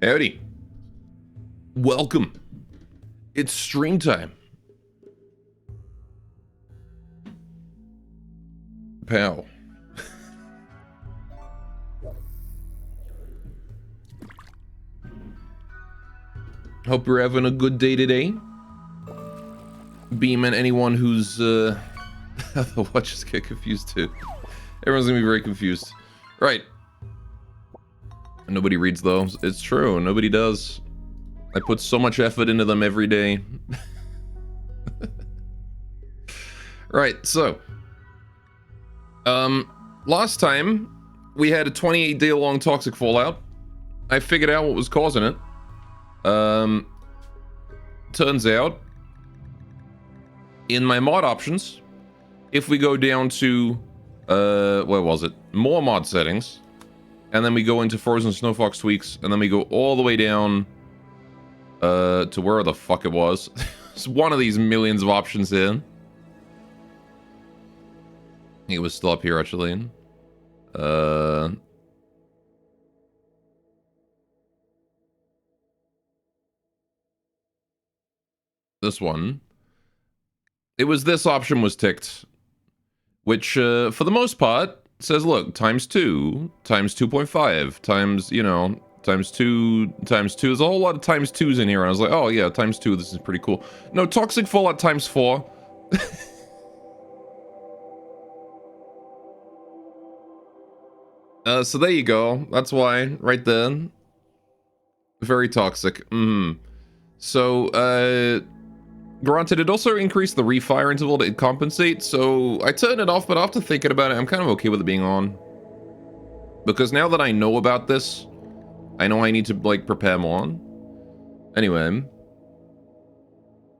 Howdy. Welcome. It's stream time. Pow. Hope you're having a good day today. Beam at anyone who's, the watchers get confused too. Everyone's gonna be very confused. Right. Nobody reads those. It's true, nobody does. I put so much effort into them every day. Right, so. Last time, we had a 28-day long toxic fallout. I figured out what was causing it. Turns out, in my mod options, if we go down to, where was it? More mod settings. And then we go into Frozen Snowfox tweaks, and then we go all the way down to where the fuck it was. It's one of these millions of options here. It was still up here, actually. This one. It was this option was ticked, which, for the most part, says, look, times 2, times 2.5, times, you know, times 2, times 2. There's a whole lot of times 2s in here, and I was like, oh yeah, times 2, this is pretty cool. No, Toxic Fallout times 4. So there you go. That's why, right there. Very toxic. So, granted, it also increased the refire interval to compensate, so I turned it off, but after thinking about it, I'm kind of okay with it being on. Because now that I know about this, I know I need to, like, prepare more. Anyway.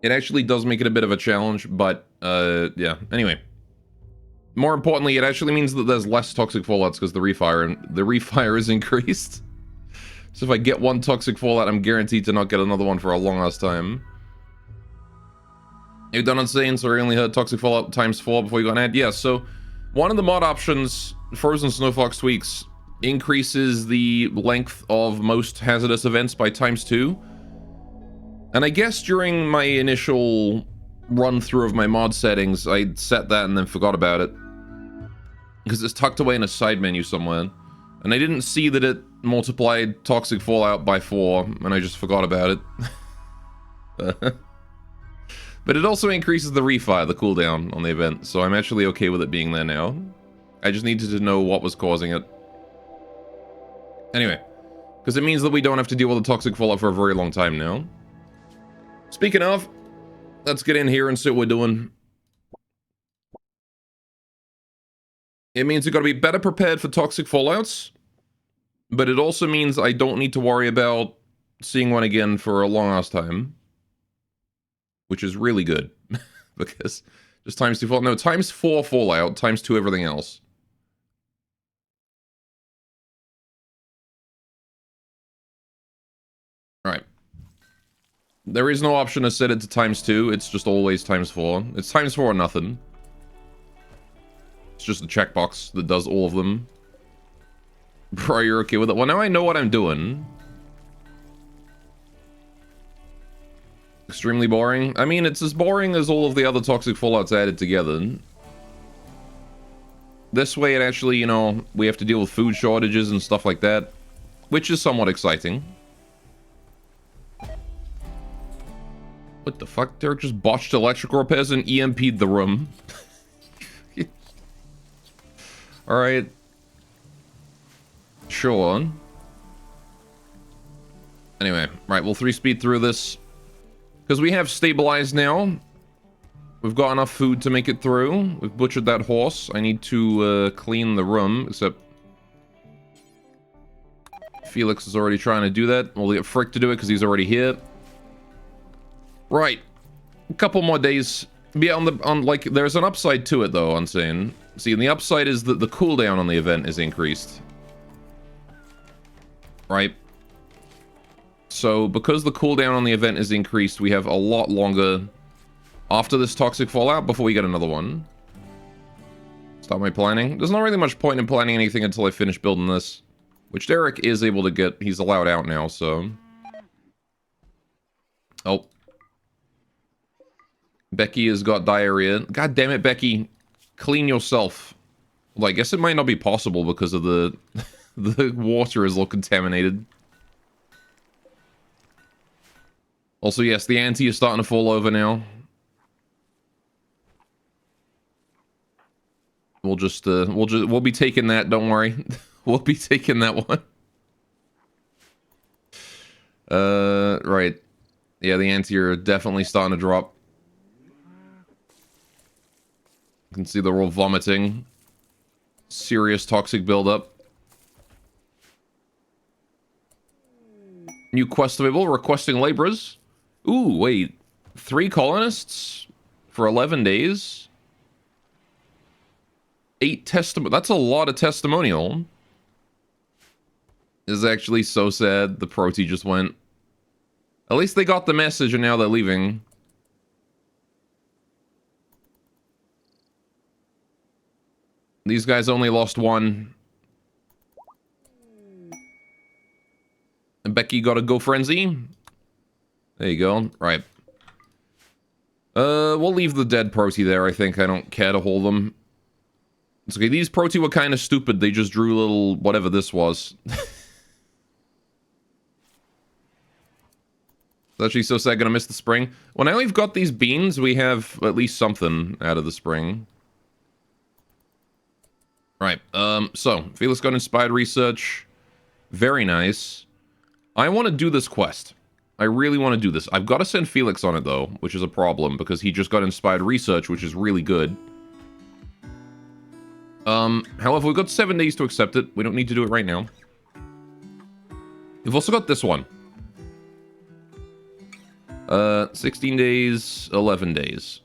It actually does make it a bit of a challenge, but, yeah. Anyway. More importantly, it actually means that there's less toxic fallouts because the refire is increased. So if I get one toxic fallout, I'm guaranteed to not get another one for a long ass time. You're done insane, so I only heard toxic fallout times 4 before you got an ad. Yeah, so one of the mod options, Frozen Snowfox tweaks, increases the length of most hazardous events by times 2. And I guess during my initial run through of my mod settings, I set that and then forgot about it. Because it's tucked away in a side menu somewhere. And I didn't see that it multiplied toxic fallout by 4, and I just forgot about it. But it also increases the refire, the cooldown on the event, so I'm actually okay with it being there now. I just needed to know what was causing it. Anyway, because it means that we don't have to deal with the toxic fallout for a very long time now. Speaking of, let's get in here and see what we're doing. It means we've got to be better prepared for toxic fallouts, but it also means I don't need to worry about seeing one again for a long ass time. Which is really good, because just times 2 fallout. No, times 4 fallout, times 2 everything else. Alright. There is no option to set it to times 2, it's just always times 4. It's times 4 or nothing. It's just a checkbox that does all of them. Bro, you're okay with it? Well, now I know what I'm doing. Extremely boring. I mean, it's as boring as all of the other toxic fallouts added together. This way it actually, you know, we have to deal with food shortages and stuff like that, which is somewhat exciting. What the fuck? Derek just botched electrical repairs and EMP'd the room. Alright. Sure. Anyway, right, we'll 3-speed through this. Because we have stabilized now. We've got enough food to make it through. We've butchered that horse. I need to clean the room, except Felix is already trying to do that. We'll get Frick to do it because he's already here. Right. A couple more days. Yeah, like, there's an upside to it, though, I'm saying. See, and the upside is that the cooldown on the event is increased. Right? So, because the cooldown on the event is increased, we have a lot longer after this toxic fallout before we get another one. Start my planning. There's not really much point in planning anything until I finish building this. Which Derek is able to get. He's allowed out now, so. Oh. Becky has got diarrhea. God damn it, Becky. Clean yourself. Well, I guess it might not be possible because of the... the water is all contaminated. Also, yes, the ante is starting to fall over now. We'll be taking that, don't worry. We'll be taking that one. Right. Yeah, the ante are definitely starting to drop. You can see they're all vomiting. Serious toxic buildup. New quest available, requesting laborers. Ooh, wait. 3 colonists for 11 days? 8 testimony. That's a lot of testimonial. This is actually so sad. The Proti just went. At least they got the message and now they're leaving. These guys only lost 1. And Becky got a go frenzy. There you go. Right. We'll leave the dead Proti there, I think. I don't care to hold them. It's okay. These Proti were kind of stupid. They just drew little whatever this was. It's actually so sad. Gonna miss the spring. Well, now we've got these beans, we have at least something out of the spring. Right. So, Felix got inspired research. Very nice. I want to do this quest. I really want to do this. I've got to send Felix on it, though, which is a problem, because he just got inspired research, which is really good. However, we've got 7 days to accept it. We don't need to do it right now. We've also got this one. 16 days, 11 days.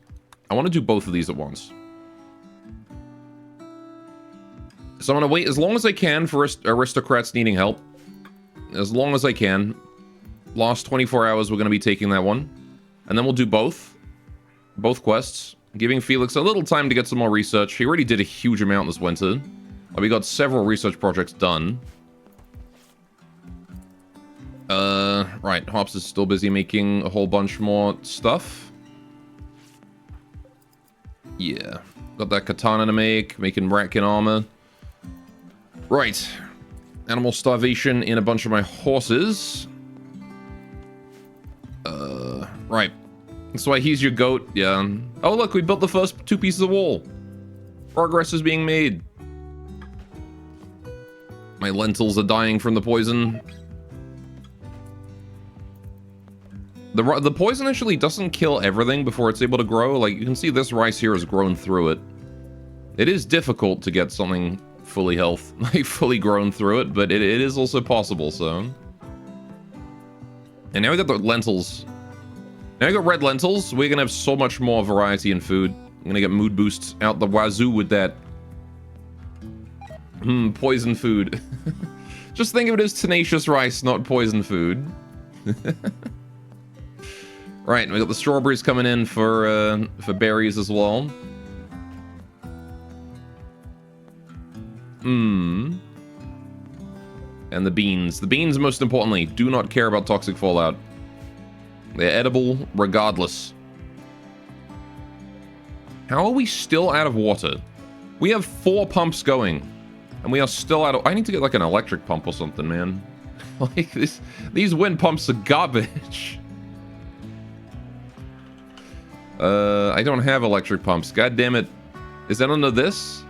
I want to do both of these at once. So I'm going to wait as long as I can for aristocrats needing help. As long as I can. Last 24 hours, we're going to be taking that one. And then we'll do both. Both quests. Giving Felix a little time to get some more research. He already did a huge amount this winter. We got several research projects done. Right. Hops is still busy making a whole bunch more stuff. Yeah. Got that katana to make. Making Ratkin armor. Right. Animal starvation in a bunch of my horses. Right. That's why he's your goat. Yeah. Oh, look, we built the first 2 pieces of wall. Progress is being made. My lentils are dying from the poison. The poison actually doesn't kill everything before it's able to grow. Like, you can see this rice here has grown through it. It is difficult to get something fully fully grown through it, but it is also possible, so. And now we got the lentils. Now we got red lentils. We're gonna have so much more variety in food. I'm gonna get mood boosts out the wazoo with that. Poison food. Just think of it as tenacious rice, not poison food. Right, we got the strawberries coming in for berries as well. And the beans. The beans, most importantly, do not care about toxic fallout. They're edible regardless. How are we still out of water? We have 4 pumps going, and we are still out of... I need to get like an electric pump or something, man. Like this, these wind pumps are garbage. I don't have electric pumps. God damn it. Is that under this?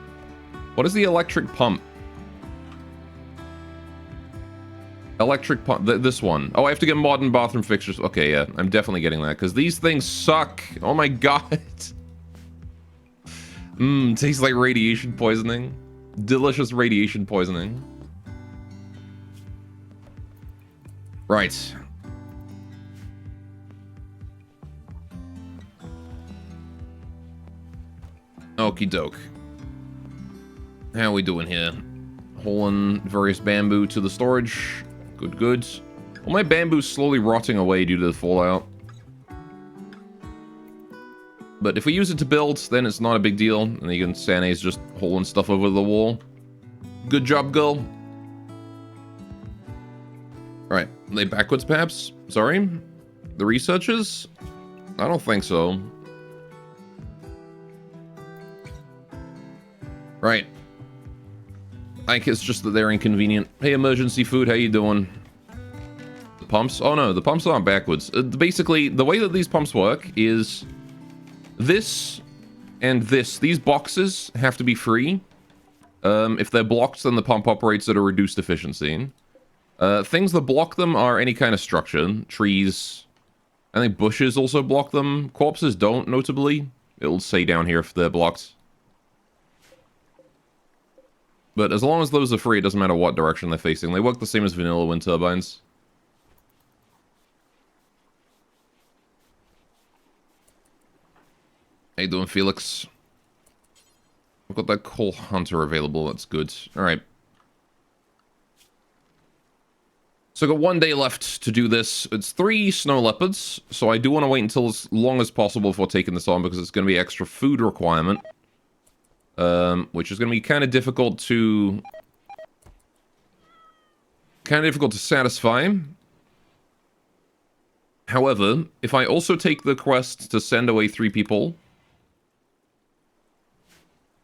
What is the electric pump? Electric pump. This one. Oh, I have to get modern bathroom fixtures. Okay, yeah. I'm definitely getting that, because these things suck. Oh my god. Tastes like radiation poisoning. Delicious radiation poisoning. Right. Okie doke. How are we doing here? Hauling various bamboo to the storage. Good, good. Well, my bamboo's slowly rotting away due to the fallout. But if we use it to build, then it's not a big deal. And again, Sane's just hauling stuff over the wall. Good job, girl. Alright, are they backwards, perhaps? Sorry? The researchers? I don't think so. Right. I think it's just that they're inconvenient. Hey, emergency food, how you doing? The pumps? Oh no, the pumps aren't backwards. Basically, the way that these pumps work is... this and this. These boxes have to be free. If they're blocked, then the pump operates at a reduced efficiency. Things that block them are any kind of structure. Trees. I think bushes also block them. Corpses don't, notably. It'll say down here if they're blocked. But as long as those are free, it doesn't matter what direction they're facing. They work the same as vanilla wind turbines. How you doing, Felix? I've got that coal hunter available. That's good. Alright. So I've got 1 day left to do this. It's 3 snow leopards, so I do want to wait until as long as possible before taking this on, because it's going to be extra food requirement. Which is going to be kind of difficult to... satisfy. However, if I also take the quest to send away 3 people...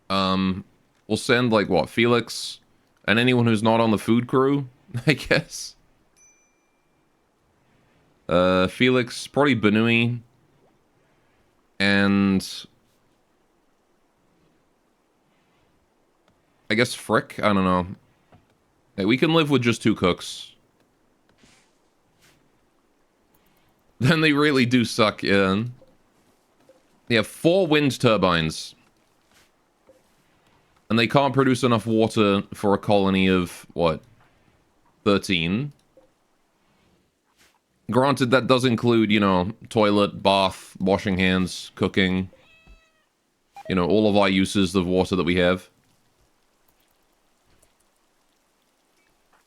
we'll send, like, what, Felix? And anyone who's not on the food crew, I guess. Felix, probably Benui. And... I guess Frick? I don't know. Hey, we can live with just 2 cooks. Then they really do suck, yeah. They have 4 wind turbines. And they can't produce enough water for a colony of, what? 13? Granted, that does include, you know, toilet, bath, washing hands, cooking. You know, all of our uses of water that we have.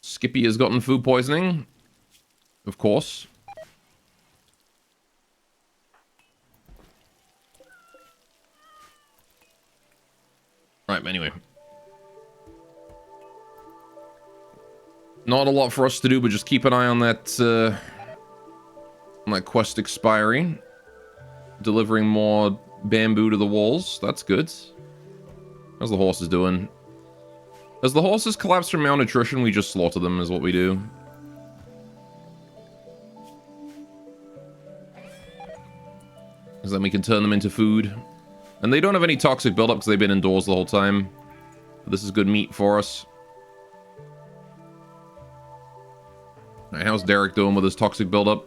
Skippy has gotten food poisoning. Of course. Right, anyway. Not a lot for us to do, but just keep an eye on that quest expiry. Delivering more bamboo to the walls. That's good. How's the horses doing? As the horses collapse from malnutrition, we just slaughter them, is what we do. Because then we can turn them into food. And they don't have any toxic buildup because they've been indoors the whole time. But this is good meat for us. Alright, how's Derek doing with his toxic buildup?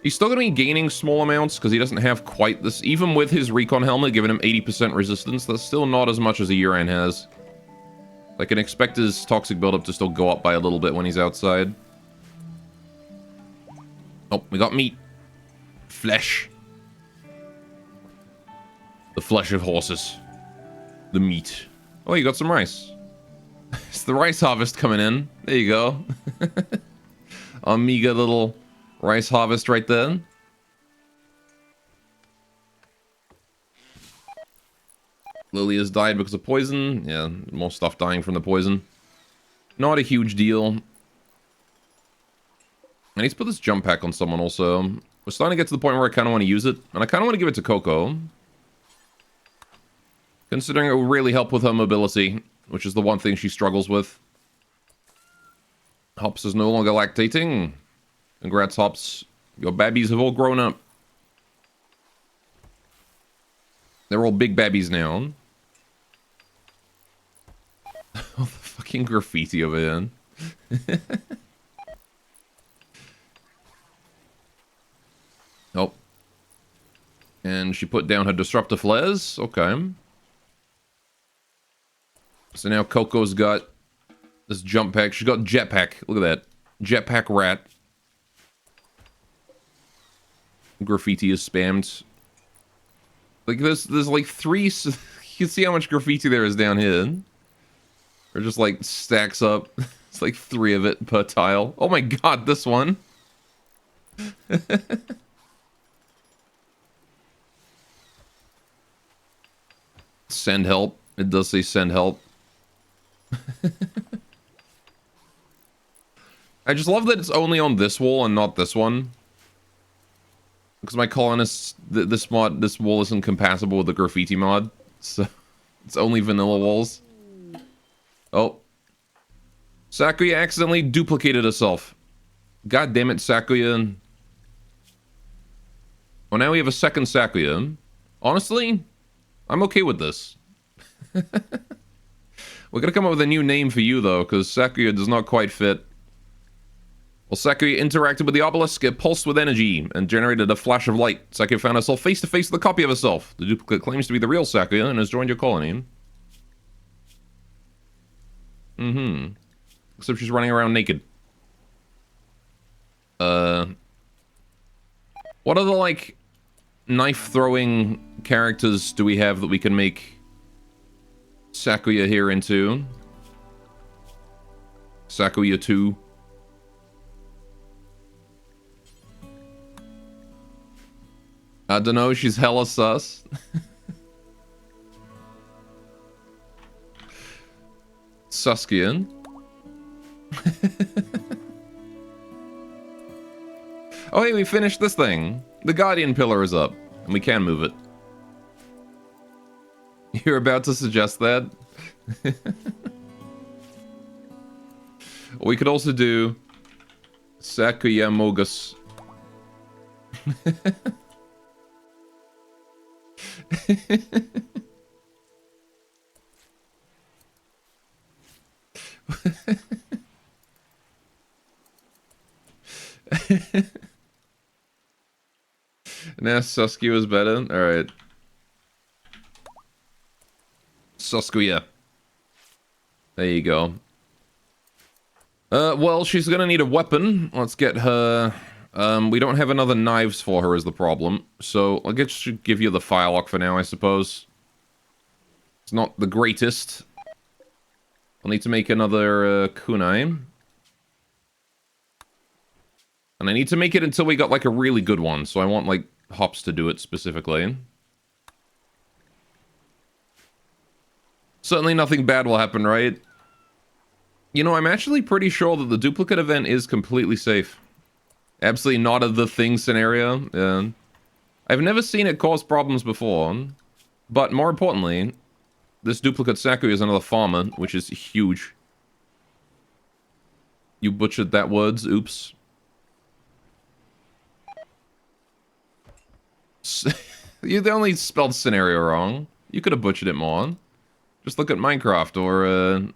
He's still going to be gaining small amounts because he doesn't have quite this. Even with his recon helmet giving him 80% resistance, that's still not as much as a Yuran has. I can expect his toxic buildup to still go up by a little bit when he's outside. Oh, we got meat. Flesh. The flesh of horses. The meat. Oh, you got some rice. It's the rice harvest coming in. There you go. Our meager little rice harvest right there. Lily has died because of poison. Yeah, more stuff dying from the poison. Not a huge deal. I need to put this jump pack on someone also. We're starting to get to the point where I kind of want to use it. And I kind of want to give it to Coco. Considering it will really help with her mobility, which is the one thing she struggles with. Hops is no longer lactating. Congrats, Hops. Your babbies have all grown up. They're all big babbies now. Oh, the fucking graffiti over here. Oh. And she put down her disruptor flares. Okay. So now Coco's got this jump pack. She's got jetpack. Look at that. Jetpack rat. Graffiti is spammed. Like, there's like 3... You can see how much graffiti there is down here. Or just, like, stacks up. It's like 3 of it per tile. Oh my god, this one. Send help. It does say send help. I just love that it's only on this wall and not this one. Because my colonists, this wall isn't compatible with the graffiti mod. So, it's only vanilla walls. Oh. Sakuya accidentally duplicated herself. God damn it, Sakuya. Well, now we have a second Sakuya. Honestly, I'm okay with this. We're gonna come up with a new name for you, though, because Sakuya does not quite fit. Well, Sakuya interacted with the obelisk, it pulsed with energy, and generated a flash of light. Sakuya found herself face-to-face with a copy of herself. The duplicate claims to be the real Sakuya and has joined your colony. Mm-hmm. Except she's running around naked. What other, like, knife-throwing characters do we have that we can make Sakuya here into? Sakuya 2. I don't know, she's hella sus. Suskian. Oh hey, we finished this thing. The Guardian Pillar is up, and we can move it. You're about to suggest that? We could also do Sakuya Mogus. Now Sasuke was better. Alright. Sasuke. There you go. Well, she's gonna need a weapon. Let's get her... we don't have another knives for her is the problem. So, I guess I should give you the firelock for now, I suppose. It's not the greatest. I'll need to make another, kunai. And I need to make it until we got, like, a really good one. So I want, like, Hops to do it specifically. Certainly nothing bad will happen, right? You know, I'm actually pretty sure that the duplicate event is completely safe. Absolutely not a the thing scenario. Yeah. I've never seen it cause problems before. But more importantly, this duplicate Sakuya is another farmer, which is huge. You butchered that words, oops. You only spelled scenario wrong. You could have butchered it more. Just look at Minecraft or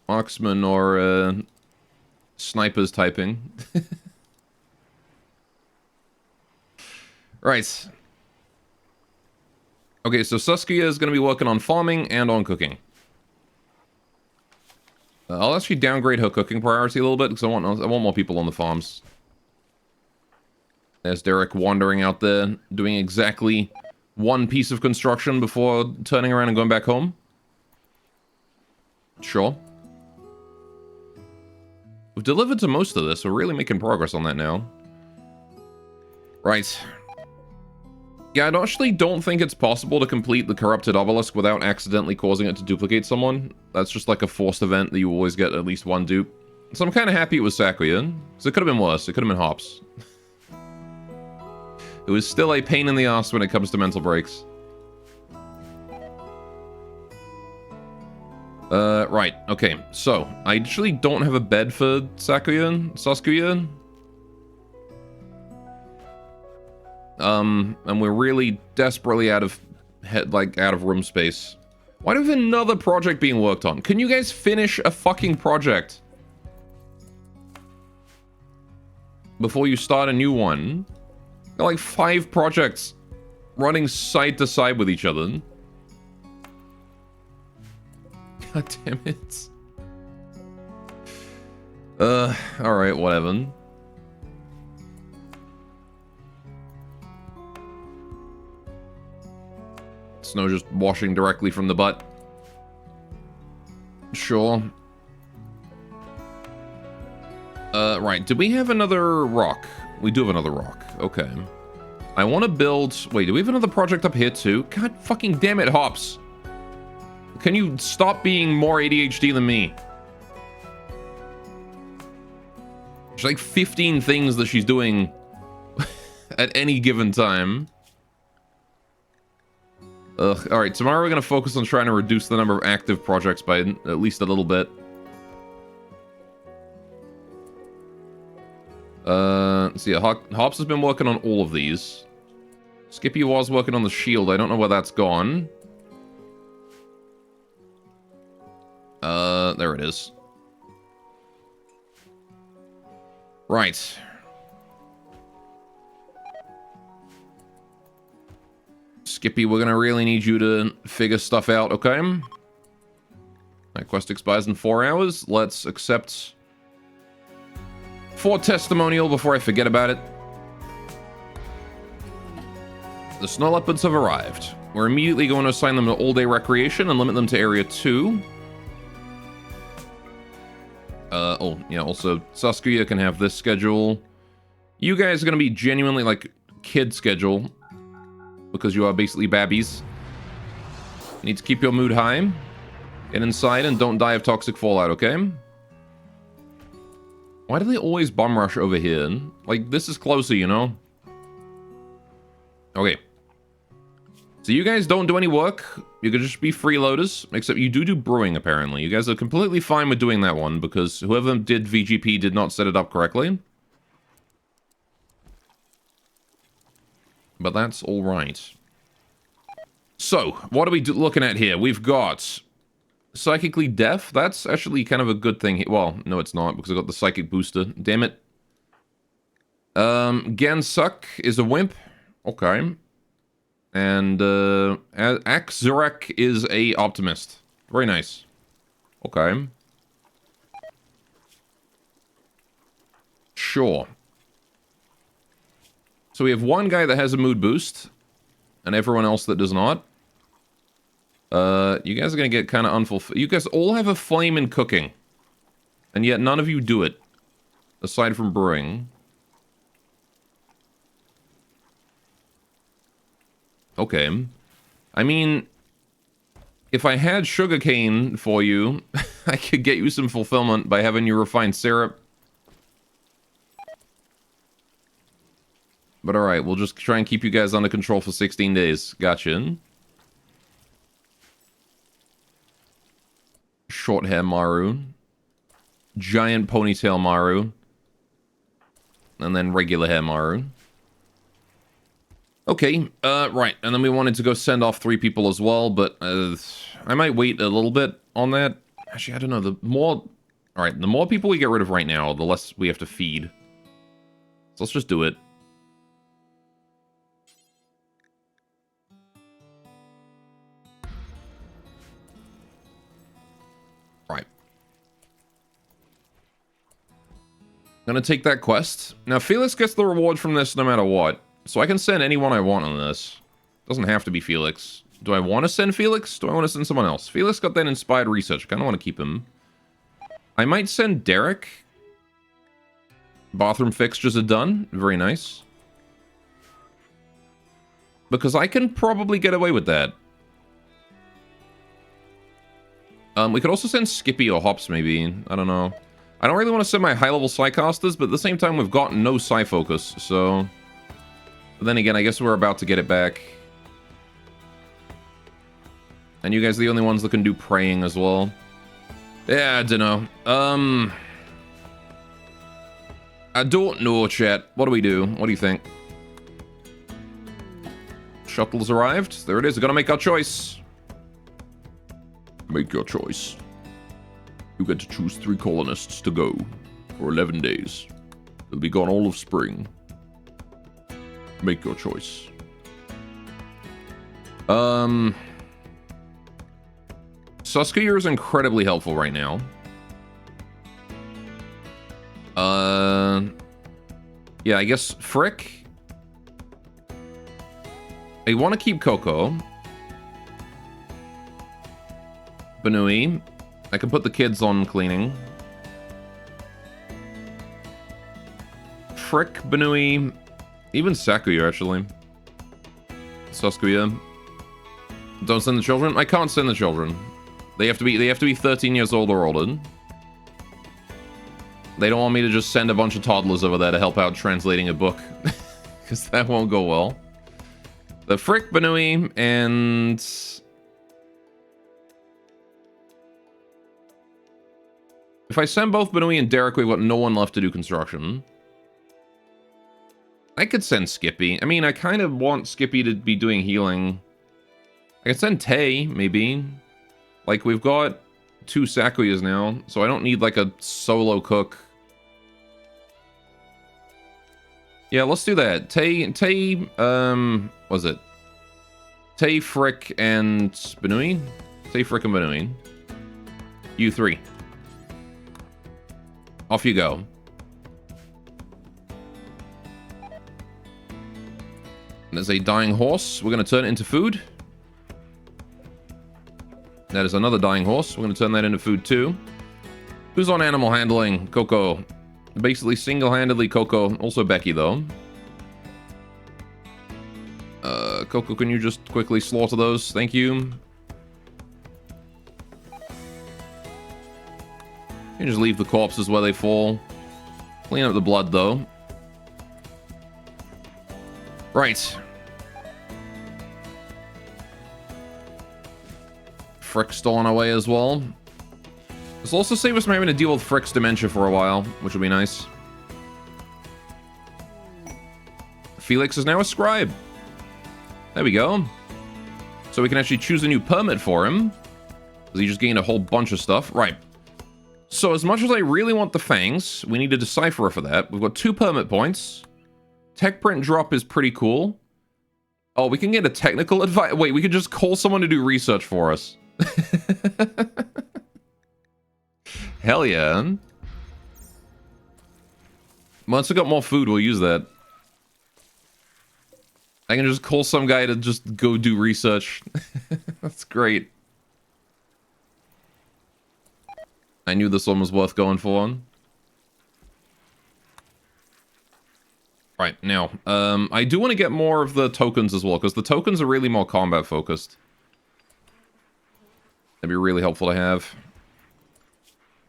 Marksman or snipers typing. Right. Okay, so Saskia is going to be working on farming and on cooking. I'll actually downgrade her cooking priority a little bit because I want more people on the farms. There's Derek wandering out there, doing exactly one piece of construction before turning around and going back home. Sure. We've delivered to most of this. We're really making progress on that now. Right. Yeah, I actually don't think it's possible to complete the Corrupted Obelisk without accidentally causing it to duplicate someone. That's just like a forced event that you always get at least one dupe. So I'm kind of happy it was Sakuya, because it could have been worse. It could have been Hops. It was still a pain in the ass when it comes to mental breaks. Right, okay. So, I actually don't have a bed for Saskuya. And we're really desperately out of room space. Why do we have another project being worked on? Can you guys finish a fucking project before you start a new one? Got like 5 projects running side to side with each other. God damn it. Alright, whatever. Snow just washing directly from the butt. Sure. Right. Do we have another rock? We do have another rock. Okay. I want to build... Wait, do we have another project up here too? God fucking damn it, Hops. Can you stop being more ADHD than me? There's like 15 things that she's doing at any given time. Ugh. Alright, tomorrow we're going to focus on trying to reduce the number of active projects by at least a little bit. Let's see, Hops has been working on all of these. Skippy was working on the shield. I don't know where that's gone. There it is. Right. Skippy, we're gonna really need you to figure stuff out, okay? That quest expires in 4 hours. Let's accept 4 testimonial before I forget about it. The snow leopards have arrived. We're immediately going to assign them to all-day recreation and limit them to Area 2. Oh, yeah, also, Saskuya can have this schedule. You guys are going to be genuinely, like, kid schedule. Because you are basically babbies. You need to keep your mood high. Get inside and don't die of toxic fallout, okay? Why do they always bum rush over here? Like, this is closer, you know? Okay. So you guys don't do any work. You could just be freeloaders. Except you do brewing, apparently. You guys are completely fine with doing that one, because whoever did VGP did not set it up correctly. But that's alright. So, what are we looking at here? We've got Psychically Deaf. That's actually kind of a good thing. Well, no it's not, because I got the Psychic Booster. Damn it. Gansuk is a Wimp. Okay. And, Axurek is a Optimist. Very nice. Okay. Sure. So we have one guy that has a mood boost, and everyone else that does not. You guys are gonna get kind of unfulfilled. You guys all have a flame in cooking, and yet none of you do it, aside from brewing. Okay. I mean, if I had sugarcane for you, I could get you some fulfillment by having you refine syrup. But alright, we'll just try and keep you guys under control for 16 days. Gotcha. Short hair Maru. Giant ponytail Maru. And then regular hair Maru. Okay, right. And then we wanted to go send off 3 people as well, but I might wait a little bit on that. Actually, I don't know. The more... Alright, the more people we get rid of right now, the less we have to feed. So let's just do it. Right. I'm gonna take that quest. Now, Felix gets the reward from this no matter what. So I can send anyone I want on this. Doesn't have to be Felix. Do I want to send Felix? Do I want to send someone else? Felix got that inspired research. I kind of want to keep him. I might send Derek. Bathroom fixtures are done. Very nice. Because I can probably get away with that. We could also send Skippy or Hops, maybe. I don't know. I don't really want to send my high-level Psycasters, but at the same time, we've got no Psy-Focus, so... But then again, I guess we're about to get it back. And you guys are the only ones that can do praying as well. Yeah, I don't know. I don't know, chat. What do we do? What do you think? Shuttle's arrived. There it is. We're gonna make our choice. Make your choice. You get to choose 3 colonists to go for 11 days. They'll be gone all of spring. Make your choice. Suskuya is incredibly helpful right now. Yeah, I guess Frick. I want to keep Coco. Banui. I can put the kids on cleaning. Frick, Banui, even Sakuya, actually. Suskuya. Don't send the children? I can't send the children. They have to be 13 years old or older. They don't want me to just send a bunch of toddlers over there to help out translating a book. Because that won't go well. The Frick, Banui, and... If I send both Banui and Derek, we've got no one left to do construction. I could send Skippy. I mean, I kind of want Skippy to be doing healing. I could send Tay, maybe. Like, we've got 2 Sakuyas now, so I don't need, like, a solo cook. Yeah, let's do that. Was it? Tay, Frick, and Banui? Tay, Frick, and Banui. You 3. Off you go. There's a dying horse. We're going to turn it into food. That is another dying horse. We're going to turn that into food too. Who's on animal handling? Coco. Basically single-handedly Coco. Also Becky though. Coco, can you just quickly slaughter those? Thank you. You can just leave the corpses where they fall. Clean up the blood, though. Right. Frick's still on our way as well. This will also save us from having to deal with Frick's dementia for a while, which will be nice. Felix is now a scribe. There we go. So we can actually choose a new permit for him. Because he just gained a whole bunch of stuff. Right. So as much as I really want the fangs, we need a decipherer for that. We've got 2 permit points. Tech print drop is pretty cool. Oh, we can get a technical advice. Wait, we could just call someone to do research for us. Hell yeah. Once we got more food, we'll use that. I can just call some guy to just go do research. That's great. I knew this one was worth going for. Right, now, I do want to get more of the tokens as well, because the tokens are really more combat focused. That'd be really helpful to have.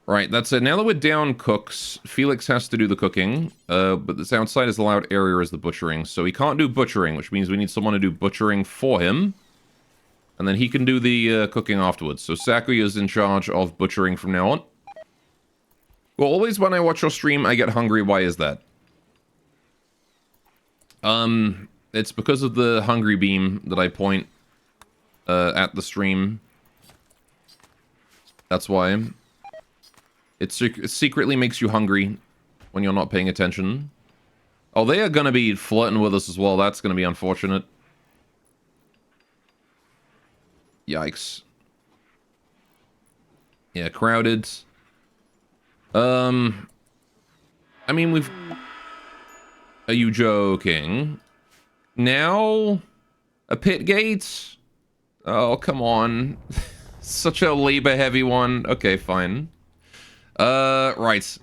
Right, that's it. Now that we're down cooks, Felix has to do the cooking, but this outside is allowed area is the butchering, so he can't do butchering, which means we need someone to do butchering for him, and then he can do the cooking afterwards. So Sakuya is in charge of butchering from now on. Well, always when I watch your stream, I get hungry. Why is that? It's because of the hungry beam that I point at the stream. That's why. It secretly makes you hungry when you're not paying attention. Oh, they are going to be flirting with us as well. That's going to be unfortunate. Yikes. Yeah, crowded. I mean, we've... Are you joking? Now? A pit gate? Oh, come on. Such a labor-heavy one. Okay, fine. Right.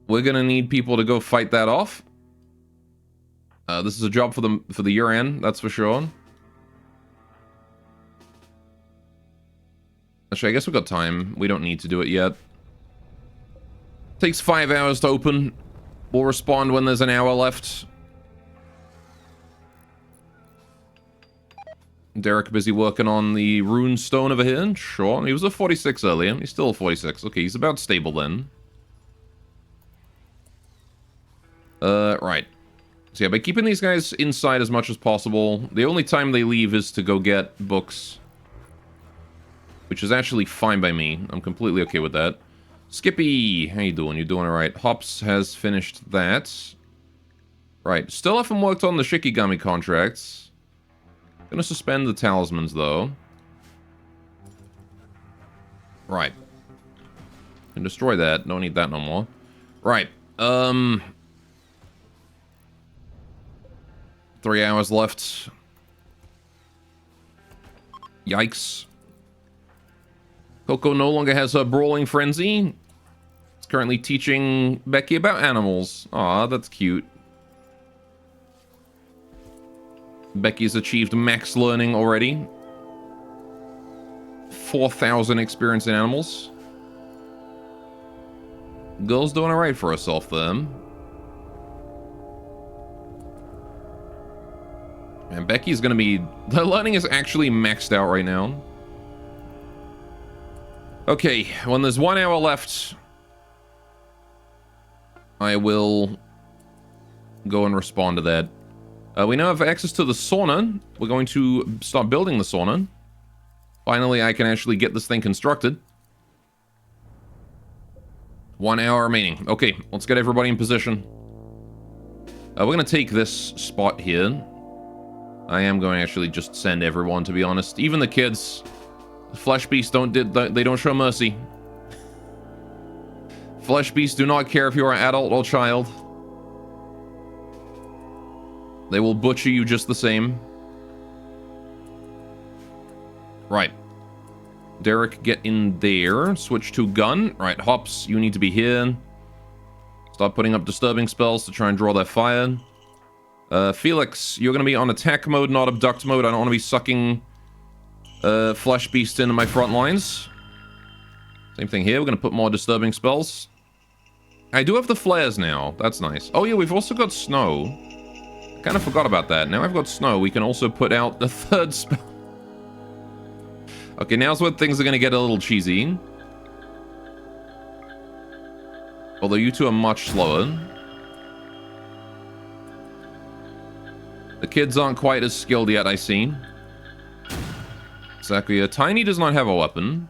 We're gonna need people to go fight that off. This is a job for the Yuran, that's for sure. Actually, I guess we've got time. We don't need to do it yet. Takes 5 hours to open. We'll respond when there's an hour left. Derek busy working on the rune stone over here. Sure. He was a 46 earlier. He's still a 46. Okay, he's about stable then. Right. So yeah, by keeping these guys inside as much as possible, the only time they leave is to go get books. Which is actually fine by me. I'm completely okay with that. Skippy, how you doing? You doing alright? Hops has finished that. Right, still haven't worked on the Shikigami contracts. Gonna suspend the talismans, though. Right. Can destroy that. Don't need that no more. Right, 3 hours left. Yikes. Coco no longer has a brawling frenzy. It's currently teaching Becky about animals. Aw, that's cute. Becky's achieved max learning already. 4,000 experience in animals. Girl's doing alright for herself then. And Becky's gonna be... Her learning is actually maxed out right now. Okay, when there's 1 hour left, I will go and respond to that. We now have access to the sauna. We're going to start building the sauna. Finally, I can actually get this thing constructed. 1 hour remaining. Okay, let's get everybody in position. We're going to take this spot here. I am going to actually just send everyone, to be honest. Even the kids... Flesh beasts they don't show mercy. Flesh beasts do not care if you're an adult or child. They will butcher you just the same. Right. Derek, get in there. Switch to gun. Right, Hops, you need to be here. Start putting up disturbing spells to try and draw their fire. Felix, you're going to be on attack mode, not abduct mode. I don't want to be sucking... Flesh Beast into my front lines. Same thing here. We're going to put more disturbing spells. I do have the flares now. That's nice. Oh yeah, we've also got snow. Kind of forgot about that. Now I've got snow. We can also put out the third spell. Okay, now's where things are going to get a little cheesy. Although you two are much slower. The kids aren't quite as skilled yet, I see. Exactly. Tiny does not have a weapon.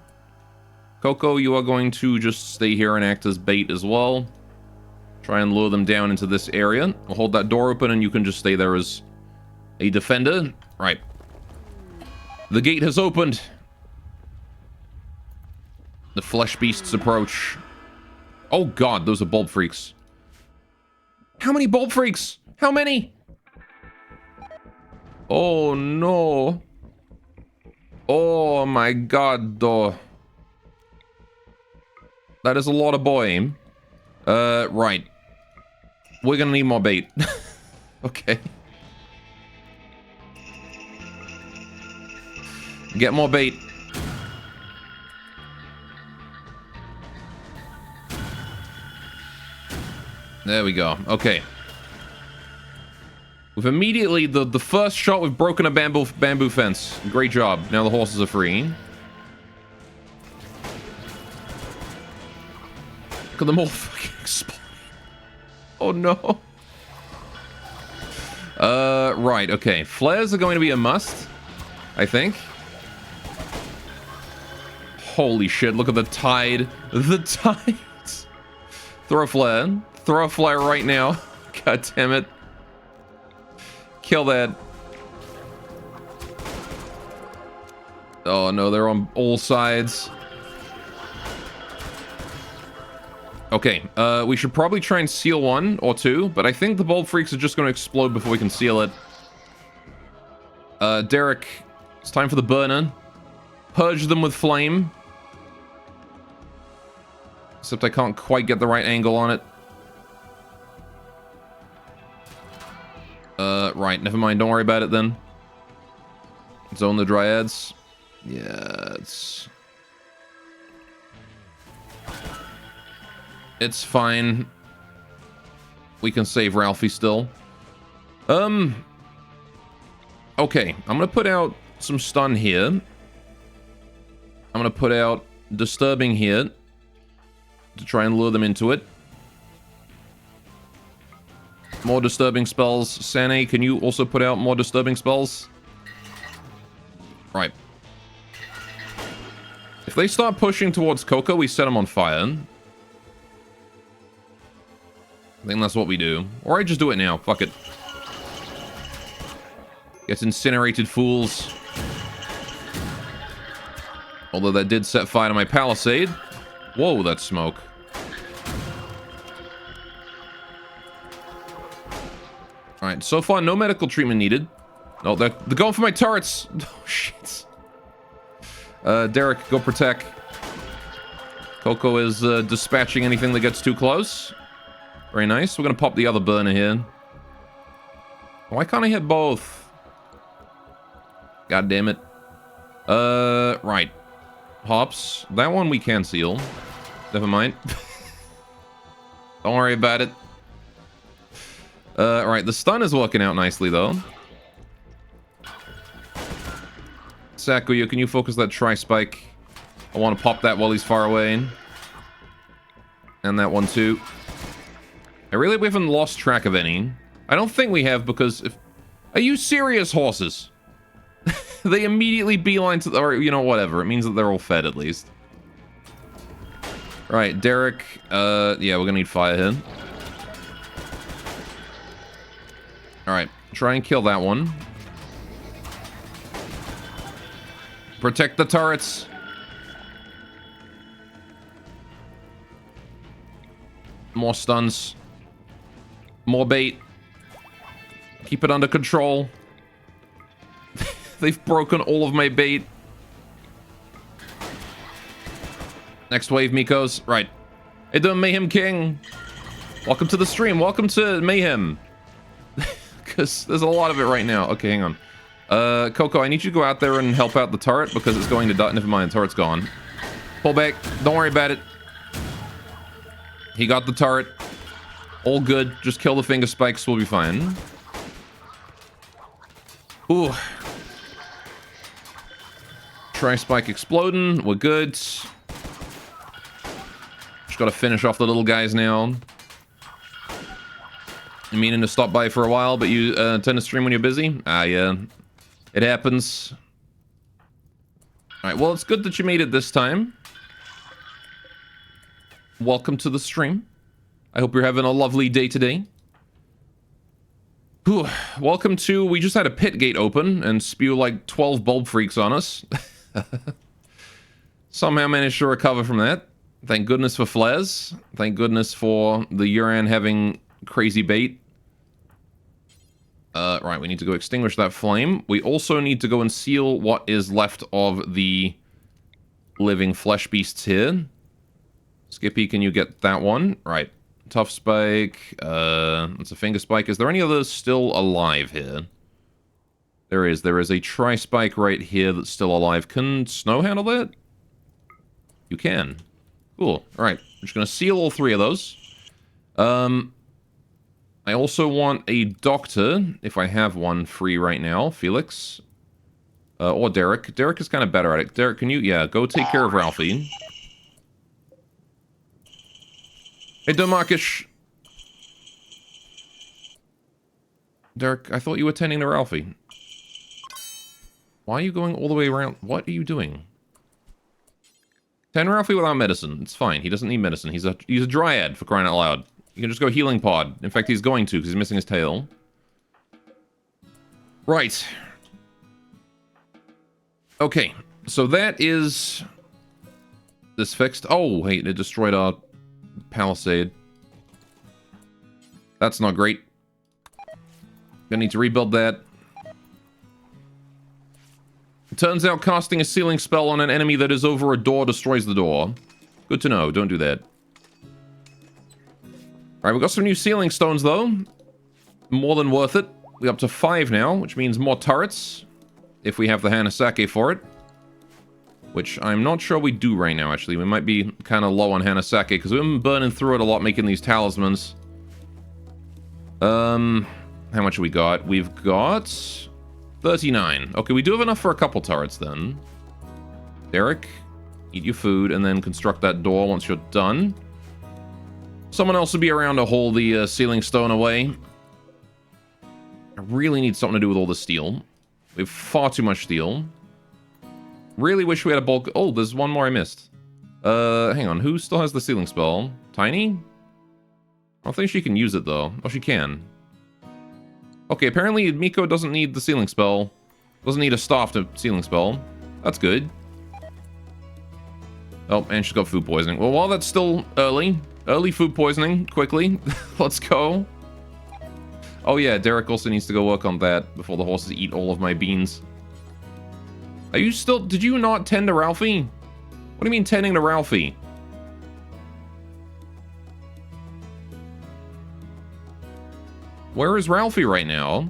Coco, you are going to just stay here and act as bait as well. Try and lure them down into this area. I'll hold that door open and you can just stay there as a defender. Right. The gate has opened. The flesh beasts approach. Oh god, those are bulb freaks. How many bulb freaks? How many? Oh no. Oh my god, though. That is a lot of boy. Right. We're gonna need more bait. Okay. Get more bait. There we go. Okay. We've immediately, the first shot, we've broken a bamboo fence. Great job. Now the horses are free. Look at them all fucking explode. Oh no. Right, okay. Flares are going to be a must, I think. Holy shit, look at the tide. The tides. Throw a flare. Throw a flare right now. God damn it. Kill that. Oh no, they're on all sides. Okay, we should probably try and seal one or two, but I think the bulb freaks are just going to explode before we can seal it. Derek, it's time for the burner. Purge them with flame. Except I can't quite get the right angle on it. Right, never mind. Don't worry about it then. Zone the Dryads. Yeah, it's fine. We can save Ralphie still. Okay, I'm gonna put out some stun here. I'm gonna put out disturbing here to try and lure them into it. More disturbing spells. Sane, can you also put out more disturbing spells? Right. If they start pushing towards Coco, we set them on fire. I think that's what we do. Or I just do it now. Fuck it. Get incinerated, fools. Although that did set fire to my palisade. Whoa, that's smoke. Alright, so far no medical treatment needed. No, they're going for my turrets. Oh, shit. Derek, go protect. Coco is dispatching anything that gets too close. Very nice. We're going to pop the other burner here. Why can't I hit both? God damn it. Right. Hops. That one we can seal. Never mind. Don't worry about it. Right. The stun is working out nicely, though. Sakuya, can you focus that tri-spike? I want to pop that while he's far away. And that one, too. We haven't lost track of any. I don't think we have, because if... Are you serious, horses? They immediately beeline to... Or, you know, whatever. It means that they're all fed, at least. Right, Derek. Yeah, we're gonna need fire here. Alright, try and kill that one. Protect the turrets. More stuns. More bait. Keep it under control. They've broken all of my bait. Next wave, Mikos. Right. Hey, doing Mayhem King. Welcome to the stream. Welcome to Mayhem. Because there's a lot of it right now. Okay, hang on. Coco, I need you to go out there and help out the turret because it's going to die. Never mind, the turret's gone. Pull back. Don't worry about it. He got the turret. All good. Just kill the finger spikes. We'll be fine. Ooh. Tri-spike exploding. We're good. Just gotta finish off the little guys now. I'm meaning to stop by for a while, but you tend to stream when you're busy? Ah, yeah. It happens. Alright, well, it's good that you made it this time. Welcome to the stream. I hope you're having a lovely day today. Whew. Welcome to... We just had a pit gate open and spew like 12 bulb freaks on us. Somehow managed to recover from that. Thank goodness for flares. Thank goodness for the Yuran having crazy bait. Right, we need to go extinguish that flame. We also need to go and seal what is left of the living flesh beasts here. Skippy, can you get that one? Right. Tough spike. It's a finger spike. Is there any others still alive here? There is. There is a tri-spike right here that's still alive. Can Snow handle that? You can. Cool. Alright. I'm just going to seal all three of those. I also want a doctor, if I have one free right now. Felix. Or Derek. Derek is kind of better at it. Derek, can you... Yeah, go take care of Ralphie. Hey, Domakish. Derek, I thought you were tending to Ralphie. Why are you going all the way around? What are you doing? Tend Ralphie without medicine. It's fine. He doesn't need medicine. He's a dryad, for crying out loud. You can just go healing pod. In fact, he's going to, because he's missing his tail. Right. Okay. So that is... this fixed. Oh, wait. It destroyed our palisade. That's not great. Gonna need to rebuild that. It turns out casting a sealing spell on an enemy that is over a door destroys the door. Good to know. Don't do that. Alright, we got some new sealing stones, though. More than worth it. We're up to 5 now, which means more turrets. If we have the Hanasake for it. Which I'm not sure we do right now, actually. We might be kind of low on Hanasake, because we've been burning through it a lot making these talismans. How much have we got? We've got 39. Okay, we do have enough for a couple turrets, then. Derek, eat your food, and then construct that door once you're done. Someone else will be around to hold the ceiling stone away. I really need something to do with all the steel. We have far too much steel. Really wish we had a bulk... Oh, there's one more I missed. Hang on. Who still has the sealing spell? Tiny? I don't think she can use it, though. Oh, she can. Okay, apparently Miko doesn't need the sealing spell. Doesn't need a staff to sealing spell. That's good. Oh, and she's got food poisoning. Well, while that's still early food poisoning, quickly. Let's go. Oh, yeah, Derek also needs to go work on that before the horses eat all of my beans. Are you still... Did you not tend to Ralphie? What do you mean tending to Ralphie? Where is Ralphie right now?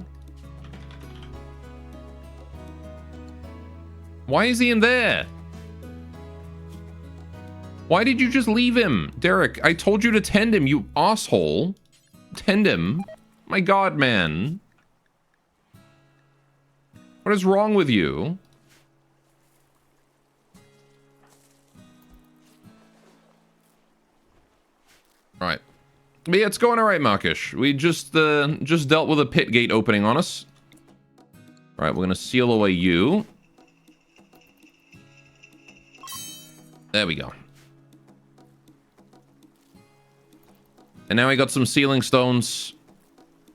Why is he in there? Why did you just leave him? Derek, I told you to tend him, you asshole. Tend him? My god, man. What is wrong with you? Right. But yeah, it's going alright, Markish. We just dealt with a pit gate opening on us. Alright, we're gonna seal away you. There we go. And now we got some sealing stones.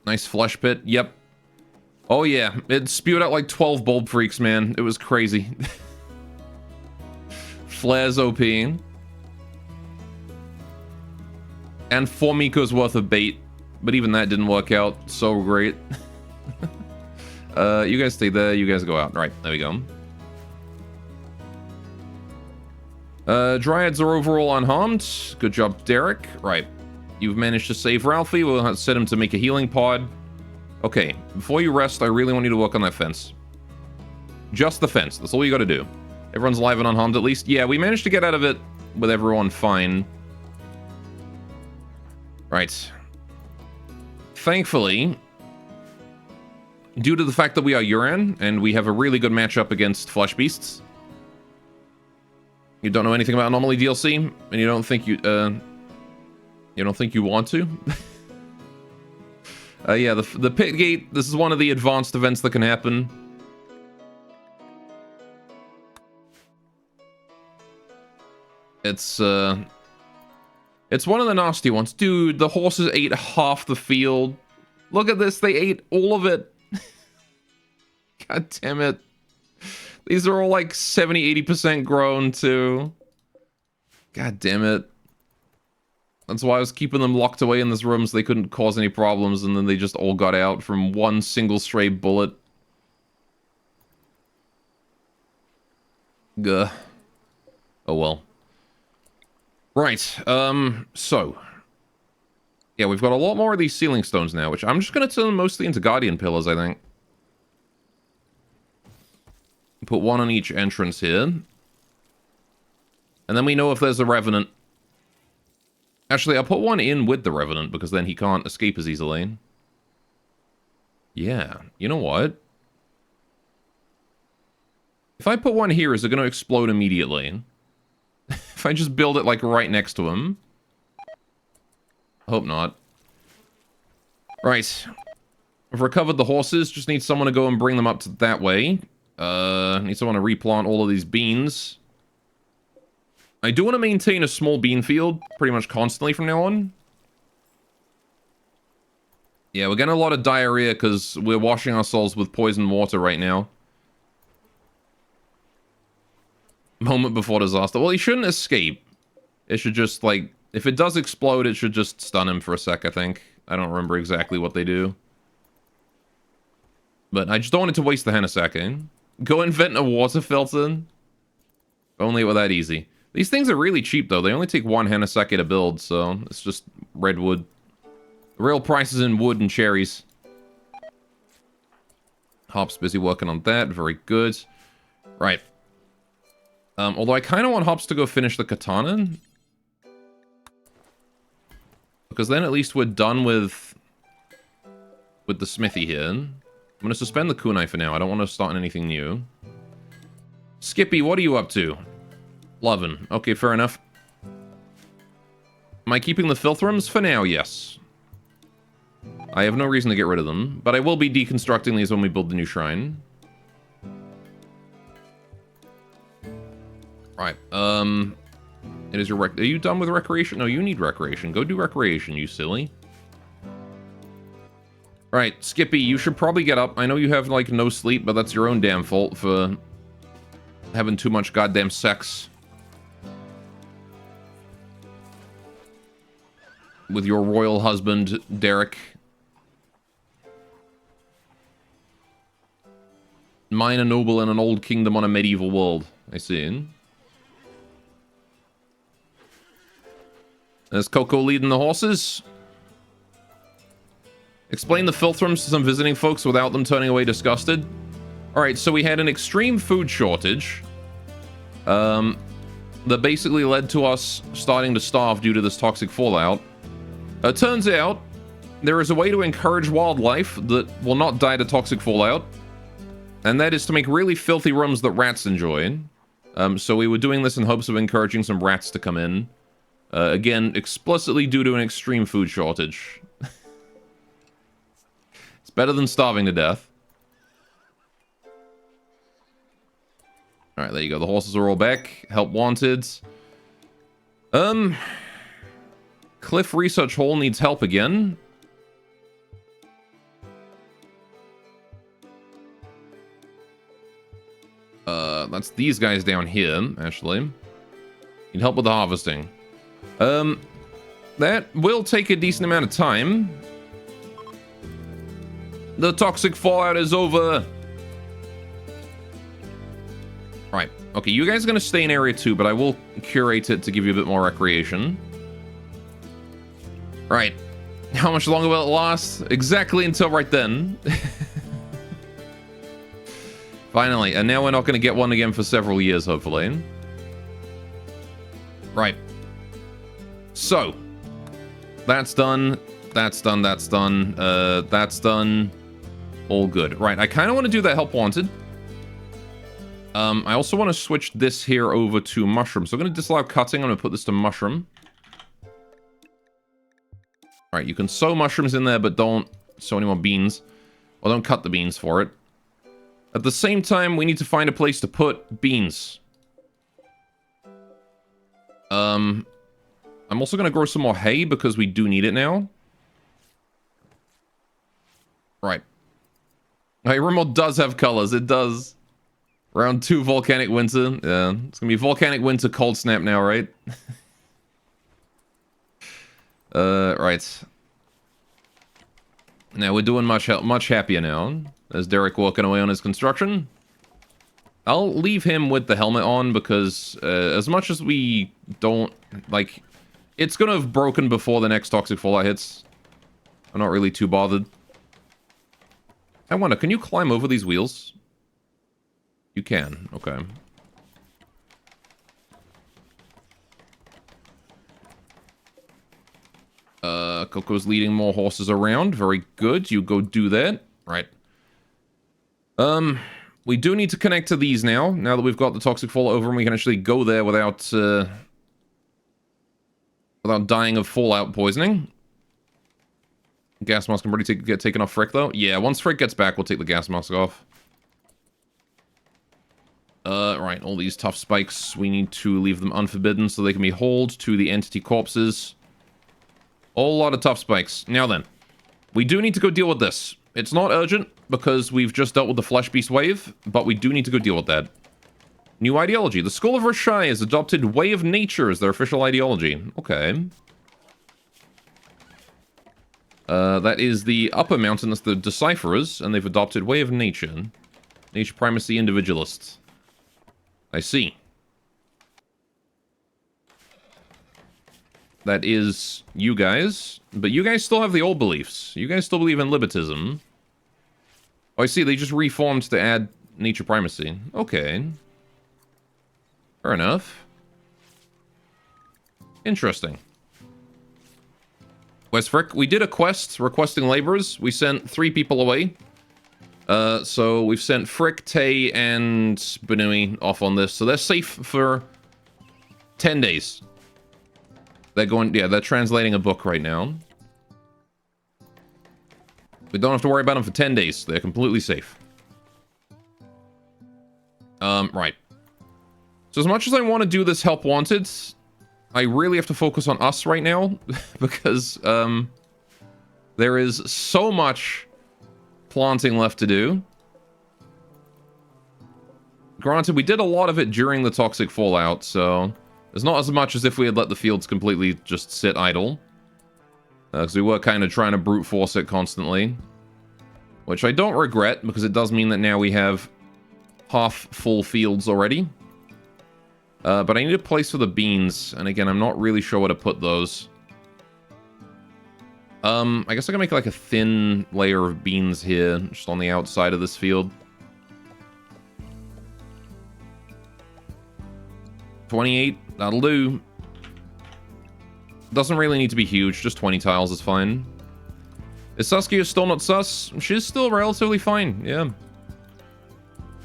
Nice flesh pit. Yep. Oh yeah, it spewed out like 12 bulb freaks, man. It was crazy. Flares OP. And 4 Miko's worth of bait. But even that didn't work out so great. You guys stay there, you guys go out. Right, there we go. Dryads are overall unharmed. Good job, Derek. Right. You've managed to save Ralphie. We'll have to set him to make a healing pod. Okay, before you rest, I really want you to work on that fence. Just the fence. That's all you gotta do. Everyone's alive and unharmed at least. Yeah, we managed to get out of it with everyone fine. Right. Thankfully, due to the fact that we are Yuran, and we have a really good matchup against Flesh Beasts. You don't know anything about Anomaly DLC, and you don't think you want to? Yeah, the pit gate, this is one of the advanced events that can happen. It's one of the nasty ones. Dude, the horses ate half the field. Look at this, they ate all of it. God damn it. These are all like 70-80% grown too. God damn it. That's why I was keeping them locked away in this room so they couldn't cause any problems, and then they just all got out from one single stray bullet. Gah. Oh well. Right, so. Yeah, we've got a lot more of these ceiling stones now, which I'm just gonna turn mostly into guardian pillars, I think. Put one on each entrance here. And then we know if there's a revenant. Actually, I'll put one in with the revenant, because then he can't escape as easily. Yeah, you know what? If I put one here, is it going to explode immediately? If I just build it, like, right next to him? I hope not. Right. I've recovered the horses. Just need someone to go and bring them up to that way. Need someone to replant all of these beans. I do want to maintain a small bean field pretty much constantly from now on. Yeah, we're getting a lot of diarrhea because we're washing ourselves with poison water right now. Moment before disaster. Well, he shouldn't escape. It should just, like... If it does explode, it should just stun him for a sec, I think. I don't remember exactly what they do. But I just don't want it to waste the Hanasake. Go invent a water filter. Only it were that easy. These things are really cheap, though. They only take one Hanasake to build, so it's just redwood. The real price is in wood and cherries. Hop's busy working on that. Very good. Right. Although I kind of want Hops to go finish the katana. Because then at least we're done with the smithy here. I'm going to suspend the kunai for now. I don't want to start on anything new. Skippy, what are you up to? Lovin'. Okay, fair enough. Am I keeping the filth rooms? For now, yes. I have no reason to get rid of them, but I will be deconstructing these when we build the new shrine. Right, it is your are you done with recreation? No, you need recreation. Go do recreation, you silly. Right, Skippy, you should probably get up. I know you have, like, no sleep, but that's your own damn fault for having too much goddamn sex with your royal husband, Derek. Mine a noble in an old kingdom on a medieval world. I see. Is Coco leading the horses? Explain the filth rooms to some visiting folks without them turning away disgusted. Alright, so we had an extreme food shortage. That basically led to us starting to starve due to this toxic fallout. Turns out, there is a way to encourage wildlife that will not die to toxic fallout. And that is to make really filthy rooms that rats enjoy. So we were doing this in hopes of encouraging some rats to come in. Again, explicitly due to an extreme food shortage. It's better than starving to death. Alright, there you go. The horses are all back. Help wanted. Cliff Research Hall needs help again. That's these guys down here, actually. Need help with the harvesting. That will take a decent amount of time. The toxic fallout is over. Right. Okay, you guys are going to stay in Area 2, but I will curate it to give you a bit more recreation. Right. How much longer will it last? Exactly until right then. Finally. And now we're not going to get one again for several years, hopefully. Right. So. That's done. That's done. That's done. That's done. All good. Right. I kind of want to do that help wanted. I also want to switch this here over to mushroom. So I'm going to disallow cutting. I'm going to put this to mushroom. Alright, you can sow mushrooms in there, but don't sow any more beans. Or don't cut the beans for it. At the same time, we need to find a place to put beans. I'm also going to grow some more hay, because we do need it now. Right. Hey, Rimworld does have colors. It does. Round 2, Volcanic Winter. Yeah, it's going to be Volcanic Winter Cold Snap now, right? Right. Now we're doing much happier now. There's Derek walking away on his construction. I'll leave him with the helmet on because as much as we don't, like, it's gonna have broken before the next toxic fallout hits. I'm not really too bothered. I wonder, can you climb over these wheels? You can, okay. Coco's leading more horses around. Very good. You go do that. Right. We do need to connect to these now. Now that we've got the toxic fallout over and we can actually go there without dying of fallout poisoning. Gas mask can probably get taken off Frick, though. Yeah, once Frick gets back, we'll take the gas mask off. Right, all these tough spikes, we need to leave them unforbidden so they can be hauled to the entity corpses. A whole lot of tough spikes. Now then, we do need to go deal with this. It's not urgent, because we've just dealt with the Flesh Beast wave, but we do need to go deal with that. New ideology. The School of Rashai has adopted Way of Nature as their official ideology. Okay. That is the upper mountain, that's the Decipherers, and they've adopted Way of Nature. Nature Primacy Individualists. I see. That is you guys. But you guys still have the old beliefs. You guys still believe in libertism. Oh, I see. They just reformed to add nature primacy. Okay. Fair enough. Interesting. Where's Frick? We did a quest requesting laborers. We sent 3 people away. So we've sent Frick, Tay, and Benui off on this. So they're safe for 10 days. They're going, yeah, they're translating a book right now. We don't have to worry about them for 10 days. They're completely safe. Right. So as much as I want to do this help wanted, I really have to focus on us right now because, there is so much planting left to do. Granted, we did a lot of it during the toxic fallout, so there's not as much as if we had let the fields completely just sit idle. Because we were kind of trying to brute force it constantly. Which I don't regret, because it does mean that now we have half full fields already. But I need a place for the beans, and again, I'm not really sure where to put those. I guess I can make like a thin layer of beans here, just on the outside of this field. 28, that'll do. Doesn't really need to be huge, just 20 tiles is fine. Is Saskia still not sus? She's still relatively fine, yeah.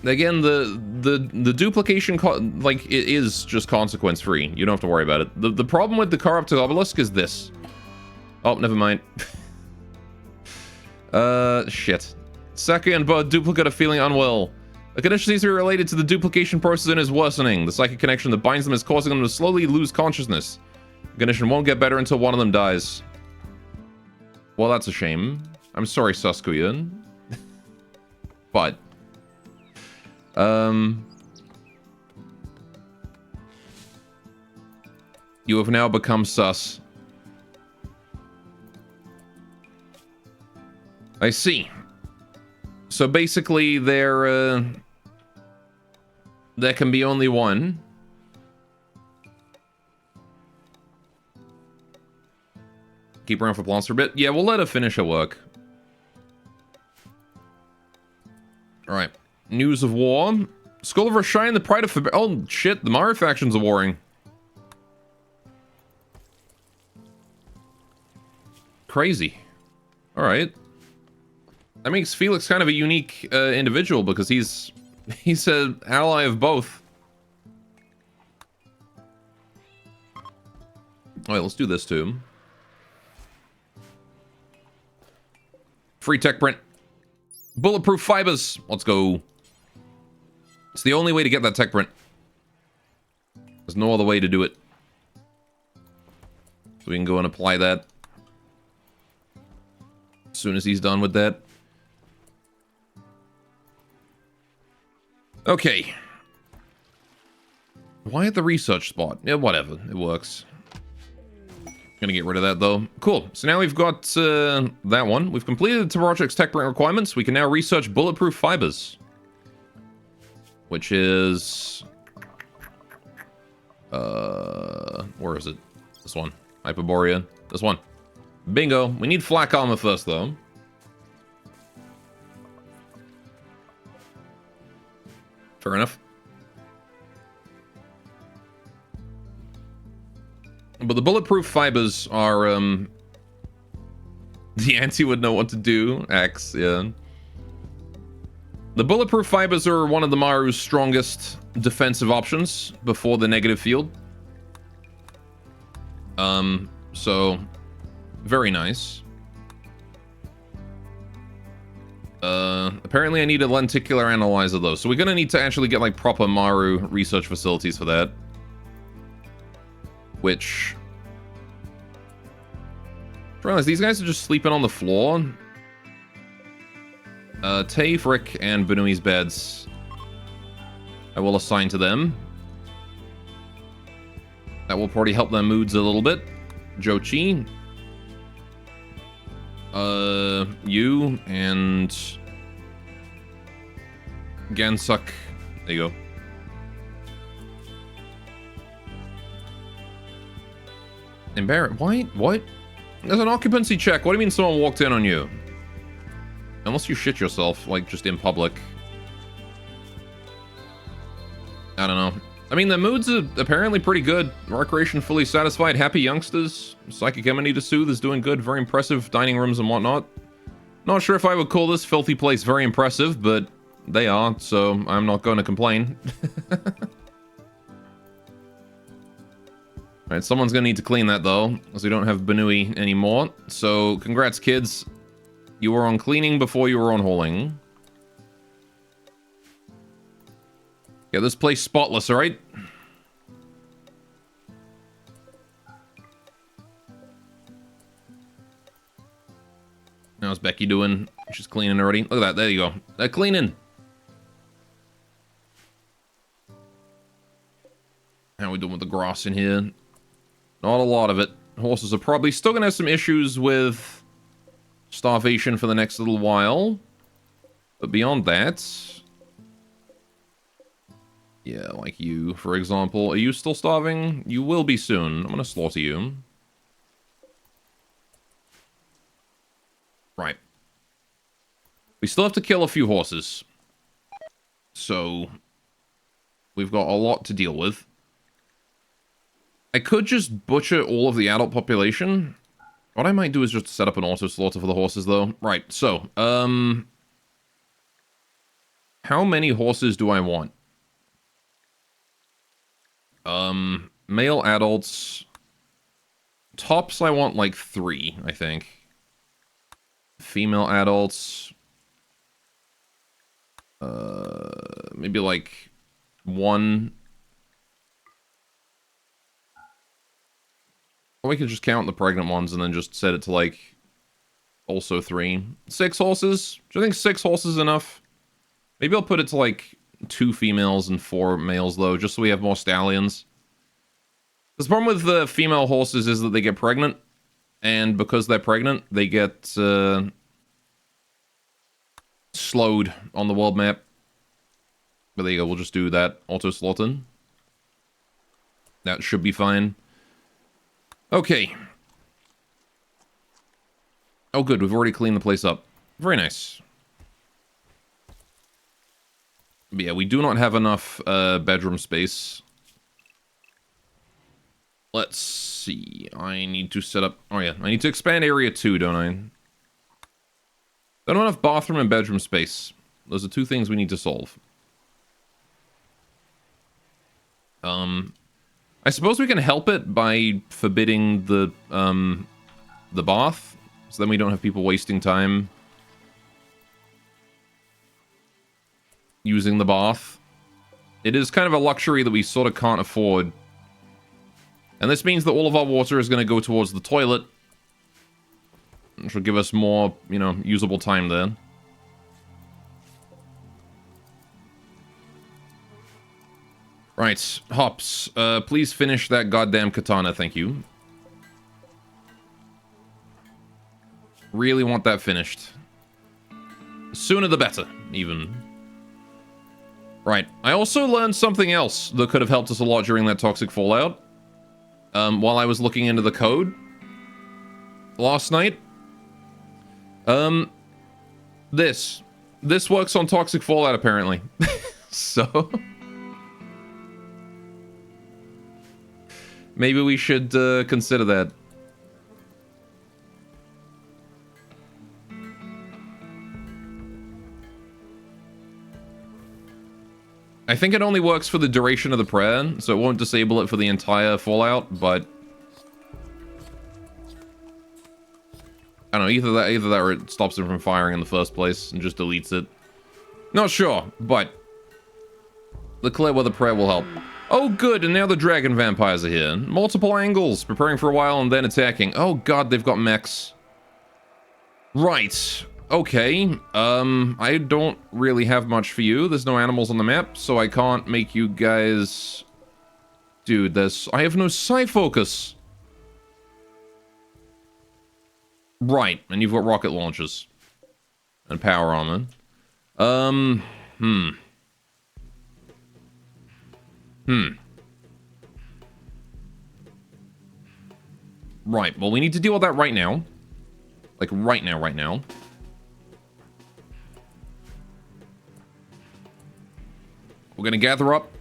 Again, the duplication, like, it is just consequence-free. You don't have to worry about it. The problem with the corrupted obelisk is this. Oh, never mind. Shit. Second, but duplicate are feeling unwell. The condition seems to be related to the duplication process and is worsening. The psychic connection that binds them is causing them to slowly lose consciousness. The condition won't get better until one of them dies. Well, that's a shame. I'm sorry, Saskuya. But... you have now become sus. I see. So basically, there can be only one. Keep around for plants for a bit. Yeah, we'll let her finish her work. Alright. News of war. Skull of Rashine, the pride of... oh, shit. The Maru factions are warring. Crazy. Alright. That makes Felix kind of a unique individual because he's an ally of both. Alright, let's do this too. Free tech print. Bulletproof fibers. Let's go. It's the only way to get that tech print. There's no other way to do it. So we can go and apply that. As soon as he's done with that. Okay. Why at the research spot? Yeah, whatever. It works. Gonna get rid of that, though. Cool. So now we've got that one. We've completed the project's tech print requirements. We can now research bulletproof fibers. Which is... where is it? This one. Hyperborea. This one. Bingo. We need flak armor first, though. Fair enough. But the bulletproof fibers are, the anti would know what to do. X, yeah. The bulletproof fibers are one of the Maru's strongest defensive options before the negative field. So, very nice. Apparently I need a lenticular analyzer, though. So we're gonna need to actually get, like, proper Maru research facilities for that. Which... I realize these guys are just sleeping on the floor. Tay, Frick, and Benui's beds. I will assign to them. That will probably help their moods a little bit. Jochi. You and... Gansuk. There you go. Embarrassed. Why? What? There's an occupancy check. What do you mean someone walked in on you? Unless you shit yourself, like, just in public. I don't know. I mean, the moods are apparently pretty good. Recreation fully satisfied, happy youngsters. Psychic Amenity Soothe is doing good, very impressive dining rooms and whatnot. Not sure if I would call this filthy place very impressive, but they are, so I'm not going to complain. Alright, someone's going to need to clean that, though, as we don't have Banui anymore. So, congrats, kids. You were on cleaning before you were on hauling. Get this place spotless, alright? How's Becky doing? She's cleaning already. Look at that, there you go. They're cleaning. How are we doing with the grass in here? Not a lot of it. Horses are probably still going to have some issues with starvation for the next little while. But beyond that... Yeah, like you, for example. Are you still starving? You will be soon. I'm going to slaughter you. Right. We still have to kill a few horses. So, we've got a lot to deal with. I could just butcher all of the adult population. What I might do is just set up an auto-slaughter for the horses, though. Right, so, how many horses do I want? Male adults. Tops, I want, like, 3, I think. Female adults. Maybe, like, 1... Or we could just count the pregnant ones and then just set it to, like, also 3. 6 horses? Do you think 6 horses is enough? Maybe I'll put it to, like, 2 females and 4 males, though, just so we have more stallions. The problem with the female horses is that they get pregnant, and because they're pregnant, they get, slowed on the world map. But there you go, we'll just do that auto-slaughter. That should be fine. Okay. Oh, good. We've already cleaned the place up. Very nice. But yeah, we do not have enough bedroom space. Let's see. I need to set up... Oh, yeah. I need to expand area 2, don't I? Don't have enough bathroom and bedroom space. Those are 2 things we need to solve. I suppose we can help it by forbidding the bath, so then we don't have people wasting time using the bath. It is kind of a luxury that we sort of can't afford. And this means that all of our water is going to go towards the toilet, which will give us more, you know, usable time there. Right, Hops, please finish that goddamn katana, thank you. Really want that finished. Sooner the better, even. Right, I also learned something else that could have helped us a lot during that toxic fallout. While I was looking into the code last night. This works on toxic fallout, apparently. So... maybe we should consider that. I think it only works for the duration of the prayer, so it won't disable it for the entire Fallout, but... I don't know, either that or it stops it from firing in the first place and just deletes it. Not sure, but... the clear weather prayer will help. Oh good, and now the dragon vampires are here. Multiple angles, preparing for a while and then attacking. Oh god, they've got mechs. Right. Okay, I don't really have much for you. There's no animals on the map, so I can't make you guys... Dude, I have no sight focus. Right, and you've got rocket launchers. And power armor. Right, well we need to deal with that right now. Like, right now. We're going to gather up,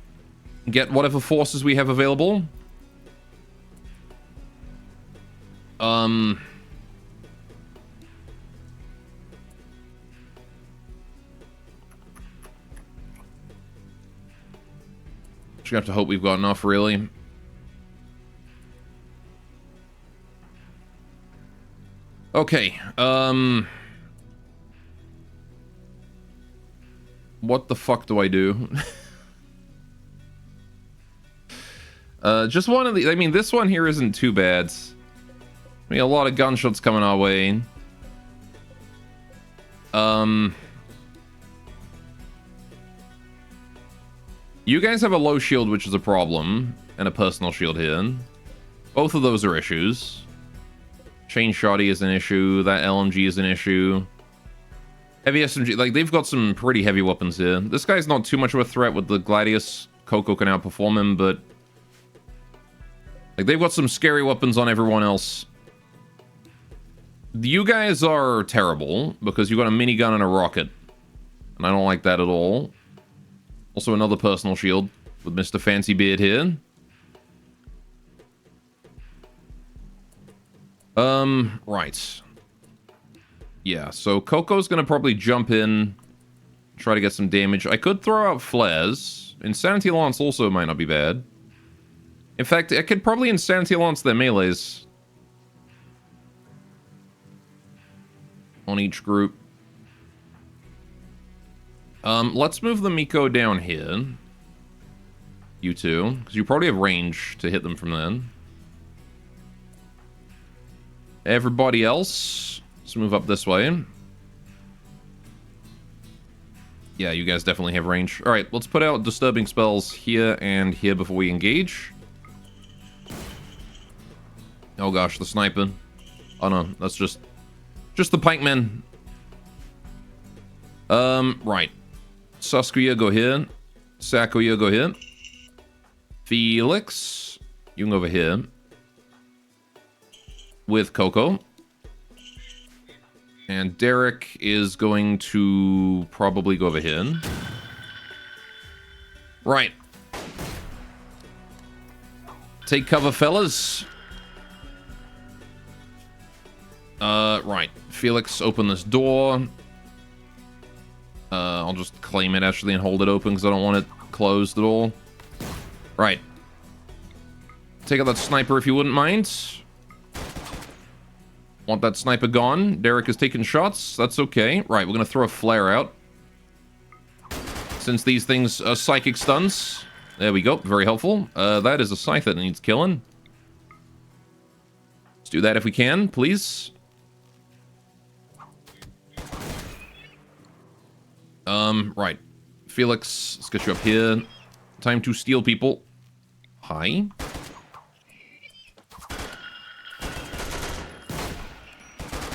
get whatever forces we have available. Just have to hope we've got enough, really. Okay, what the fuck do I do? Just one of the... I mean, this one here isn't too bad. I mean, a lot of gunshots coming our way. You guys have a low shield, which is a problem, and a personal shield here. Both of those are issues. Chain Shoddy is an issue. That LMG is an issue. Heavy SMG, like, they've got some pretty heavy weapons here. This guy's not too much of a threat with the Gladius. Coco can outperform him, but... like, they've got some scary weapons on everyone else. You guys are terrible, because you've got a minigun and a rocket. And I don't like that at all. Also another personal shield with Mr. Fancy Beard here. Right. Yeah, so Coco's gonna probably jump in, try to get some damage. I could throw out flares. Insanity Lance also might not be bad. In fact, I could probably Insanity Lance their melees. On each group. Let's move the Miko down here. You two, because you probably have range to hit them from then. Everybody else, let's move up this way. Yeah, you guys definitely have range. Alright, let's put out disturbing spells here and here before we engage. Oh gosh, the sniper. Oh no, that's just the pikemen. Right. Saskia, go here. Sakuya, go here. Felix, you can go over here. With Coco. And Derek is going to probably go over here. Right. Take cover, fellas. Right. Felix, open this door. I'll just claim it, actually, and hold it open, because I don't want it closed at all. Right. Take out that sniper, if you wouldn't mind. Want that sniper gone. Derek is taking shots. That's okay. Right, we're going to throw a flare out. Since these things are psychic stuns. There we go. Very helpful. That is a scythe that needs killing. Let's do that if we can, please. Right. Felix, let's get you up here. Time to steal people. Hi.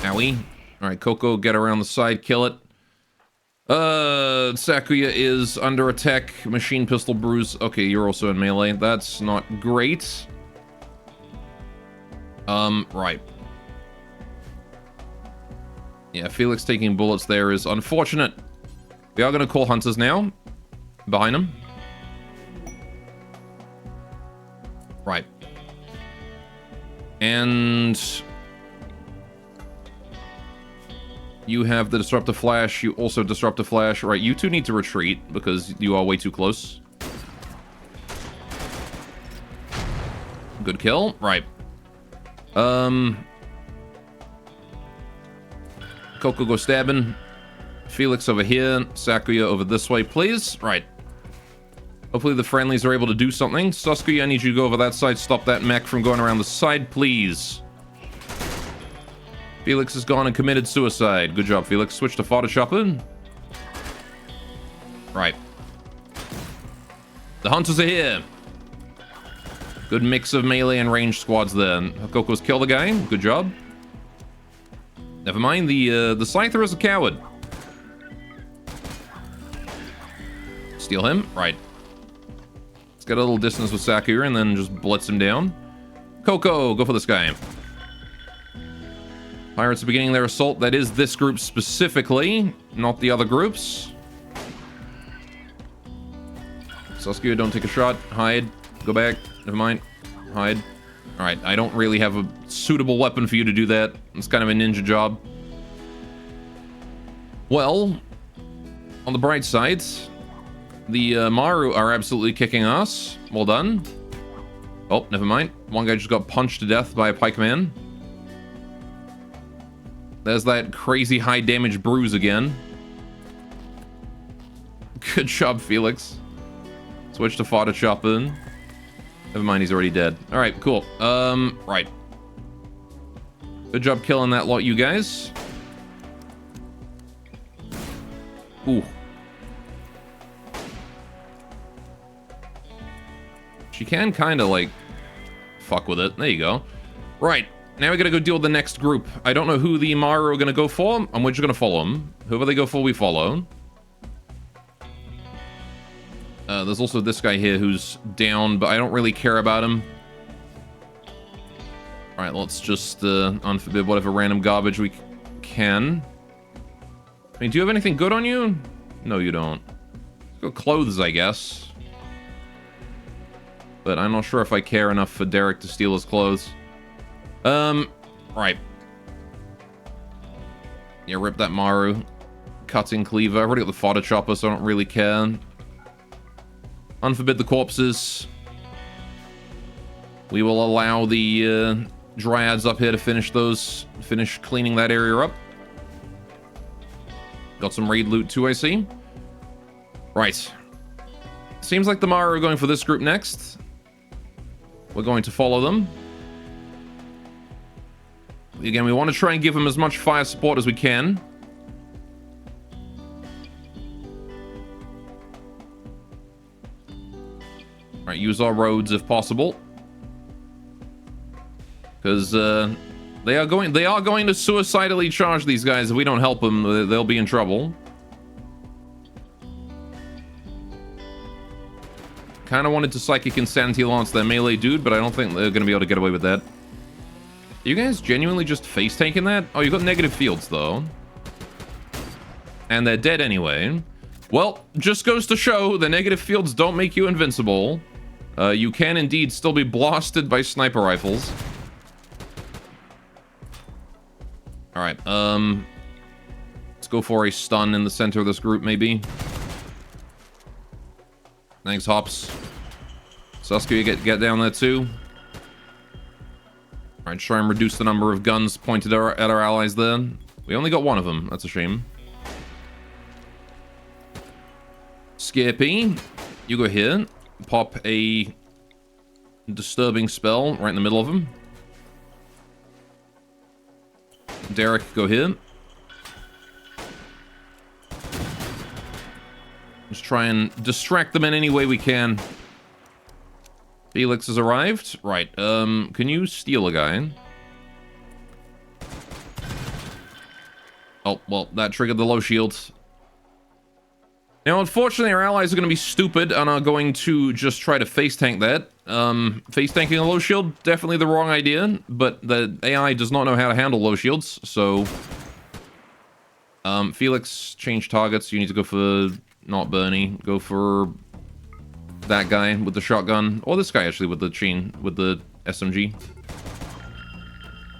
Owie. Alright, Coco, get around the side, kill it. Sakuya is under attack. Machine pistol bruise. Okay, you're also in melee. That's not great. Right. Yeah, Felix taking bullets there is unfortunate. We are going to call hunters now. Behind him. Right. And... you have the Disruptive Flash. You also Disruptive Flash. Right, you two need to retreat because you are way too close. Good kill. Right. Coco go stabbing. Felix over here. Sakuya over this way, please. Right. Hopefully the friendlies are able to do something. Sasuke, I need you to go over that side. Stop that mech from going around the side, please. Felix has gone and committed suicide. Good job, Felix. Switch to Photoshopper. Right. The hunters are here. Good mix of melee and ranged squads there. Coco's killed the guy. Good job. Never mind, the Scyther is a coward. Steal him. Right. Let's get a little distance with Sakura and then just blitz him down. Coco, go for this guy. Pirates are beginning their assault. That is this group specifically, not the other groups. Saskia, don't take a shot. Hide. Go back. Never mind. Hide. Alright, I don't really have a suitable weapon for you to do that. It's kind of a ninja job. Well, on the bright side, the Maru are absolutely kicking ass. Well done. Oh, never mind. One guy just got punched to death by a pikeman. There's that crazy high damage bruise again. Good job, Felix. Switch to fodder chopper. Never mind, he's already dead. Alright, cool. Right. Good job killing that lot, you guys. Ooh. She can kind of, like, fuck with it. There you go. Right. Now we gotta go deal with the next group. I don't know who the Maru are gonna go for, and we're just gonna follow them. Whoever they go for, we follow. There's also this guy here who's down, but I don't really care about him. Alright, let's just unforbid whatever random garbage we can. I mean, do you have anything good on you? No, you don't. Got clothes, I guess. But I'm not sure if I care enough for Derek to steal his clothes. Right. Yeah, rip that Maru. Cutting cleaver. I've already got the fodder chopper, so I don't really care. Unforbid the corpses. We will allow the dryads up here to finish cleaning that area up. Got some raid loot too, I see. Right. Seems like the Maru are going for this group next. We're going to follow them. Again, we want to try and give them as much fire support as we can. Alright, use our roads if possible. Because they are going to suicidally charge these guys. If we don't help them, they'll be in trouble. Kind of wanted to Psychic Insanity launch their melee dude, but I don't think they're going to be able to get away with that. Are you guys genuinely just face tanking that? Oh, you got negative fields, though. And they're dead anyway. Well, just goes to show the negative fields don't make you invincible. You can indeed still be blasted by sniper rifles. Alright, let's go for a stun in the center of this group, maybe. Thanks, Hops. Saskia, get down there, too. Alright, try and reduce the number of guns pointed at our allies there. We only got one of them. That's a shame. Skippy, you go here. Pop a disturbing spell right in the middle of them. Derek, go here. Just try and distract them in any way we can. Felix has arrived. Right, can you steal a guy? Oh, well, that triggered the low shield. Now, unfortunately, our allies are going to be stupid and are going to just try to face tank that. Face tanking a low shield, definitely the wrong idea, but the AI does not know how to handle low shields, so... Felix, change targets. You need to go for... not Bernie. Go for... that guy with the shotgun. Or this guy, actually, with the SMG.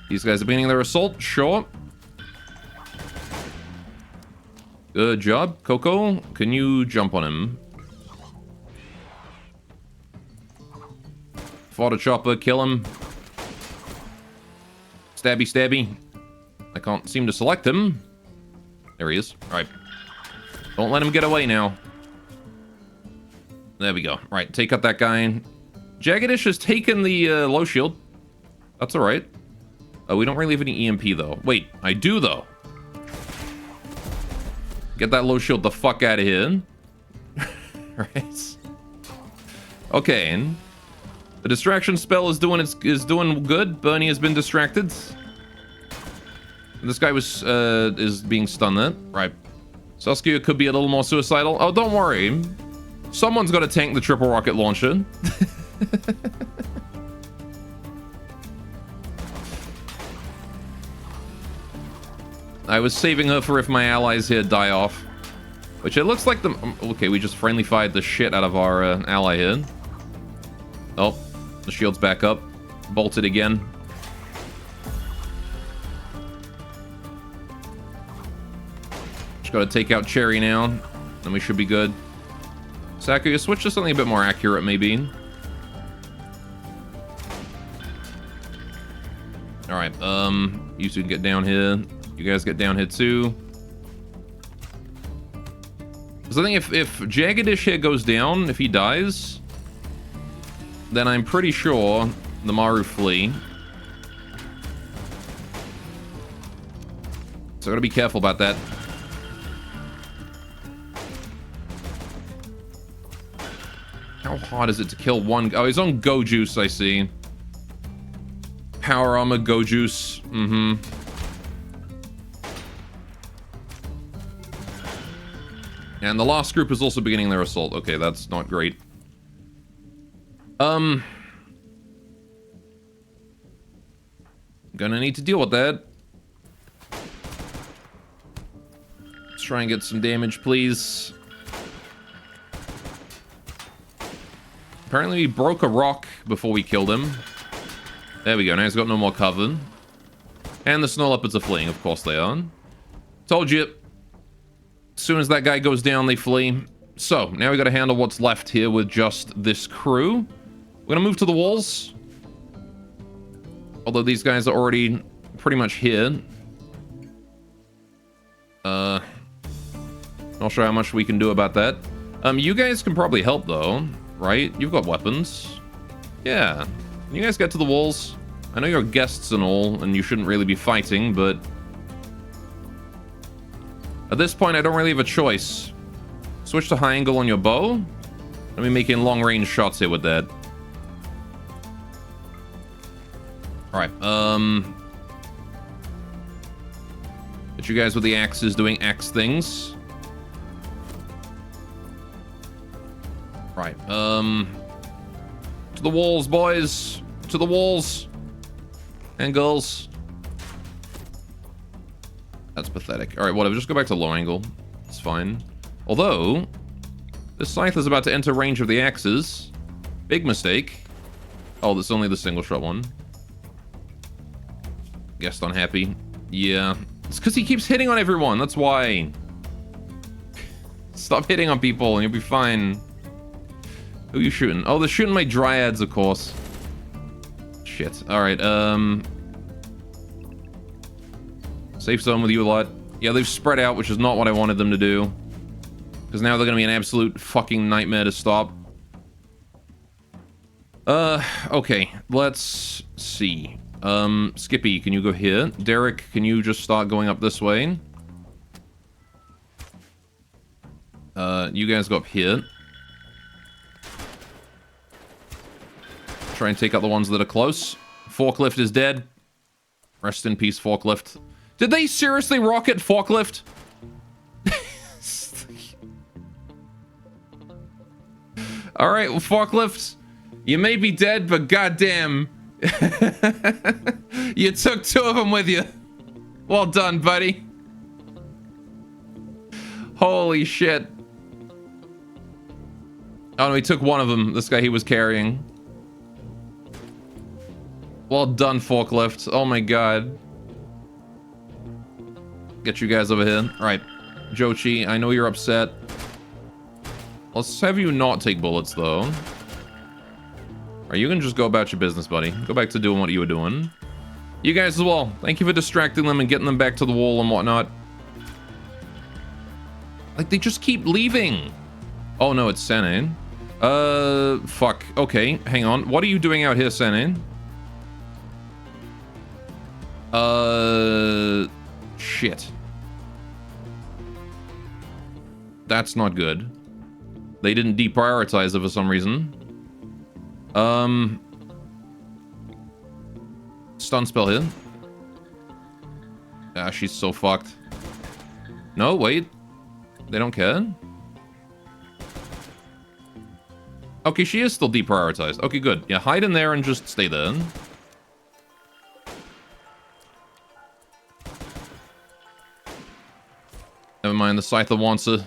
These guys are beginning their assault. Sure. Good job. Coco, can you jump on him? Fodder chopper, kill him. Stabby, stabby. I can't seem to select him. There he is. Alright. Don't let him get away now. There we go. Right, take out that guy. Jaggedish has taken the low shield. That's alright. We don't really have any EMP, though. Wait, I do, though. Get that low shield the fuck out of here. Right. Okay. The distraction spell is doing good. Bernie has been distracted. This guy is being stunned there. Right. Saskia could be a little more suicidal. Oh, don't worry. Someone's got to tank the triple rocket launcher. I was saving her for if my allies here die off. Which it looks like the... Okay, we just friendly fired the shit out of our ally here. Oh, the shield's back up. Bolted again. Just gotta take out Cherry now. Then we should be good. Saku, you switch to something a bit more accurate, maybe. Alright, you two can get down here. You guys get down here too. So I think if Jagadish here goes down, if he dies, then I'm pretty sure the Maru flee. So I gotta be careful about that. How hard is it to kill one? Oh, he's on Go Juice, I see. Power Armor, Go Juice. Mm-hmm. And the last group is also beginning their assault. Okay, that's not great. Gonna need to deal with that. Let's try and get some damage, please. Apparently we broke a rock before we killed him. There we go, now he's got no more cover. And the snow leopards are fleeing, of course they are. Told you. As soon as that guy goes down, they flee. So, now we gotta handle what's left here with just this crew. We're gonna move to the walls. Although these guys are already pretty much here. Not sure how much we can do about that. You guys can probably help though, right? You've got weapons. Yeah. Can you guys get to the walls? I know you're guests and all, and you shouldn't really be fighting, but... At this point, I don't really have a choice. Switch to high angle on your bow. Let me making long range shots here with that. Alright, Get you guys with the axes doing axe things. Right, to the walls, boys! To the walls! And girls. That's pathetic. Alright, whatever, just go back to low angle. It's fine. Although, this scythe is about to enter range of the axes. Big mistake. Oh, that's only the single shot one. Guest unhappy. Yeah. It's because he keeps hitting on everyone, that's why. Stop hitting on people and you'll be fine. Who are you shooting? Oh, they're shooting my dryads, of course. Shit. Alright, safe zone with you a lot. Yeah, they've spread out, which is not what I wanted them to do. Because now they're gonna be an absolute fucking nightmare to stop. Okay. Let's see. Skippy, can you go here? Derek, can you just start going up this way? You guys go up here. Try and take out the ones that are close. Forklift is dead. Rest in peace, Forklift. Did they seriously rocket Forklift? Alright, well, Forklift, you may be dead, but goddamn. You took two of them with you. Well done, buddy. Holy shit. Oh no, he took one of them. This guy he was carrying. Well done, Forklift. Oh my god. Get you guys over here. Alright. Jochi, I know you're upset. Let's have you not take bullets, though. Alright, you can just go about your business, buddy. Go back to doing what you were doing. You guys as well. Thank you for distracting them and getting them back to the wall and whatnot. Like, they just keep leaving. Oh, no, it's Senin. Fuck. Okay, hang on. What are you doing out here, Senin? Shit. That's not good. They didn't deprioritize it for some reason. Stun spell here. Ah, she's so fucked. No, wait. They don't care? Okay, she is still deprioritized. Okay, good. Yeah, hide in there and just stay there. Never mind, the Scyther wants her.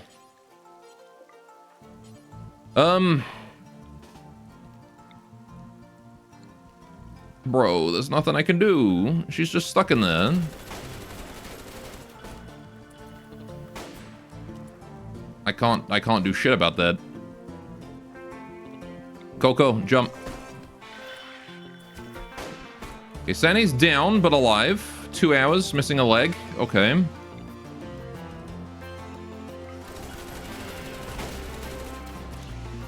Bro, there's nothing I can do. She's just stuck in there. I can't do shit about that. Coco, jump. Okay, Sandy's down, but alive. 2 hours, missing a leg. Okay.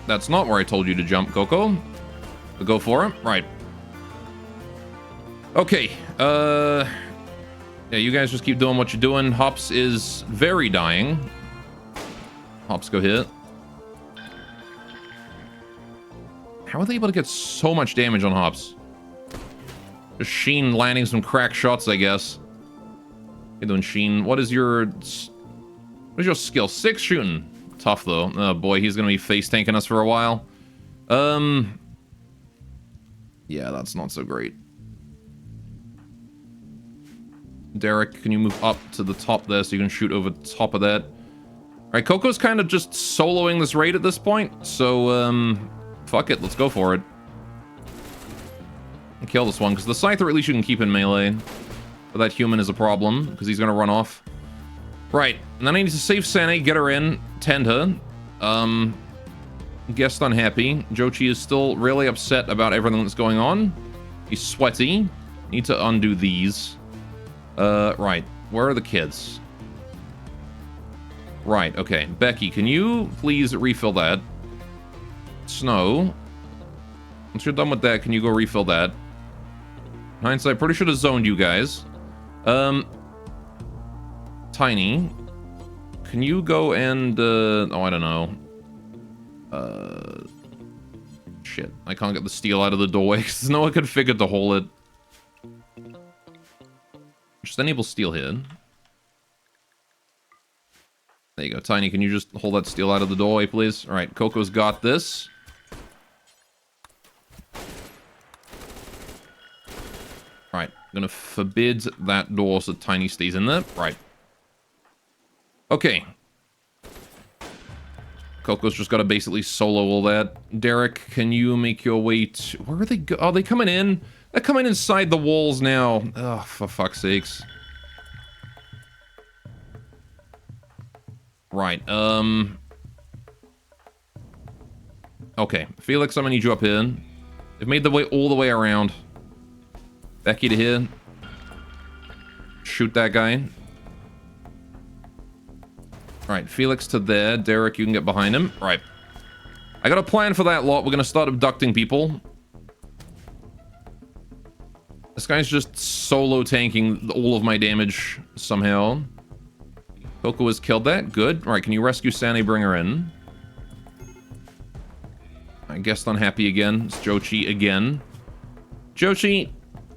That's not where I told you to jump, Coco. But go for it. Right. Okay. Yeah, you guys just keep doing what you're doing. Hops is very dying. Hops, go hit. How are they able to get so much damage on Hops? Just Sheen landing some crack shots, I guess. You're doing Sheen. What is your skill? 6 shooting. Tough, though. Oh, boy, he's gonna be face tanking us for a while. Yeah, that's not so great. Derek, can you move up to the top there so you can shoot over the top of that? Alright, Coco's kind of just soloing this raid at this point, so, fuck it, let's go for it. And kill this one, because the Scyther at least you can keep in melee. But that human is a problem, because he's gonna run off. Right, and then I need to save Sane, get her in, tend her. Guest unhappy. Jochi is still really upset about everything that's going on. He's sweaty. Need to undo these. Right, where are the kids? Right, okay. Becky, can you please refill that? Snow. Once you're done with that, can you go refill that? Hindsight, pretty should have zoned you guys. Tiny. Can you go and, oh, I don't know. Shit. I can't get the steel out of the doorway because there's no one configured to hold it. Just enable steel here. There you go. Tiny, can you just hold that steel out of the doorway, please? Alright, Coco's got this. Right, I'm gonna forbid that door so Tiny stays in there. Right. Okay. Coco's just gotta basically solo all that. Derek, can you make your way to... Where are they go? Are they coming in? They're coming inside the walls now. Oh, for fuck's sakes. Right, okay, Felix, I'm gonna need you up here. They've made the way all the way around. Becky to here. Shoot that guy. Right, Felix to there. Derek, you can get behind him. Right. I got a plan for that lot. We're gonna start abducting people. This guy's just solo tanking all of my damage somehow. Coco has killed that. Good. Alright, can you rescue Sane, bring her in? I guess unhappy again. It's Jochi again. Jochi,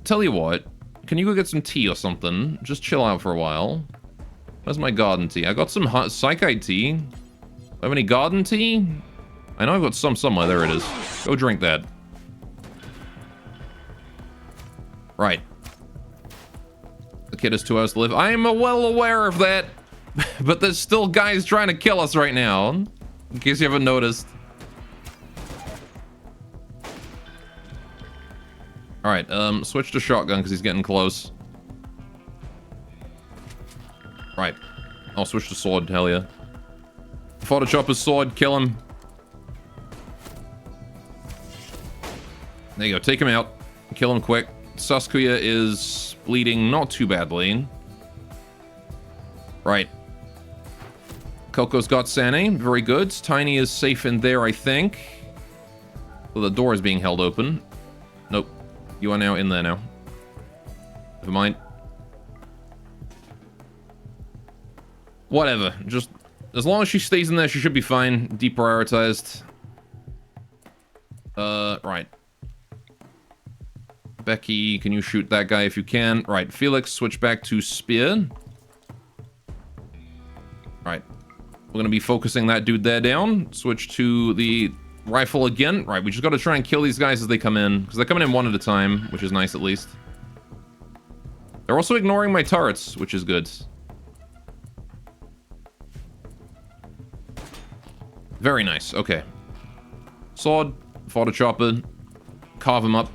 tell you what. Can you go get some tea or something? Just chill out for a while. Where's my garden tea? I got some hot psychite tea. Do I have any garden tea? I know I've got some somewhere. There it is. Go drink that. Right. The kid has 2 hours to live. I am well aware of that. But there's still guys trying to kill us right now. In case you haven't noticed. Alright, switch to shotgun because he's getting close. Right. I'll switch to sword, hell yeah. Fodder chopper's sword, kill him. There you go, take him out. Kill him quick. Saskuya is bleeding not too badly. Right. Coco's got Sane, very good. Tiny is safe in there, I think. Well, the door is being held open. Nope. You are now in there now. Never mind. Whatever. Just as long as she stays in there, she should be fine. Deprioritized. Right. Becky, can you shoot that guy if you can? Right. Felix, switch back to spear. Right. We're gonna be focusing that dude there down. Switch to the rifle again. Right, we just gotta try and kill these guys as they come in. Because they're coming in one at a time, which is nice at least. They're also ignoring my turrets, which is good. Very nice, okay. Sword, fodder chopper, carve him up.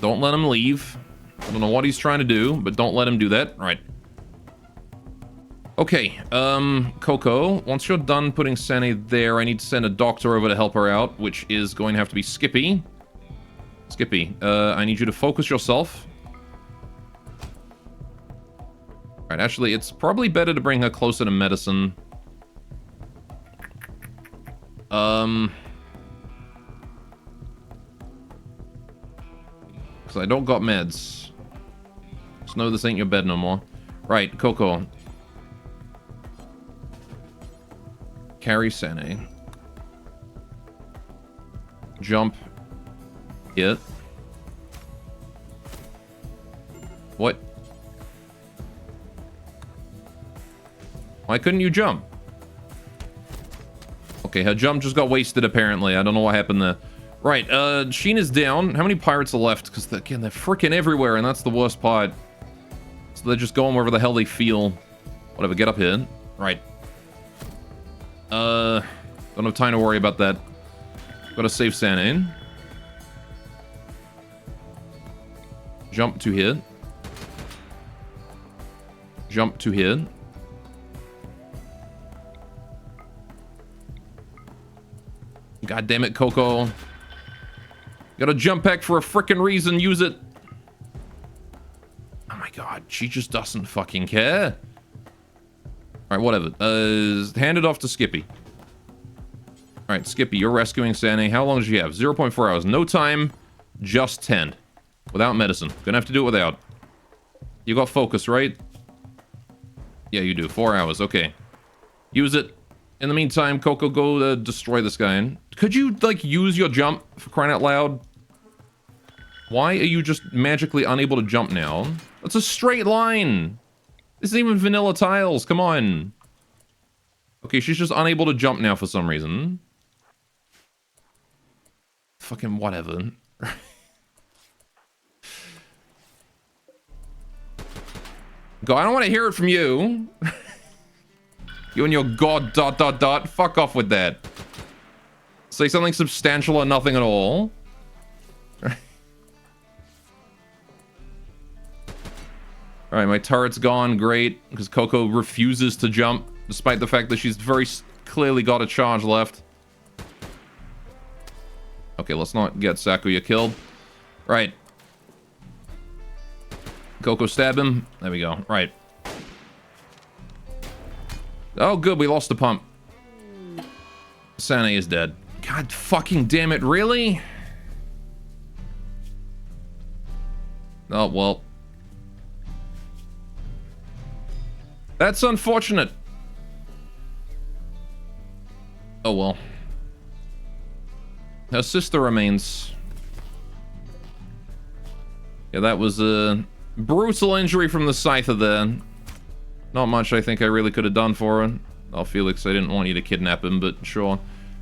Don't let him leave. I don't know what he's trying to do, but don't let him do that. All right. Okay, Coco, once you're done putting Sane there, I need to send a doctor over to help her out, which is going to have to be Skippy. Skippy, I need you to focus yourself. Alright, actually, it's probably better to bring her closer to medicine. Because I don't got meds. Just know this ain't your bed no more. Right, Coco. Carry Sane. Jump. Hit. What? Why couldn't you jump? Okay, her jump just got wasted apparently. I don't know what happened there. Right, Sheen is down. How many pirates are left? Because, again, they're freaking everywhere, and that's the worst part. So they're just going wherever the hell they feel. Whatever, get up here. Right. Don't have time to worry about that. Gotta save Sane. Jump to hit. Jump to hit. God damn it, Coco. Got a jump pack for a frickin' reason. Use it. Oh my god, she just doesn't fucking care. Alright, whatever. Hand it off to Skippy. Alright, Skippy, you're rescuing Sane. How long does she have? 0.4 hours. No time, just 10. Without medicine. Gonna have to do it without. You got focus, right? Yeah, you do. 4 hours. Okay. Use it. In the meantime, Coco, go destroy this guy. Could you, like, use your jump for crying out loud? Why are you just magically unable to jump now? That's a straight line. This isn't even vanilla tiles. Come on. Okay, she's just unable to jump now for some reason. Fucking whatever. Go, I don't want to hear it from you. You and your god ... Fuck off with that. Say something substantial or nothing at all. Alright, my turret's gone. Great. Because Coco refuses to jump. Despite the fact that she's very clearly got a charge left. Okay, let's not get Sakuya killed. Right. Coco, stab him. There we go. Right. Oh, good. We lost the pump. Sane is dead. God fucking damn it. Really? Oh, well. That's unfortunate. Oh, well. Her sister remains. Yeah, that was a brutal injury from the Scyther there. Not much I think I really could have done for her. Oh, Felix, I didn't want you to kidnap him, but sure.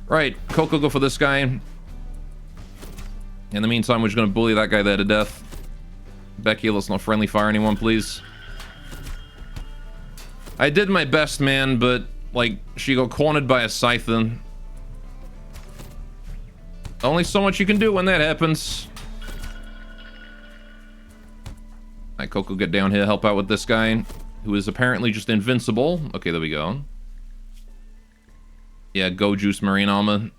Right, Coco, go for this guy. In the meantime, we're just gonna bully that guy there to death. Becky, let's not friendly fire anyone, please. I did my best, man, but, like, she got cornered by a Scyther. Only so much you can do when that happens. Alright, Coco, get down here, help out with this guy, who is apparently just invincible. Okay, there we go. Yeah, go juice marine armor.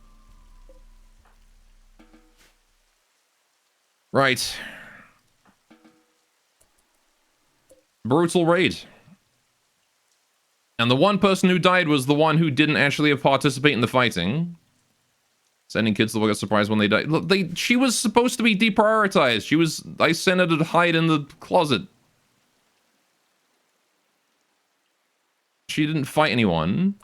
Right. Brutal raid. And the one person who died was the one who didn't actually participate in the fighting. Sending kids to work, get surprised when they die. Look, she was supposed to be deprioritized. I sent her to hide in the closet. She didn't fight anyone.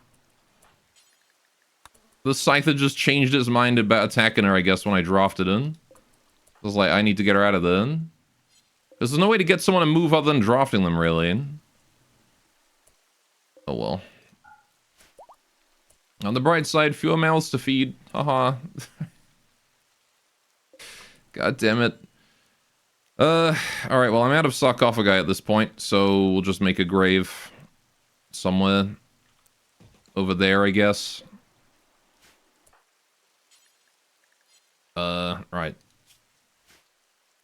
The Scyther just changed his mind about attacking her, I guess, when I drafted him. I was like, I need to get her out of there. There's no way to get someone to move other than drafting them, really. Oh well. On the bright side, fewer mouths to feed. Haha. God damn it. Alright, well, I'm out of sarcophagi at this point, so we'll just make a grave somewhere over there, I guess. Right.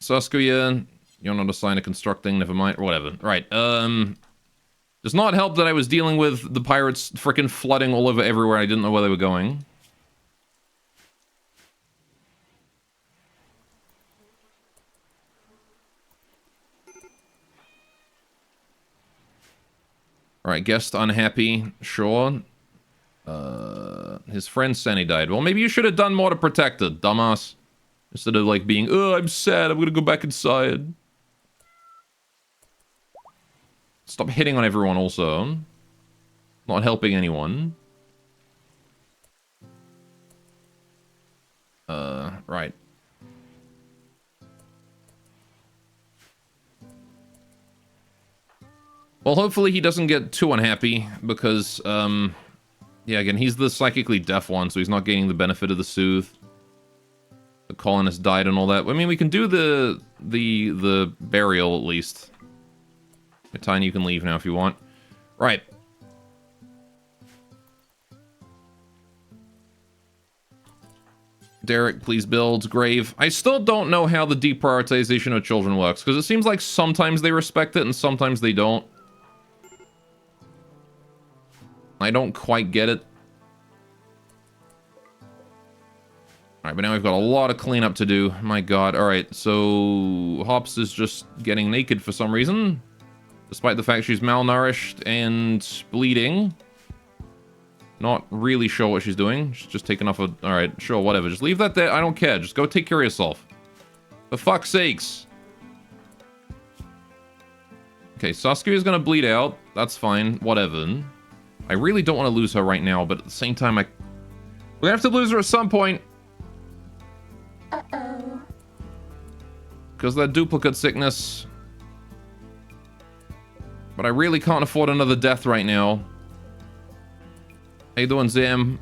Saskia, you're not assigned to constructing, never mind, or whatever. Right, does not help that I was dealing with the pirates frickin' flooding all over everywhere. I didn't know where they were going. Alright, guest unhappy, sure. His friend Sandy died. Well, maybe you should have done more to protect her, dumbass. Instead of, like, being, oh, I'm sad, I'm gonna go back inside. Stop hitting on everyone, also. Not helping anyone. Right. Well, hopefully he doesn't get too unhappy, because, yeah, again, he's the psychically deaf one, so he's not gaining the benefit of the soothe. The colonist died and all that. I mean, we can do the burial, at least. Tiny, you can leave now if you want. Right. Derek, please build. Grave. I still don't know how the deprioritization of children works, because it seems like sometimes they respect it and sometimes they don't. I don't quite get it. Alright, but now we've got a lot of cleanup to do. My god. Alright, so Hops is just getting naked for some reason. Despite the fact she's malnourished and bleeding. Not really sure what she's doing. She's just taking off a... Alright, sure, whatever. Just leave that there. I don't care. Just go take care of yourself. For fuck's sakes. Okay, Saskia's gonna bleed out. That's fine. Whatever. I really don't want to lose her right now, but at the same time, we're gonna have to lose her at some point. Uh-oh. Because of that duplicate sickness. But I really can't afford another death right now. How you doing, Zim?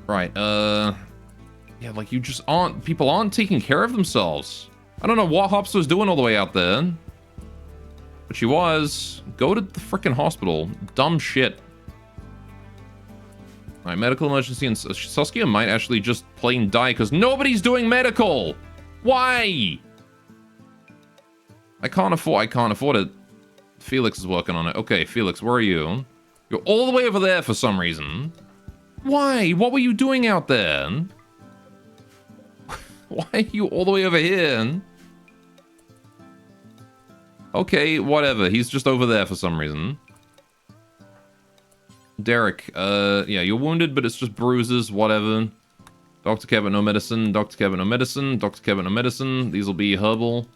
Right, yeah, like, you just aren't... People aren't taking care of themselves. I don't know what Hops was doing all the way out there. But she was. Go to the frickin' hospital. Dumb shit. Alright, medical emergency, and Saskia might actually just plain die, because nobody's doing medical! Why? I can't afford it. Felix is working on it. Okay, Felix, where are you? You're all the way over there for some reason. Why? What were you doing out there? Why are you all the way over here? Okay, whatever. He's just over there for some reason. Derek, yeah, you're wounded, but it's just bruises, whatever. Dr. Kevin, no medicine. Dr. Kevin, no medicine. Dr. Kevin, no medicine. These will be herbal.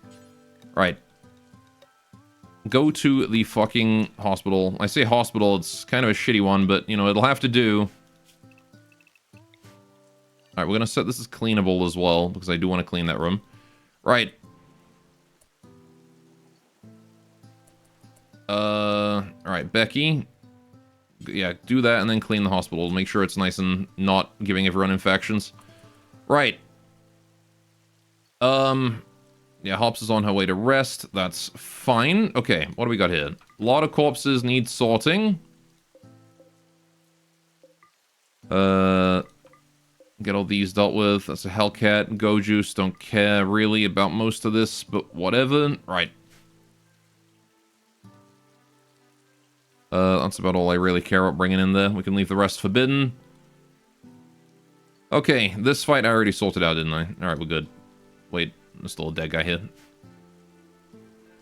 Right. Go to the fucking hospital. I say hospital, it's kind of a shitty one, but, you know, it'll have to do. Alright, we're gonna set this as cleanable as well, because I do want to clean that room. Right. Alright, Becky. Yeah, do that and then clean the hospital. Make sure it's nice and not giving everyone infections. Right. Yeah, Hops is on her way to rest. That's fine. Okay, what do we got here? A lot of corpses need sorting. Get all these dealt with. That's a Hellcat. Go Juice. Don't care really about most of this, but whatever. Right. That's about all I really care about bringing in there. We can leave the rest forbidden. Okay, this fight I already sorted out, didn't I? Alright, we're good. Wait, there's still a dead guy here.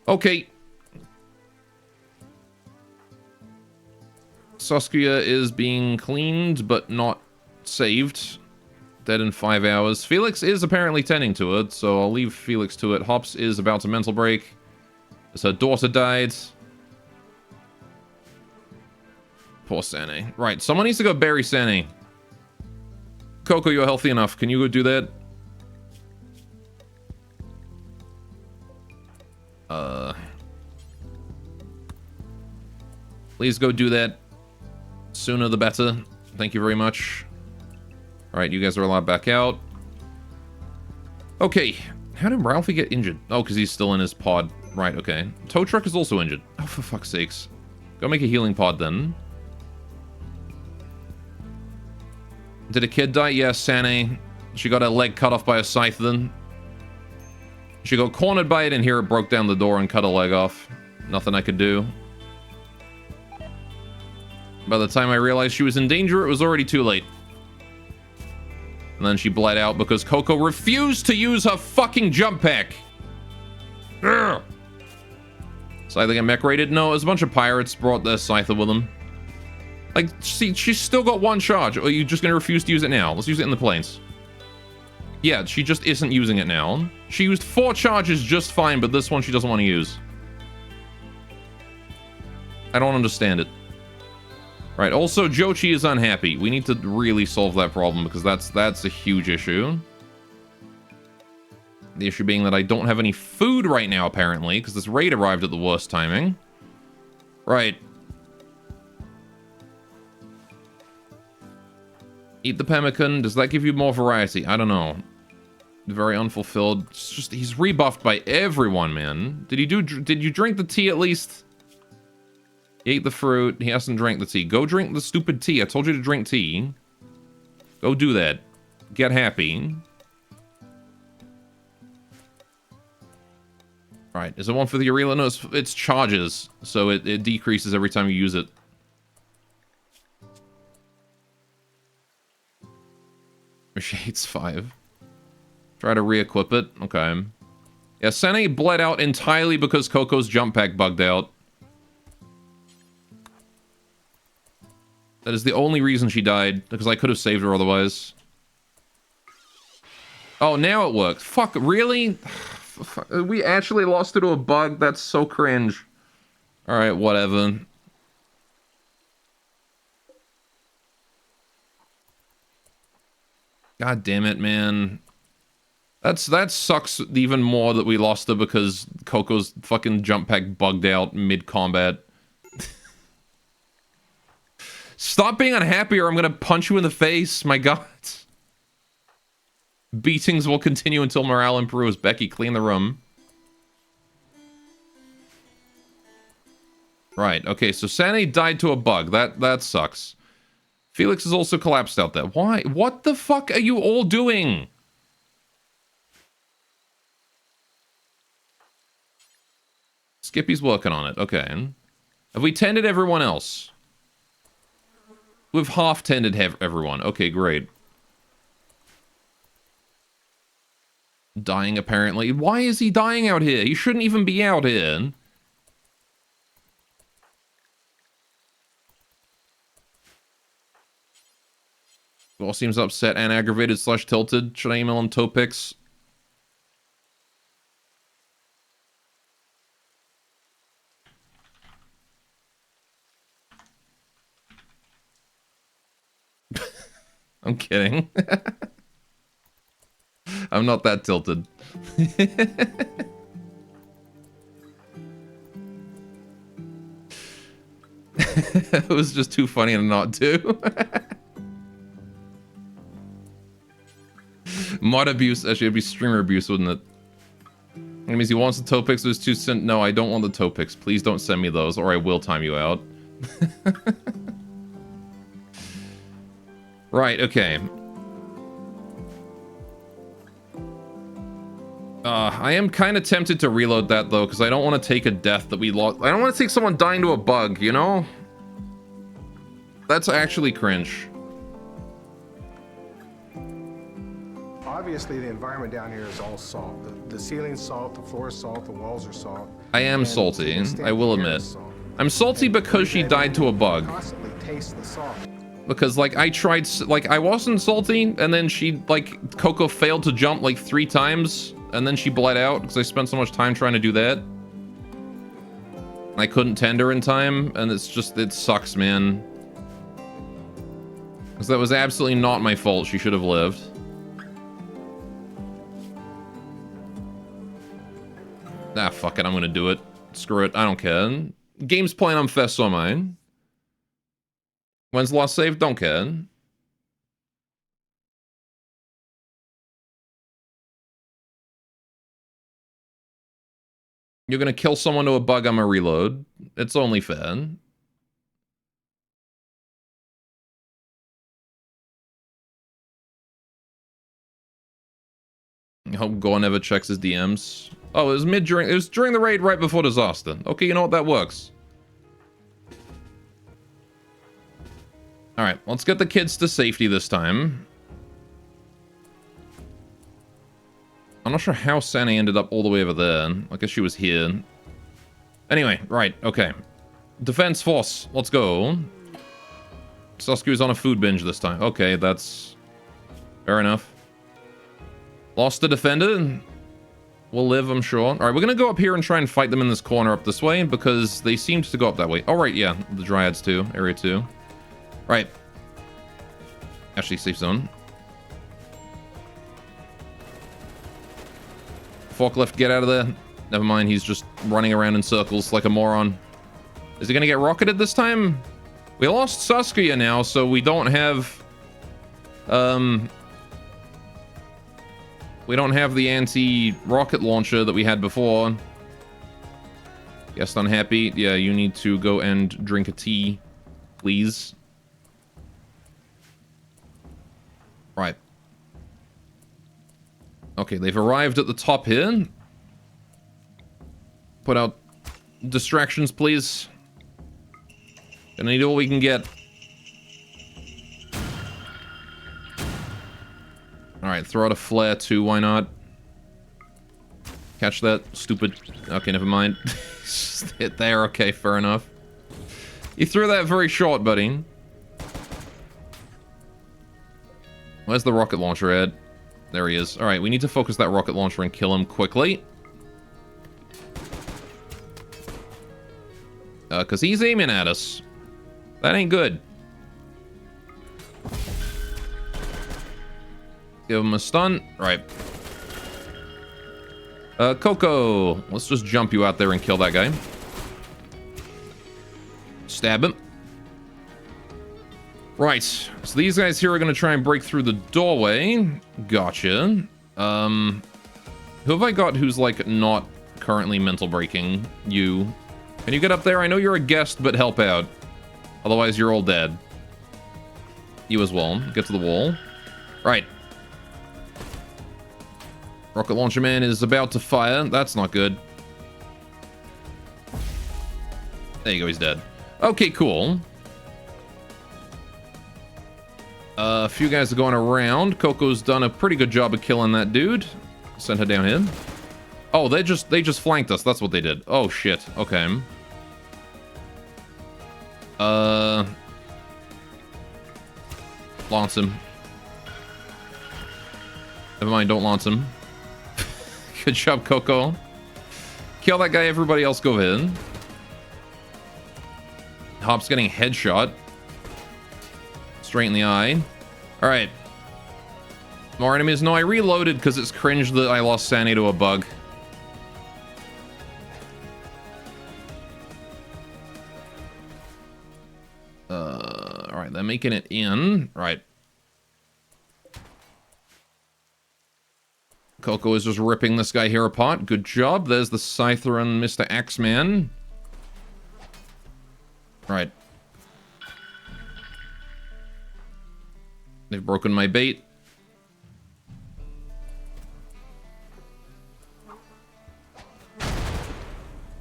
Okay. Saskia is being cleaned, but not saved. Dead in 5 hours. Felix is apparently tending to it, so I'll leave Felix to it. Hops is about to mental break, as her daughter died. Poor Sane. Right, someone needs to go bury Sane. Coco, you're healthy enough. Can you go do that? Please go do that. Sooner the better. Thank you very much. Alright, you guys are allowed back out. Okay. How did Ralphie get injured? Oh, because he's still in his pod. Right, okay. Tow truck is also injured. Oh, for fuck's sakes. Go make a healing pod then. Did a kid die? Yes, Sane. She got her leg cut off by a scythe then. She got cornered by it and here it broke down the door and cut her leg off. Nothing I could do. By the time I realized she was in danger, it was already too late. And then she bled out because Coco refused to use her fucking jump pack. Ugh. Scyther get mech raided? No, it was a bunch of pirates brought their Scyther with them. Like, see, she's still got one charge. Are you just gonna refuse to use it now? Let's use it in the plains. Yeah, she just isn't using it now. She used 4 charges just fine, but this one she doesn't want to use. I don't understand it. Right, also, Jochi is unhappy. We need to really solve that problem because that's a huge issue. The issue being that I don't have any food right now, apparently, because this raid arrived at the worst timing. Right. Eat the pemmican. Does that give you more variety? I don't know. Very unfulfilled. It's just, he's rebuffed by everyone, man. Did you drink the tea at least? He ate the fruit. He hasn't drank the tea. Go drink the stupid tea. I told you to drink tea. Go do that. Get happy. Right. Is it one for the Aurelia? No, it's charges. So it decreases every time you use it. Shades 5. Try to re-equip it. Okay. Yeah, Sene bled out entirely because Coco's jump pack bugged out. That is the only reason she died, because I could have saved her otherwise. Oh, now it worked. Fuck, really? We actually lost her to a bug? That's so cringe. Alright, whatever. God damn it, man. That sucks even more that we lost her because Coco's fucking jump pack bugged out mid-combat. Stop being unhappy or I'm gonna punch you in the face, my god. Beatings will continue until morale improves. Becky, clean the room. Right, okay, so Sane died to a bug. That sucks. Felix has also collapsed out there. Why? What the fuck are you all doing? Skippy's working on it. Okay. Have we tended everyone else? We've half tended everyone. Okay, great. Dying, apparently. Why is he dying out here? He shouldn't even be out here. All seems upset and aggravated / tilted. Should I email him toe pics? I'm kidding. I'm not that tilted. It was just too funny to not do. Mod abuse, actually it'd be streamer abuse, wouldn't it? That means he wants the toe pics, there's 2 cents. No, I don't want the toe pics. Please don't send me those or I will time you out. Right, okay. I am kind of tempted to reload that, though, because I don't want to take a death that we lost. I don't want to take someone dying to a bug, you know? That's actually cringe. Obviously, the environment down here is all salt. The ceiling's salt, the floor is salt, the walls are salt. I am salty, I will admit. I'm salty because she died to a bug. Constantly taste the salt. Because, like, I tried, like, I wasn't salty, and then she, like, Coco failed to jump, like, 3 times, and then she bled out, because I spent so much time trying to do that. I couldn't tend her in time, and it's just, it sucks, man. Because that was absolutely not my fault, she should have lived. Ah, fuck it, I'm gonna do it. Screw it, I don't care. Game's playing on Fest, so am I. When's the last save? Don't care. You're gonna kill someone to a bug, I'm a reload. It's only fair. I hope Gore never checks his DMs. Oh, it was during the raid right before disaster. Okay, you know what, that works. Alright, let's get the kids to safety this time. I'm not sure how Sandy ended up all the way over there. I guess she was here. Anyway, right, okay. Defense force, let's go. Sasuke's on a food binge this time. Okay, that's fair enough. Lost the defender. We'll live, I'm sure. Alright, we're gonna go up here and try and fight them in this corner up this way, because they seemed to go up that way. Oh, right, yeah, the Dryads too, area 2. Right. Actually, safe zone. Forklift, get out of there. Never mind, he's just running around in circles like a moron. Is he gonna get rocketed this time? We lost Sasuke now, so we don't have... we don't have the anti-rocket launcher that we had before. Guest unhappy. Yeah, you need to go and drink a tea, please. Right. Okay, they've arrived at the top here. Put out distractions, please. Gonna need all we can get. Alright, throw out a flare too, why not? Catch that, stupid... Okay, never mind. Just hit there, okay, fair enough. You threw that very short, buddy. Where's the rocket launcher at? There he is. Alright, we need to focus that rocket launcher and kill him quickly. Because he's aiming at us. That ain't good. Give him a stun. Right. Coco. Let's just jump you out there and kill that guy. Stab him. Right. So these guys here are going to try and break through the doorway. Gotcha. Who have I got who's, like, not currently mental breaking? You. Can you get up there? I know you're a guest, but help out. Otherwise, you're all dead. You as well. Get to the wall. Right. Rocket Launcher Man is about to fire. That's not good. There you go, he's dead. Okay, cool. A few guys are going around. Coco's done a pretty good job of killing that dude. Send her down here. Oh, they just flanked us. That's what they did. Oh, shit. Okay. Launch him. Never mind, don't launch him. Good job, Coco. Kill that guy, everybody else go in. Hop's getting headshot. Straight in the eye. Alright. More enemies. No, I reloaded because it's cringe that I lost Sandy to a bug. Alright, they're making it in. Right. Coco is just ripping this guy here apart. Good job. There's the Scyther and Mr. Axeman. Right. They've broken my bait.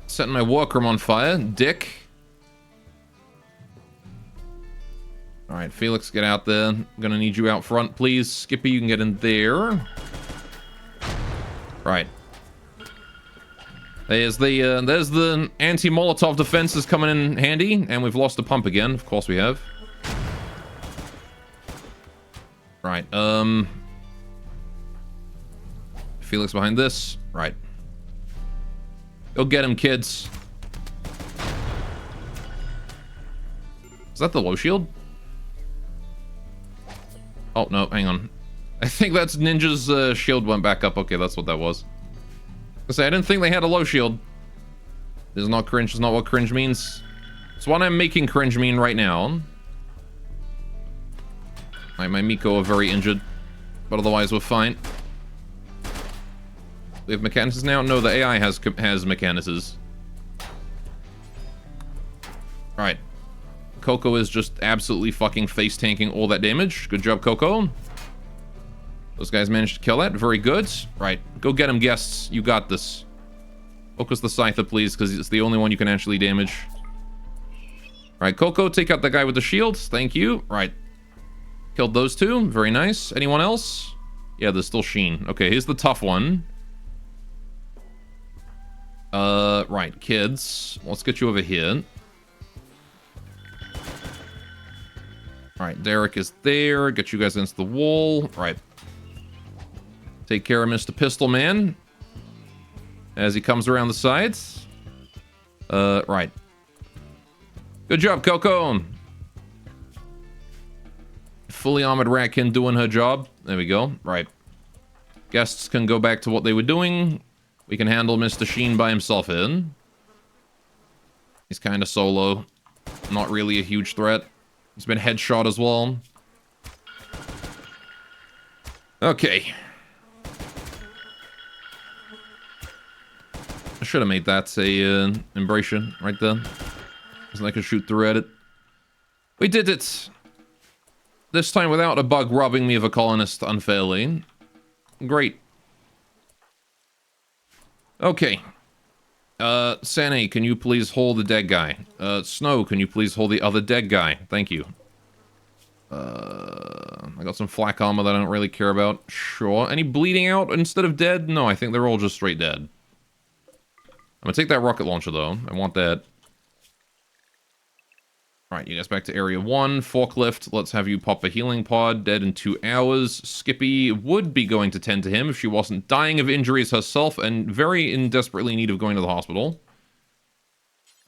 Setting my workroom on fire. Dick. Alright, Felix, get out there. I'm gonna need you out front, please. Skippy, you can get in there. Right. There's the anti-Molotov defenses coming in handy, and we've lost a pump again. Of course we have. Right, Felix behind this. Right. Go get him, kids. Is that the low shield? Oh, no, hang on. I think that's Ninja's shield went back up. Okay, that's what that was. I say, I didn't think they had a low shield. This is not cringe. It's not what cringe means. It's what I'm making cringe mean right now. My Miko are very injured, but otherwise we're fine. We have mechanics now? No, the AI has mechanics. Alright. Coco is just absolutely fucking face tanking all that damage. Good job, Coco. Those guys managed to kill that. Very good. Right. Go get him, guests. You got this. Focus the Scyther, please, because it's the only one you can actually damage. Alright, Coco, take out the guy with the shield. Thank you. Right. Killed those two. Very nice. Anyone else? Yeah, there's still Sheen. Okay, here's the tough one. Right, kids. Let's get you over here. Alright, Derek is there. Get you guys against the wall. Right. Take care of Mr. Pistol Man as he comes around the sides. Right. Good job, Coco. Fully armored Ratkin doing her job. There we go. Right. Guests can go back to what they were doing. We can handle Mr. Sheen by himself in. He's kind of solo. Not really a huge threat. He's been headshot as well. Okay. I should have made that a Embracing right there. So I could shoot through at it. We did it! This time without a bug robbing me of a colonist unfairly. Great. Okay. Sane, can you please hold the dead guy? Snow, can you please hold the other dead guy? Thank you. I got some flak armor that I don't really care about. Sure. Any bleeding out instead of dead? No, I think they're all just straight dead. I'm gonna take that rocket launcher, though. I want that. Alright, you guys back to Area 1. Forklift, let's have you pop a healing pod. Dead in 2 hours. Skippy would be going to tend to him if she wasn't dying of injuries herself and very in desperately need of going to the hospital.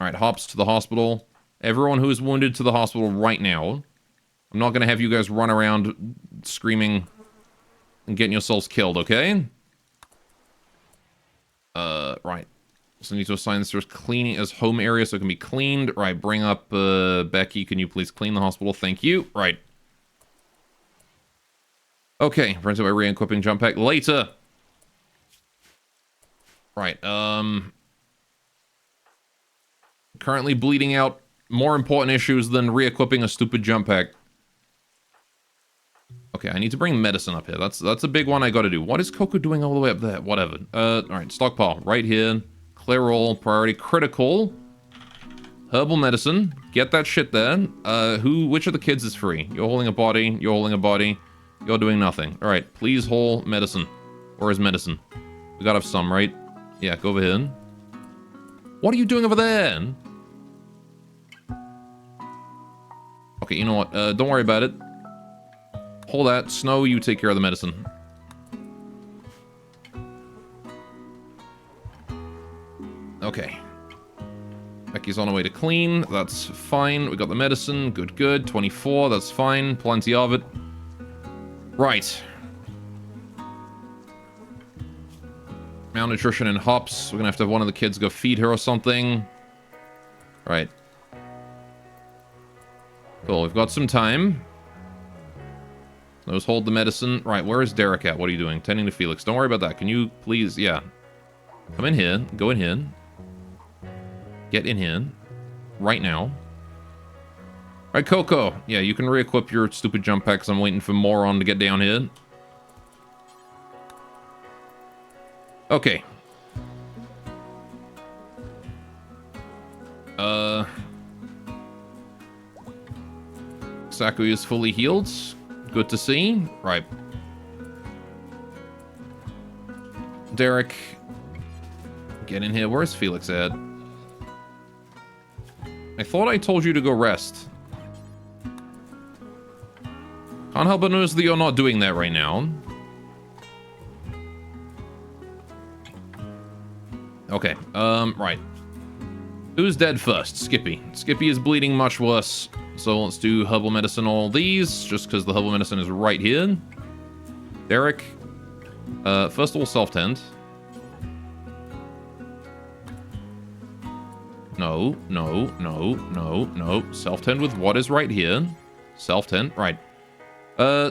Alright, Hops to the hospital. Everyone who is wounded to the hospital right now. I'm not going to have you guys run around screaming and getting yourselves killed, okay? Right. So I need to assign this as cleaning as home area so it can be cleaned. Right, bring up Becky. Can you please clean the hospital? Thank you. Right. Okay, brings up my re-equipping jump pack later. Right, currently bleeding out more important issues than re-equipping a stupid jump pack. Okay, I need to bring medicine up here. That's a big one I gotta do. What is Coco doing all the way up there? Whatever. Alright, stockpile. Right here. Clear all. Priority critical. Herbal medicine. Get that shit there. Which of the kids is free? You're holding a body. You're holding a body. You're doing nothing. Alright, please hold medicine. Where is medicine? We gotta have some, right? Yeah, go over here. What are you doing over there? Okay, you know what? Don't worry about it. Hold that. Snow, you take care of the medicine. Okay. Becky's on her way to clean. That's fine. We got the medicine. Good, good. 24. That's fine. Plenty of it. Right. Malnutrition and hops. We're gonna have one of the kids go feed her or something. Right. Cool. We've got some time. Those hold the medicine. Right, where is Derek at? What are you doing? Tending to Felix. Don't worry about that. Can you please... Yeah. Come in here. Go in here. Get in here. Right now. Alright, Coco. Yeah, you can re-equip your stupid jump packs. I'm waiting for Moron to get down here. Okay. Saku is fully healed. Good to see. Right. Derek. Get in here. Where's Felix at? I thought I told you to go rest. Can't help but notice that you're not doing that right now. Okay, right. Who's dead first? Skippy. Skippy is bleeding much worse. So let's do herbal medicine all these, just because the herbal medicine is right here. Derek. First of all, self-tend. No, no, no, no, no. Self-tend with what is right here. Self-tend, right.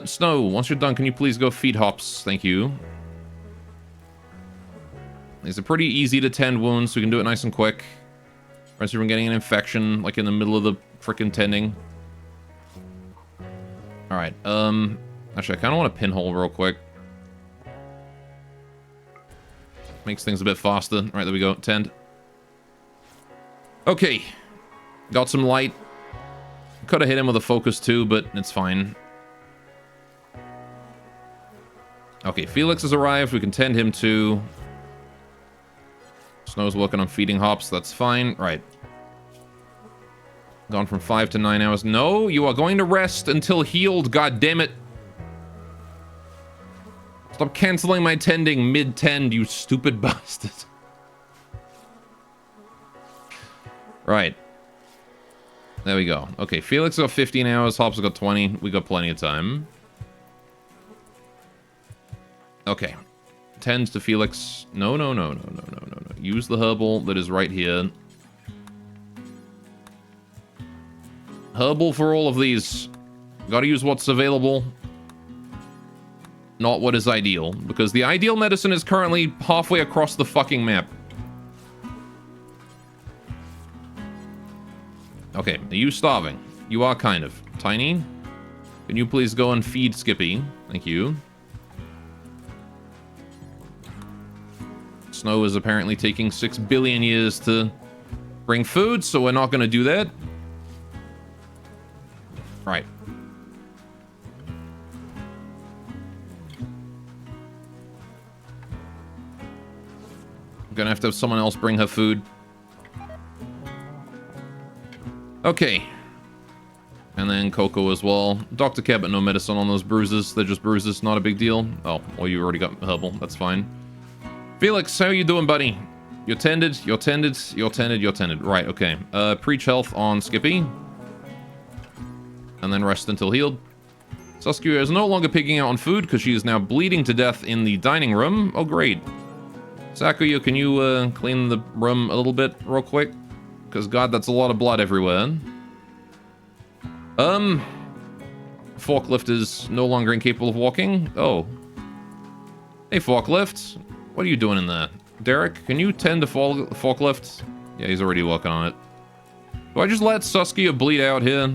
Snow, once you're done, can you please go feed Hops? Thank you. These are pretty easy to tend wounds, so we can do it nice and quick. Unless you're getting an infection, like in the middle of the frickin' tending. Alright, actually, I kind of want to pinhole real quick. Makes things a bit faster. Alright, there we go. Tend. Okay. Got some light. Could have hit him with a focus too, but it's fine. Okay, Felix has arrived. We can tend him too. Snow's working on feeding hops. That's fine. Right. Gone from 5 to 9 hours. No, you are going to rest until healed. God damn it. Stop canceling my tending mid-tend, you stupid bastard. Right. There we go. Okay, Felix got 15 hours. Hops got 20. We got plenty of time. Okay. Tends to Felix. No. Use the herbal that is right here. Herbal for all of these. Gotta use what's available. Not what is ideal. Because the ideal medicine is currently halfway across the fucking map. Okay, are you starving? You are kind of. Tiny? Can you please go and feed Skippy? Thank you. Snow is apparently taking 6 billion years to bring food, so we're not going to do that. Right. I'm going to have someone else bring her food. Okay. And then Coco as well. Dr. Cat, but no medicine on those bruises. They're just bruises, not a big deal. Oh, well, you already got herbal. That's fine. Felix, how you doing, buddy? You're tended, you're tended, you're tended, you're tended. Right, okay. Preach health on Skippy. And then rest until healed. Saskia is no longer picking out on food because she is now bleeding to death in the dining room. Oh, great. Sakuya, can you clean the room a little bit real quick? Because, God, that's a lot of blood everywhere. Forklift is no longer incapable of walking. Oh. Hey, Forklift. What are you doing in there? Derek, can you tend to Forklift? Yeah, he's already working on it. Do I just let Saskia bleed out here?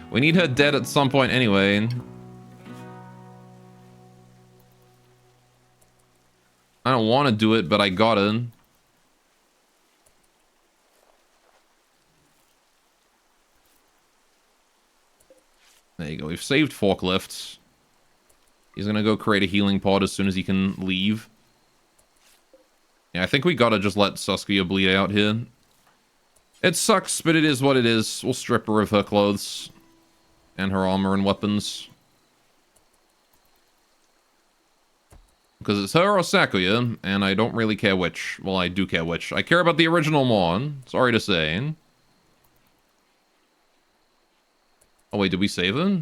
We need her dead at some point anyway. I don't want to do it, but I gotta. There you go. We've saved Forklifts. He's gonna go create a healing pod as soon as he can leave. Yeah, I think we gotta just let Saskia bleed out here. It sucks, but it is what it is. We'll strip her of her clothes. And her armor and weapons. Because it's her or Sakuya, and I don't really care which. Well, I do care which. I care about the original more. Sorry to say. Oh wait, did we save her?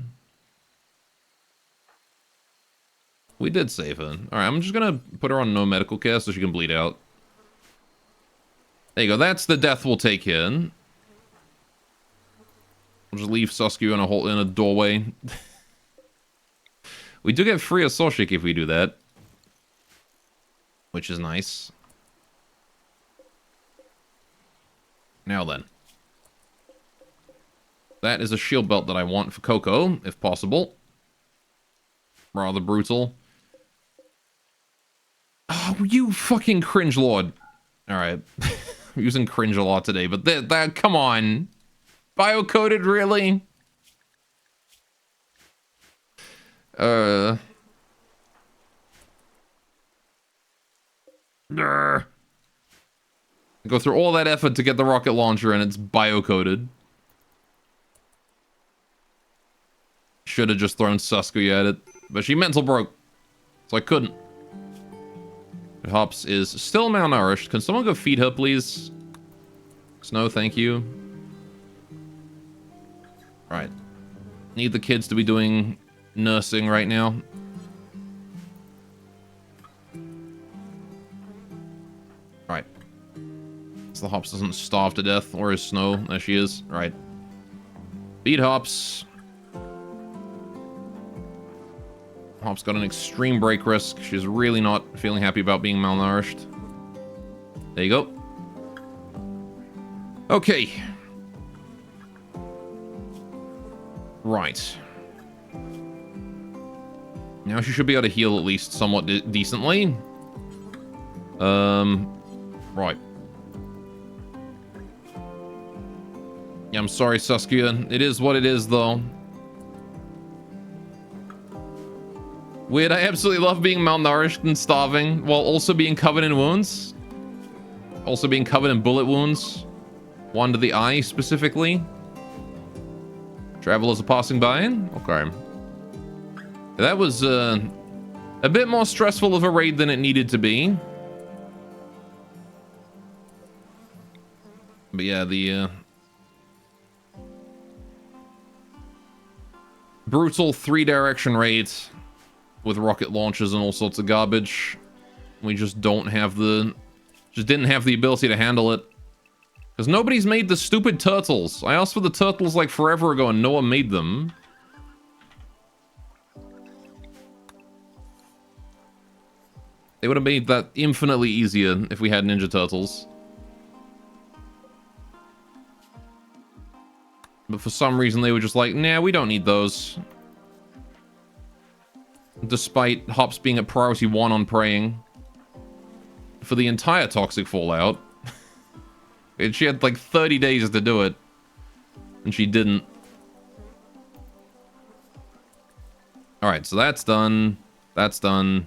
We did save her. Alright, I'm just gonna put her on no medical care so she can bleed out. There you go, that's the death we'll take here. We'll just leave Saskia in a doorway. We do get free Asoshik if we do that. Which is nice. Now then. That is a shield belt that I want for Coco, if possible. Rather brutal. Oh, you fucking cringe lord. Alright. I'm using cringe a lot today, but that come on. Bio-coded, really? Go through all that effort to get the rocket launcher and it's bio-coded. Should have just thrown Saskia at it, but she mental broke, so I couldn't. Hops is still malnourished. Can someone go feed her, please? Snow, thank you. Alright. Need the kids to be doing nursing right now. Alright. So the Hops doesn't starve to death, or is Snow? There she is. Alright. Feed Hops. Hop's got an extreme break risk. She's really not feeling happy about being malnourished. There you go. Okay. Right. Now she should be able to heal at least somewhat decently. Right. Yeah, I'm sorry, Saskia. It is what it is, though. Weird, I absolutely love being malnourished and starving, while also being covered in wounds. Also being covered in bullet wounds. One to the eye, specifically. Travelers are passing by. Okay. That was, a bit more stressful of a raid than it needed to be. But yeah, the, brutal 3-direction raids with rocket launchers and all sorts of garbage. We just don't have the... Just didn't have the ability to handle it. Because nobody's made the stupid turtles. I asked for the turtles like forever ago and no one made them. They would have made that infinitely easier if we had Ninja Turtles. But for some reason they were just like, nah, we don't need those. Despite Hops being at priority 1 on praying. For the entire Toxic Fallout. And she had like 30 days to do it. And she didn't. Alright, so that's done. That's done.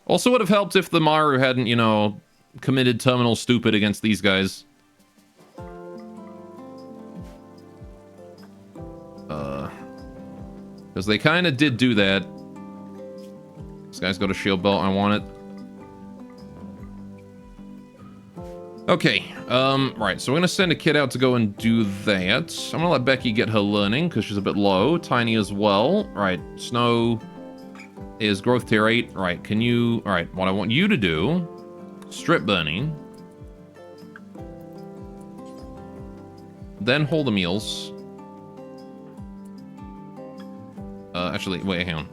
Also would have helped if the Maru hadn't, you know, committed terminal stupid against these guys. Because they kind of did do that. This guy's got a shield belt. I want it. Okay. Right. So we're going to send a kid out to go and do that. I'm going to let Becky get her learning because she's a bit low. Tiny as well. Right. Snow is growth tier 8. Right. Can you... All right. What I want you to do... Strip burning. Then hold the meals. Actually, wait, hang on.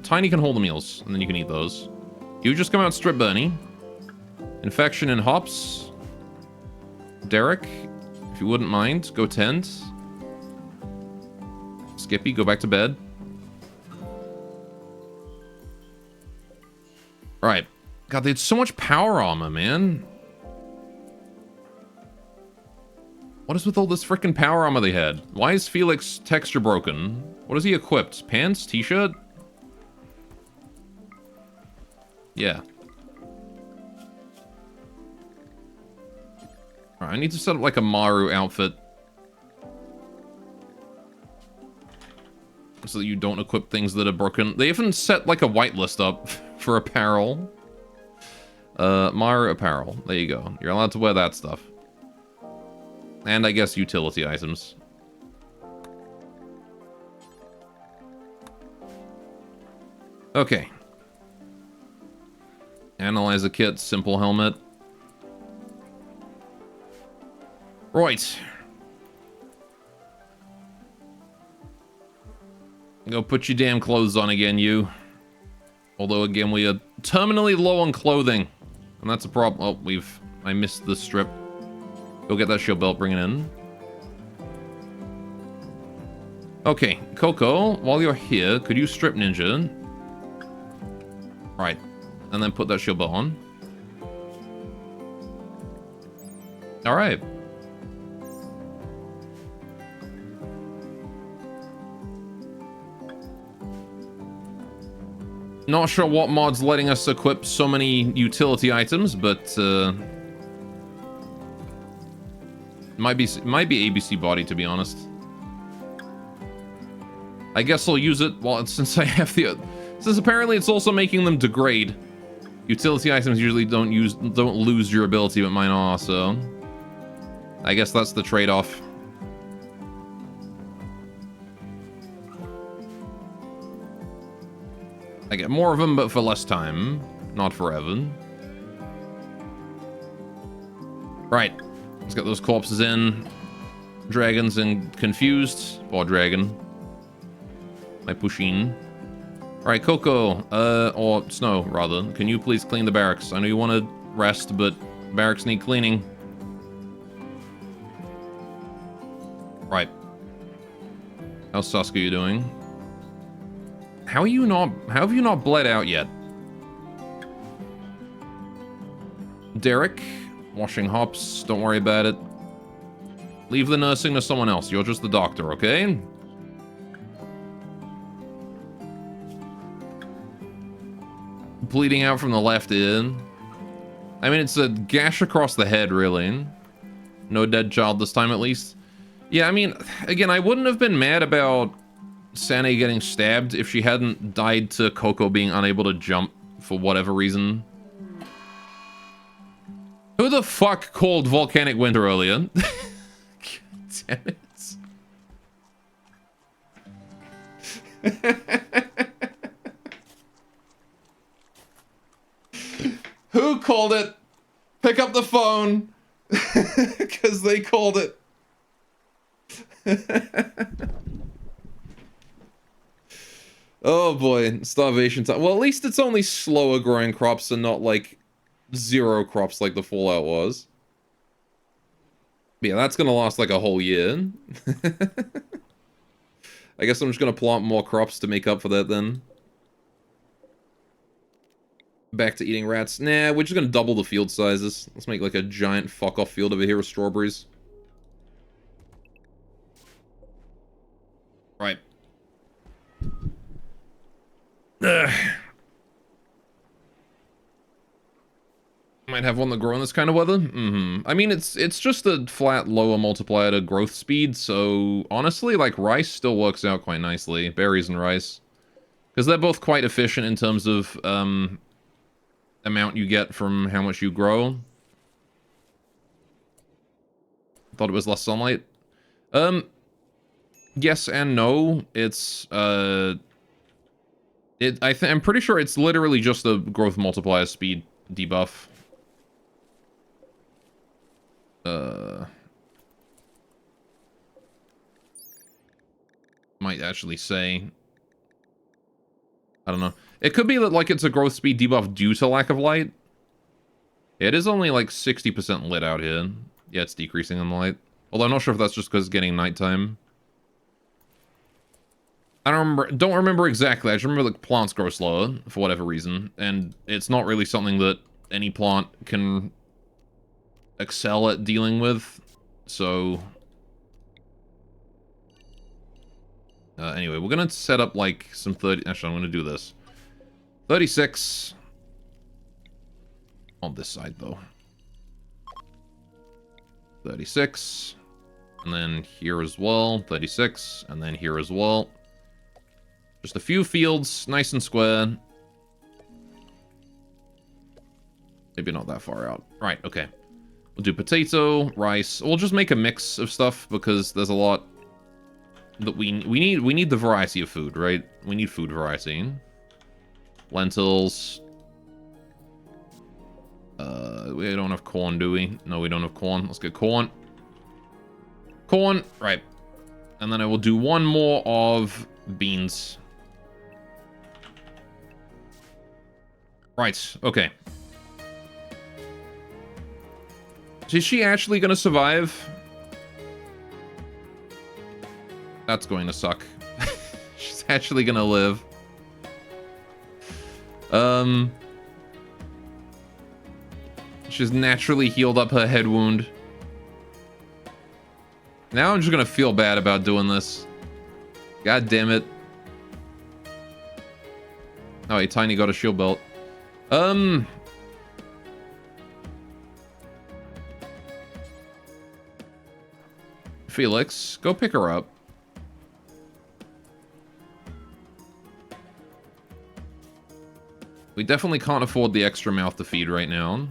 Tiny can hold the meals, and then you can eat those. You just come out strip burning. Infection and Hops. Derek, if you wouldn't mind, go tend. Skippy, go back to bed. Right. God, they had so much power armor, man. What is with all this freaking power armor they had? Why is Felix texture broken? What is he equipped? Pants? T-shirt? Yeah. Alright, I need to set up like a Maru outfit. So that you don't equip things that are broken. They even set like a whitelist up for apparel. Maru apparel. There you go. You're allowed to wear that stuff. And I guess utility items. Okay. Analyzer kit, simple helmet. Right. Go put your damn clothes on again, you. Although, again, we are terminally low on clothing. And that's a problem. Oh, I missed the strip. Go get that shield belt, bring it in. Okay, Coco, while you're here, could you strip ninja? Right. And then put that shield belt on. Alright. Not sure what mod's letting us equip so many utility items, but might be ABC body, to be honest. I guess I'll use it since I have the since apparently it's also making them degrade. Utility items usually don't lose durability, but mine are, so I guess that's the trade-off. I get more of them, but for less time. Not forever. Right. Let's get those corpses in. Dragons and confused. Or dragon. My Pushin. Alright, Coco, or Snow, rather, can you please clean the barracks? I know you want to rest, but barracks need cleaning. Right. How's Sasuke you doing? How have you not bled out yet? Derek, washing hops, don't worry about it. Leave the nursing to someone else, you're just the doctor, okay? Bleeding out from the left ear. I mean, it's a gash across the head, really. No dead child this time, at least. Yeah, I mean, again, I wouldn't have been mad about Sane getting stabbed if she hadn't died to Coco being unable to jump for whatever reason. Who the fuck called volcanic winter earlier? God damn it. Who called it? Pick up the phone. Because they called it. Oh boy, starvation time. Well, at least it's only slower growing crops and not like zero crops like the Fallout was. Yeah, that's gonna last like a whole year. I guess I'm just gonna plant more crops to make up for that then. Back to eating rats. Nah, we're just gonna double the field sizes. Let's make like a giant fuck-off field over here of strawberries. Right. Ugh. Might have one that grow in this kind of weather. I mean, it's just a flat lower multiplier to growth speed, so honestly, like, rice still works out quite nicely. Berries and rice. Because they're both quite efficient in terms of, amount you get from how much you grow. Thought it was less sunlight. Yes and no. It's, I'm pretty sure it's literally just a growth multiplier speed debuff. Might actually say, I don't know. It could be that, like, it's a growth speed debuff due to lack of light. It is only, like, 60% lit out here. Yeah, it's decreasing in the light. Although I'm not sure if that's just because it's getting nighttime. I don't remember exactly. I just remember that plants grow slower for whatever reason. And it's not really something that any plant can excel at dealing with. So... anyway, we're gonna set up, like, some 30... Actually, I'm gonna do this. 36. On this side, though. 36. And then here as well. 36. And then here as well. Just a few fields, nice and square. Maybe not that far out. Right, okay. We'll do potato, rice. We'll just make a mix of stuff because there's a lot that we need the variety of food, right? We need food variety. Lentils. We don't have corn, do we? No, we don't have corn. Let's get corn. Corn, right. And then I will do one more of beans. Right, okay. Is she actually gonna survive? That's going to suck. She's actually gonna live. She's naturally healed up her head wound. Now I'm just gonna feel bad about doing this. God damn it. Oh, hey, Tiny got a shield belt. Felix, go pick her up. We definitely can't afford the extra mouth to feed right now.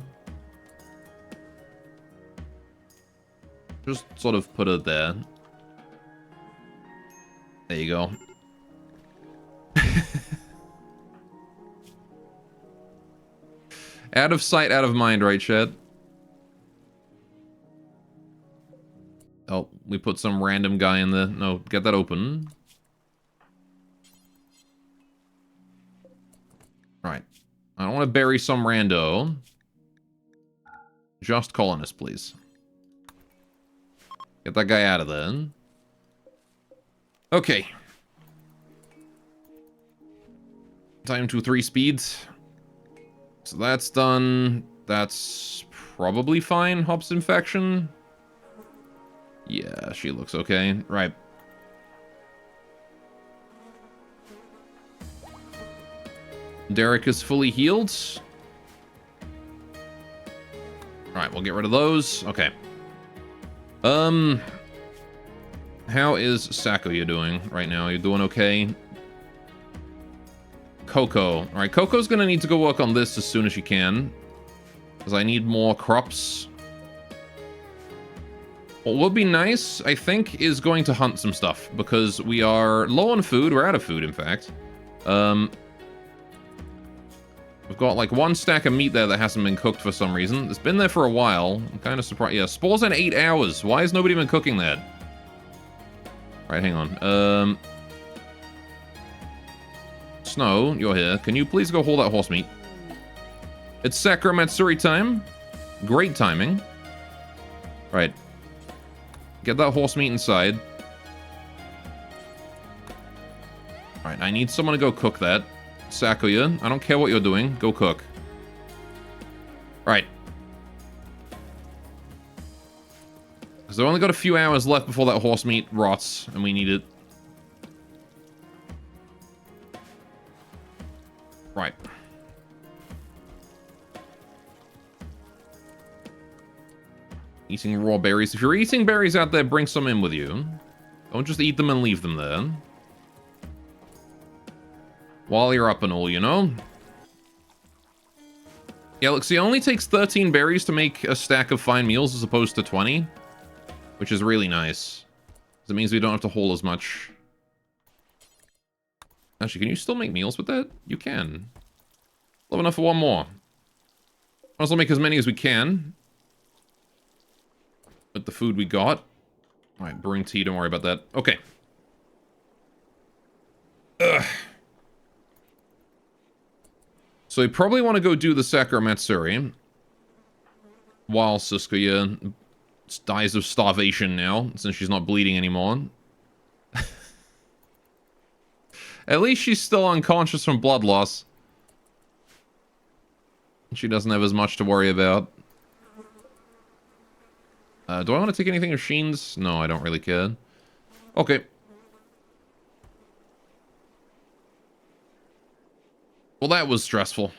Just sort of put it there. There you go. Out of sight, out of mind, right, Chet? Oh, we put some random guy in the... No, get that open. Right. I don't want to bury some rando. Just colonist, please. Get that guy out of there. Okay. Time to 3 speeds. So that's done. That's probably fine. Hops infection. Yeah, she looks okay. Right. Derek is fully healed. Alright, we'll get rid of those. Okay. How is Sakuya doing right now? You doing okay? Coco. Alright, Coco's gonna need to go work on this as soon as she can. Because I need more crops. What would be nice, I think, is going to hunt some stuff. Because we are low on food. We're out of food, in fact. We've got like 1 stack of meat there that hasn't been cooked for some reason. It's been there for a while. I'm kind of surprised. Yeah, spawns in 8 hours. Why has nobody been cooking that? Right, hang on. Snow, you're here. Can you please go haul that horse meat? It's Sakura Matsuri time. Great timing. Right. Get that horse meat inside. Alright, I need someone to go cook that. Sakuya, I don't care what you're doing. Go cook. Right. Because I've only got a few hours left before that horse meat rots, and we need it. Right. Eating raw berries. If you're eating berries out there, bring some in with you. Don't just eat them and leave them there. While you're up and all, you know? Yeah, look, see, it only takes 13 berries to make a stack of fine meals as opposed to 20. Which is really nice. Because it means we don't have to haul as much. Actually, can you still make meals with that? You can. Love enough for 1 more. Might as well make as many as we can. With the food we got. Alright, brewing tea, don't worry about that. Okay. Ugh. So you probably want to go do the Sakura Matsuri. While Susuya dies of starvation now, since she's not bleeding anymore. At least she's still unconscious from blood loss. She doesn't have as much to worry about. Do I want to take anything of Sheen's? No, I don't really care. Okay. Well, that was stressful.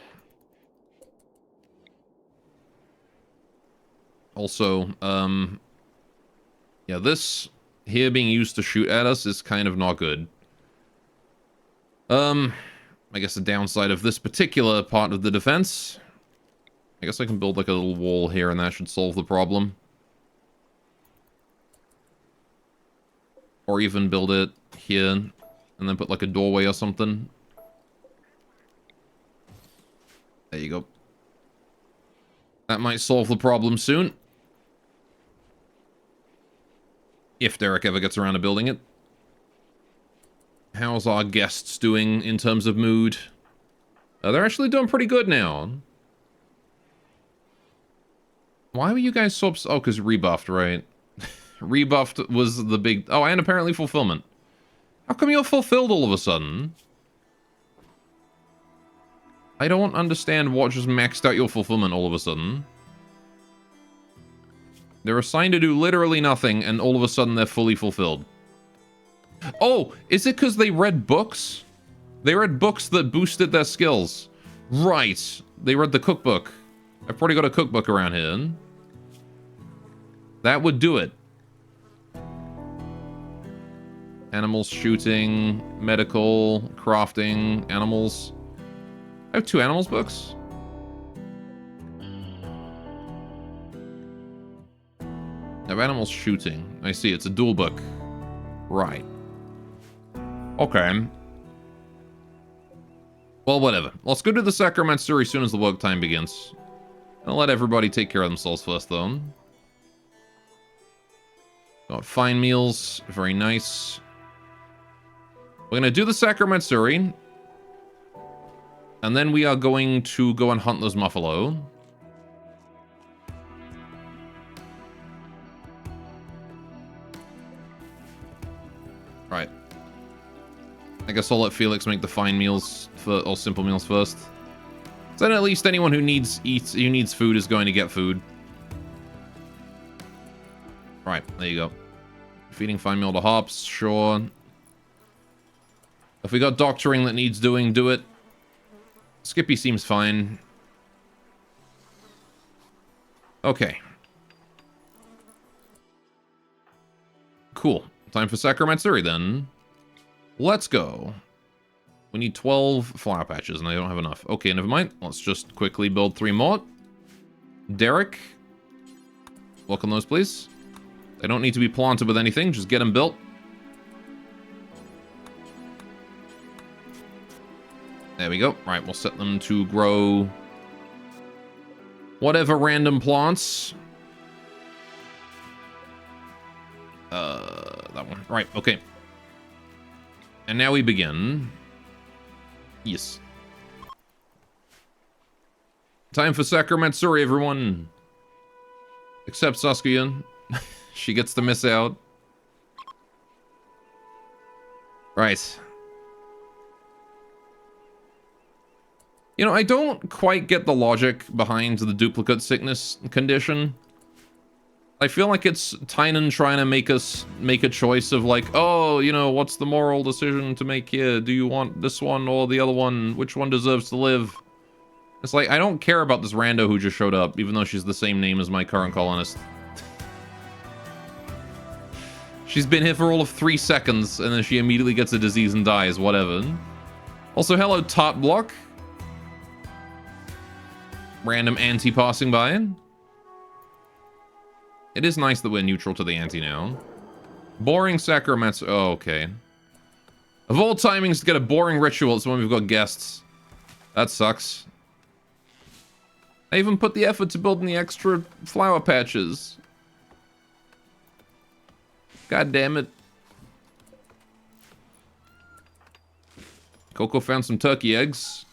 Also, yeah, this here being used to shoot at us is kind of not good. I guess the downside of this particular part of the defense... I guess I can build like a little wall here and that should solve the problem. Or even build it here and then put like a doorway or something. There you go. That might solve the problem soon. If Derek ever gets around to building it. How's our guests doing in terms of mood? They're actually doing pretty good now. Why were you guys so upset? Oh, because rebuffed, right? Rebuffed was the big... Oh, and apparently fulfillment. How come you're fulfilled all of a sudden? I don't understand what just maxed out your fulfillment all of a sudden. They're assigned to do literally nothing, and all of a sudden they're fully fulfilled. Oh, is it because they read books? They read books that boosted their skills. Right. They read the cookbook. I've probably got a cookbook around here. That would do it. Animals shooting, medical, crafting, animals. I have 2 animals books. I have animals shooting. I see, it's a dual book. Right. Okay. Well, whatever. Let's go to the Sakura Matsuri as soon as the work time begins. I'll let everybody take care of themselves first, though. Got fine meals. Very nice. We're gonna do the Sakura Matsuri. And then we are going to go and hunt this buffalo. Right. I guess I'll let Felix make the fine meals for, or simple meals first. So then at least anyone who needs food is going to get food. Right, there you go. Feeding fine meal to hops, sure. If we got doctoring that needs doing, do it. Skippy seems fine. Okay. Cool. Time for Sacramentsuri then. Let's go. We need 12 flower patches and I don't have enough. Okay, never mind. Let's just quickly build 3 more. Derek. Work on those, please. They don't need to be planted with anything. Just get them built. There we go. Right, we'll set them to grow whatever random plants. That one. Right, okay. And now we begin. Yes. Time for Sacramentsuri, everyone. Except Saskia. She gets to miss out. Right. You know, I don't quite get the logic behind the duplicate sickness condition. I feel like it's Tynan trying to make us make a choice of like, oh, you know, what's the moral decision to make here? Do you want this one or the other one? Which one deserves to live? It's like, I don't care about this rando who just showed up, even though she's the same name as my current colonist. She's been here for all of 3 seconds, and then she immediately gets a disease and dies, whatever. Also, hello, Tot Block. Random anti passing by. It is nice that we're neutral to the anti now. Boring sacraments. Oh, okay. Of all timings to get a boring ritual, it's when we've got guests. That sucks. I even put the effort to building the extra flower patches. God damn it. Coco found some turkey eggs.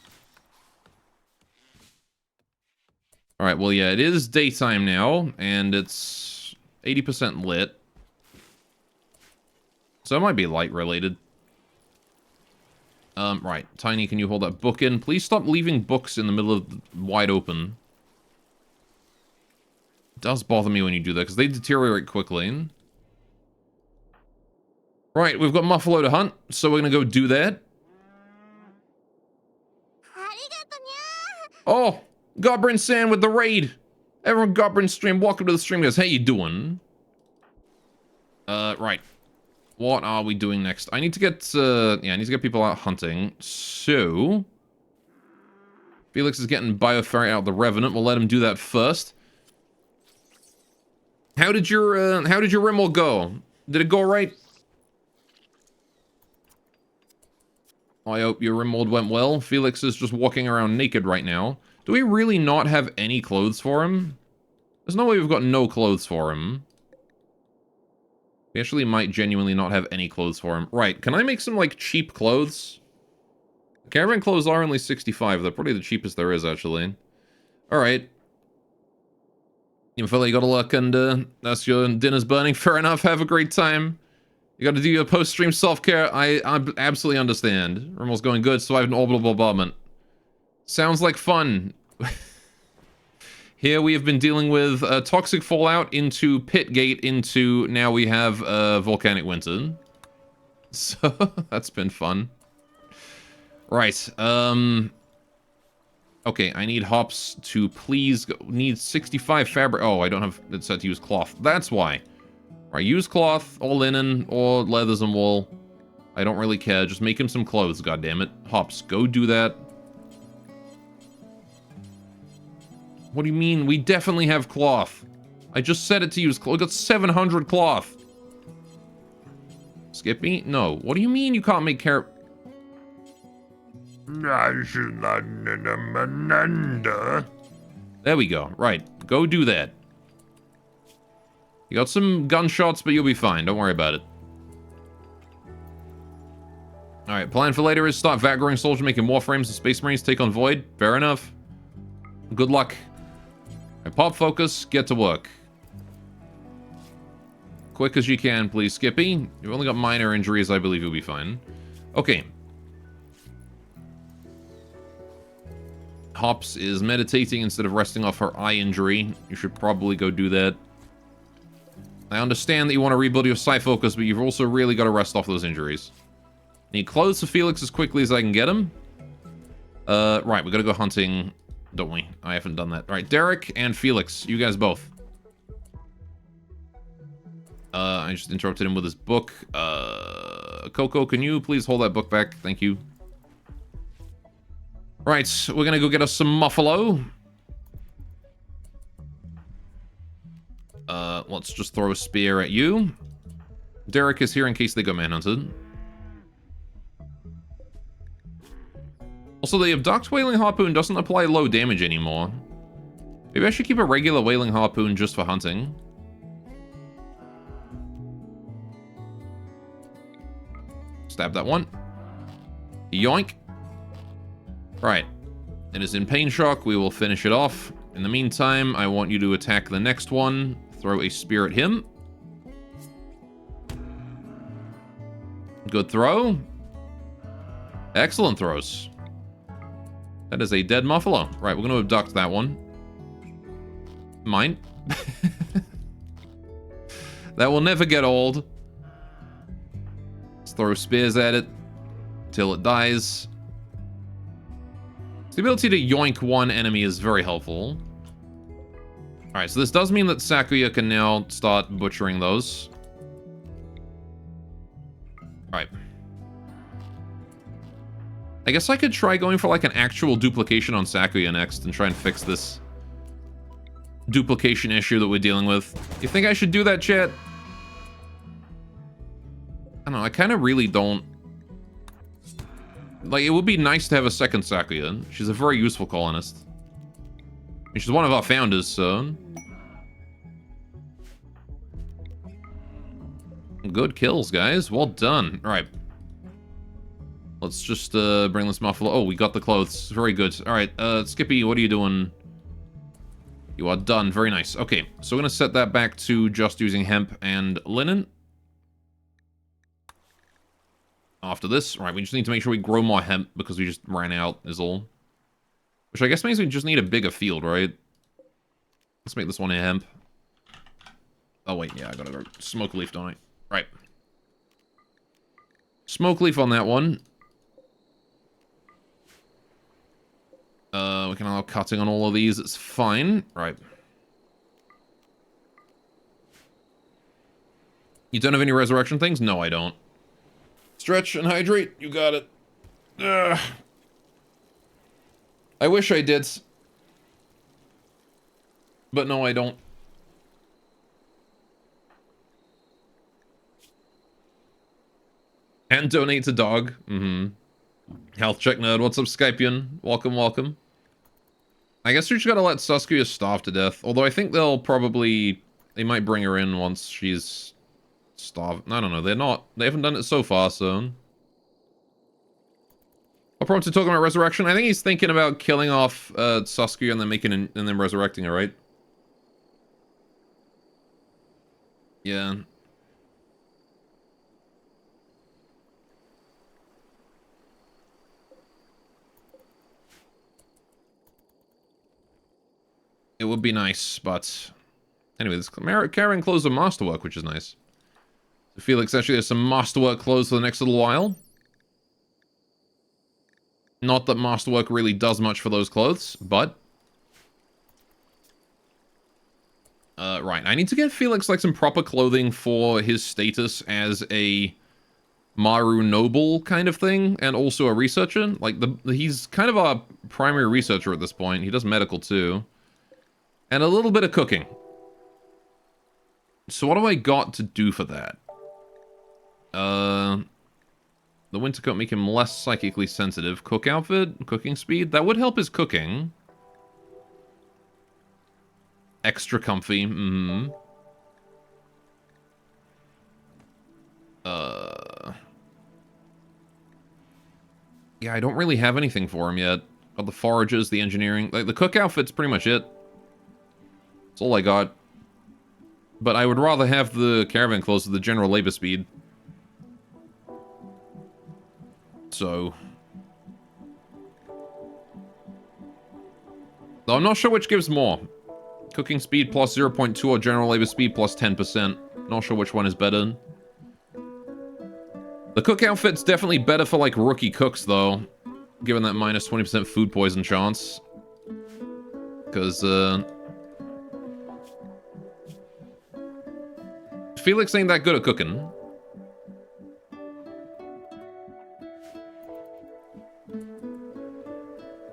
Alright, well, yeah, it is daytime now, and it's 80% lit. So it might be light-related. Right. Tiny, can you hold that book in? Please stop leaving books in the middle of the wide open. It does bother me when you do that, because they deteriorate quickly. Right, we've got Muffalo to hunt, so we're gonna go do that. Oh! Goblin Sand with the raid. Everyone Goblin stream, welcome to the stream, guys. How you doing? Right. What are we doing next? I need to get, yeah, I need to get people out hunting. So, Felix is getting Bioferry out the Revenant. We'll let him do that first. How did your Rimworld go? Did it go right? I hope your Rimworld went well. Felix is just walking around naked right now. Do we really not have any clothes for him? There's no way we've got no clothes for him. We actually might genuinely not have any clothes for him. Right, can I make some, like, cheap clothes? Caravan clothes are only 65. They're probably the cheapest there is, actually. Alright. You feel like you gotta look and, that's your dinner's burning. Fair enough, have a great time. You gotta do your post-stream self-care. I absolutely understand. Rimworld's going good, survived an orbital bombardment. Sounds like fun. Here we have been dealing with toxic fallout into Pitgate into now we have volcanic winter. So that's been fun. Right. Okay, I need hops to please go. Need 65 fabric. Oh, I don't have it set to use cloth. That's why. Right, use cloth or linen or leathers and wool. I don't really care. Just make him some clothes, goddammit. Hops, go do that. What do you mean? We definitely have cloth. I just set it to use cloth. We got 700 cloth. Skippy? No. What do you mean you can't make care... There we go. Right. Go do that. You got some gunshots, but you'll be fine. Don't worry about it. Alright, plan for later is start vat growing soldier, making warframes and space marines, take on void. Fair enough. Good luck. Right, pop focus, get to work. Quick as you can, please, Skippy. You've only got minor injuries, I believe you'll be fine. Okay. Hops is meditating instead of resting off her eye injury. You should probably go do that. I understand that you want to rebuild your sight focus, but you've also really got to rest off those injuries. Need clothes for Felix as quickly as I can get him. Right, we gotta go hunting, don't we? I haven't done that. Alright, Derek and Felix, you guys both. I just interrupted him with his book. Coco, can you please hold that book back? Thank you. Right, we're gonna go get us some Muffalo. Let's just throw a spear at you. Derek is here in case they go manhunted. Also, the abduct whaling harpoon doesn't apply low damage anymore. Maybe I should keep a regular whaling harpoon just for hunting. Stab that one. Yoink. Right. It is in pain shock. We will finish it off. In the meantime, I want you to attack the next one. Throw a spear at him. Good throw. Excellent throws. That is a dead Muffalo. Right, we're going to abduct that one. Mine. That will never get old. Let's throw spears at it till it dies. The ability to yoink one enemy is very helpful. Alright, so this does mean that Sakuya can now start butchering those. Alright. I guess I could try going for like an actual duplication on Sakuya next and try and fix this duplication issue that we're dealing with. You think I should do that, chat? I don't know, I kind of really don't. Like, it would be nice to have a second Sakuya. She's a very useful colonist. I mean, she's one of our founders, so... Good kills, guys. Well done. Alright. Let's just bring this Muffalo. Oh, we got the clothes. Very good. Alright, Skippy, what are you doing? You are done. Very nice. Okay, so we're going to set that back to just using hemp and linen. After this. Right, we just need to make sure we grow more hemp because we just ran out is all. Which I guess means we just need a bigger field, right? Let's make this one a hemp. Oh wait, yeah, I gotta go smoke leaf, don't I? Right. Smoke leaf on that one. We can allow cutting on all of these, it's fine. Right. You don't have any resurrection things? No, I don't. Stretch and hydrate. You got it. Ugh. I wish I did. But no, I don't. And donate to dog. Mm-hmm. Health check nerd. What's up, Skypian? Welcome, welcome. I guess we just gotta let Saskia starve to death. Although I think they'll probably... They might bring her in once she's... starved. I don't know. They're not. They haven't done it so far, so... Approach to talking about resurrection. I think he's thinking about killing off Saskia and then and then resurrecting her, right? Yeah. It would be nice, but... Anyway, this carrying clothes are masterwork, which is nice. So Felix actually has some masterwork clothes for the next little while. Not that masterwork really does much for those clothes, but... right, I need to get Felix, like, some proper clothing for his status as a Maru noble kind of thing, and also a researcher. Like, he's kind of our primary researcher at this point. He does medical, too. And a little bit of cooking. So what do I got to do for that? The winter coat make him less psychically sensitive. Cook outfit? Cooking speed? That would help his cooking. Extra comfy. Mm-hmm. Yeah, I don't really have anything for him yet. Got the forages, the engineering. Like, the cook outfit's pretty much it. That's all I got. But I would rather have the caravan clothes with the general labor speed. So... though I'm not sure which gives more. Cooking speed plus 0.2 or general labor speed plus 10%. Not sure which one is better. The cook outfit's definitely better for, like, rookie cooks, though. Given that minus 20% food poison chance. Because, Felix ain't that good at cooking.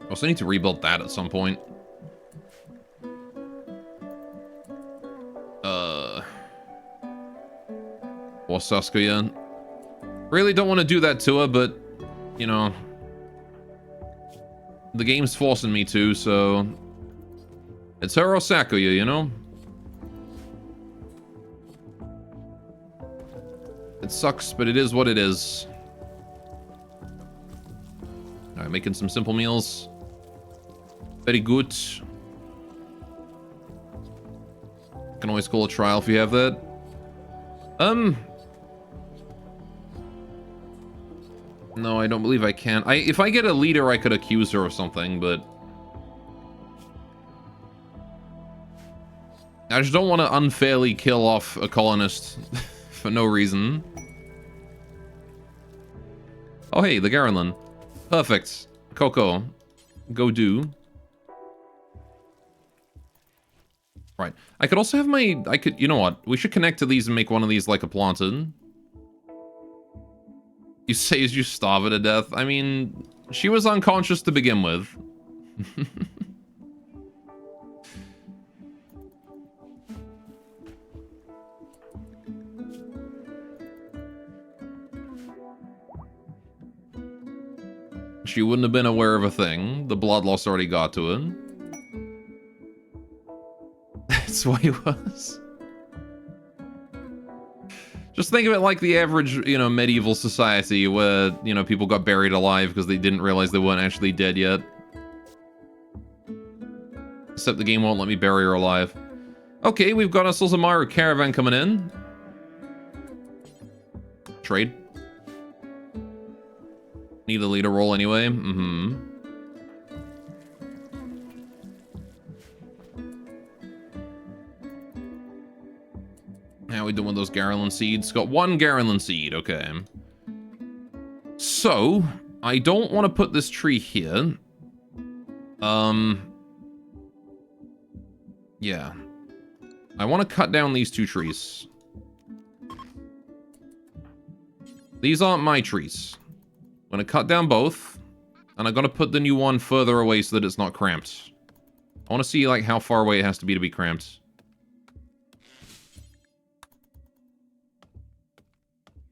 I also need to rebuild that at some point. Or Saskia. Really don't want to do that to her, but, you know, the game's forcing me to, so it's her or Sakuya, you know? It sucks, but it is what it is. Alright, making some simple meals. Very good. Can always call a trial if you have that. No, I don't believe I can. If I get a leader, I could accuse her of something, but... I just don't want to unfairly kill off a colonist for no reason. Oh, hey, the Garland. Perfect. Coco. Go do. Right. I could also have my... you know what? We should connect to these and make one of these like a planted. You say as you starve her to death. I mean, she was unconscious to begin with. She wouldn't have been aware of a thing. The blood loss already got to her. That's what he was. Just think of it like the average, you know, medieval society where, you know, people got buried alive because they didn't realize they weren't actually dead yet. Except the game won't let me bury her alive. Okay, we've got ourselves a Myra caravan coming in. Trade. Need a leader role anyway. Mm-hmm. How we doing with those Garland seeds? Got one Garland seed, okay. So, I don't want to put this tree here. Yeah. I want to cut down these two trees. These aren't my trees. I'm going to cut down both. And I'm going to put the new one further away so that it's not cramped. I want to see, like, how far away it has to be cramped.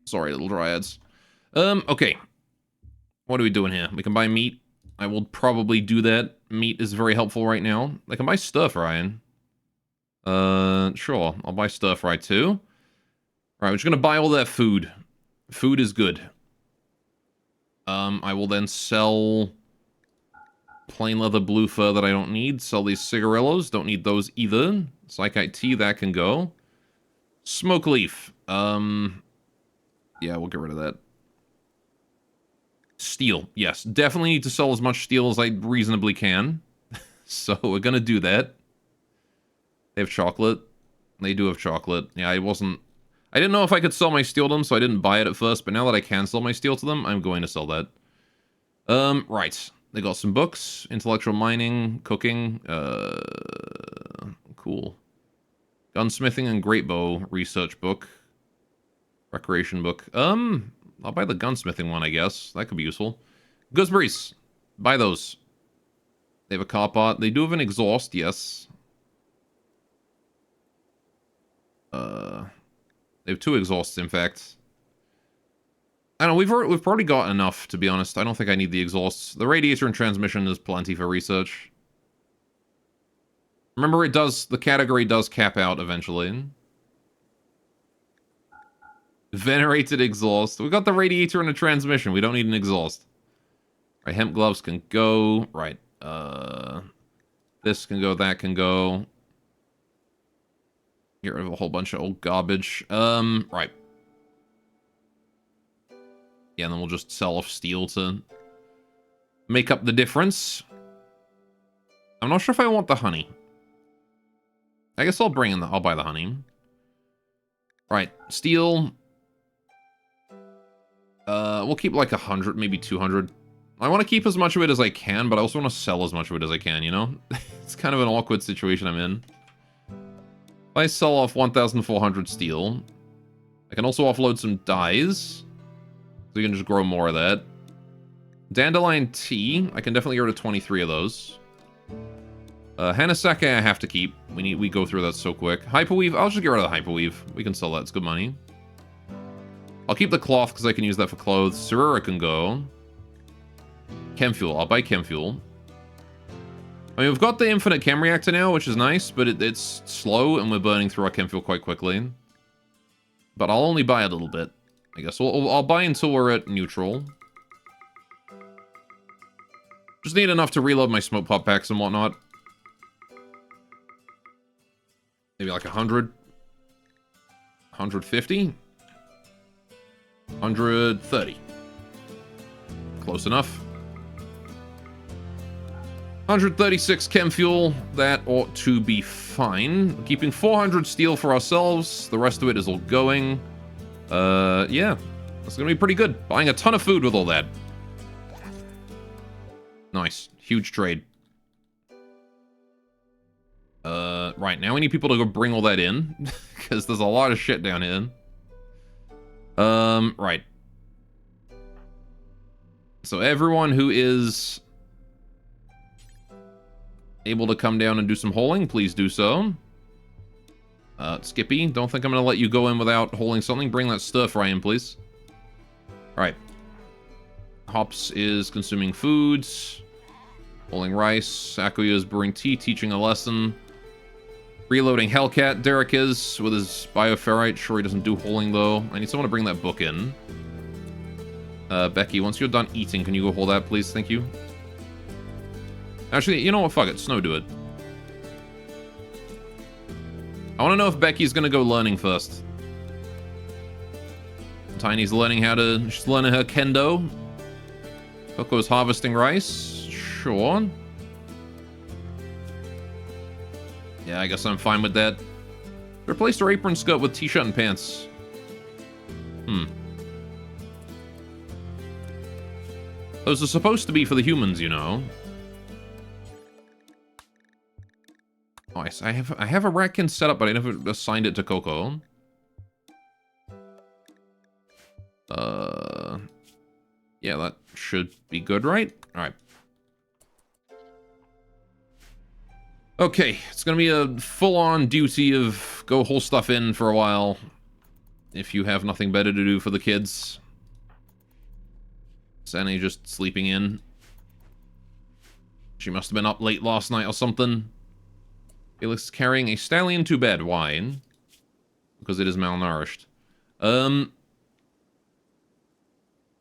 Sorry, little dryads. Okay. What are we doing here? We can buy meat. I will probably do that. Meat is very helpful right now. I can buy stir-frying. Sure. I'll buy stir-fry too. Alright, we're just gonna buy all that food. Food is good. I will then sell plain leather blue fur that I don't need. Sell these cigarillos. Don't need those either. Psychite tea, that can go. Smoke leaf. Yeah, we'll get rid of that. Steel. Yes, definitely need to sell as much steel as I reasonably can. So we're gonna do that. They have chocolate. They do have chocolate. Yeah, I didn't know if I could sell my steel to them, so I didn't buy it at first, but now that I can sell my steel to them, I'm going to sell that. Right. They got some books. Intellectual mining, cooking, cool. Gunsmithing and great bow research book. Recreation book. I'll buy the gunsmithing one, I guess. That could be useful. Gooseberries. Buy those. They have a car pot. They do have an exhaust, yes. They have two exhausts, in fact. I don't know, we've probably got enough, to be honest. I don't think I need the exhausts. The radiator and transmission is plenty for research. Remember, the category does cap out eventually. Venerated exhaust. We got the radiator and the transmission. We don't need an exhaust. Right, hemp gloves can go. Right. This can go, that can go. Get rid of a whole bunch of old garbage. Right. Yeah, and then we'll just sell off steel to make up the difference. I'm not sure if I want the honey. I guess I'll bring in the... I'll buy the honey. Right, steel. We'll keep like 100, maybe 200. I want to keep as much of it as I can, but I also want to sell as much of it as I can, you know? It's kind of an awkward situation I'm in. If I sell off 1,400 steel, I can also offload some dyes. So you can just grow more of that. Dandelion tea, I can definitely get rid of 23 of those. Hanasake I have to keep. We go through that so quick. Hyperweave, I'll just get rid of the hyperweave. We can sell that, it's good money. I'll keep the cloth because I can use that for clothes. Cerura can go. Chem fuel, I'll buy chem fuel. I mean, we've got the infinite chem reactor now, which is nice, but it's slow and we're burning through our chem fuel quite quickly. But I'll only buy a little bit. I guess I'll buy until we're at neutral. Just need enough to reload my smoke pop packs and whatnot. Maybe like 100. 150. 130. Close enough. 136 chem fuel. That ought to be fine. Keeping 400 steel for ourselves. The rest of it is all going. Yeah. That's gonna be pretty good. Buying a ton of food with all that. Nice. Huge trade. Right, now we need people to go bring all that in. Because there's a lot of shit down here. Right. So everyone who is able to come down and do some holing, please do so. Skippy, don't think I'm gonna let you go in without holing something. Bring that stir fry in, please. Alright. Hops is consuming foods. Holing rice. Sakuya is brewing tea, teaching a lesson. Reloading Hellcat. Derek is with his bioferrite. Sure, he doesn't do holing, though. I need someone to bring that book in. Becky, once you're done eating, can you go hold that, please? Thank you. Actually, you know what? Fuck it. Snow, do it. I want to know if Becky's going to go learning first. Tiny's learning how to... She's learning her kendo. Coco's harvesting rice. Sure. Yeah, I guess I'm fine with that. Replace her apron skirt with t-shirt and pants. Those are supposed to be for the humans, you know. Oh, I have a ratkin set up, but I never assigned it to Coco. Yeah, that should be good, right? Alright. Okay, it's gonna be a full-on duty of go haul stuff in for a while. If you have nothing better to do for the kids. Sandy just sleeping in. She must have been up late last night or something. Felix is carrying a stallion to bed. Why? Because it is malnourished.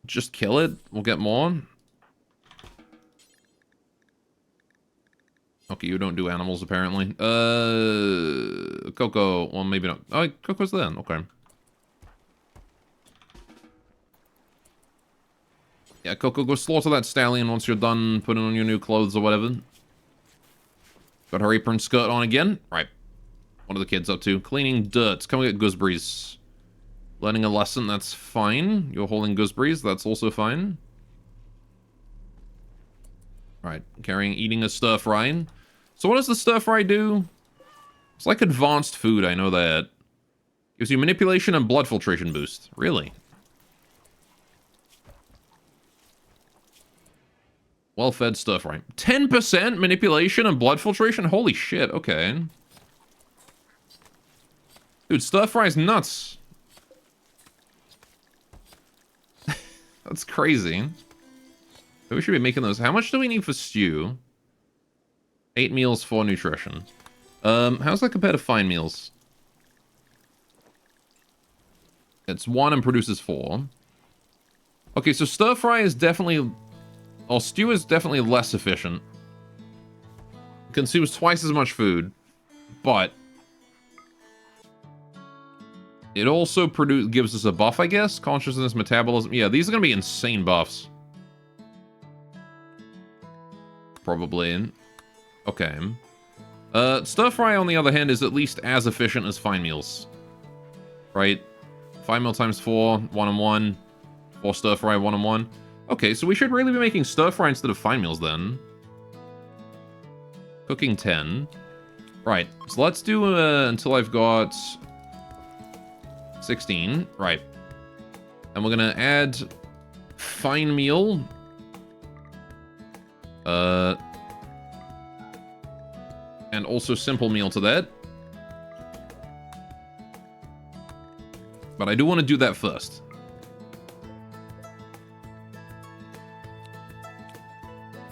Just kill it. We'll get more. Okay, you don't do animals, apparently. Coco. Well, maybe not. Oh, Coco's then. Okay. Yeah, Coco, go slaughter that stallion once you're done putting on your new clothes or whatever. Got her apron skirt on again. Right. What are the kids up to? Cleaning dirt. Come get gooseberries. Learning a lesson, that's fine. You're holding gooseberries, that's also fine. Right. Eating a stir fry. So what does the stir fry do? It's like advanced food, I know that. Gives you manipulation and blood filtration boost. Really? Well-fed stir fry. 10% manipulation and blood filtration? Holy shit, okay. Dude, stir fry's nuts. That's crazy. We should be making those. How much do we need for stew? 8 meals, 4 nutrition. How's that compared to fine meals? It's 1 and produces 4. Okay, so stir fry is definitely Well, stew is definitely less efficient. Consumes twice as much food, but it also gives us a buff, I guess. Consciousness, metabolism. Yeah, these are going to be insane buffs. Probably. Okay. Stir fry, on the other hand, is at least as efficient as fine meals. Right? Fine meal times 4, 1 and 1. 4 stir fry, 1 and 1. Okay, so we should really be making stir fry instead of fine meals then. Cooking 10. Right, so let's do until I've got 16. Right. And we're gonna add fine meal. And also simple meal to that. But I do want to do that first.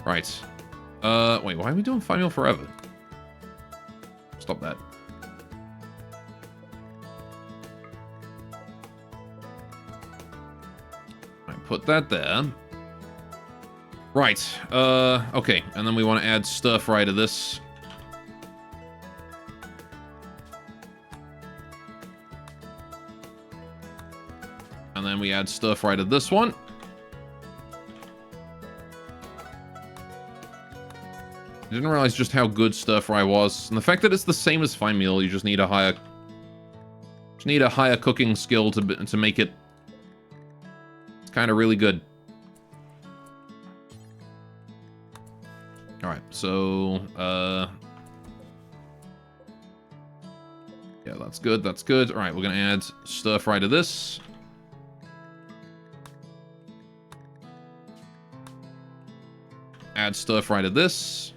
Right. Wait, why are we doing fine meal forever? Stop that. Alright, put that there. Right. Okay. And then we want to add stir fry to this. And then we add stir fry to this one. I didn't realize just how good stir fry was. And the fact that it's the same as fine meal, you just need a higher cooking skill to make it. It's kind of really good. All right, so yeah, that's good. That's good. All right, we're gonna add stir fry to this. Add stir fry to this.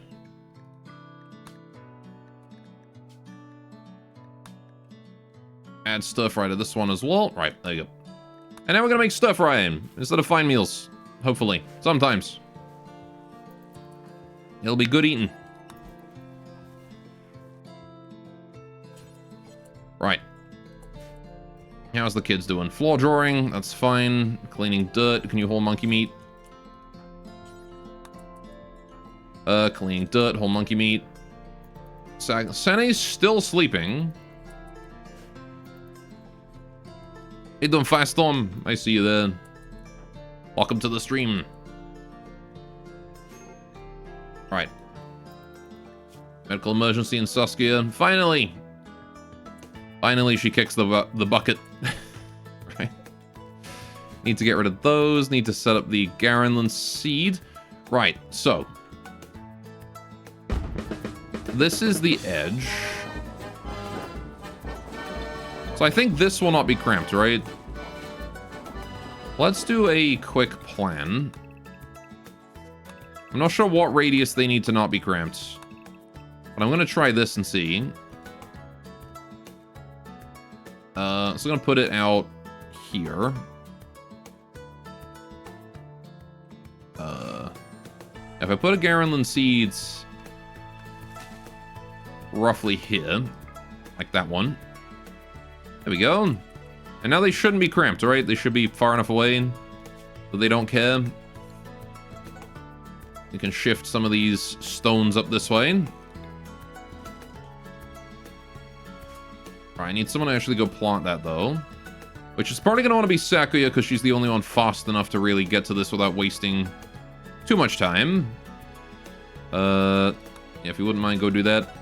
Add stir fry to this one as well. Right, there you go. And now we're gonna make stir fry instead of fine meals. Hopefully. Sometimes. It'll be good eating. Right. How's the kids doing? Floor drawing, that's fine. Cleaning dirt. Can you haul monkey meat? Cleaning dirt, haul monkey meat. Sane's still sleeping. Hey, doing fast storm. I see you there. Welcome to the stream. Right. Medical emergency in Saskia. Finally! Finally, she kicks the bucket. Right. Need to get rid of those. Need to set up the Garenland seed. Right, so. This is the edge. So I think this will not be cramped, right? Let's do a quick plan. I'm not sure what radius they need to not be cramped. But I'm going to try this and see. So I'm going to put it out here. If I put a Garenland seeds roughly here, like that one. There we go. And now they shouldn't be cramped, right? They should be far enough away that they don't care. You can shift some of these stones up this way. Alright, I need someone to actually go plant that, though. Which is probably going to want to be Sakuya, because she's the only one fast enough to really get to this without wasting too much time. Yeah, if you wouldn't mind, go do that.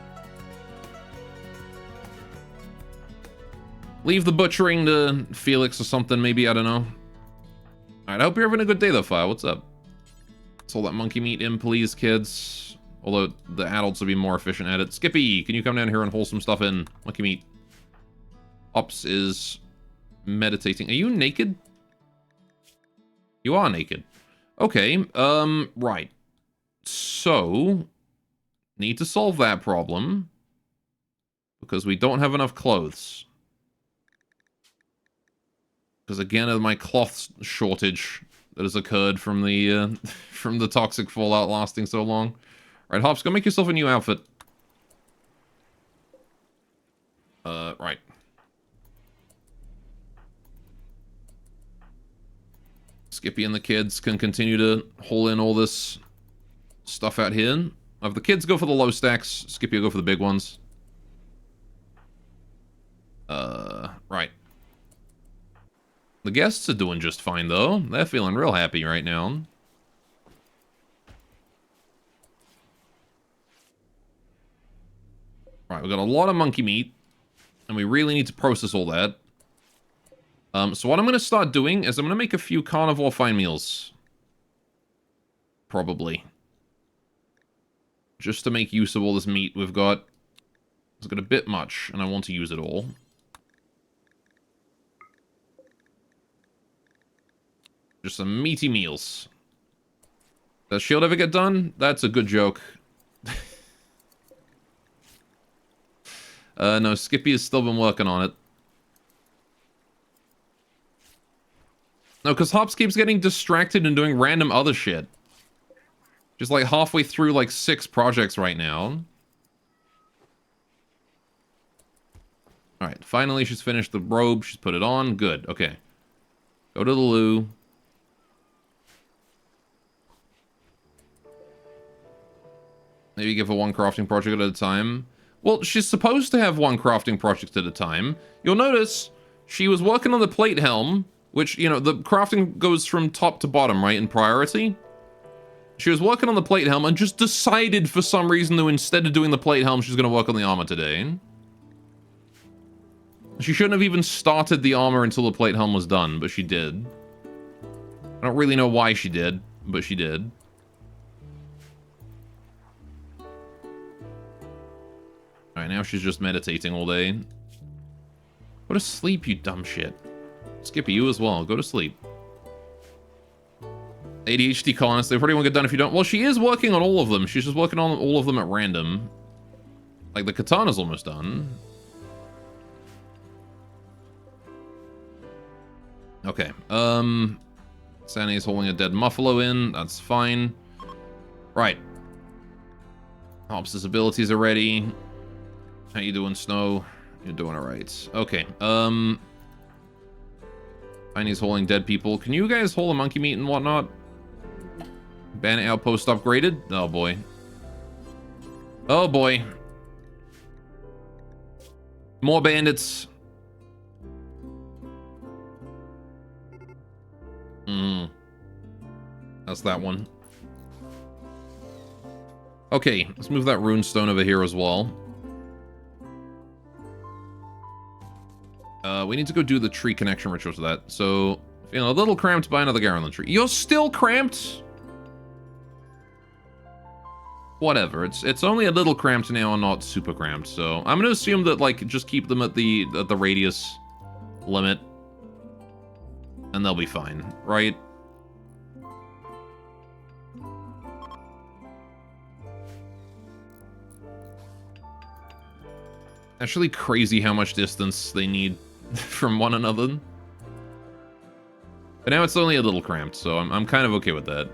Leave the butchering to Felix or something, maybe, I don't know. Alright, I hope you're having a good day, though, Fire. What's up? Let's hold that monkey meat in, please, kids. Although, the adults will be more efficient at it. Skippy, can you come down here and hold some stuff in? Monkey meat. Ops is meditating. Are you naked? You are naked. Okay, right. So, need to solve that problem. Because we don't have enough clothes. Because again, of my cloth shortage that has occurred from the from the toxic fallout lasting so long. Right, Hops, go make yourself a new outfit. Right. Skippy and the kids can continue to haul in all this stuff out here. If the kids go for the low stacks, Skippy will go for the big ones. Right. The guests are doing just fine, though. They're feeling real happy right now. Right, we've got a lot of monkey meat, and we really need to process all that. So what I'm going to start doing is I'm going to make a few carnivore fine meals. Probably. Just to make use of all this meat we've got. It's got a bit much, and I want to use it all. Just some meaty meals. Does shield ever get done? That's a good joke. No, Skippy has still been working on it. No, because Hops keeps getting distracted and doing random other shit. Just like halfway through like 6 projects right now. Alright, finally she's finished the robe. She's put it on. Good, okay. Go to the loo. Maybe give her one crafting project at a time. Well, she's supposed to have one crafting project at a time. You'll notice she was working on the plate helm, which, you know, the crafting goes from top to bottom, right, in priority. She was working on the plate helm and just decided for some reason that instead of doing the plate helm, she's going to work on the armor today. She shouldn't have even started the armor until the plate helm was done, but she did. I don't really know why she did, but she did. Alright, now she's just meditating all day. Go to sleep, you dumb shit. Skippy, you as well. Go to sleep. ADHD colonists, they probably won't get done if you don't. Well, she is working on all of them. She's just working on all of them at random. Like, the katana's almost done. Okay, Sandy's holding a dead muffalo in. That's fine. Right. Hops' abilities are ready. How you doing, Snow? You're doing alright. Okay, Tiny's holding dead people. Can you guys hold a monkey meat and whatnot? Bandit outpost upgraded? Oh boy. Oh boy. More bandits. That's that one. Okay, let's move that rune stone over here as well. We need to go do the tree connection rituals for that. So, feeling a little cramped by another Garland tree. You're still cramped? Whatever. It's only a little cramped now and not super cramped. So, I'm gonna assume that, like, just keep them at the radius limit. And they'll be fine, right? Actually crazy how much distance they need from one another. But now it's only a little cramped, so I'm kind of okay with that.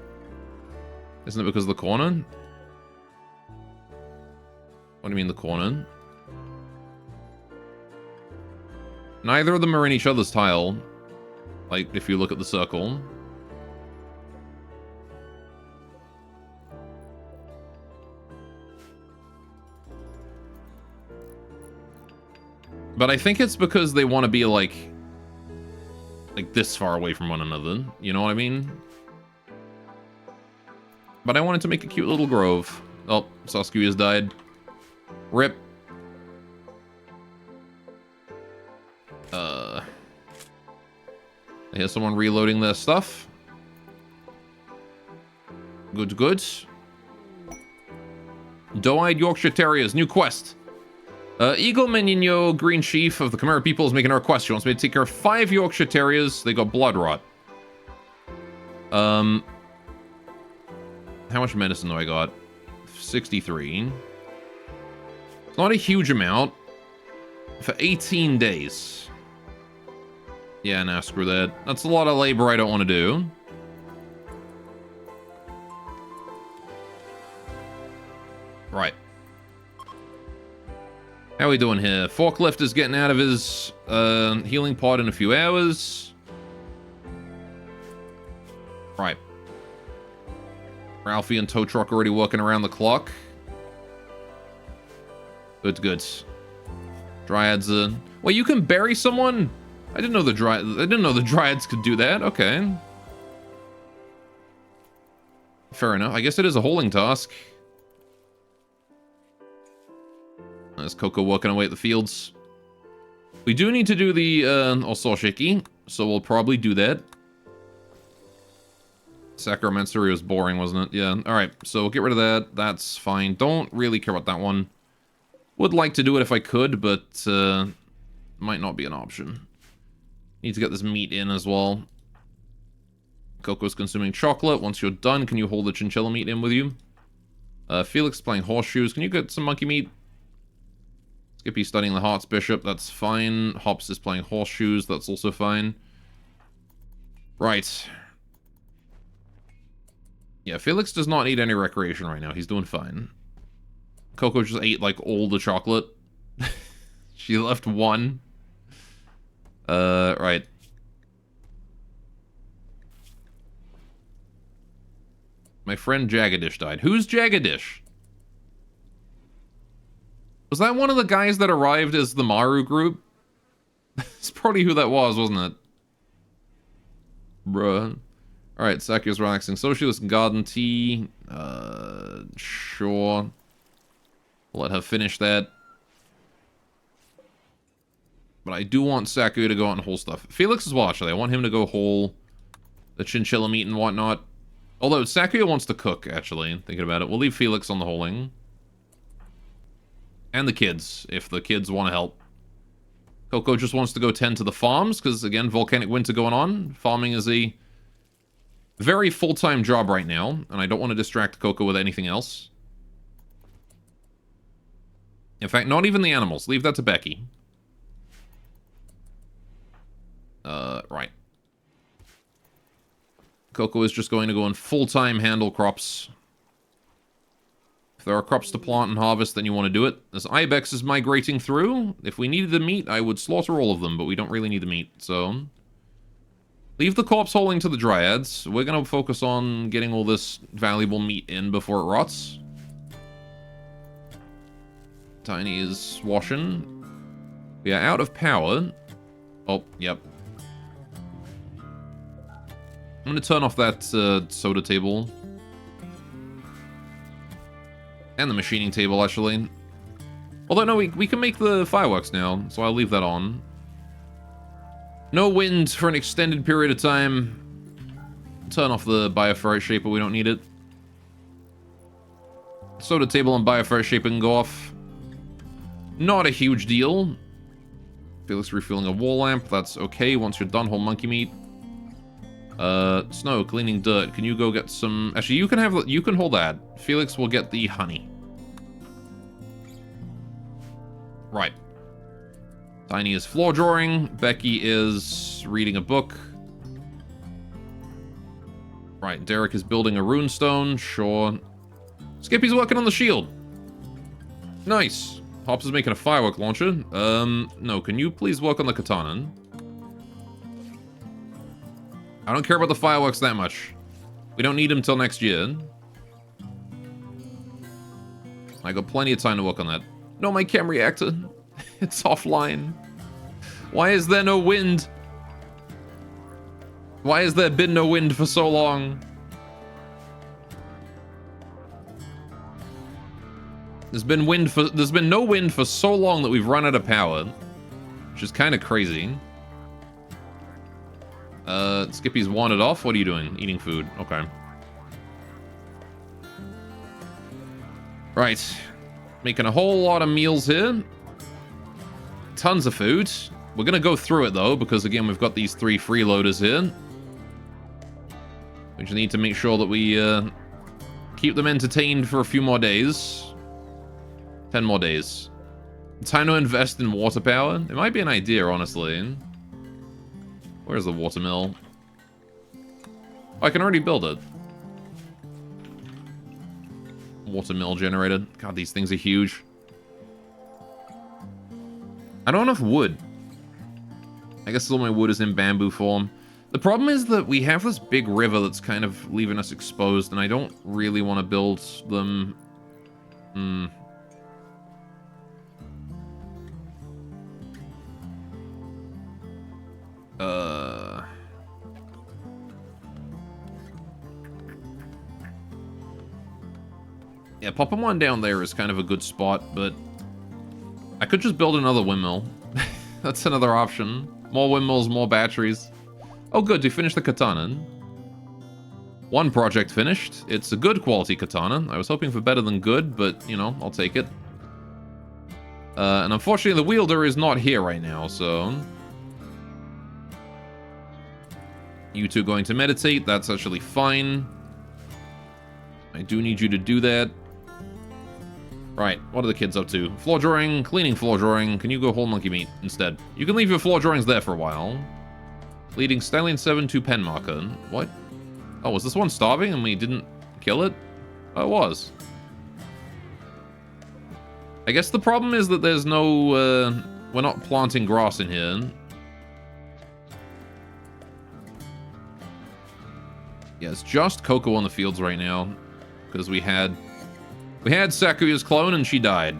Isn't it because of the corner? What do you mean the corner? Neither of them are in each other's tile. Like, if you look at the circle. But I think it's because they want to be, like this far away from one another. You know what I mean? But I wanted to make a cute little grove. Oh, Saskuya's died. Rip. I hear someone reloading their stuff. Good, good. Doe-eyed Yorkshire Terriers, new quest. Eagle Menino, Green Chief of the Khmer people, is making a request. She wants me to take care of 5 Yorkshire Terriers. They got blood rot. How much medicine do I got? 63. It's not a huge amount. For 18 days. Yeah, nah, screw that. That's a lot of labor I don't want to do. Right. How are we doing here? Forklift is getting out of his healing pod in a few hours. Right. Ralphie and Tow Truck already working around the clock. Good, good. Dryads, Wait, you can bury someone? I didn't know the Dryads could do that. Okay. Fair enough. I guess it is a hauling task. There's Coco working away at the fields. We do need to do the Ososhiki, so we'll probably do that. Sacramentsuri was boring, wasn't it? Yeah. Alright, so we'll get rid of that. That's fine. Don't really care about that one. Would like to do it if I could, but might not be an option. Need to get this meat in as well. Coco's consuming chocolate. Once you're done, can you hold the chinchilla meat in with you? Felix playing horseshoes. Can you get some monkey meat? Skippy's studying the Hearts Bishop. That's fine. Hops is playing horseshoes. That's also fine. Right. Yeah, Felix does not need any recreation right now. He's doing fine. Coco just ate, like, all the chocolate. She left one. Right. My friend Jagadish died. Who's Jagadish? Was that one of the guys that arrived as the Maru group? That's probably who that was, wasn't it? Bruh. Alright, Saku's relaxing. Socialist garden tea. Sure. Let her finish that. But I do want Saku to go out and haul stuff. Felix as well, actually. I want him to go haul the chinchilla meat and whatnot. Although, Saku wants to cook, actually. Thinking about it. We'll leave Felix on the hauling. And the kids, if the kids want to help. Coco just wants to go tend to the farms, because, again, volcanic winter going on. Farming is a very full-time job right now, and I don't want to distract Coco with anything else. In fact, not even the animals. Leave that to Becky. Right. Coco is just going to go and full-time handle crops. If there are crops to plant and harvest, then you want to do it. As Ibex is migrating through, if we needed the meat, I would slaughter all of them, but we don't really need the meat, so... Leave the corpse hauling to the Dryads. We're going to focus on getting all this valuable meat in before it rots. Tiny is washing. We are out of power. Oh, yep. I'm going to turn off that soda table. And the machining table, actually. Although, no, we can make the fireworks now, so I'll leave that on. No wind for an extended period of time. Turn off the bioferrite shaper, we don't need it. Soda table and bioferrite shaper can go off. Not a huge deal. Felix refueling a wall lamp, that's okay. Once you're done, whole monkey meat. Snow, cleaning dirt. Can you go get some... Actually, you can hold that. Felix will get the honey. Right. Tiny is floor drawing. Becky is reading a book. Right, Derek is building a runestone. Sure. Skippy's working on the shield. Nice. Hops is making a firework launcher. No, can you please work on the katana? I don't care about the fireworks that much. We don't need them till next year. I got plenty of time to work on that. No, my chem reactor. It's offline. Why is there no wind? Why has there been no wind for so long? There's been no wind for so long that we've run out of power. Which is kind of crazy. Skippy's wandered off. What are you doing? Eating food. Okay. Right. Making a whole lot of meals here. Tons of food. We're gonna go through it though, because again, we've got these 3 freeloaders here. We just need to make sure that we keep them entertained for a few more days. 10 more days. Time to invest in water power. It might be an idea, honestly. Where's the water mill? Oh, I can already build it. Water mill generated. God, these things are huge. I don't have enough wood. I guess all my wood is in bamboo form. The problem is that we have this big river that's kind of leaving us exposed, and I don't really want to build them. Yeah, popping one down there is kind of a good spot, but I could just build another windmill. That's another option. More windmills, more batteries. Oh good, we finished the katana. One project finished. It's a good quality katana. I was hoping for better than good, but, you know, I'll take it. And unfortunately, the wielder is not here right now, so... You two going to meditate. That's actually fine. I do need you to do that. Right, what are the kids up to? Floor drawing, cleaning floor drawing. Can you go hold monkey meat instead? You can leave your floor drawings there for a while. Leading Stallion 7 to pen marker. What? Oh, was this one starving and we didn't kill it? Oh, it was. I guess the problem is that there's no, we're not planting grass in here. Yeah, it's just Coco on the fields right now. Because we had Sakuya's clone and she died.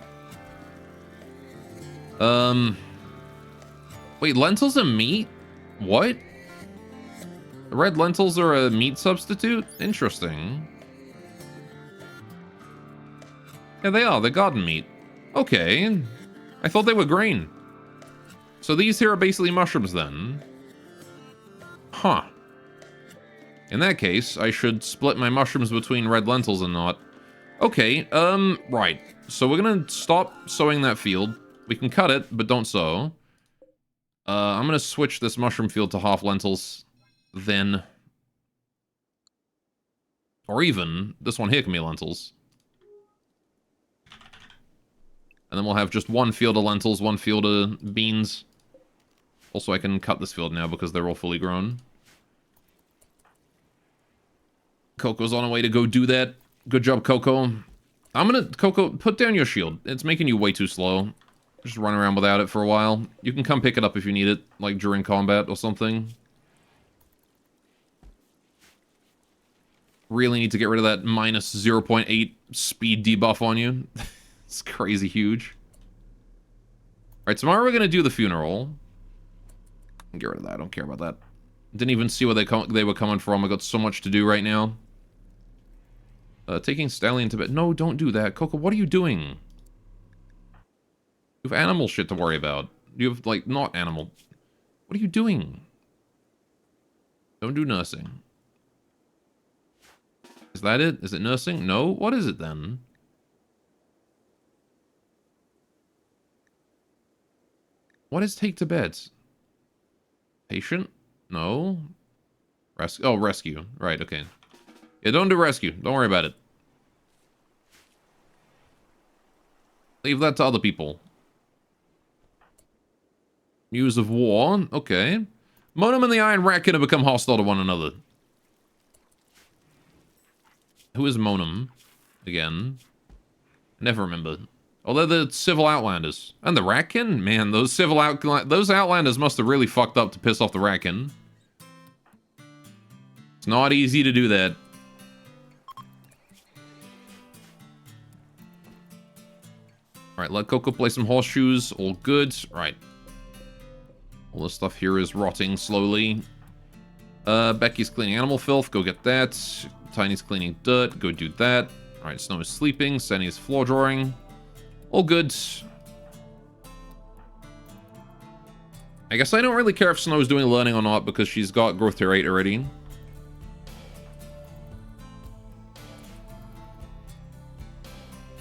Wait, lentils and meat? What? The red lentils are a meat substitute? Interesting. Yeah, they are. They're garden meat. Okay. I thought they were grain. So these here are basically mushrooms then. Huh. In that case, I should split my mushrooms between red lentils and not. Okay, right. So we're gonna stop sowing that field. We can cut it, but don't sow. I'm gonna switch this mushroom field to half lentils. Then... Or even, this one here can be lentils. And then we'll have just one field of lentils, one field of beans. Also, I can cut this field now because they're all fully grown. Coco's on her way to go do that. Good job, Coco. Coco, put down your shield. It's making you way too slow. Just run around without it for a while. You can come pick it up if you need it, like during combat or something. Really need to get rid of that minus 0.8 speed debuff on you. It's crazy huge. Alright, tomorrow we're gonna do the funeral. Get rid of that, I don't care about that. Didn't even see where they were coming from. I got so much to do right now. Taking Stallion to bed. No, don't do that. Coco, what are you doing? You have animal shit to worry about. You have, like, not animal. What are you doing? Don't do nursing. Is that it? Is it nursing? No? What is it then? What is take to bed? Patient? No. Rescue. Oh, rescue. Right, okay. Yeah, don't do rescue. Don't worry about it. Leave that to other people. Muse of War. Okay. Monum and the Iron Rat can have become hostile to one another. Who is Monum? Again. I never remember. Oh, they're the Civil Outlanders. And the Ratkin? Man, those Outlanders must have really fucked up to piss off the Ratkin. It's not easy to do that. Alright, let Coco play some horseshoes. All good. Right. All this stuff here is rotting slowly. Becky's cleaning animal filth. Go get that. Tiny's cleaning dirt. Go do that. Alright, Snow is sleeping. Sunny's floor drawing. All good. I guess I don't really care if Snow's doing learning or not because she's got growth tier 8 already.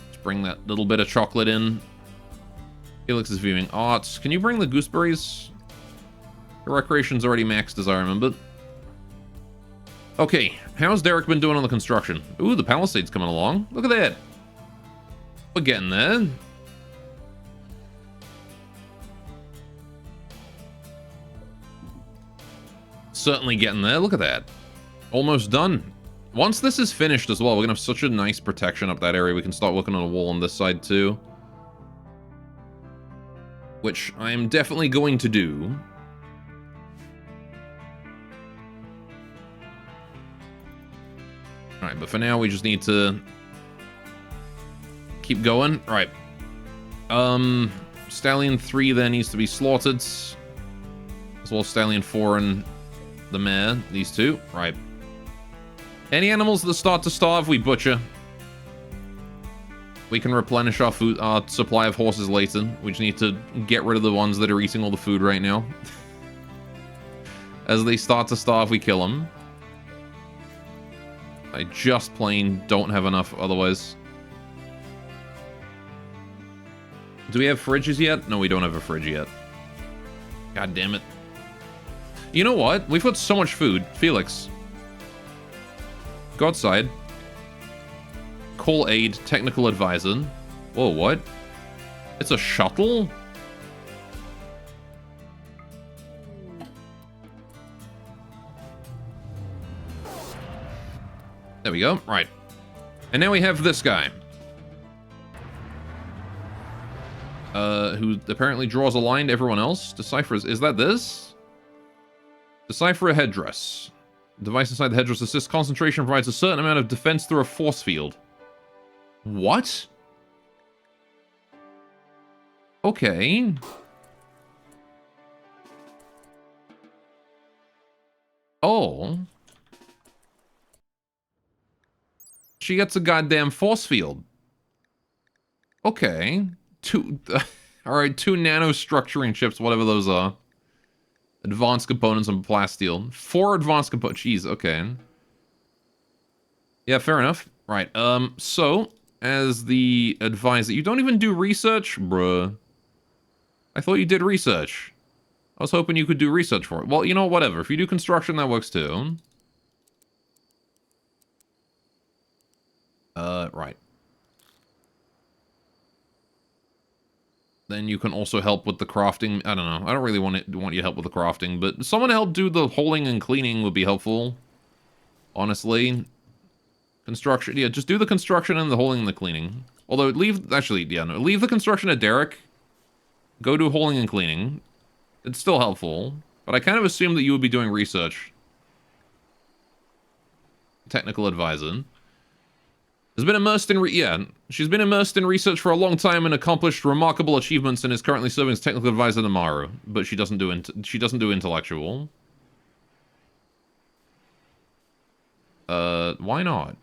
Let's bring that little bit of chocolate in. Felix is viewing art. Can you bring the gooseberries? The recreation's already maxed as I remember. Okay, how's Derek been doing on the construction? Ooh, the Palisade's coming along. Look at that. We're getting there. Certainly getting there. Look at that. Almost done. Once this is finished as well, we're going to have such a nice protection up that area. We can start working on a wall on this side too. Which I am definitely going to do. Alright, but for now we just need to keep going. Right. Stallion 3 there needs to be slaughtered. As well as Stallion 4 and the mare. These two. Right. Any animals that start to starve, we butcher. We can replenish our food, our supply of horses later. We just need to get rid of the ones that are eating all the food right now. As they start to starve, we kill them. I just plain don't have enough otherwise. Do we have fridges yet? No, we don't have a fridge yet. God damn it. You know what? We've got so much food. Felix. Go outside. Call aid, technical advisor. Whoa, what? It's a shuttle? There we go. Right. And now we have this guy. Who apparently draws a line to everyone else. Deciphers. Is that this? Decipher a headdress. Device inside the headdress assists concentration, provides a certain amount of defense through a force field. What? Okay. Oh. She gets a goddamn force field. Okay. Alright, 2 nanostructuring chips, whatever those are. Advanced components and plasteel. 4 advanced components. Jeez, okay. Yeah, fair enough. Right, so, as the advisor, you don't even do research? Bruh. I thought you did research. I was hoping you could do research for it. Well, you know, whatever. If you do construction, that works too. Right. Then you can also help with the crafting. I don't know. I don't really want your help with the crafting, but someone to help do the holding and cleaning would be helpful. Honestly. Construction. Yeah, just do the construction and the holding and the cleaning. Although, leave... Actually, yeah, no. Leave the construction at Derek. Go do holding and cleaning. It's still helpful. But I kind of assumed that you would be doing research. Technical advisor. Has been immersed in she's been immersed in research for a long time and accomplished remarkable achievements and is currently serving as technical advisor to Maru, but she doesn't do intellectual. Why not?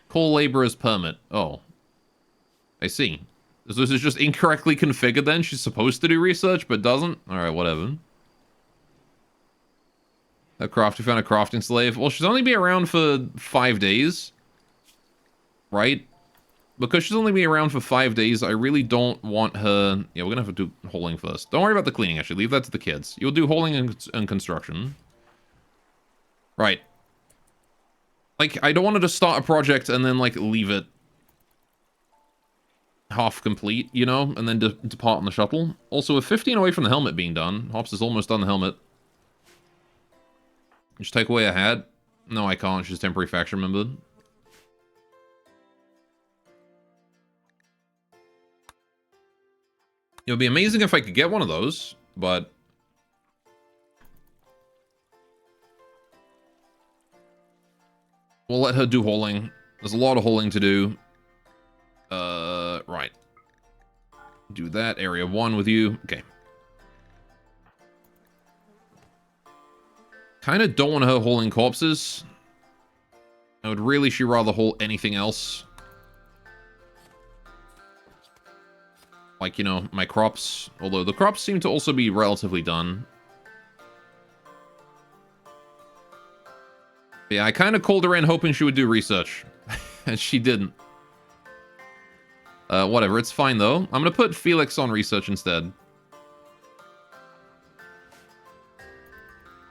Call laborer's permit. Oh. I see. So this is just incorrectly configured then? She's supposed to do research, but doesn't? Alright, whatever. We found a crafting slave. Well, she's only been around for 5 days. Right? Because she's only been around for 5 days, I really don't want her... Yeah, we're gonna have to do holding first. Don't worry about the cleaning, actually. Leave that to the kids. You'll do holding and construction. Right. Like, I don't want her to start a project and then, like, leave it half complete, you know? And then depart on the shuttle. Also, with 15 away from the helmet being done, Hops is almost done the helmet. Just take away a hat? No, I can't. She's temporary faction member. It would be amazing if I could get one of those, but... We'll let her do holding. There's a lot of holding to do. Right. Do that. Area 1 with you. Okay. Kind of don't want her holding corpses. I would really rather hold anything else. Like, you know, my crops. Although the crops seem to also be relatively done. But yeah, I kind of called her in hoping she would do research. And she didn't. Whatever, it's fine though. I'm gonna put Felix on research instead.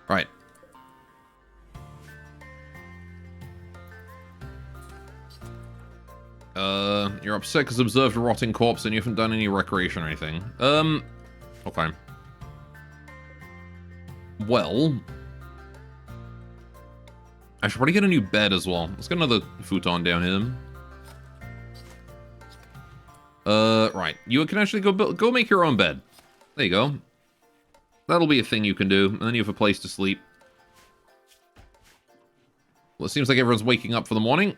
Right. You're upset because observed a rotting corpse and you haven't done any recreation or anything. Okay. Well... I should probably get a new bed as well. Let's get another futon down here. Right. You can actually go make your own bed. There you go. That'll be a thing you can do, and then you have a place to sleep. Well, it seems like everyone's waking up for the morning.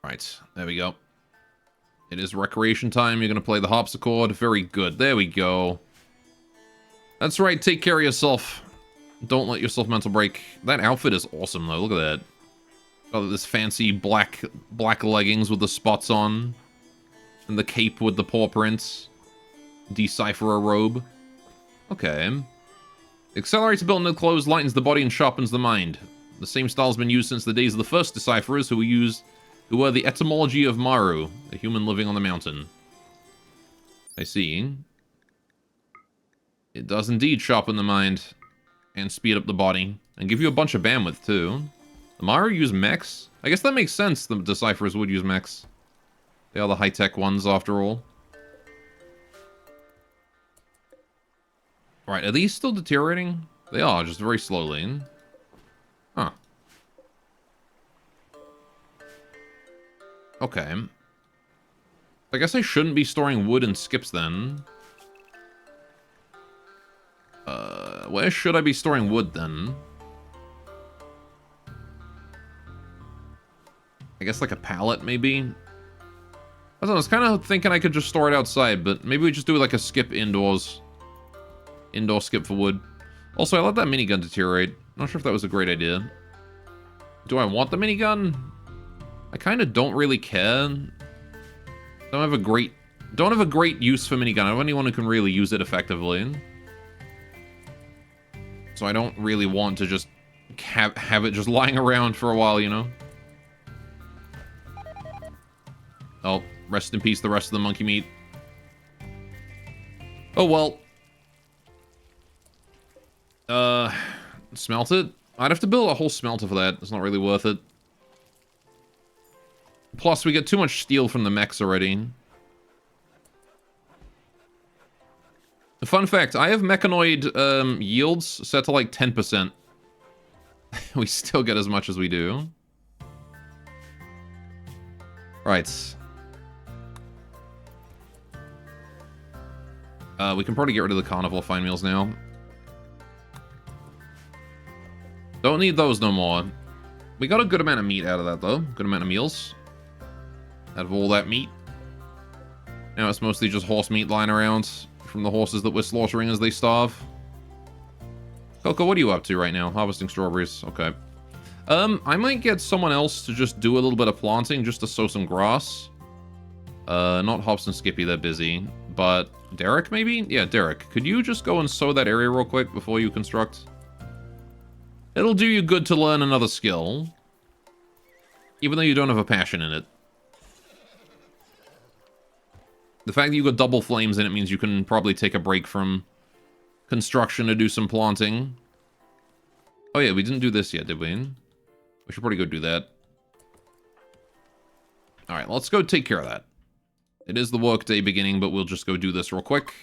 Right, there we go. It is recreation time. You're going to play the harpsichord. Very good. There we go. That's right. Take care of yourself. Don't let yourself mental break. That outfit is awesome, though. Look at that. Got this fancy black leggings with the spots on. And the cape with the paw prints. Decipherer robe. Okay. Accelerates built new clothes, lightens the body, and sharpens the mind. The same style has been used since the days of the first decipherers who were the etymology of Maru, a human living on the mountain. I see. It does indeed sharpen the mind and speed up the body and give you a bunch of bandwidth too. The Maru use mechs? I guess that makes sense. The decipherers would use mechs. They are the high-tech ones after all. Right, are these still deteriorating? They are, just very slowly. Huh. Okay. I guess I shouldn't be storing wood and skips then. Where should I be storing wood then? I guess like a pallet, maybe? I don't know, I was kind of thinking I could just store it outside, but maybe we just do like a skip indoors. Indoor skip for wood. Also, I let that minigun deteriorate. Not sure if that was a great idea. Do I want the minigun? I kind of don't really care. Don't have a great use for minigun. I don't have anyone who can really use it effectively. So I don't really want to just have it just lying around for a while, you know? Oh, rest in peace the rest of the monkey meat. Oh well. Smelt it? I'd have to build a whole smelter for that. It's not really worth it. Plus, we get too much steel from the mechs already. Fun fact, I have mechanoid yields set to like 10%. We still get as much as we do. Right. We can probably get rid of the carnivore fine meals now. Don't need those no more. We got a good amount of meat out of that, though. Good amount of meals. Out of all that meat. Now it's mostly just horse meat lying around from the horses that we're slaughtering as they starve. Coco, what are you up to right now? Harvesting strawberries. Okay. I might get someone else to just do a little bit of planting just to sow some grass. Not Hops and Skippy, they're busy. But Derek, maybe? Yeah, Derek. Could you just go and sow that area real quick before you construct? It'll do you good to learn another skill. Even though you don't have a passion in it. The fact that you got double flames in it means you can probably take a break from construction to do some planting. Oh yeah, we didn't do this yet, did we? We should probably go do that. Alright, let's go take care of that. It is the workday beginning, but we'll just go do this real quick.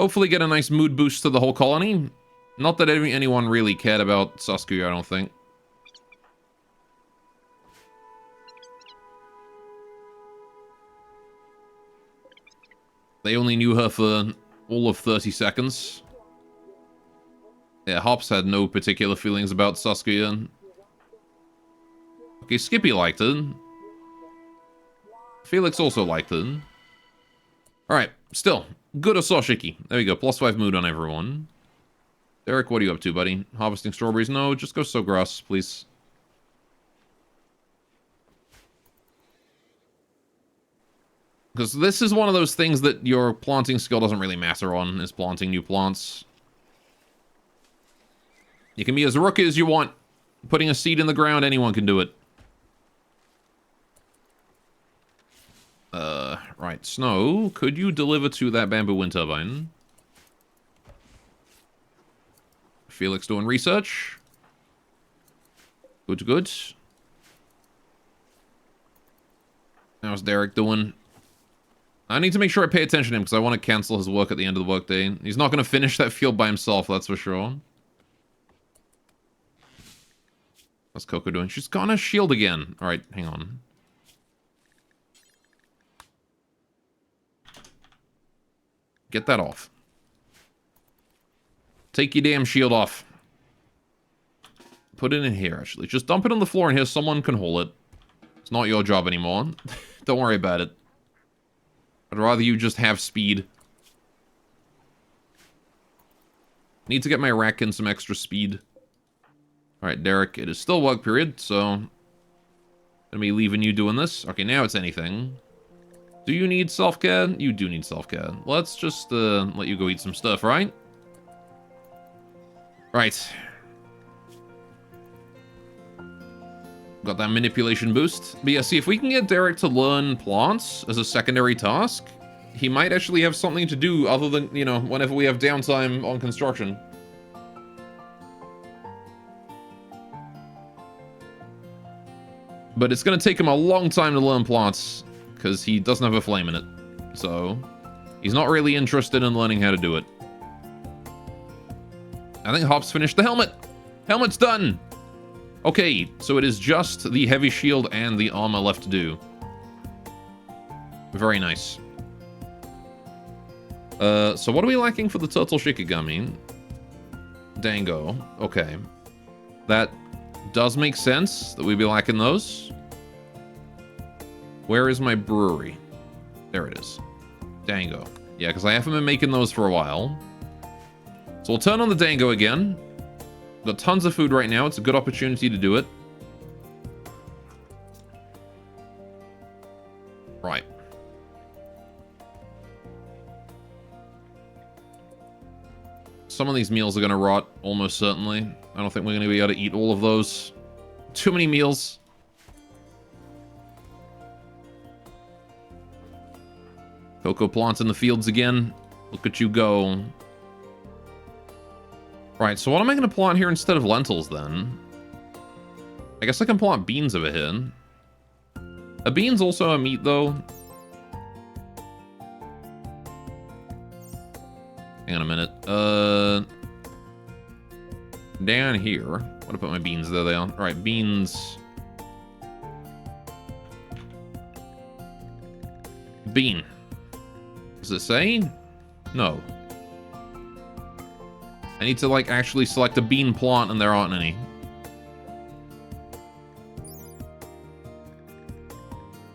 Hopefully get a nice mood boost to the whole colony. Not that anyone really cared about Saskia, I don't think. They only knew her for all of 30 seconds. Yeah, Hops had no particular feelings about Saskia. Okay, Skippy liked it. Felix also liked it. Alright, still. Good Ososhiki. There we go, +5 mood on everyone. Derek, what are you up to, buddy? Harvesting strawberries? No, just go sow grass, please. Because this is one of those things that your planting skill doesn't really matter on, is planting new plants. You can be as rookie as you want. Putting a seed in the ground, anyone can do it. Right. Snow, could you deliver to that bamboo wind turbine? Felix doing research. Good, good. How's Derek doing? I need to make sure I pay attention to him because I want to cancel his work at the end of the workday. He's not going to finish that field by himself, that's for sure. What's Coco doing? She's gone a shield again. Alright, hang on. Get that off. Take your damn shield off. Put it in here, actually. Just dump it on the floor in here. Someone can haul it. It's not your job anymore. Don't worry about it. I'd rather you just have speed. Need to get my rack in some extra speed. Alright, Derek, it is still work period, so... gonna be leaving you doing this. Okay, now it's anything. Do you need self-care? You do need self-care. Let's just, let you go eat some stuff, right? Right. Got that manipulation boost. But yeah, see, if we can get Derek to learn plants as a secondary task, he might actually have something to do other than, you know, whenever we have downtime on construction. But it's going to take him a long time to learn plants, because he doesn't have a flame in it. So, he's not really interested in learning how to do it. I think Hop's finished the helmet. Helmet's done! Okay, so it is just the heavy shield and the armor left to do. Very nice. So what are we lacking for the turtle shikigami? Dango. Okay. That does make sense that we'd be lacking those. Where is my brewery? There it is. Dango. Yeah, because I haven't been making those for a while. So we'll turn on the Dango again. Got tons of food right now. It's a good opportunity to do it. Right. Some of these meals are going to rot, almost certainly. I don't think we're going to be able to eat all of those. Too many meals. Cocoa plants in the fields again. Look at you go. Right, so what am I going to plant here instead of lentils, then? I guess I can plant beans over here. Are beans also a meat, though? Hang on a minute. Down here. I'm going to put my beans. There they are. All right, beans. Bean. Does it say? No. I need to, like, actually select a bean plant, and there aren't any.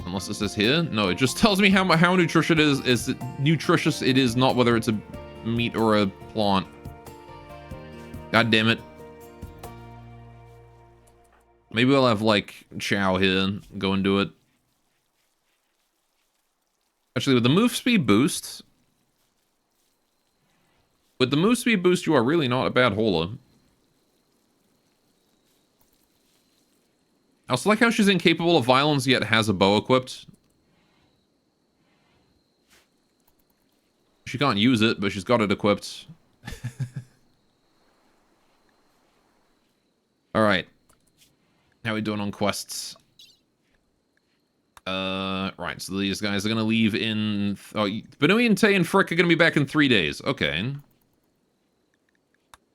Unless it says here? No, it just tells me how nutritious it is. Nutritious it is, not whether it's a meat or a plant. God damn it. Maybe we'll have, like, chow here. Go and do it. Actually, with the move speed boost... With the move speed boost, you are really not a bad hauler. I also like how she's incapable of violence, yet has a bow equipped. She can't use it, but she's got it equipped. Alright. How are we doing on quests? Right, so these guys are gonna leave in... Oh, Benui and Tay and Frick are gonna be back in 3 days. Okay.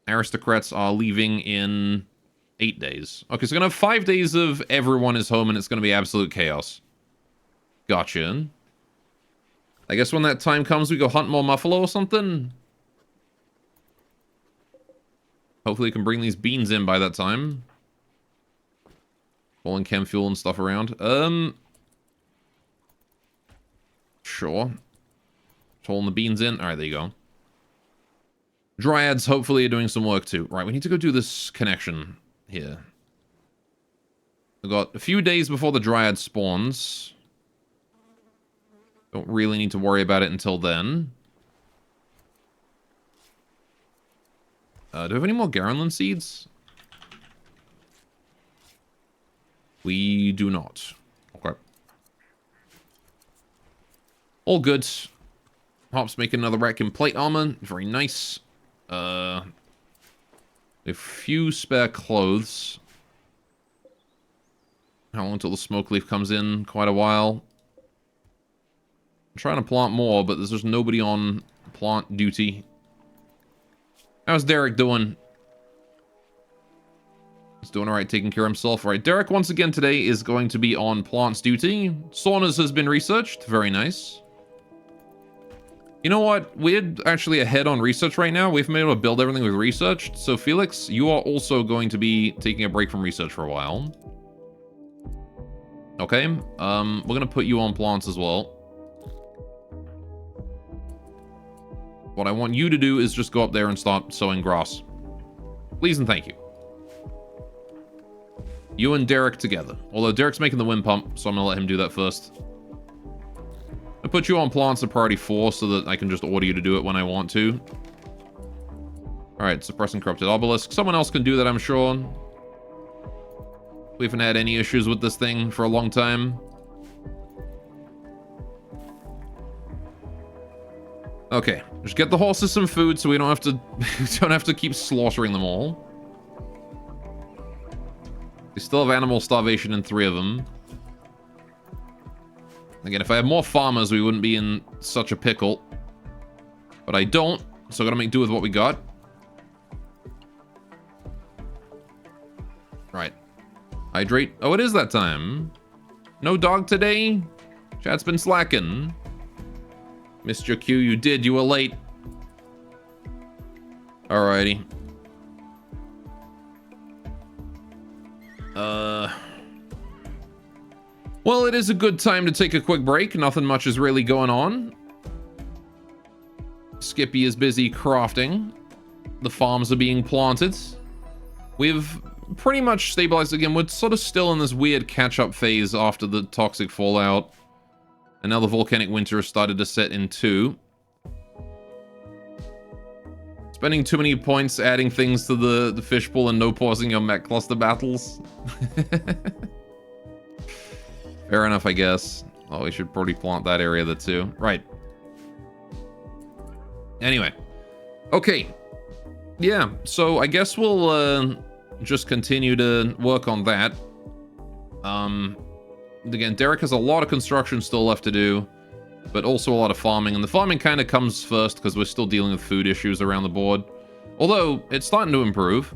Aristocrats are leaving in 8 days. Okay, so we're gonna have 5 days of everyone is home and it's gonna be absolute chaos. Gotcha. I guess when that time comes, we go hunt more buffalo or something? Hopefully we can bring these beans in by that time. Pulling chem fuel and stuff around. Sure. Pulling the beans in. Alright, there you go. Dryads hopefully are doing some work too. Right, we need to go do this connection here. We've got a few days before the Dryad spawns. Don't really need to worry about it until then. Do we have any more Garanland seeds? We do not. Okay. All good. Hop's making another rack in plate armor. Very nice. A few spare clothes. How long until the smoke leaf comes in? Quite a while. I'm trying to plant more, but there's just nobody on plant duty. How's Derek doing? He's doing alright, taking care of himself. Alright, Derek once again today is going to be on plants duty. Saunas has been researched. Very nice. You know what? We're actually ahead on research right now. We've been able to build everything we've researched. So Felix, you are also going to be taking a break from research for a while. Okay. We're gonna put you on plants as well. What I want you to do is just go up there and start sowing grass. Please and thank you. You and Derek together. Although Derek's making the wind pump, so I'm gonna let him do that first. I put you on plants at priority 4 so that I can just order you to do it when I want to. Alright, suppressing corrupted obelisk. Someone else can do that, I'm sure. We haven't had any issues with this thing for a long time. Okay, just get the horses some food so we don't have to keep slaughtering them all. We still have animal starvation in 3 of them. Again, if I had more farmers, we wouldn't be in such a pickle. But I don't, so I gotta make do with what we got. Right. Hydrate. Oh, it is that time. No dog today? Chat's been slacking. Missed your cue, you did, you were late. Alrighty. Well, it is a good time to take a quick break. Nothing much is really going on. Skippy is busy crafting. The farms are being planted. We've pretty much stabilized again. We're sort of still in this weird catch-up phase after the toxic fallout. And now the volcanic winter has started to set in too. Spending too many points adding things to the fishbowl and no pausing your mech cluster battles. Fair enough, I guess. Oh, we should probably plant that area there too. Right. Anyway. Okay. Yeah, so I guess we'll just continue to work on that. Again, Derek has a lot of construction still left to do, but also a lot of farming. And the farming kind of comes first because we're still dealing with food issues around the board. Although, it's starting to improve.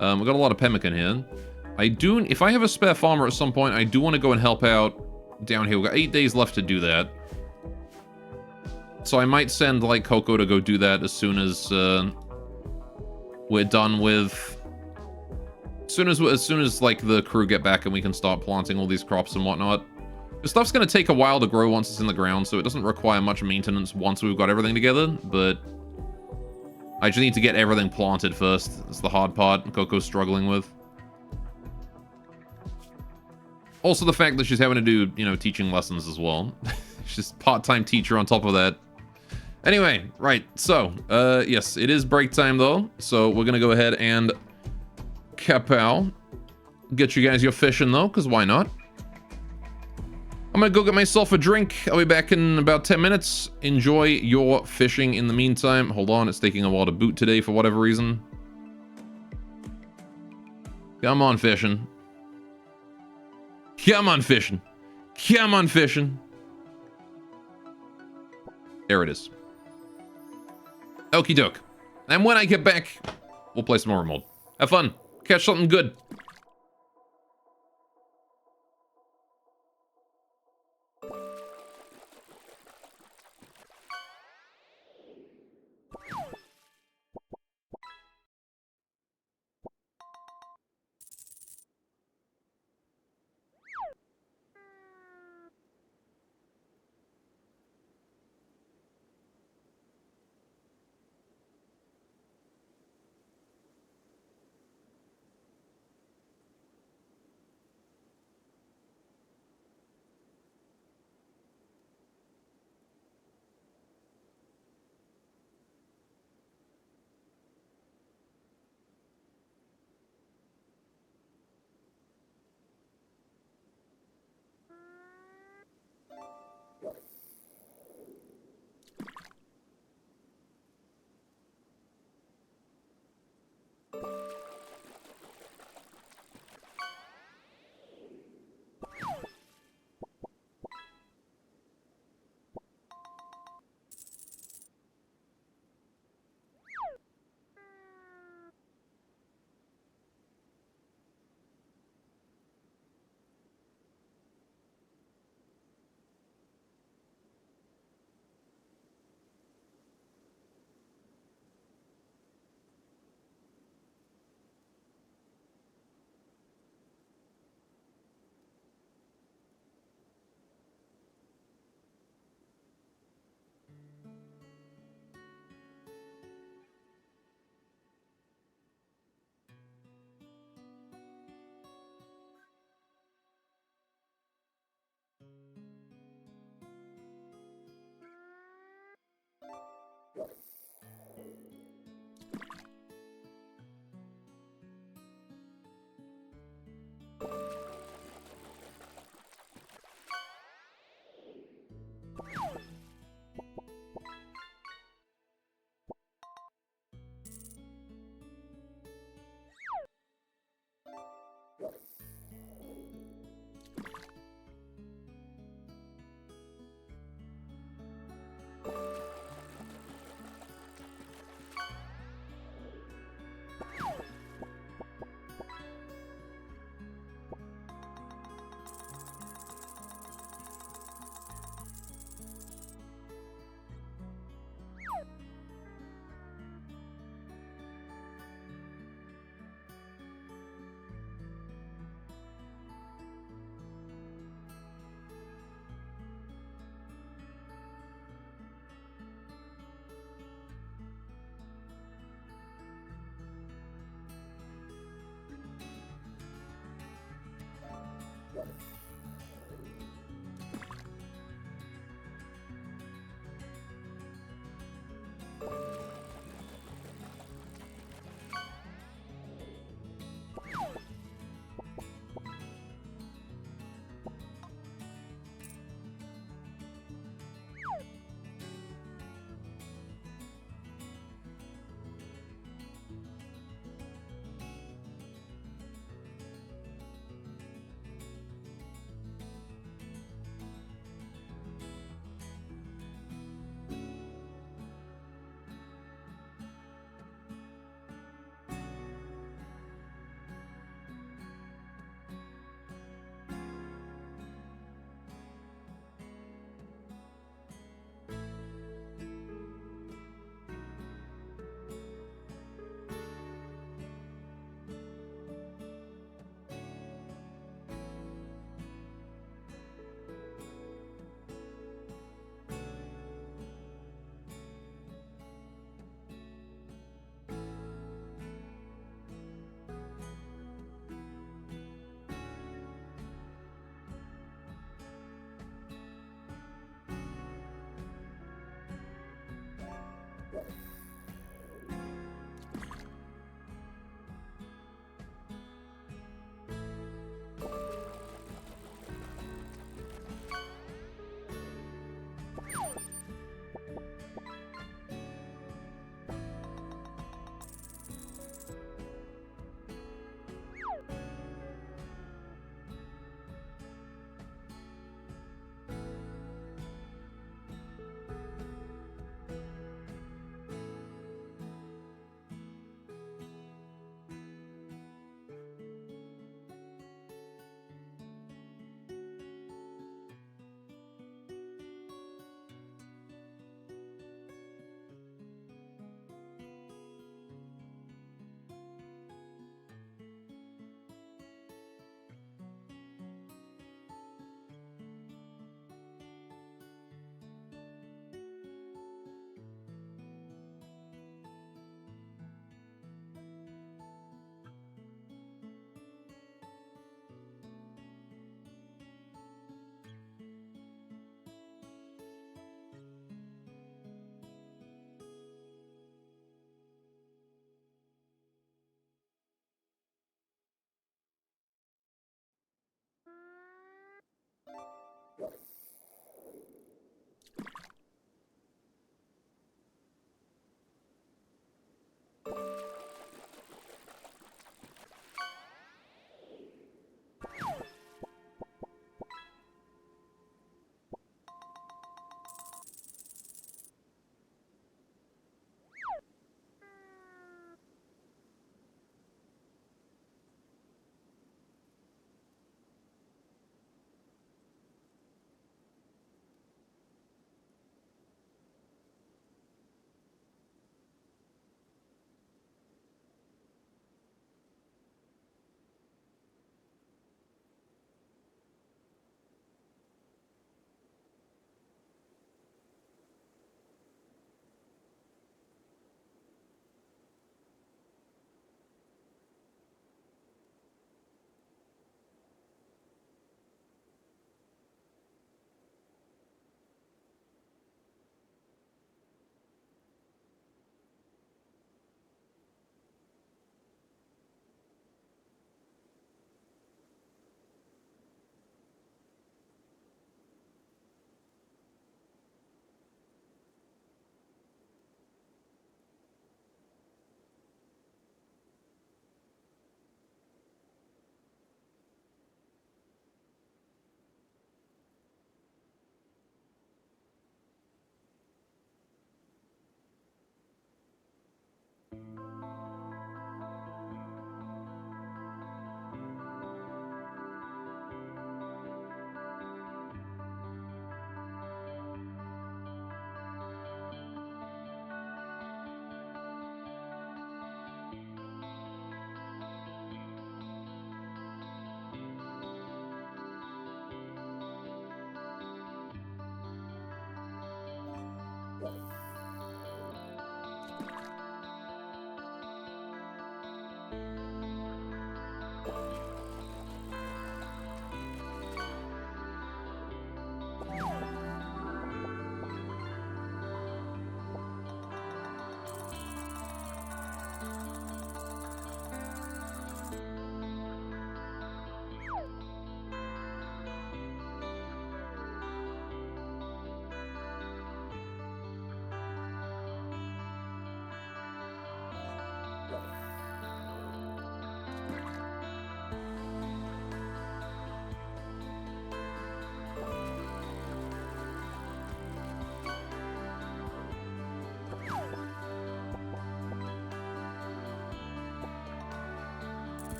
We've got a lot of pemmican here. If I have a spare farmer at some point, I do want to go and help out down here. We've got 8 days left to do that. So I might send, like, Coco to go do that as soon as we're done with... As soon as, like, the crew get back and we can start planting all these crops and whatnot. The stuff's going to take a while to grow once it's in the ground, so it doesn't require much maintenance once we've got everything together, but... I just need to get everything planted first. That's the hard part Coco's struggling with. Also the fact that she's having to do, you know, teaching lessons as well. She's part-time teacher on top of that. Anyway, right, so, yes, it is break time though, so we're gonna go ahead and kapow. Get you guys your fishing though, because why not? I'm gonna go get myself a drink. I'll be back in about 10 minutes. Enjoy your fishing in the meantime. Hold on, it's taking a while to boot today for whatever reason. Come on, fishing. Come on, fishing. Come on, fishing. There it is. Okie doke. And when I get back, we'll play some more Rimworld. Have fun. Catch something good.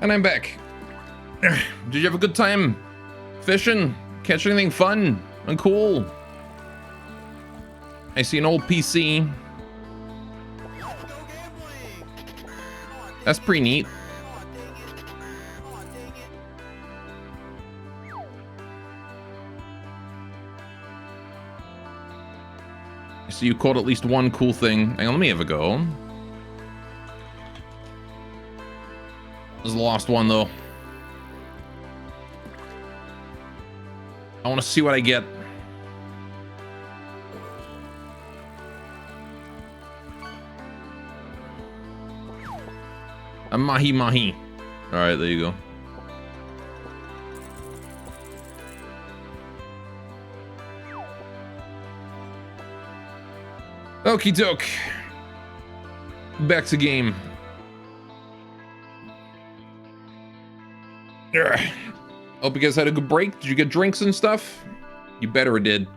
And I'm back. Did you have a good time fishing? Catch anything fun and cool? I see an old PC. That's pretty neat. So you caught at least one cool thing. Hang on, let me have a go. This is the last one, though. I want to see what I get. A mahi-mahi. Alright, there you go. Okie doke. Back to game. Hope you guys had a good break. Did you get drinks and stuff? You better did.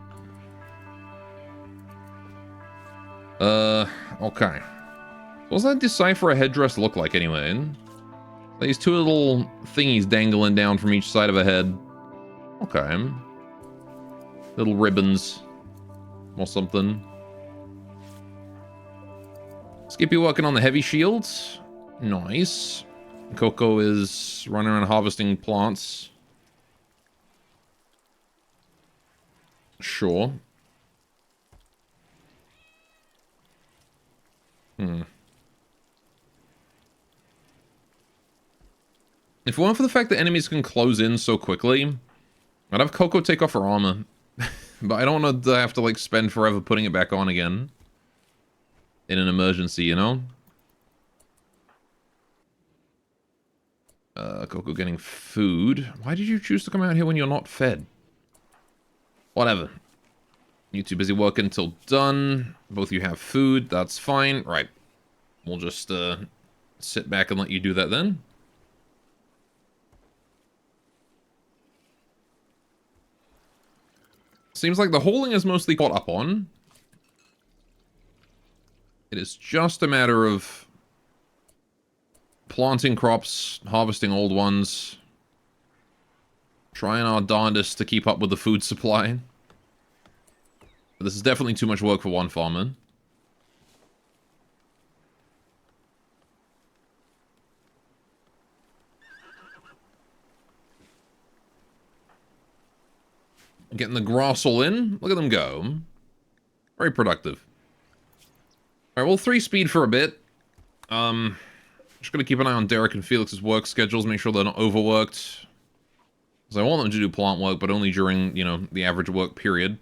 Okay. What does that decipher a headdress look like anyway? These two little thingies dangling down from each side of a head. Okay. Little ribbons. Or something. Skippy working on the heavy shields. Nice. Coco is running around harvesting plants. Sure. If it weren't for the fact that enemies can close in so quickly, I'd have Coco take off her armor. But I don't want to have to, like, spend forever putting it back on again. In an emergency, you know? Coco getting food. Why did you choose to come out here when you're not fed? Whatever. You too busy working till done. Both of you have food. That's fine. Right. We'll just sit back and let you do that then. Seems like the hauling is mostly caught up on. It is just a matter of planting crops, harvesting old ones, trying our darndest to keep up with the food supply. But this is definitely too much work for one farmer. Getting the grass all in. Look at them go. Very productive. Alright, well, 3-speed for a bit. Just gonna keep an eye on Derek and Felix's work schedules, make sure they're not overworked. Because I want them to do plant work, but only during, you know, the average work period.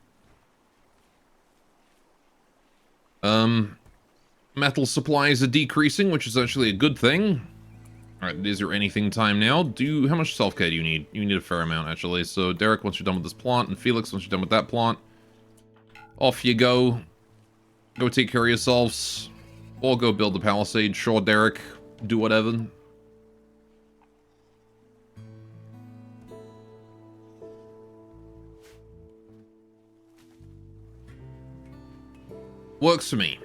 Metal supplies are decreasing, which is actually a good thing. All right, it is your anything time now. How much self-care do you need? You need a fair amount, actually. So, Derek, once you're done with this plant, and Felix, once you're done with that plant, off you go. Go take care of yourselves. Or go build the palisade. Sure, Derek. Do whatever. Works for me.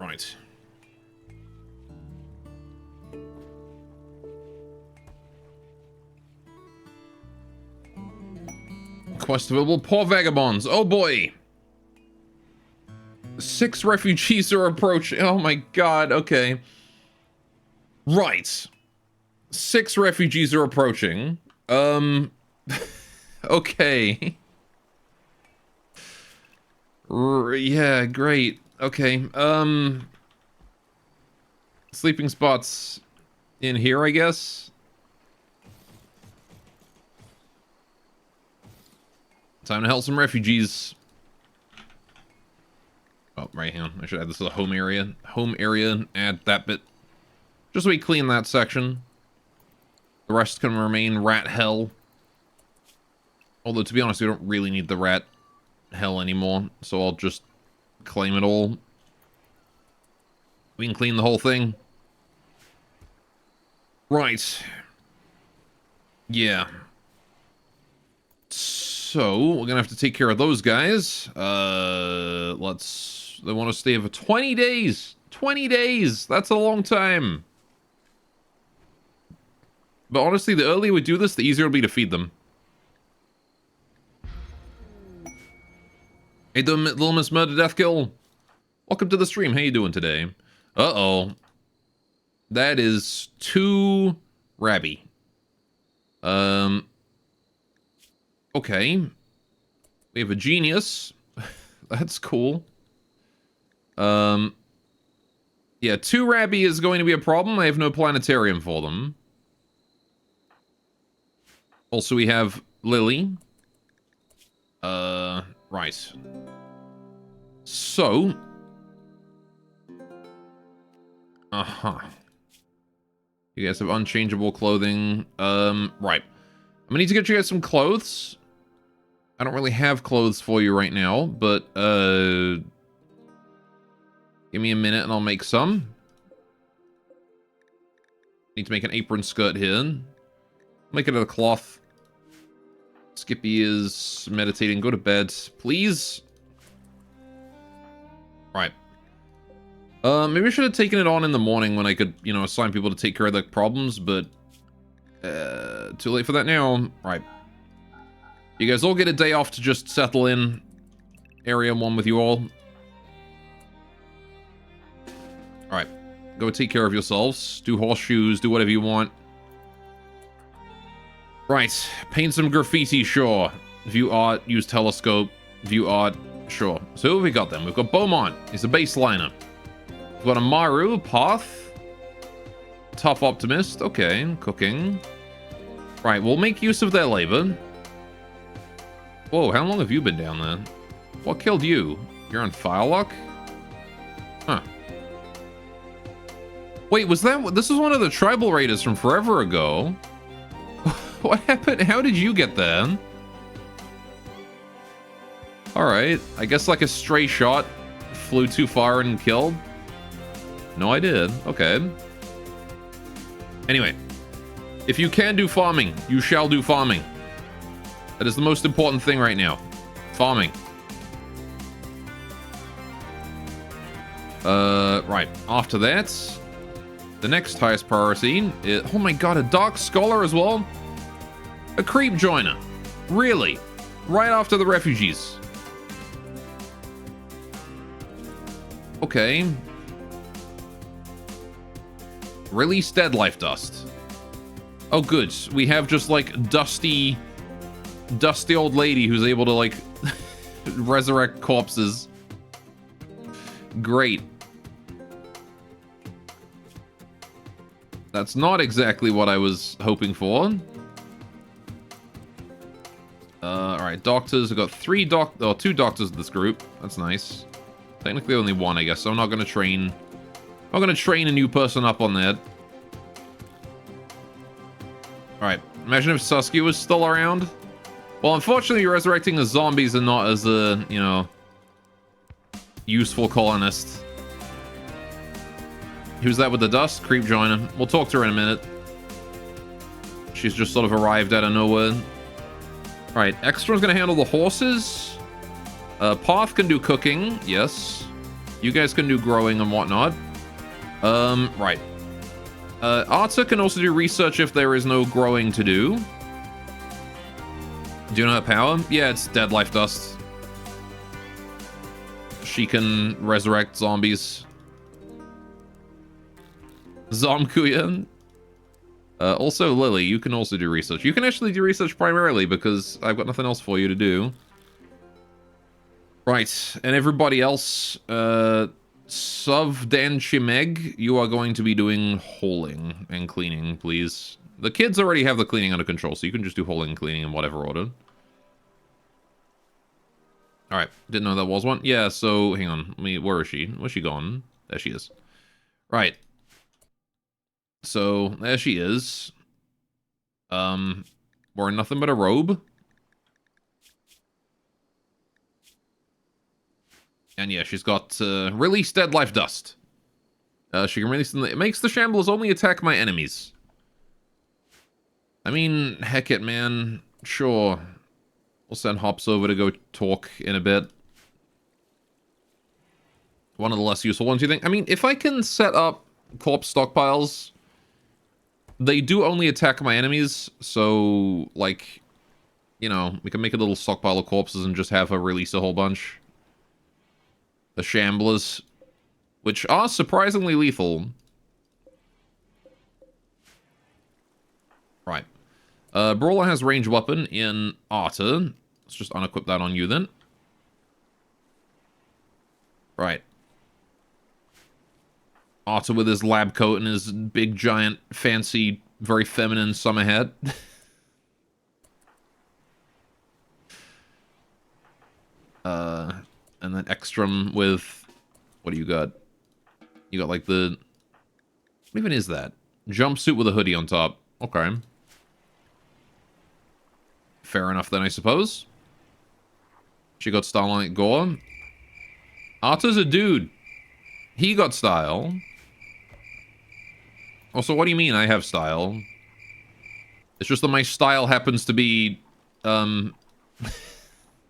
Right. Quest available. Poor vagabonds. Oh boy. 6 refugees are approaching. Oh my god. Okay. Right. 6 refugees are approaching. Okay. Yeah, great. Okay. Sleeping spots in here, I guess. Time to help some refugees. Oh, right, hang on. I should add this to the home area. Home area, add that bit. Just so we clean that section. The rest can remain rat hell. Although, to be honest, we don't really need the rat hell anymore. So I'll just claim it all. We can clean the whole thing. Right. Yeah. So, we're gonna have to take care of those guys. They want to stay for 20 days. 20 days! That's a long time. But honestly, the earlier we do this, the easier it'll be to feed them. Hey, Little Miss Murder Death Kill. Welcome to the stream. How you doing today? Uh-oh. That is too rabby. Okay. We have a genius. That's cool. Yeah, 2 rabby is going to be a problem. I have no planetarium for them. Also, we have Lily. Right. So. Uh-huh. You guys have unchangeable clothing. Right. I'm gonna need to get you guys some clothes. I don't really have clothes for you right now, but, give me a minute and I'll make some. Need to make an apron skirt here. Make it out of cloth. Skippy is meditating. Go to bed, please. Right. Maybe I should have taken it on in the morning when I could, you know, assign people to take care of the problems, but too late for that now. Right. You guys all get a day off to just settle in Area 1 with you all. Alright. Go take care of yourselves. Do horseshoes, do whatever you want. Right. Paint some graffiti, sure. View art, use telescope. View art, sure. So who have we got then? We've got Beaumont. He's a baseliner. We've got a Maru, Path. Tough Optimist. Okay, cooking. Right, we'll make use of their labor. Whoa, how long have you been down there? What killed you? You're on Firelock? Huh. Wait, was that... This was one of the tribal raiders from forever ago. What happened? How did you get there? Alright, I guess like a stray shot flew too far and killed. No, I did. Okay. Anyway, if you can do farming, you shall do farming. That is the most important thing right now. Farming. Right. After that, the next highest priority is... Oh my god, a Dark Scholar as well? A Creep Joiner. Really? Right after the refugees. Okay. Release Dead Life Dust. Oh good, we have just like dusty old lady who's able to like resurrect corpses. Great. That's not exactly what I was hoping for. Alright, doctors. I've got 2 doctors in this group. That's nice. Technically only 1, I guess, so I'm not gonna train a new person up on that. Alright, imagine if Saskia was still around. Well, unfortunately, resurrecting the zombies are not as a, you know, useful colonist. Who's that with the dust? Creep joiner. We'll talk to her in a minute. She's just sort of arrived out of nowhere. Alright, Extra's gonna handle the horses. Path can do cooking, yes. You guys can do growing and whatnot. Right. Arta can also do research if there is no growing to do. Do you know her power? Yeah, it's dead life dust. She can resurrect zombies. Zomkuya. Also, Lily, you can also do research. You can actually do research primarily because I've got nothing else for you to do. Right, and everybody else, Suvdan Chimeg, you are going to be doing holing and cleaning, please. The kids already have the cleaning under control, so you can just do holing and cleaning in whatever order. Alright, didn't know that was one. Yeah, so, hang on, where is she? Where's she gone? There she is. Right. So, there she is. Wearing nothing but a robe. And yeah, she's got release dead life dust. She can release them. It makes the shamblers only attack my enemies. I mean, heck it, man. Sure. We'll send Hops over to go talk in a bit. One of the less useful ones, you think? I mean, if I can set up corpse stockpiles, they do only attack my enemies. So, like, you know, we can make a little stockpile of corpses and just have her release a whole bunch. The shamblers, which are surprisingly lethal. Right. Brawler has ranged weapon in Arta. Let's just unequip that on you then. Right. Arta with his lab coat and his big, giant, fancy, very feminine summer hat. And then Ekstrom with... What do you got? You got like the... What even is that? Jumpsuit with a hoodie on top. Okay. Fair enough then, I suppose. She got style on it. Gore. Arta's a dude. He got style. Also, what do you mean I have style? It's just that my style happens to be...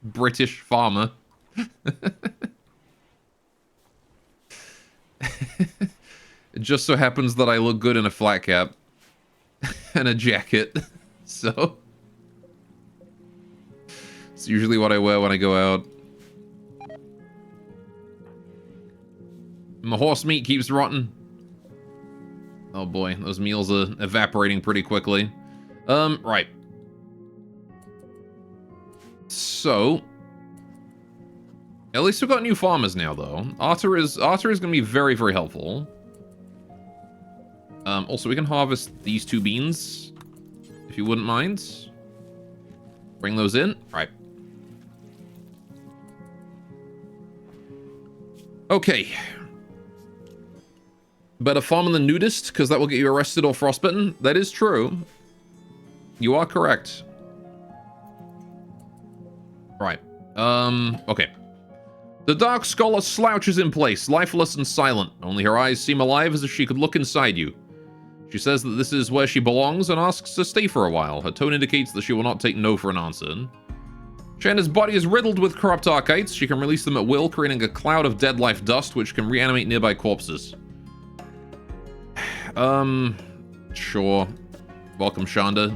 British farmer. It just so happens that I look good in a flat cap and a jacket, so it's usually what I wear when I go out. My horse meat keeps rotting. Oh boy, those meals are evaporating pretty quickly. Right. So, at least we've got new farmers now, though. Arta is going to be very, very helpful. Also, we can harvest these 2 beans, if you wouldn't mind. Bring those in. All right. Okay. Better farm on the nudist, because that will get you arrested or frostbitten. That is true. You are correct. Right. Okay. The Dark Scholar slouches in place, lifeless and silent. Only her eyes seem alive as if she could look inside you. She says that this is where she belongs and asks to stay for a while. Her tone indicates that she will not take no for an answer. Shanna's body is riddled with corrupt archites. She can release them at will, creating a cloud of dead life dust which can reanimate nearby corpses. Sure. Welcome, Shanda.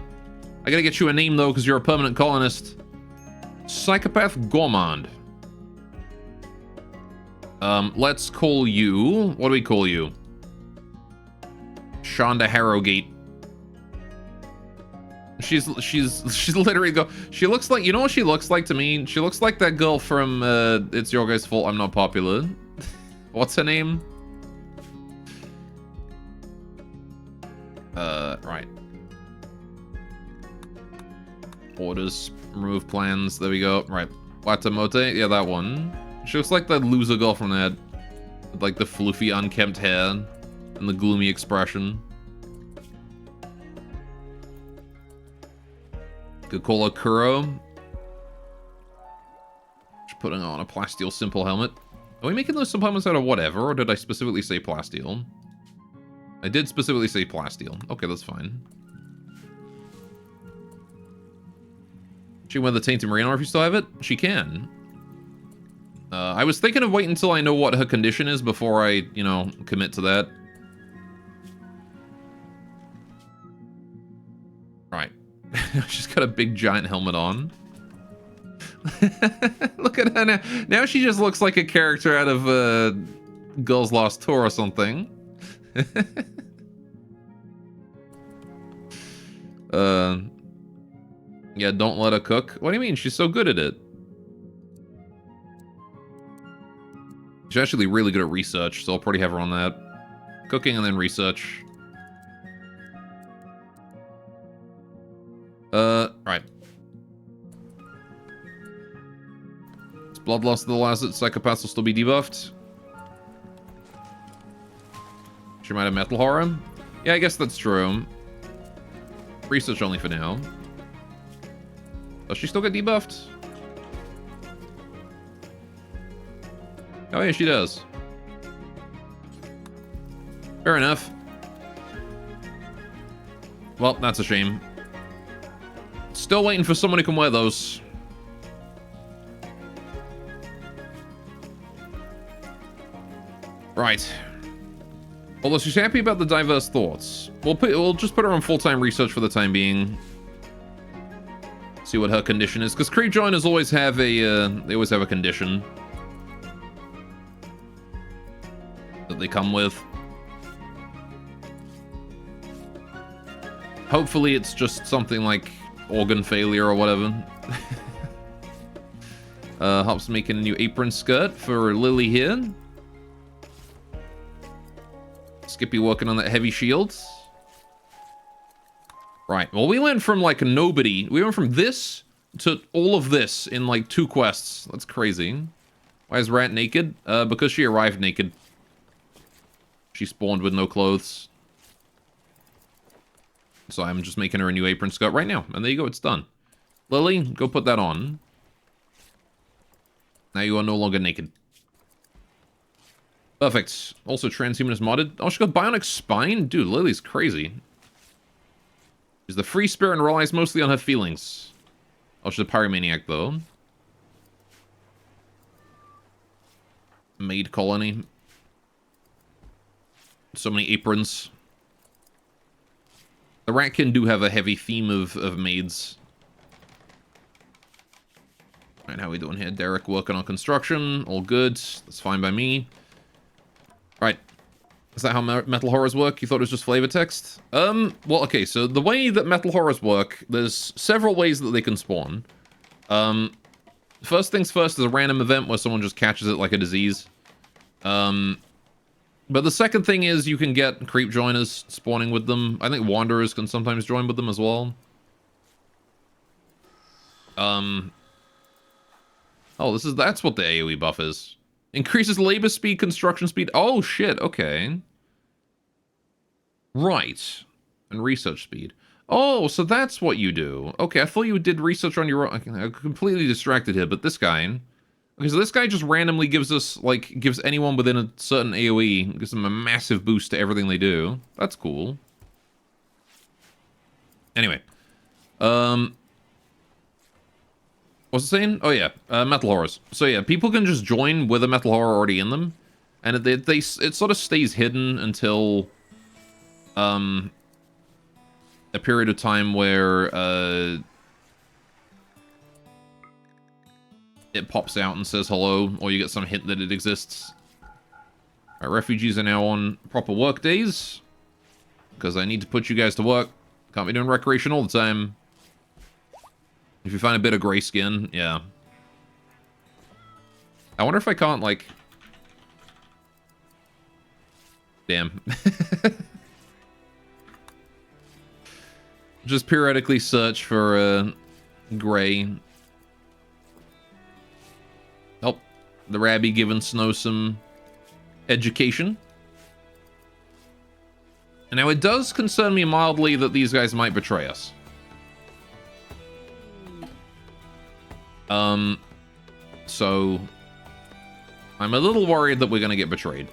I gotta get you a name, though, because you're a permanent colonist. Psychopath Gourmand. Let's call you... What do we call you? Shonda Harrogate. She's literally she looks like, you know what she looks like to me? She looks like that girl from, It's Your Guys' Fault I'm Not Popular. What's her name? Right. Orders, remove plans, there we go. Right. Watamote, yeah, that one. She looks like that loser girl from that. With, like, the floofy, unkempt hair and the gloomy expression. Could call her Kuro. Just putting on a plasteel simple helmet. Are we making those simple helmets out of whatever, or did I specifically say plasteel? I did specifically say plasteel. Okay, that's fine. She can wear the Tainted Marine armor if you still have it? She can. I was thinking of waiting until I know what her condition is before I, you know, commit to that. Right. She's got a big giant helmet on. Look at her now. Now she just looks like a character out of Girls Lost Tour or something. Yeah, don't let her cook. What do you mean? She's so good at it. She's actually really good at research, so I'll probably have her on that. Cooking and then research. Right. Is Bloodlust the last that psychopaths will still be debuffed? She might have Metal Horror. Yeah, I guess that's true. Research only for now. Does she still get debuffed? Oh yeah, she does. Fair enough. Well, that's a shame. Still waiting for someone who can wear those. Right. Although she's happy about the diverse thoughts. We'll just put her on full-time research for the time being. See what her condition is, because creep joiners always have a they always have a condition that they come with. Hopefully it's just something like organ failure or whatever. Hop's making a new apron skirt for Lily here. Skippy working on that heavy shield. Right, well we went from like nobody, we went from this to all of this in like 2 quests. That's crazy. Why is Rat naked? Because she arrived naked. She spawned with no clothes. So I'm just making her a new apron skirt right now. And there you go, it's done. Lily, go put that on. Now you are no longer naked. Perfect. Also, transhuman is modded. Oh, she got bionic spine? Dude, Lily's crazy. She's the free spirit and relies mostly on her feelings. Oh, she's a pyromaniac, though. Maid colony. So many aprons. The Ratkin do have a heavy theme of maids. Alright, how we doing here? Derek working on construction. All good. That's fine by me. Right. Is that how metal horrors work? You thought it was just flavor text? Well, okay, so the way that metal horrors work, there's several ways that they can spawn. First things first is a random event where someone just catches it like a disease. But the second thing is you can get creep joiners spawning with them. I think wanderers can sometimes join with them as well. Oh, that's what the AoE buff is. Increases labor speed, construction speed. Oh, shit. Okay. Right. And research speed. Oh, so that's what you do. Okay, I thought you did research on your own. I'm completely distracted here, but this guy... Okay, so this guy just randomly gives us, like, gives anyone within a certain AoE, gives them a massive boost to everything they do. That's cool. Anyway. What's it saying? Oh, yeah. Metal horrors. So, yeah, people can just join with a metal horror already in them. And it sort of stays hidden until... a period of time where, it pops out and says hello, or you get some hint that it exists. Alright, refugees are now on proper work days. Because I need to put you guys to work. Can't be doing recreation all the time. If you find a bit of gray skin, yeah. I wonder if I can't, like... Damn. Just periodically search for, gray. Oh, the Rabby giving Snow some education. And now it does concern me mildly that these guys might betray us. So I'm a little worried that we're going to get betrayed.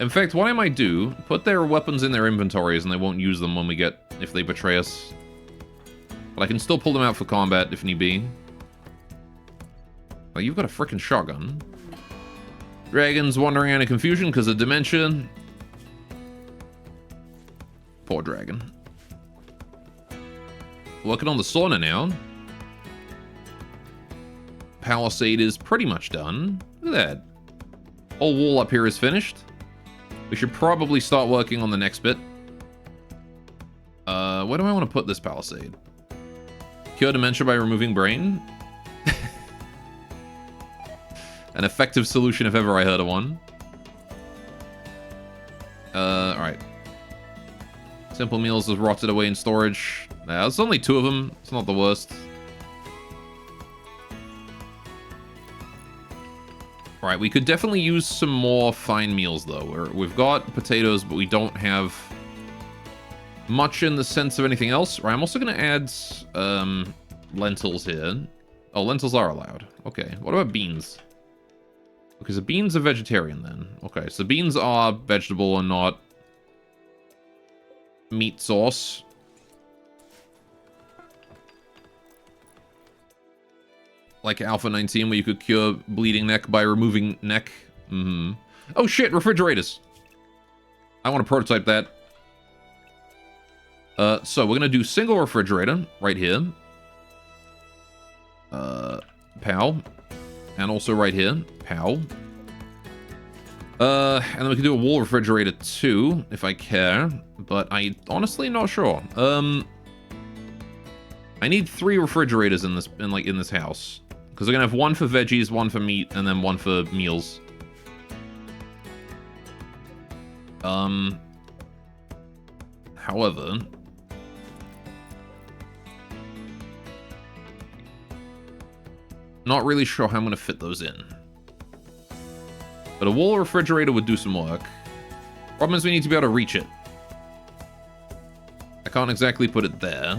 In fact, what I might do, put their weapons in their inventories and they won't use them when we get, if they betray us. But I can still pull them out for combat if need be. Oh, you've got a frickin' shotgun. Dragon's wandering around in confusion because of dementia. Poor dragon. Working on the sauna now. Palisade is pretty much done. Look at that. Whole wall up here is finished. We should probably start working on the next bit. Where do I want to put this palisade? Cure dementia by removing brain. An effective solution if ever I heard of one. Alright. Simple meals is rotted away in storage. Nah, there's only 2 of them. It's not the worst. Alright, we could definitely use some more fine meals, though. We've got potatoes, but we don't have much in the sense of anything else. Right, I'm also going to add lentils here. Oh, lentils are allowed. Okay, what about beans? Okay, so beans are vegetarian, then. Okay, so beans are vegetable and not meat sauce. Like Alpha 19, where you could cure bleeding neck by removing neck. Oh shit, refrigerators. I want to prototype that. So we're gonna do single refrigerator right here. Pow. And also right here. Pow. And then we can do a wall refrigerator too, if I care. But I honestly not sure. I need 3 refrigerators in this house. Because we're gonna have 1 for veggies, 1 for meat, and then 1 for meals. However, not really sure how I'm gonna fit those in. But a wall refrigerator would do some work. Problem is we need to be able to reach it. I can't exactly put it there.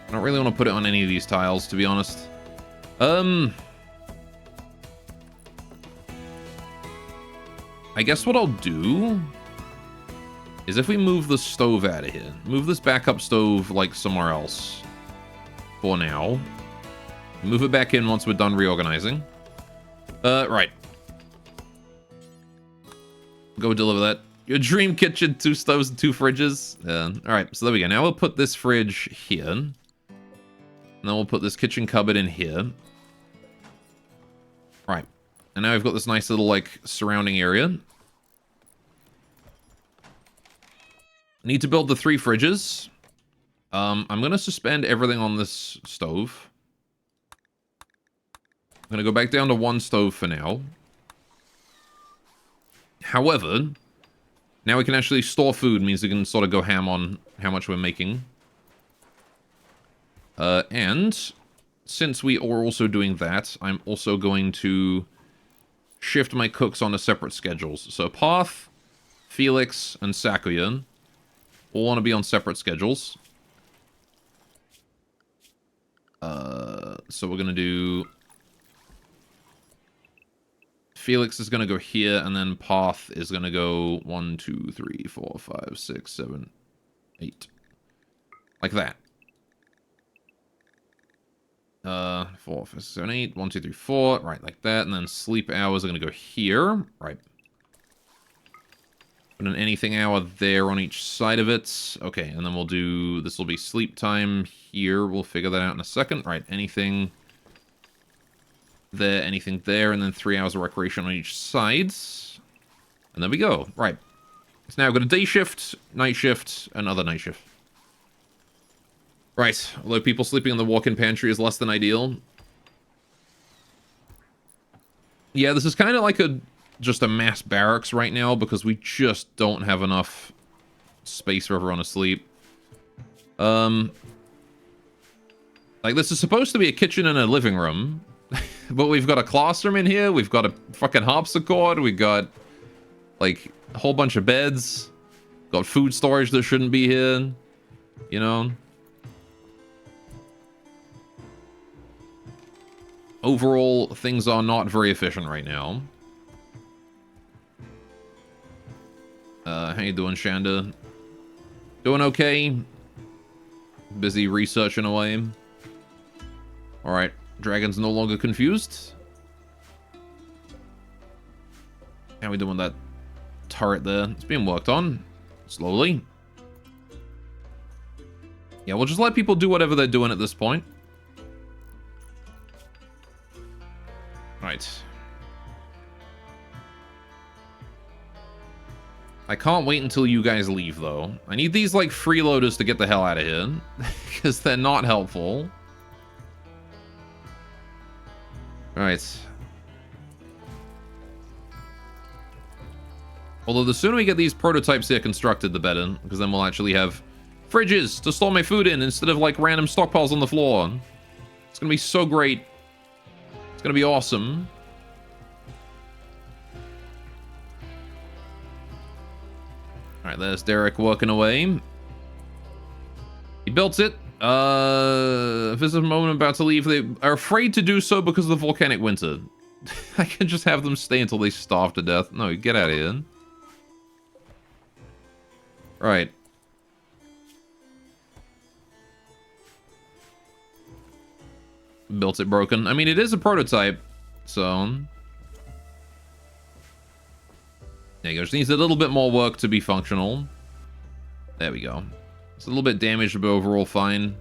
I don't really want to put it on any of these tiles, to be honest. I guess what I'll do is if we move the stove out of here, move this backup stove, like, somewhere else for now. Move it back in once we're done reorganizing. Right. Go deliver that. Your dream kitchen, 2 stoves and 2 fridges. Alright, so there we go. Now we'll put this fridge here. And then we'll put this kitchen cupboard in here. Right. And now we've got this nice little, like, surrounding area. Need to build the 3 fridges. I'm going to suspend everything on this stove. I'm going to go back down to 1 stove for now. However, now we can actually store food. Means we can sort of go ham on how much we're making. And since we are also doing that, I'm also going to shift my cooks onto separate schedules. So Path, Felix, and Sakuya all want to be on separate schedules. So we're going to do... Felix is going to go here, and then Path is going to go 1, 2, 3, 4, 5, 6, 7, 8. Like that. 4, 5, 6, 7, 8. 1, 2, 3, 4. Right, like that. And then sleep hours are going to go here. Right. Put an anything hour there on each side of it. Okay, and then we'll do... This will be sleep time here. We'll figure that out in a second. Right, anything there, anything there, and then 3 hours of recreation on each side. And there we go. Right. So now we've got a day shift, night shift, another night shift. Right. Although people sleeping in the walk-in pantry is less than ideal. Yeah, this is kind of like just a mass barracks right now because we just don't have enough space for everyone to sleep. Like, this is supposed to be a kitchen and a living room. But we've got a classroom in here. We've got a fucking harpsichord. We got, like, a whole bunch of beds. Got food storage that shouldn't be here. You know? overall, things are not very efficient right now. How you doing, Shanda? Doing okay? Busy researching away. Alright, dragon's no longer confused. How we doing with that turret there? It's being worked on. Slowly. Yeah, we'll just let people do whatever they're doing at this point. Right. I can't wait until you guys leave, though. I need these, like, freeloaders to get the hell out of here. Because they're not helpful. Alright. Although the sooner we get these prototypes here constructed, the better. Because then we'll actually have fridges to store my food in instead of, like, random stockpiles on the floor. It's gonna be so great. It's gonna be awesome. Alright, there's Derek working away. He built it. If this is a moment I'm about to leave, they are afraid to do so because of the volcanic winter. I can just have them stay until they starve to death. No, get out of here. Right. Built it broken. I mean, it is a prototype, so... There you go. Just needs a little bit more work to be functional. There we go. It's a little bit damaged, but overall fine.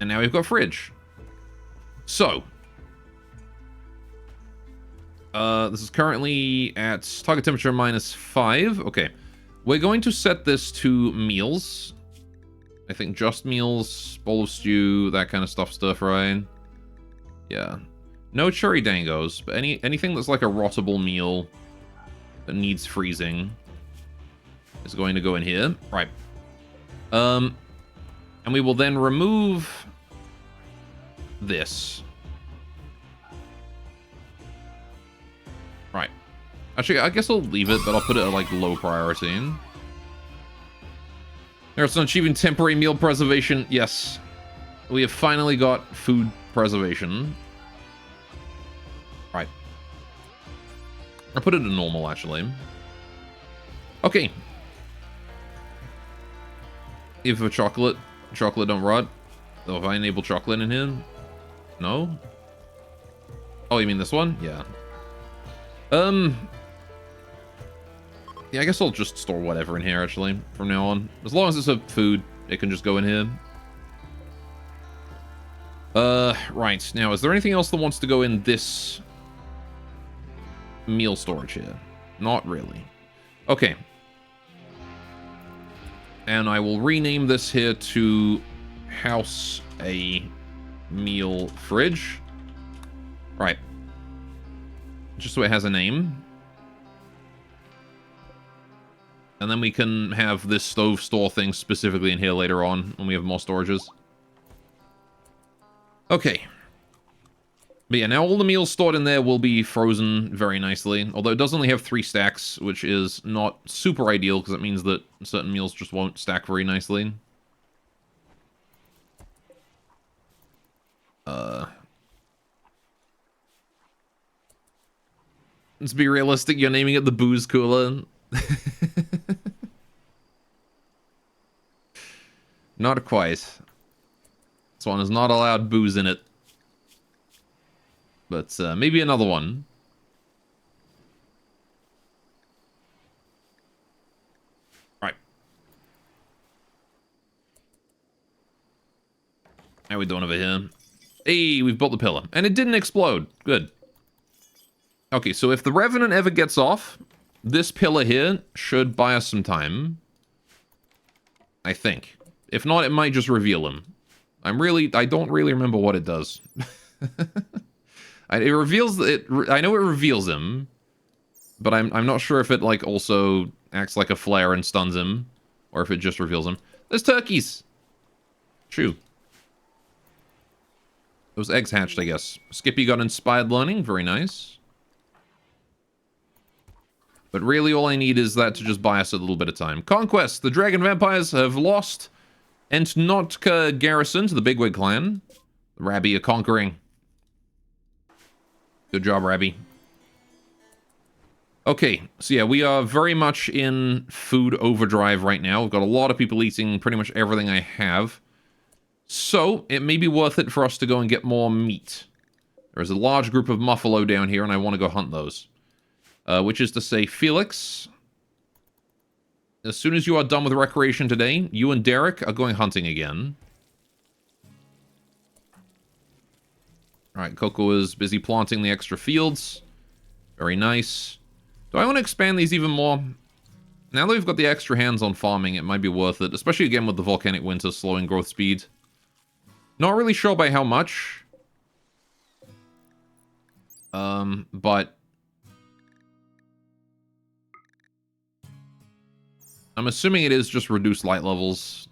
And now we've got fridge. So. This is currently at target temperature -5. Okay. We're going to set this to meals. I think just meals, bowl of stew, that kind of stuff, stir fry. Yeah. No cherry dangos, but anything that's like a rottable meal that needs freezing is going to go in here. Right. And we will then remove this. Right. Actually, I guess I'll leave it, but I'll put it at like low priority. There's an achieving temporary meal preservation. Yes. We have finally got food preservation. Right. I'll put it to normal, actually. Okay. If a chocolate don't rot. Oh, if I enable chocolate in here? No? Oh, you mean this one? Yeah. Yeah, I guess I'll just store whatever in here, actually, from now on. As long as it's a food, it can just go in here. Right. Now, is there anything else that wants to go in this meal storage here? Not really. Okay. And I will rename this here to House A Meal Fridge. Right. Just so it has a name. And then we can have this stove store thing specifically in here later on when we have more storages. Okay. But yeah, now all the meals stored in there will be frozen very nicely. Although it does only have 3 stacks, which is not super ideal because it means that certain meals just won't stack very nicely. Let's be realistic, you're naming it the booze cooler. Not quite. This one is not allowed booze in it. But maybe another one. Right. How are we doing over here? Hey, we've built the pillar. And it didn't explode. Good. Okay, so if the Revenant ever gets off, this pillar here should buy us some time. I think. If not, it might just reveal him. I don't really remember what it does. It reveals it. I know it reveals him, but I'm not sure if it like also acts like a flare and stuns him, or if it just reveals him. There's turkeys. True. Those eggs hatched, I guess. Skippy got inspired learning. Very nice. But really, all I need is that to just buy us a little bit of time. Conquest. The dragon vampires have lost Entnotka garrison to the Bigwig clan. Rabbi, you're conquering. Good job, Rabbi. Okay, so yeah, we are very much in food overdrive right now. We've got a lot of people eating pretty much everything I have. So, it may be worth it for us to go and get more meat. There's a large group of muffalo down here, and I want to go hunt those. Which is to say, Felix, as soon as you are done with recreation today, you and Derek are going hunting again. Alright, Coco is busy planting the extra fields. Very nice. Do I want to expand these even more? Now that we've got the extra hands on farming, it might be worth it. Especially again with the volcanic winter slowing growth speed. Not really sure by how much. But I'm assuming it is just reduced light levels.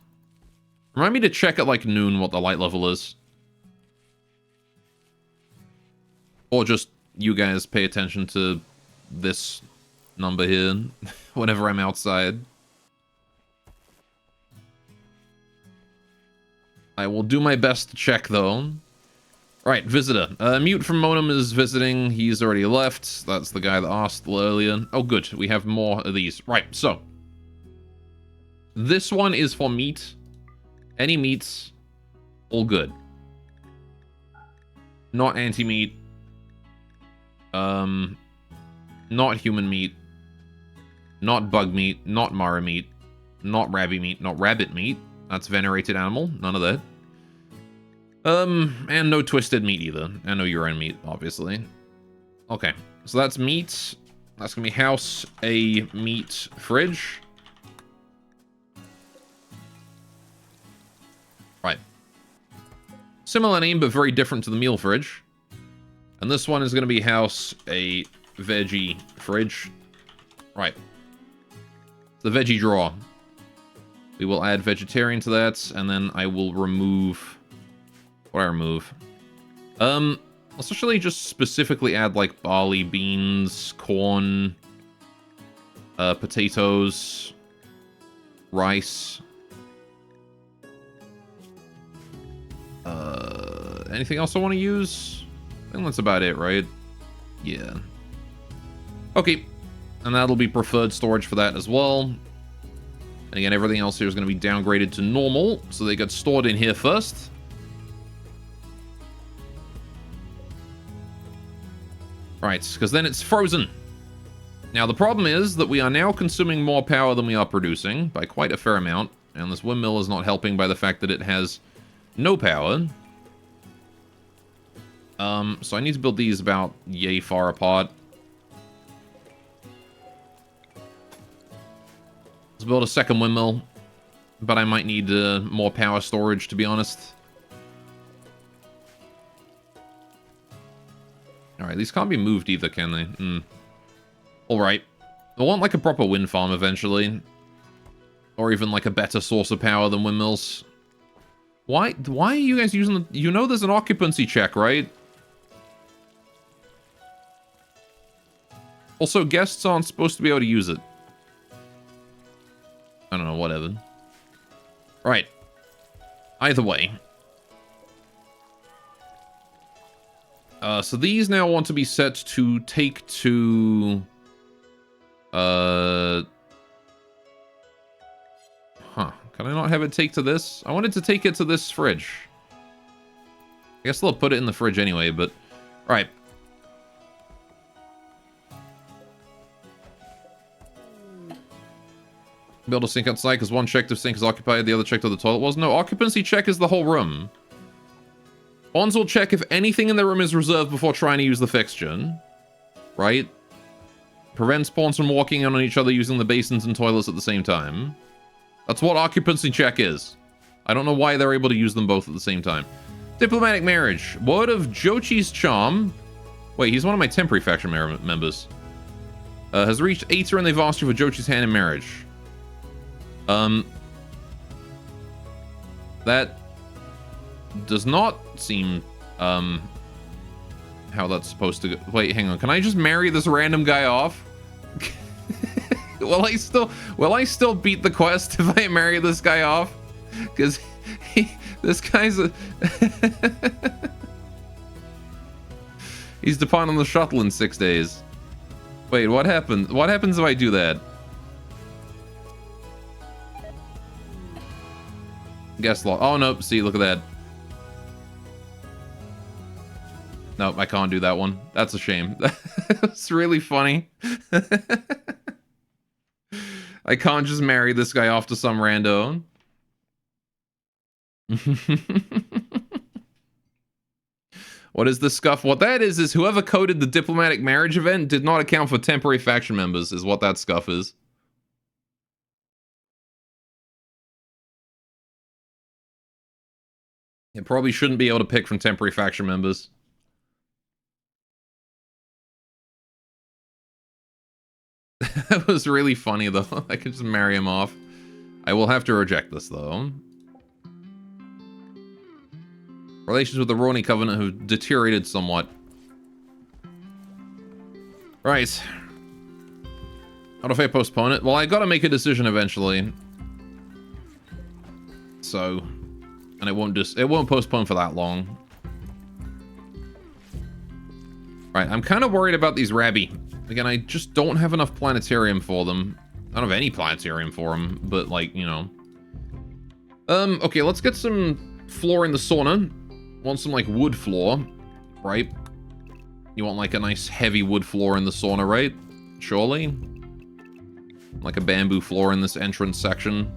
Remind me to check at like noon what the light level is. Or just you guys pay attention to this number here whenever I'm outside. I will do my best to check though. Alright, visitor. Mute from Monum is visiting. He's already left. That's the guy that asked earlier. Oh good, we have more of these. Right, so. This one is for meat. Any meats, all good. Not anti-meat. Not human meat. Not bug meat. Not Mara meat. Not rabby meat. Not rabbit meat. That's venerated animal. None of that. And no twisted meat either. And no Yuran meat, obviously. Okay. So that's meat. That's gonna be house a meat fridge. Right. Similar name, but very different to the meal fridge. And this one is gonna be house a veggie fridge. Right. The veggie drawer. We will add vegetarian to that, and then I will remove... What do I remove? Let's actually just specifically add, like, barley, beans, corn, potatoes, rice. Anything else I want to use? I think that's about it, right? Yeah. Okay. And that'll be preferred storage for that as well. And again, everything else here is going to be downgraded to normal, so they get stored in here first. Right, because then it's frozen. Now, the problem is that we are now consuming more power than we are producing, by quite a fair amount. And this windmill is not helping by the fact that it has no power. So I need to build these about yay far apart. Let's build a second windmill, but I might need more power storage, to be honest. Alright, these can't be moved either, can they? Alright. I want like a proper wind farm eventually. Or even like a better source of power than windmills. Why are you guys using the... You know there's an occupancy check, right? Also, guests aren't supposed to be able to use it. I don't know, whatever. Right. Either way. So these now want to be set to take to... Huh. Can I not have it take to this? I wanted to take it to this fridge. I guess they'll put it in the fridge anyway, but... Right. Build a sink outside because one checked if sink is occupied, the other checked if the toilet was. No, occupancy check is the whole room. Ons will check if anything in the room is reserved before trying to use the fixture. Right? Prevents pawns from walking in on each other using the basins and toilets at the same time. That's what occupancy check is. I don't know why they're able to use them both at the same time. Diplomatic marriage. Word of Jochi's charm. Wait, he's one of my temporary faction members. Has reached 8 and they've asked you for Jochi's hand in marriage. That does not seem, how that's supposed to go. Wait, hang on. Can I just marry this random guy off? Will I still beat the quest if I marry this guy off? Because This guy's a... He's departing on the shuttle in 6 days. Wait, what happened? What happens if I do that? Guest log. Oh, nope. See, look at that. Nope, I can't do that one. That's a shame. That's really funny. I can't just marry this guy off to some rando. What is the scuff? What that is whoever coded the diplomatic marriage event did not account for temporary faction members, is what that scuff is. It probably shouldn't be able to pick from temporary faction members. That was really funny, though. I could just marry him off. I will have to reject this, though. Relations with the Roney Covenant have deteriorated somewhat. Right. How do I postpone it? Well, I gotta make a decision eventually. So... And it won't postpone for that long. Right, I'm kind of worried about these Rabby. Again, I just don't have enough planetarium for them. I don't have any planetarium for them, but like, you know. Okay, let's get some floor in the sauna. Want some like wood floor, right? You want like a nice heavy wood floor in the sauna, right? Surely? Like a bamboo floor in this entrance section.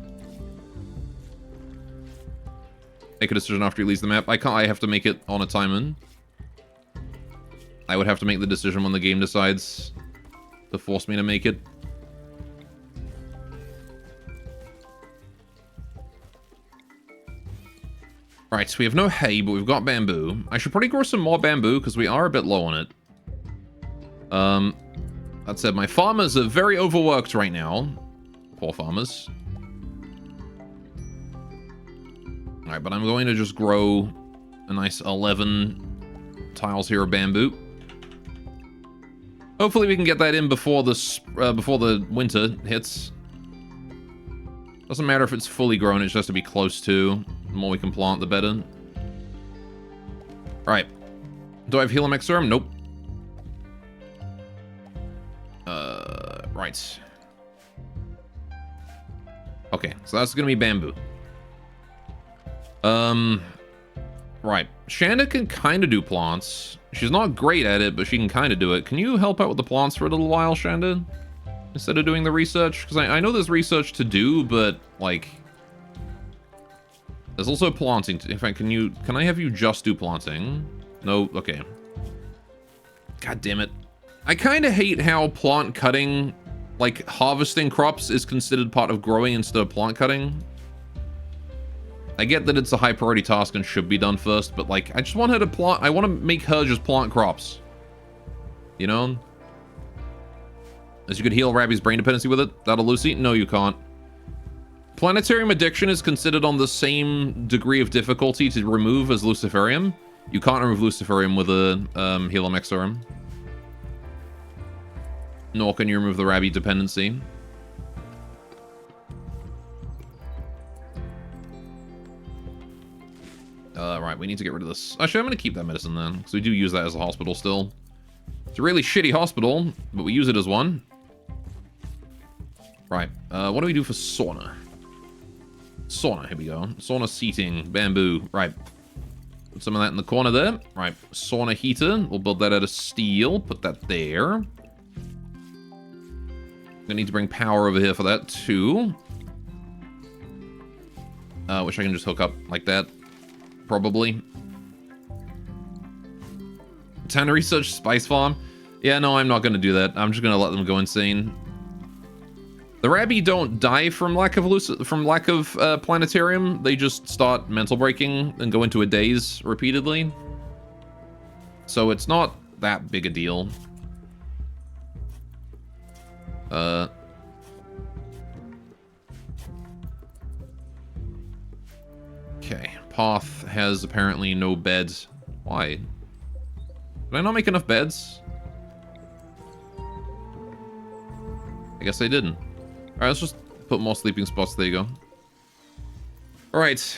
Make a decision after you leave the map. I have to make it on a timer. I would have to make the decision when the game decides to force me to make it. Right, so we have no hay, but we've got bamboo. I should probably grow some more bamboo, because we are a bit low on it. That said, my farmers are very overworked right now. Poor farmers. Alright, but I'm going to just grow a nice 11 tiles here of bamboo. Hopefully we can get that in before the winter hits. Doesn't matter if it's fully grown, it just has to be close to. The more we can plant, the better. Alright. Do I have Helium Exorm? Nope. Right. Okay, so that's gonna be bamboo. Right. Shanda can kind of do plants. She's not great at it, but she can kind of do it. Can you help out with the plants for a little while, Shanda? Instead of doing the research? Because I know there's research to do, but, like... There's also planting. In fact, can I have you just do planting? No? Okay. God damn it. I kind of hate how plant cutting, like, harvesting crops is considered part of growing instead of plant cutting. I get that it's a high priority task and should be done first, but like, I just want her to plant, I want to make her just plant crops. You know? As you could heal Rabby's brain dependency with it? That'll Lucy? No, you can't. Planetarium addiction is considered on the same degree of difficulty to remove as Luciferium. You can't remove Luciferium with a Helium Exorm. Nor can you remove the Rabby dependency. Right, we need to get rid of this. Actually, I'm going to keep that medicine then, because we do use that as a hospital still. It's a really shitty hospital, but we use it as one. Right, what do we do for sauna? Sauna, here we go. Sauna seating, bamboo, right. Put some of that in the corner there. Right, sauna heater. We'll build that out of steel. Put that there. Gonna need to bring power over here for that too. Which I can just hook up like that. Probably. Time to research Spice Farm. Yeah, no, I'm not gonna do that. I'm just gonna let them go insane. The Rabby don't die from lack of planetarium. They just start mental breaking and go into a daze repeatedly. So it's not that big a deal. Okay, Path has apparently no beds. Why? Did I not make enough beds? I guess I didn't. Alright, let's just put more sleeping spots. There you go. Alright.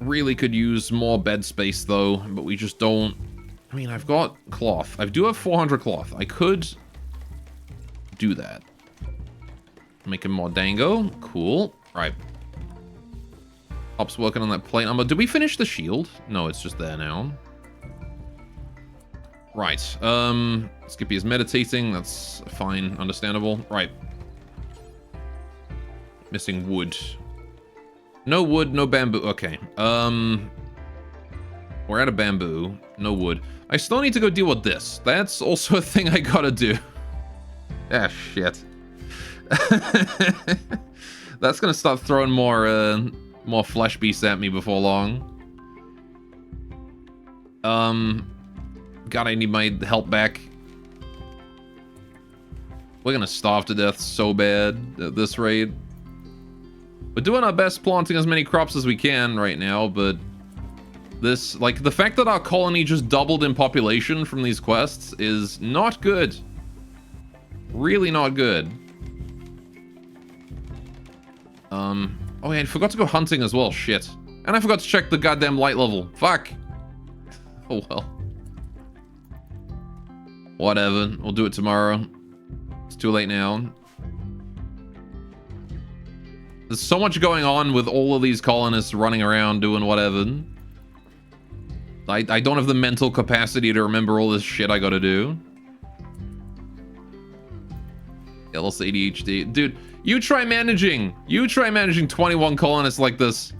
Really could use more bed space, though, but we just don't... I mean, I've got cloth. I do have 400 cloth. I could do that. Make him more dango. Cool. Right. Hop's working on that plate number. Did we finish the shield? No, it's just there now. Right. Skippy is meditating. That's fine. Understandable. Right. Missing wood. No wood, no bamboo. Okay. We're out of bamboo. No wood. I still need to go deal with this. That's also a thing I gotta do. Ah, shit. That's gonna start throwing more flesh beasts at me before long. God, I need my help back. We're gonna starve to death so bad at this rate. We're doing our best planting as many crops as we can right now, but this, like, the fact that our colony just doubled in population from these quests is not good. Really not good. Oh yeah, I forgot to go hunting as well, shit. And I forgot to check the goddamn light level. Fuck. Oh well. Whatever, we'll do it tomorrow. It's too late now. There's so much going on with all of these colonists running around doing whatever. I don't have the mental capacity to remember all this shit I gotta do. LS ADHD. Dude, you try managing 21 colonists like this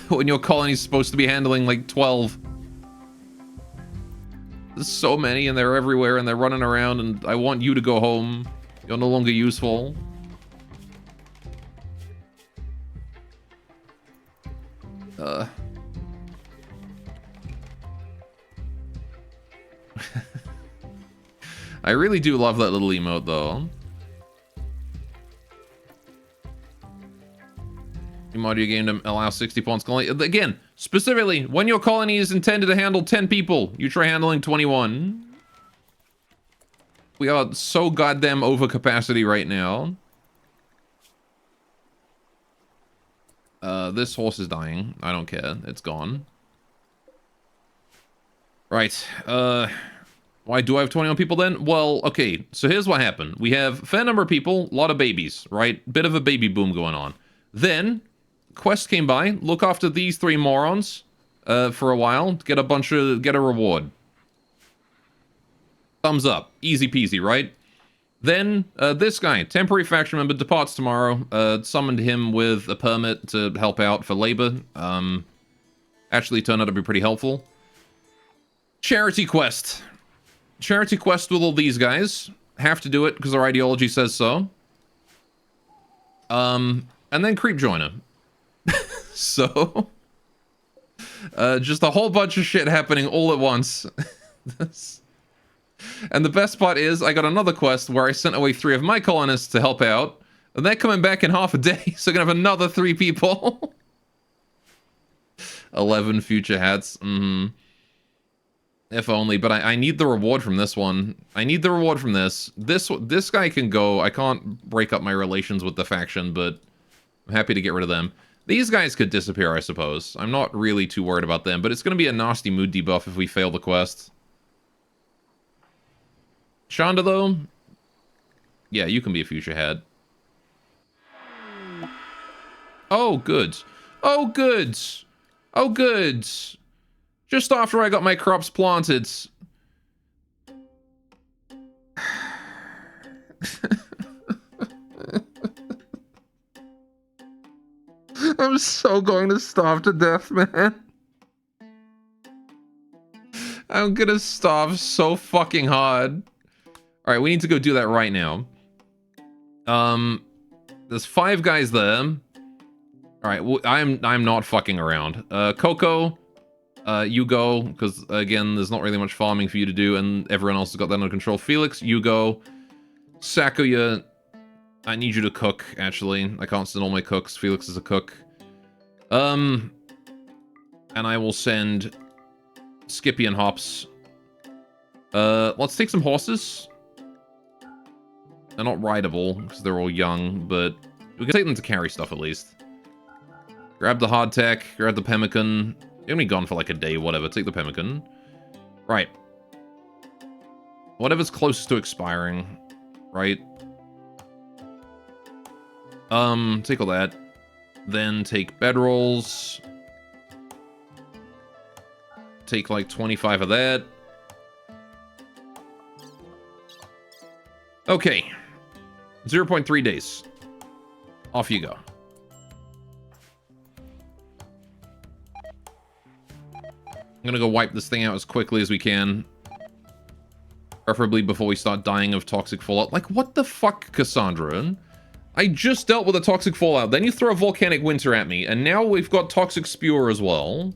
when your colony's supposed to be handling like 12. There's so many and they're everywhere and they're running around and I want you to go home. You're no longer useful. I really do love that little emote though. Emoji game to allow 60 pawns colony. Again, specifically, when your colony is intended to handle 10 people, you try handling 21. We are so goddamn over capacity right now. This horse is dying. I don't care. It's gone. Right. Why do I have 21 people then? Well, okay. So here's what happened. We have a fair number of people, a lot of babies, right? Bit of a baby boom going on. Then, quest came by. Look after these three morons for a while. Get a reward. Thumbs up. Easy peasy, right? Then, this guy, temporary faction member, departs tomorrow. Summoned him with a permit to help out for labor. Actually turned out to be pretty helpful. Charity quest. Charity quest with all these guys. Have to do it because our ideology says so. And then creep joiner. So, just a whole bunch of shit happening all at once. And the best part is, I got another quest where I sent away 3 of my colonists to help out, and they're coming back in half a day, so I'm gonna have another 3 people. 11 future hats. If only, but I need the reward from this one. I need the reward from this. This guy can go. I can't break up my relations with the faction, but I'm happy to get rid of them. These guys could disappear, I suppose. I'm not really too worried about them, but it's gonna be a nasty mood debuff if we fail the quest. Shonda, though? Yeah, you can be a future head. Oh, good. Oh, good. Oh, good. Just after I got my crops planted. I'm so going to starve to death, man. I'm gonna starve so fucking hard. Alright, we need to go do that right now. There's 5 guys there. Alright, well, I'm not fucking around. Coco, you go, because again, there's not really much farming for you to do, and everyone else has got that under control. Felix, you go. Sakuya, I need you to cook, actually. I can't send all my cooks. Felix is a cook. And I will send Skippy and Hops. Let's take some horses. They're not rideable, because they're all young, but we can take them to carry stuff at least. Grab the hardtack, grab the pemmican. You're gonna be gone for like a day, whatever. Take the pemmican. Right. Whatever's closest to expiring, right? Take all that. Then take bedrolls. Take like 25 of that. Okay. 0.3 days. Off you go. I'm gonna go wipe this thing out as quickly as we can. Preferably before we start dying of toxic fallout. Like, what the fuck, Cassandra? I just dealt with a toxic fallout. Then you throw a volcanic winter at me. And now we've got toxic spewer as well.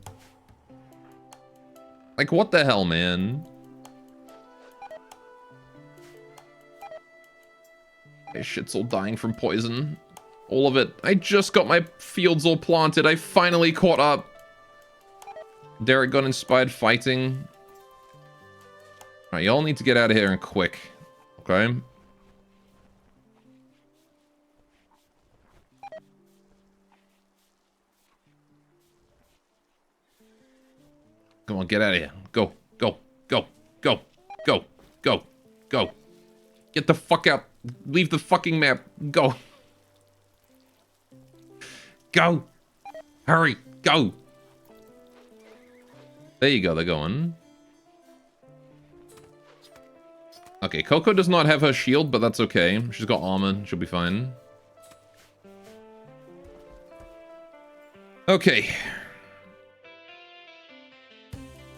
Like, what the hell, man? My shit's all dying from poison. All of it. I just got my fields all planted. I finally caught up. Derek got inspired fighting. Alright, y'all need to get out of here and quick. Okay? Come on, get out of here. Go, go, go, go, go, go, go. Get the fuck out. Leave the fucking map. Go. Go. Hurry. Go. There you go, they're going. Okay, Coco does not have her shield, but that's okay. She's got armor. She'll be fine. Okay.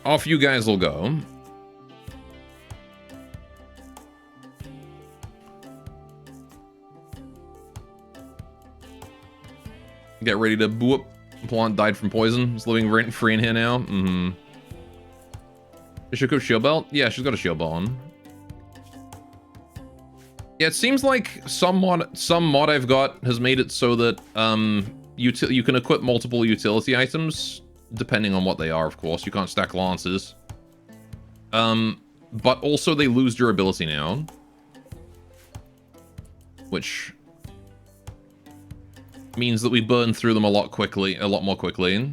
Off you guys will go. Get ready to boop. Plant died from poison. He's living rent-free in here now. Mm-hmm. Does she equip shield belt? Yeah, she's got a shield belt on. Yeah, it seems like some mod I've got has made it so that you can equip multiple utility items, depending on what they are, of course. You can't stack lances. But also they lose durability now. Which means that we burn through them a lot more quickly.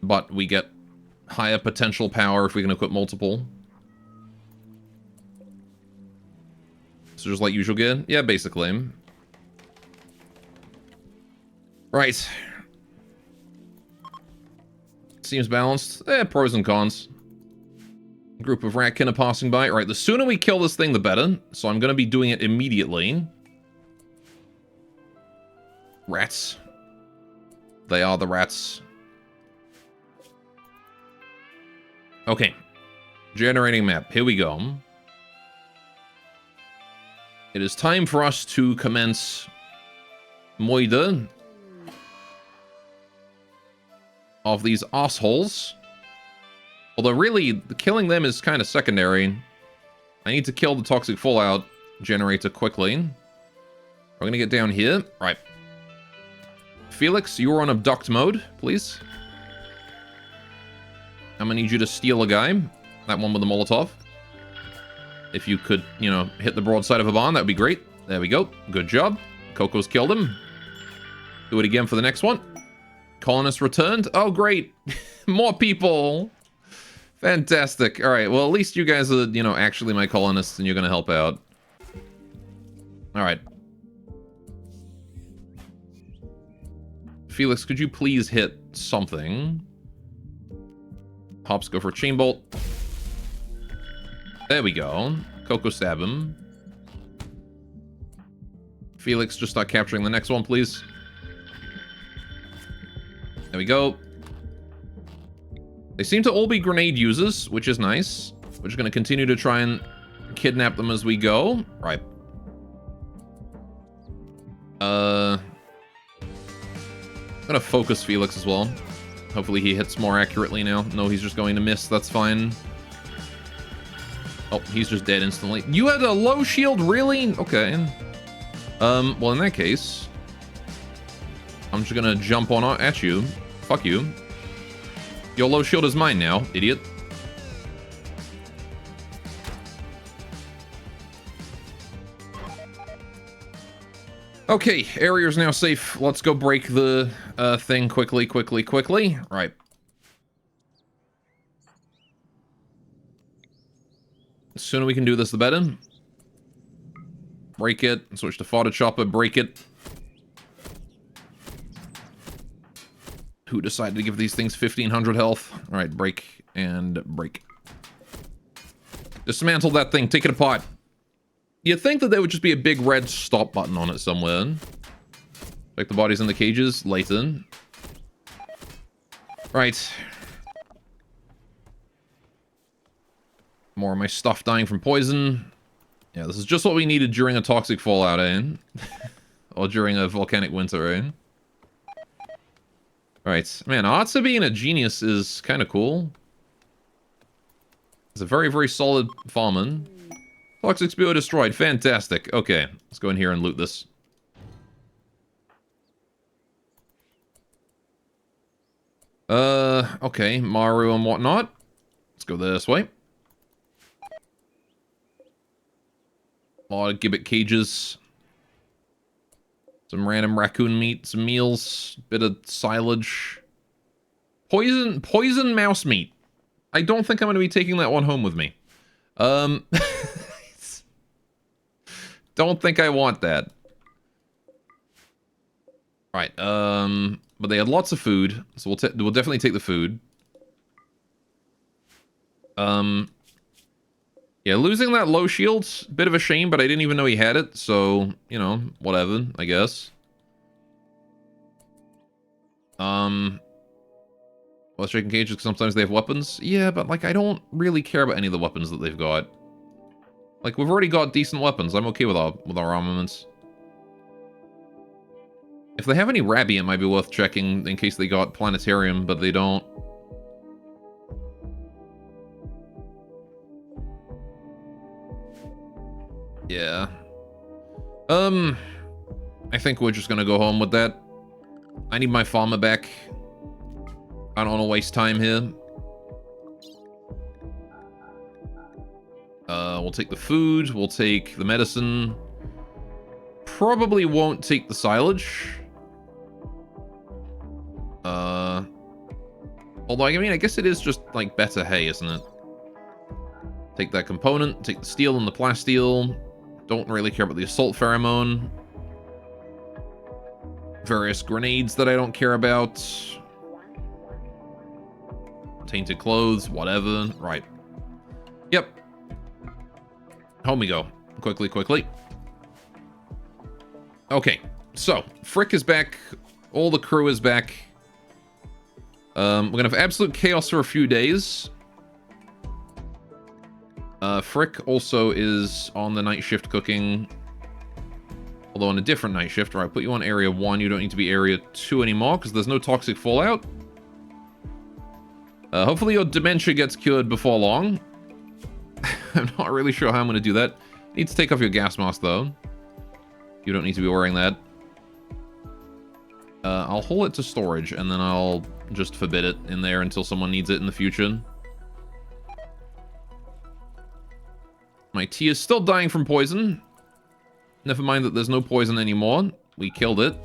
But we get higher potential power if we can equip multiple. So just like usual gear? Yeah, basically. Right. Seems balanced. Pros and cons. Group of ratkin are passing by. Right, the sooner we kill this thing, the better. So I'm going to be doing it immediately. Rats. They are the rats. Okay. Generating map. Here we go. It is time for us to commence moide of these assholes. Although really, killing them is kind of secondary. I need to kill the toxic fallout generator quickly. We're gonna get down here. Right. Felix, you are on abduct mode, please. I'm gonna need you to steal a guy. That one with the Molotov. If you could, you know, hit the broadside of a barn, that would be great. There we go. Good job. Coco's killed him. Do it again for the next one. Colonists returned. Oh, great. More people. Fantastic. All right. Well, at least you guys are, you know, actually my colonists and you're going to help out. All right. Felix, could you please hit something? Hops go for a chain bolt. There we go. Coco stab him. Felix, just start capturing the next one, please. There we go. They seem to all be grenade users, which is nice. We're just going to continue to try and kidnap them as we go. Right. I'm going to focus Felix as well. Hopefully he hits more accurately now. No, he's just going to miss. That's fine. Oh, he's just dead instantly. You had a low shield? Really? Okay. Well, in that case, I'm just gonna jump on at you. Fuck you. Your low shield is mine now, idiot. Okay, area is now safe. Let's go break the thing quickly. Right. The sooner we can do this, the better. Break it. Switch to fodder chopper. Break it. Who decided to give these things 1500 health? All right, break and break. Dismantle that thing. Take it apart. You'd think that there would just be a big red stop button on it somewhere. Like the bodies in the cages later. Right. More of my stuff dying from poison. Yeah, this is just what we needed during a toxic fallout, eh? Or during a volcanic winter, eh? Right. Man, Artsa being a genius is kind of cool. It's a very, very solid farmer. Toxic spear destroyed. Fantastic. Okay, let's go in here and loot this. Okay, Maru and whatnot. Let's go this way. A lot of gibbet cages. Some random raccoon meat, some meals, bit of silage. Poison mouse meat. I don't think I'm going to be taking that one home with me. Don't think I want that. Right, but they had lots of food, so we'll definitely take the food. Yeah, losing that low shield's a bit of a shame, but I didn't even know he had it, so, you know, whatever, I guess. Well, shaking cages, because sometimes they have weapons. Yeah, but, like, I don't really care about any of the weapons that they've got. Like, we've already got decent weapons. I'm okay with our armaments. If they have any Rabby, it might be worth checking in case they got Planetarium, but they don't. Yeah. I think we're just gonna go home with that. I need my farmer back. I don't want to waste time here. We'll take the food. We'll take the medicine. Probably won't take the silage. Although, I mean, I guess it is just, like, better hay, isn't it? Take that component. Take the steel and the plasteel. Don't really care about the assault pheromone. Various grenades that I don't care about. Tainted clothes, whatever. Right. Yep. Home we go. Quickly. Okay. So, Frick is back. All the crew is back. We're gonna have absolute chaos for a few days. Frick also is on the night shift cooking. Although on a different night shift. Right, put you on area 1. You don't need to be area 2 anymore, because there's no toxic fallout. Hopefully your dementia gets cured before long. I'm not really sure how I'm going to do that. Need to take off your gas mask, though. You don't need to be wearing that. I'll haul it to storage, and then I'll just forbid it in there until someone needs it in the future. My tea is still dying from poison. Never mind that there's no poison anymore. We killed it.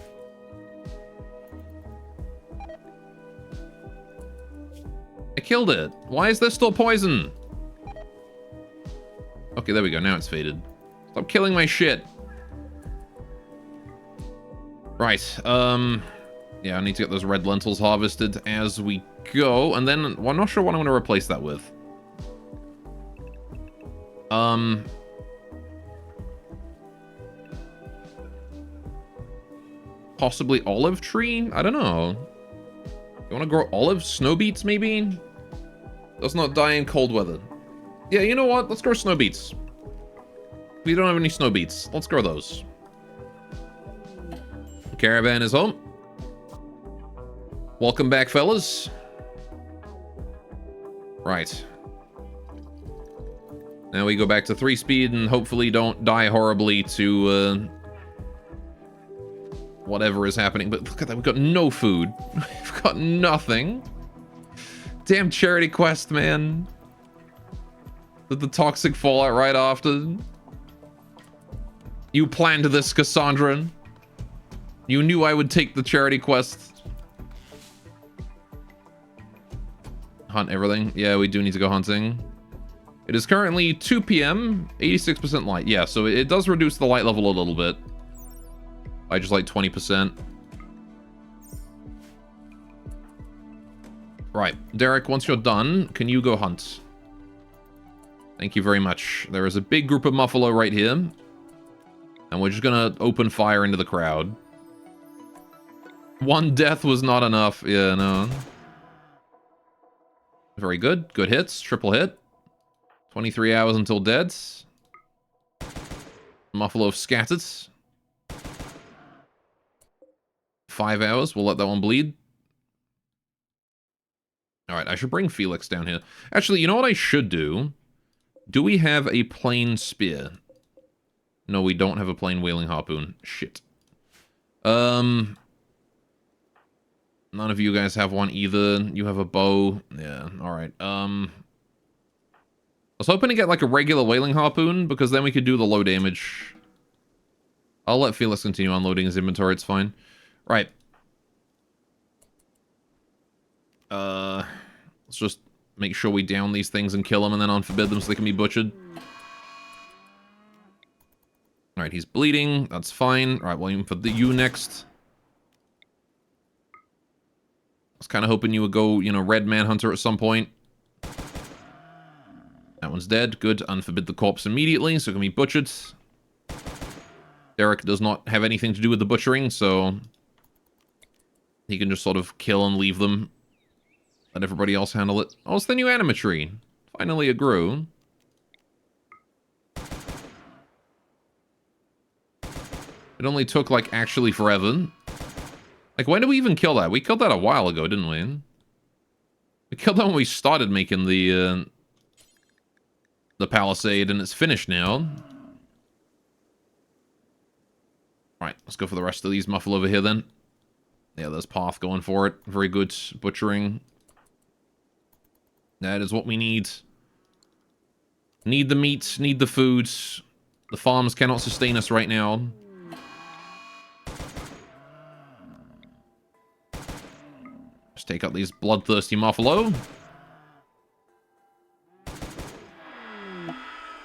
I killed it. Why is there still poison? Okay, there we go. Now it's faded. Stop killing my shit. Right. Yeah, I need to get those red lentils harvested as we go. And then, well, I'm not sure what I'm going to replace that with. Possibly olive tree? I don't know. You want to grow olive? Snow beets, maybe? Does not die in cold weather. Yeah, you know what? Let's grow snow beets. We don't have any snow beets. Let's grow those. Caravan is home. Welcome back, fellas. Right. Now we go back to 3-speed and hopefully don't die horribly to whatever is happening. But look at that, we've got no food. We've got nothing. Damn charity quest, man. The toxic fallout right after. You planned this, Cassandra. You knew I would take the charity quest. Hunt everything. Yeah, we do need to go hunting. It is currently 2 p.m. 86% light. Yeah, so it does reduce the light level a little bit. By just like 20%. Right, Derek, once you're done, can you go hunt? Thank you very much. There is a big group of Muffalo right here. And we're just gonna open fire into the crowd. One death was not enough. Yeah, no. Very good. Good hits. Triple hit. 23 hours until dead. Muffalo scattered. 5 hours. We'll let that one bleed. Alright, I should bring Felix down here. Actually, you know what I should do? Do we have a plain spear? No, we don't have a plain whaling harpoon. Shit. None of you guys have one either. You have a bow. Yeah, alright. I was hoping to get like a regular whaling harpoon, because then we could do the low damage. I'll let Felix continue unloading his inventory, it's fine. Right. Let's just make sure we down these things and kill them and then unforbid them so they can be butchered. Alright, he's bleeding. That's fine. Alright, we'll aim for you next. I was kind of hoping you would go, you know, Red Manhunter at some point. That one's dead. Good. Unforbid the corpse immediately, so it can be butchered. Derek does not have anything to do with the butchering, so he can just sort of kill and leave them. Let everybody else handle it. Oh, it's the new animatry. Finally it grew. It only took, like, actually forever. Like, when did we even kill that? We killed that a while ago, didn't we? We killed that when we started making the palisade, and it's finished now. Right, let's go for the rest of these muffle over here, then. Yeah, there's Path going for it. Very good butchering. That is what we need. Need the meat, need the food. The farms cannot sustain us right now. Let's take out these bloodthirsty muffalo.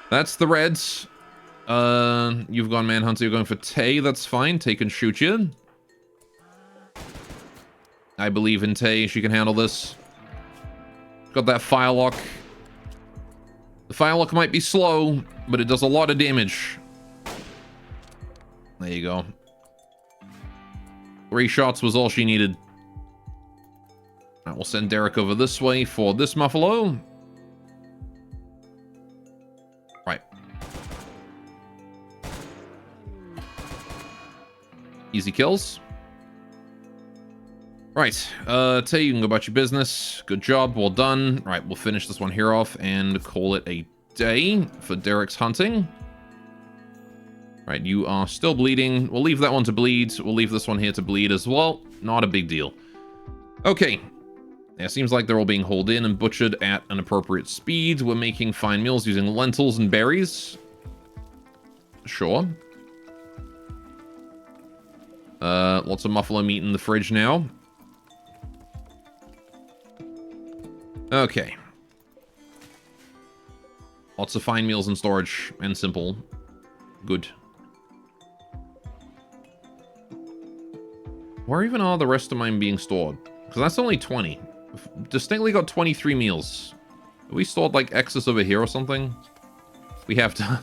That's the Reds. You've gone Manhunter, you're going for Tay, that's fine. Tay can shoot you. I believe in Tay, she can handle this. Got that Firelock. The Firelock might be slow, but it does a lot of damage. There you go. 3 shots was all she needed. Alright, we'll send Derek over this way for this Muffalo. Right. Easy kills. Right, Tay, you can go about your business. Good job, well done. Right, we'll finish this one here off and call it a day for Derek's hunting. Right, you are still bleeding. We'll leave that one to bleed. We'll leave this one here to bleed as well. Not a big deal. Okay. Yeah, seems like they're all being hauled in and butchered at an appropriate speed. We're making fine meals using lentils and berries. Sure. Lots of muffalo meat in the fridge now. Okay. Lots of fine meals in storage and simple. Good. Where even are the rest of mine being stored? Because that's only 20. Distinctly got 23 meals. Have we stored like excess over here or something? We have to.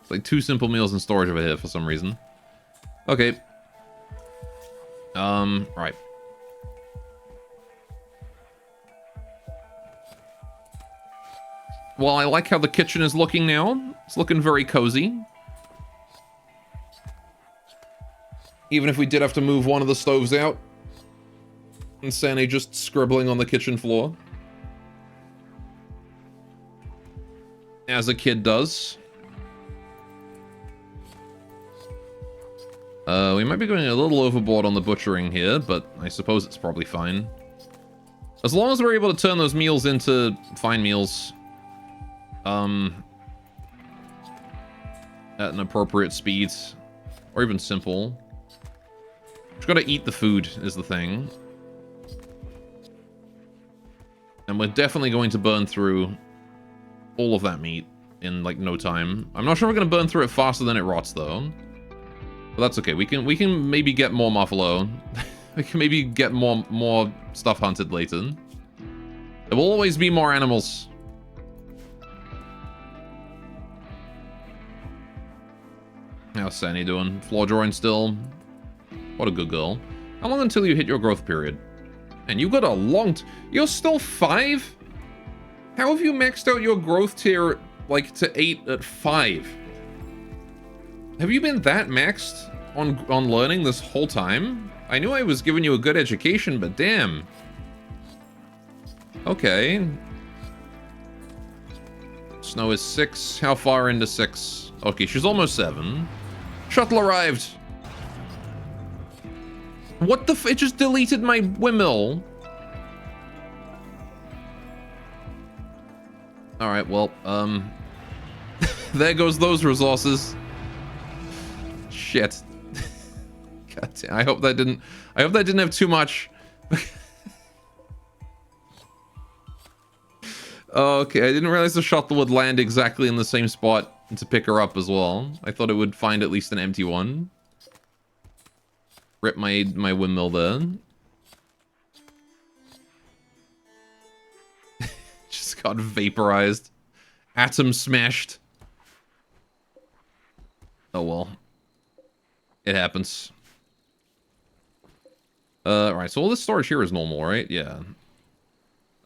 It's like 2 simple meals in storage over here for some reason. Okay. Right. Well, I like how the kitchen is looking now. It's looking very cozy. Even if we did have to move one of the stoves out. And Sandy just scribbling on the kitchen floor. As a kid does. We might be going a little overboard on the butchering here, but I suppose it's probably fine. As long as we're able to turn those meals into fine meals. At an appropriate speed. Or even simple. Just gotta eat the food is the thing. And we're definitely going to burn through all of that meat in, like, no time. I'm not sure we're gonna burn through it faster than it rots, though. But that's okay. We can maybe get more buffalo. We can maybe get more stuff hunted later. There will always be more animals. How's Sandy doing? Floor drawing still? What a good girl. How long until you hit your growth period? And you got a long... You're still 5? How have you maxed out your growth tier, like, to 8 at 5? Have you been that maxed on learning this whole time? I knew I was giving you a good education, but damn. Okay. Snow is 6. How far into 6? Okay, she's almost 7. Shuttle arrived. What the f... It just deleted my windmill. Alright, well, there goes those resources. Shit. God damn, I hope that didn't have too much. Okay, I didn't realize the shuttle would land exactly in the same spot to pick her up as well. I thought it would find at least an empty one. Rip my windmill there. Just got vaporized. Atom smashed. Oh well. It happens. Right, so all this storage here is normal, right? Yeah.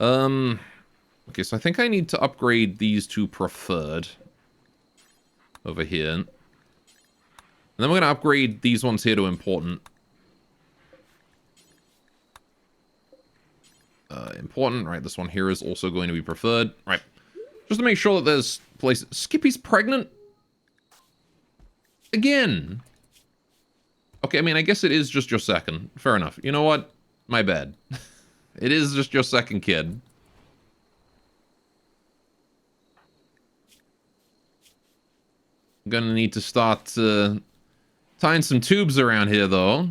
Okay, so I think I need to upgrade these to preferred. Over here. And then we're gonna upgrade these ones here to important. Important, right, this one here is also going to be preferred. Right. Just to make sure that there's places... Skippy's pregnant? Again? Okay, I mean, I guess it is just your second. Fair enough. You know what? My bad. It is just your second kid. I'm gonna need to start tying some tubes around here, though.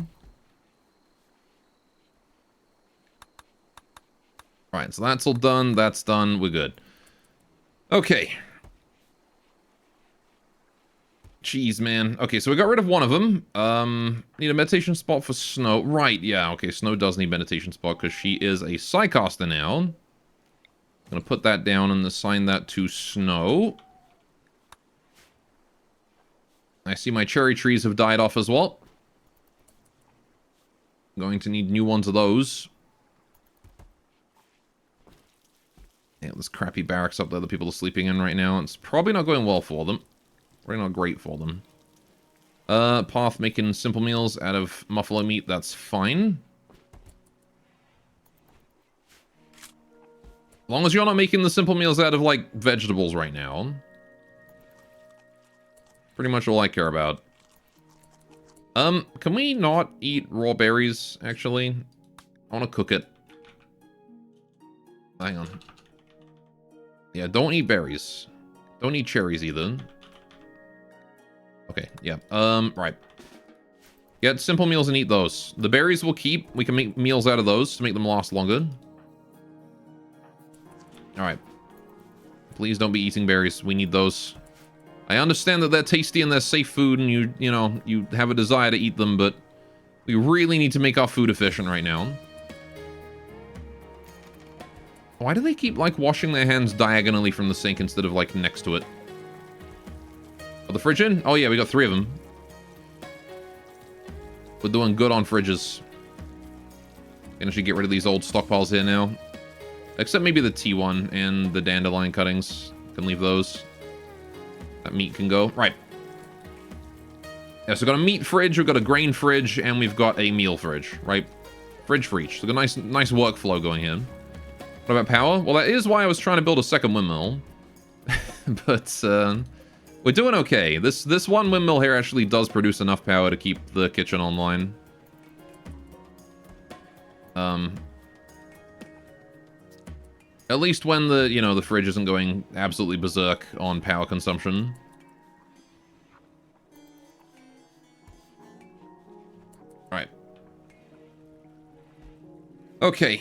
Alright, so that's all done. That's done. We're good. Okay. Jeez, man. Okay, so we got rid of one of them. Need a meditation spot for Snow. Right, yeah, okay, Snow does need meditation spot because she is a Psycaster now. I'm gonna put that down and assign that to Snow. I see my cherry trees have died off as well. I'm going to need new ones of those. Yeah, this crappy barracks up there that people are sleeping in right now. It's probably not going well for them. Probably not great for them. Path making simple meals out of buffalo meat. That's fine. As long as you're not making the simple meals out of, like, vegetables right now. Pretty much all I care about. Can we not eat raw berries, actually? I want to cook it. Hang on. Yeah, don't eat berries. Don't eat cherries either. Okay, yeah. Right. Get simple meals and eat those. The berries we'll keep. We can make meals out of those to make them last longer. Alright. Please don't be eating berries. We need those. I understand that they're tasty and they're safe food and you know, you have a desire to eat them, but we really need to make our food efficient right now. Why do they keep, like, washing their hands diagonally from the sink instead of, like, next to it? Oh, the fridge in? Oh, yeah, we got 3 of them. We're doing good on fridges. Can actually get rid of these old stockpiles here now. Except maybe the T1 and the dandelion cuttings. Can leave those. That meat can go. Right. Yeah, so we've got a meat fridge, we've got a grain fridge, and we've got a meal fridge, right? Fridge for each. So we've got a nice workflow going here. What about power? Well, that is why I was trying to build a second windmill. But, we're doing okay. This one windmill here actually does produce enough power to keep the kitchen online. At least when the, you know, the fridge isn't going absolutely berserk on power consumption. Alright. Okay.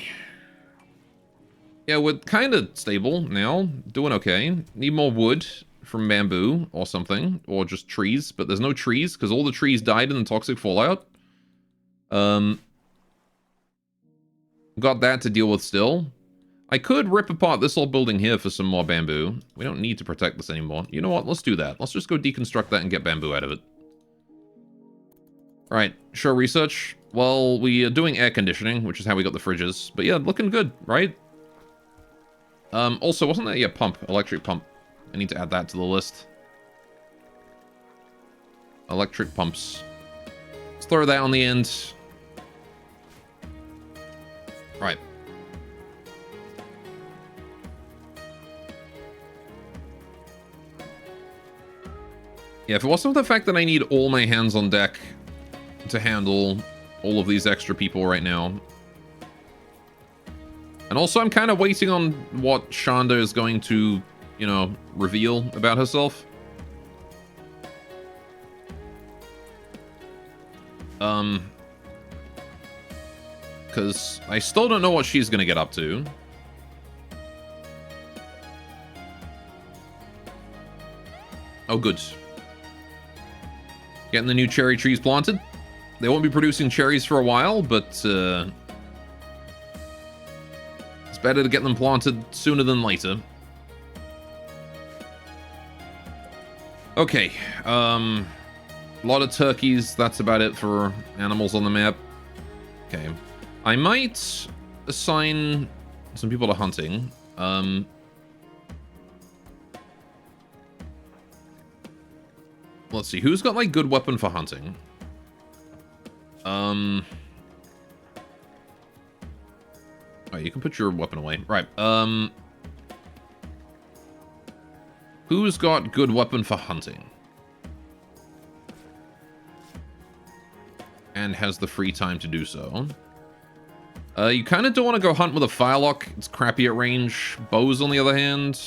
Yeah, we're kind of stable now. Doing okay. Need more wood from bamboo or something. Or just trees. But there's no trees because all the trees died in the toxic fallout. Got that to deal with still. I could rip apart this old building here for some more bamboo. We don't need to protect this anymore. You know what? Let's do that. Let's just go deconstruct that and get bamboo out of it. Right. Show research. Well, we are doing air conditioning, which is how we got the fridges. But yeah, looking good, right? Also, wasn't there a pump? Electric pump. I need to add that to the list. Electric pumps. Let's throw that on the end. Right. Yeah, if it wasn't for the fact that I need all my hands on deck to handle all of these extra people right now. And also, I'm kind of waiting on what Shonda is going to, you know, reveal about herself. Because I still don't know what she's going to get up to. Oh, good. Getting the new cherry trees planted. They won't be producing cherries for a while, but it's better to get them planted sooner than later. Okay, a lot of turkeys. That's about it for animals on the map. Okay, I might assign some people to hunting. Let's see, who's got, like, good weapon for hunting? Oh, you can put your weapon away. Right, who's got good weapon for hunting? And has the free time to do so. You kind of don't want to go hunt with a firelock. It's crappy at range. Bows, on the other hand.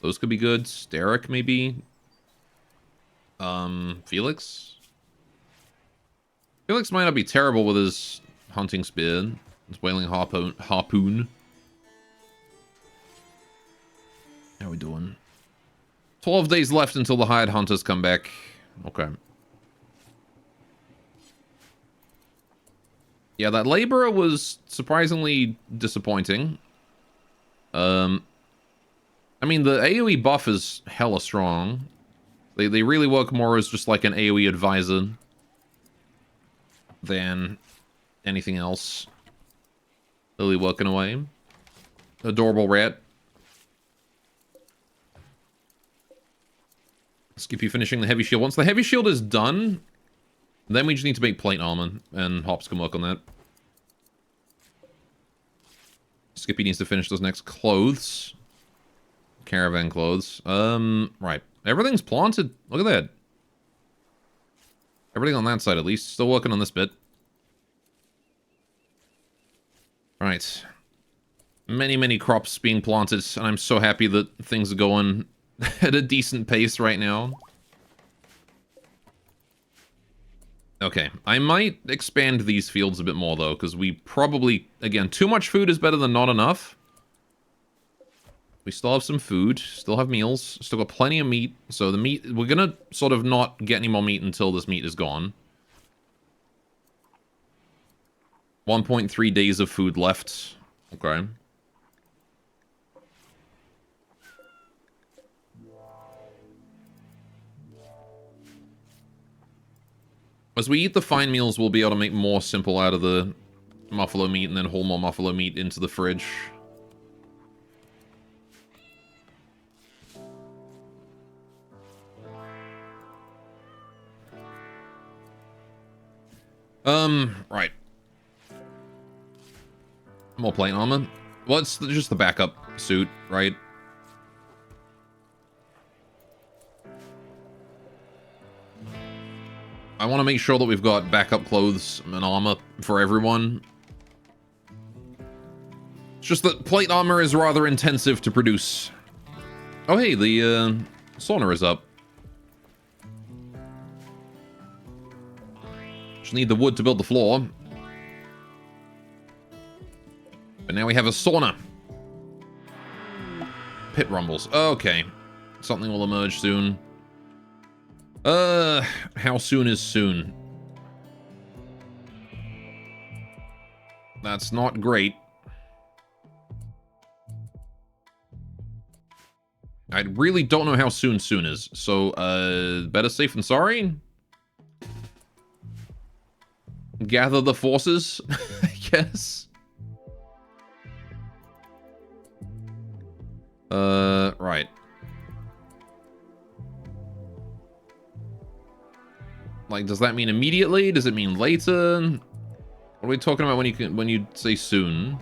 Those could be good. Derek, maybe. Felix? Felix might not be terrible with his hunting spear. His whaling harpoon. How are we doing? 12 days left until the hired hunters come back. Okay. Yeah, that laborer was surprisingly disappointing. I mean, the AoE buff is hella strong. They really work more as just like an AoE advisor than anything else. Lily working away. Adorable rat. Skippy finishing the heavy shield. Once the heavy shield is done, then we just need to make plate armor, and Hops can work on that. Skippy needs to finish those next clothes. Caravan clothes. Right. Everything's planted. Look at that. Everything on that side, at least. Still working on this bit. Right. Many, many crops being planted, and I'm so happy that things are going at a decent pace right now. Okay, I might expand these fields a bit more, though, because we probably... Again, too much food is better than not enough. We still have some food, still have meals, still got plenty of meat. So the meat... We're gonna sort of not get any more meat until this meat is gone. 1.3 days of food left. Okay. As we eat the fine meals, we'll be able to make more simple out of the buffalo meat and then haul more buffalo meat into the fridge. Right. More plate armor. Well, it's just the backup suit, right? I want to make sure that we've got backup clothes and armor for everyone. It's just that plate armor is rather intensive to produce. Oh, hey, the sauna is up. Just need the wood to build the floor. But now we have a sauna. Pit rumbles. Okay. Something will emerge soon. How soon is soon? That's not great. I really don't know how soon is. So, better safe than sorry? Gather the forces, I guess. Right. Like, does that mean immediately? Does it mean later? What are we talking about when you say soon?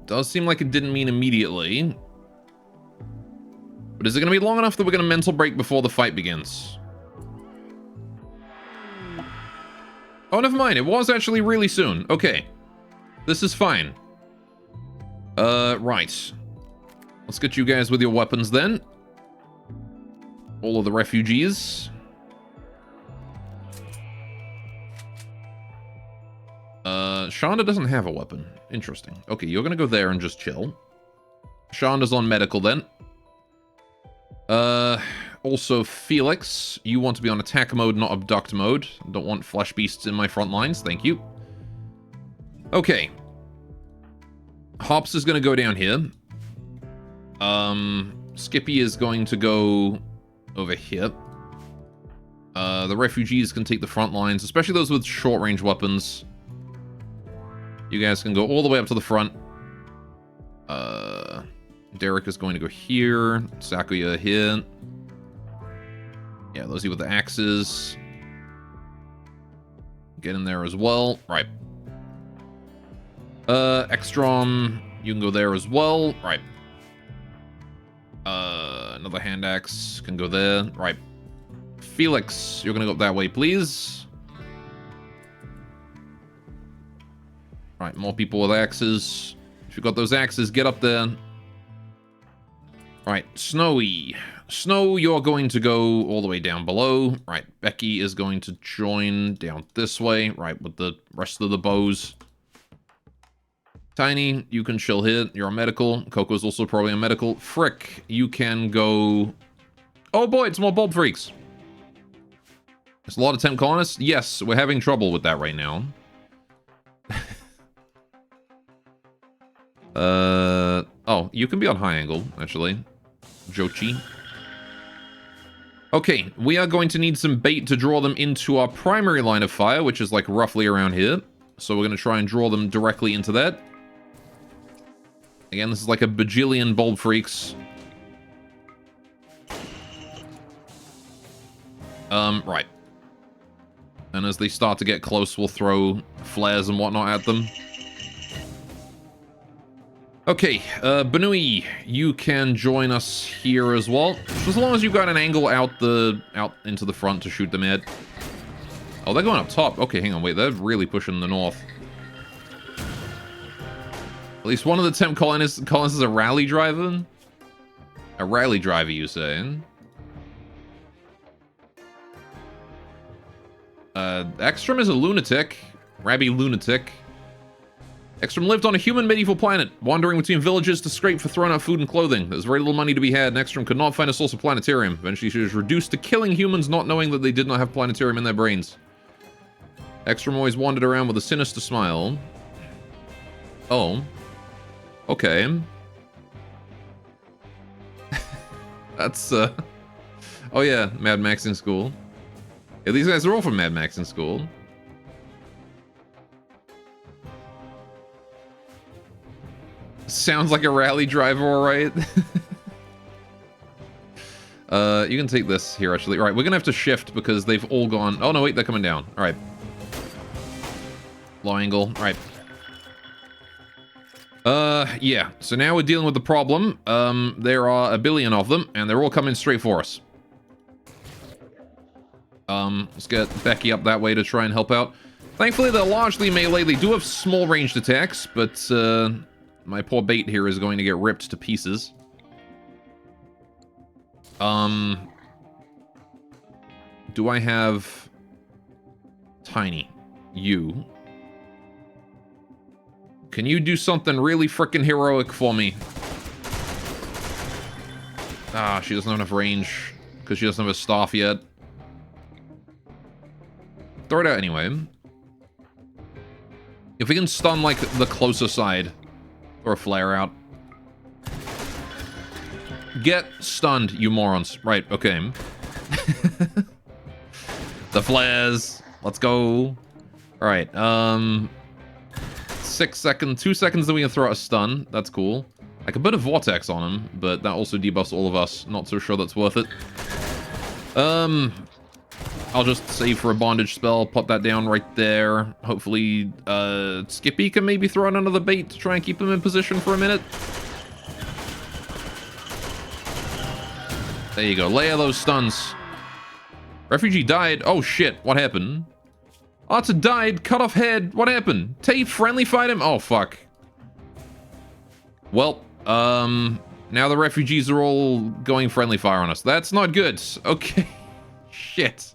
Does seem like it didn't mean immediately. But is it going to be long enough that we're going to mental break before the fight begins? Oh, never mind. It was actually really soon. Okay. This is fine. Right. Let's get you guys with your weapons then. All of the refugees. Shonda doesn't have a weapon. Interesting. Okay, you're gonna go there and just chill. Shonda's on medical then. Also Felix, you want to be on attack mode, not abduct mode. Don't want flesh beasts in my front lines, thank you. Okay. Hops is gonna go down here. Skippy is going to go over here. The refugees can take the front lines, especially those with short-range weapons. You guys can go all the way up to the front. Derek is going to go here. Sakuya here. Yeah, those of you with the axes. Get in there as well. Right. Ekstrom, you can go there as well. Right. Another hand axe can go there. Right. Felix, you're gonna go up that way, please. Right, more people with axes. If you've got those axes, get up there. Right, Snowy. Snow, you're going to go all the way down below. Right, Becky is going to join down this way. Right, with the rest of the bows. Tiny, you can chill here. You're on medical. Coco's also probably on medical. Frick, you can go... Oh boy, it's more bulb freaks. There's a lot of temp colonists. Yes, we're having trouble with that right now. Oh, you can be on high angle, actually. Jochi. Okay, we are going to need some bait to draw them into our primary line of fire, which is like roughly around here. So we're going to try and draw them directly into that. Again, this is like a bajillion bulb freaks. Right. And as they start to get close, we'll throw flares and whatnot at them. Okay, Benui, you can join us here as well. As long as you've got an angle out into the front to shoot them at. Oh, they're going up top. Okay, hang on, wait, they're really pushing the north. At least one of the temp colonists is a rally driver? A rally driver, you saying? Ekstrom is a lunatic. Rabby lunatic. Ekstrom lived on a human medieval planet, wandering between villages to scrape for thrown out food and clothing. There's very little money to be had, and Ekstrom could not find a source of planetarium. Eventually she was reduced to killing humans, not knowing that they did not have planetarium in their brains. Ekstrom always wandered around with a sinister smile. Oh. Okay. That's, Oh yeah, Mad Max in school. Yeah, these guys are all from Mad Max in school. Sounds like a rally driver, alright. You can take this here, actually. Alright, we're gonna have to shift because they've all gone... Oh, no, wait, they're coming down. Alright. Low angle. Alright. Yeah. So now we're dealing with the problem. There are a billion of them, and they're all coming straight for us. Let's get Becky up that way to try and help out. Thankfully, they're largely melee. They do have small ranged attacks, but, my poor bait here is going to get ripped to pieces. do I have... Tiny. You. Can you do something really freaking heroic for me? Ah, she doesn't have enough range because she doesn't have a staff yet. Throw it out anyway. If we can stun, like, the closer side. Throw a flare out. Get stunned, you morons. Right, okay. The flares. Let's go. Alright, 6 seconds, 2 seconds, then we can throw out a stun. That's cool. I could put a vortex on him, but that also debuffs all of us. Not so sure that's worth it. I'll just save for a bondage spell, put that down right there. Hopefully, Skippy can maybe throw in another bait to try and keep him in position for a minute. There you go, layer those stuns. Refugee died. Oh shit, what happened? Arthur died, cut off head. What happened? Tay friendly fight him? Oh fuck. Well, now the refugees are all going friendly fire on us. That's not good. Okay. Shit.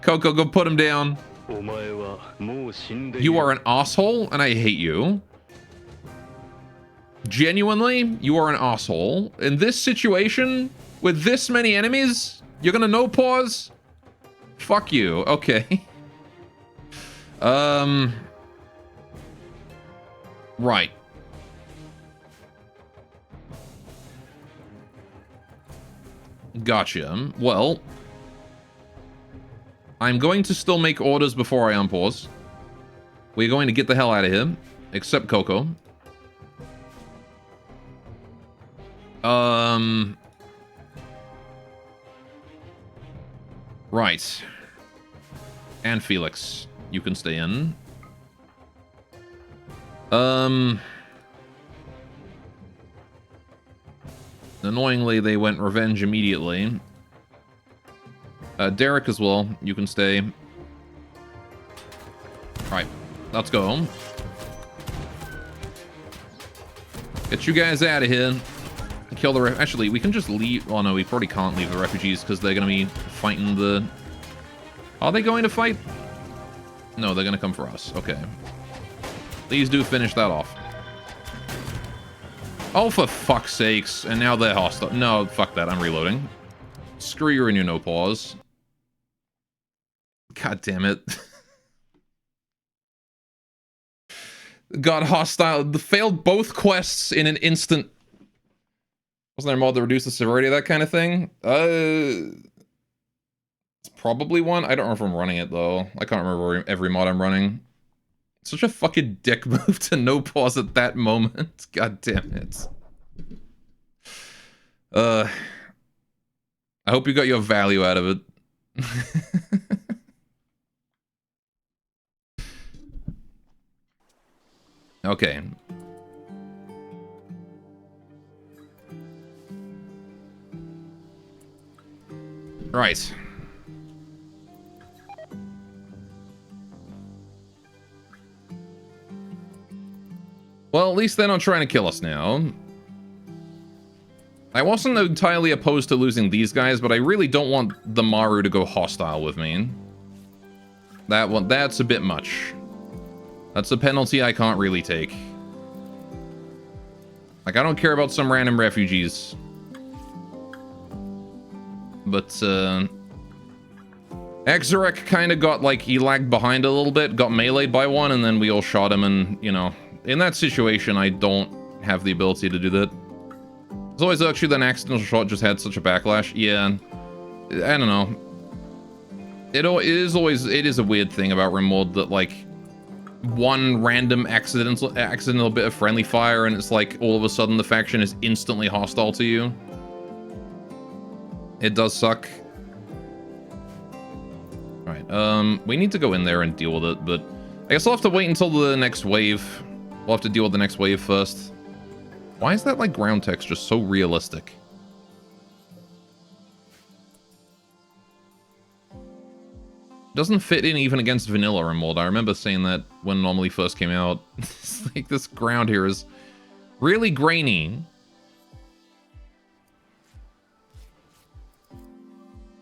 Coco, go put him down. You are an asshole, and I hate you. Genuinely, you are an asshole. In this situation, with this many enemies, you're gonna no pause? Fuck you. Okay. Right. Gotcha. Well, I'm going to still make orders before I unpause. We're going to get the hell out of here. Except Coco. Right. And Felix. You can stay in. Annoyingly, they went revenge immediately. Derek as well. You can stay. Right. Let's go. Get you guys out of here. Kill the actually, we can just leave. Oh no, we probably can't leave the refugees because they're going to be fighting the... Are they going to fight? No, they're going to come for us. Okay. Please do finish that off. Oh, for fuck's sakes. And now they're hostile. No, fuck that. I'm reloading. Screw you and your no pause. God damn it. Got hostile. Failed both quests in an instant. Wasn't there a mod that reduced the severity of that kind of thing? It's probably one. I don't know if I'm running it, though. I can't remember every mod I'm running. Such a fucking dick move to no pause at that moment. God damn it. I hope you got your value out of it. Okay. Right. Well, at least they're not trying to kill us now. I wasn't entirely opposed to losing these guys, but I really don't want the Maru to go hostile with me. That's a bit much. That's a penalty I can't really take. Like, I don't care about some random refugees. But, Exarek kind of got, like, he lagged behind a little bit, got meleeed by one, and then we all shot him, and, you know, in that situation, I don't have the ability to do that. It's always actually that an accidental shot just had such a backlash. Yeah, I don't know. It is a weird thing about Rimworld that, like, one random accidental bit of friendly fire, and it's like all of a sudden the faction is instantly hostile to you. It does suck. Alright, we need to go in there and deal with it, but I guess I'll have to wait until the next wave. We'll have to deal with the next wave first. Why is that, like, ground text just so realistic? Doesn't fit in even against vanilla Rimworld. I remember saying that when Anomaly first came out. It's like, this ground here is really grainy.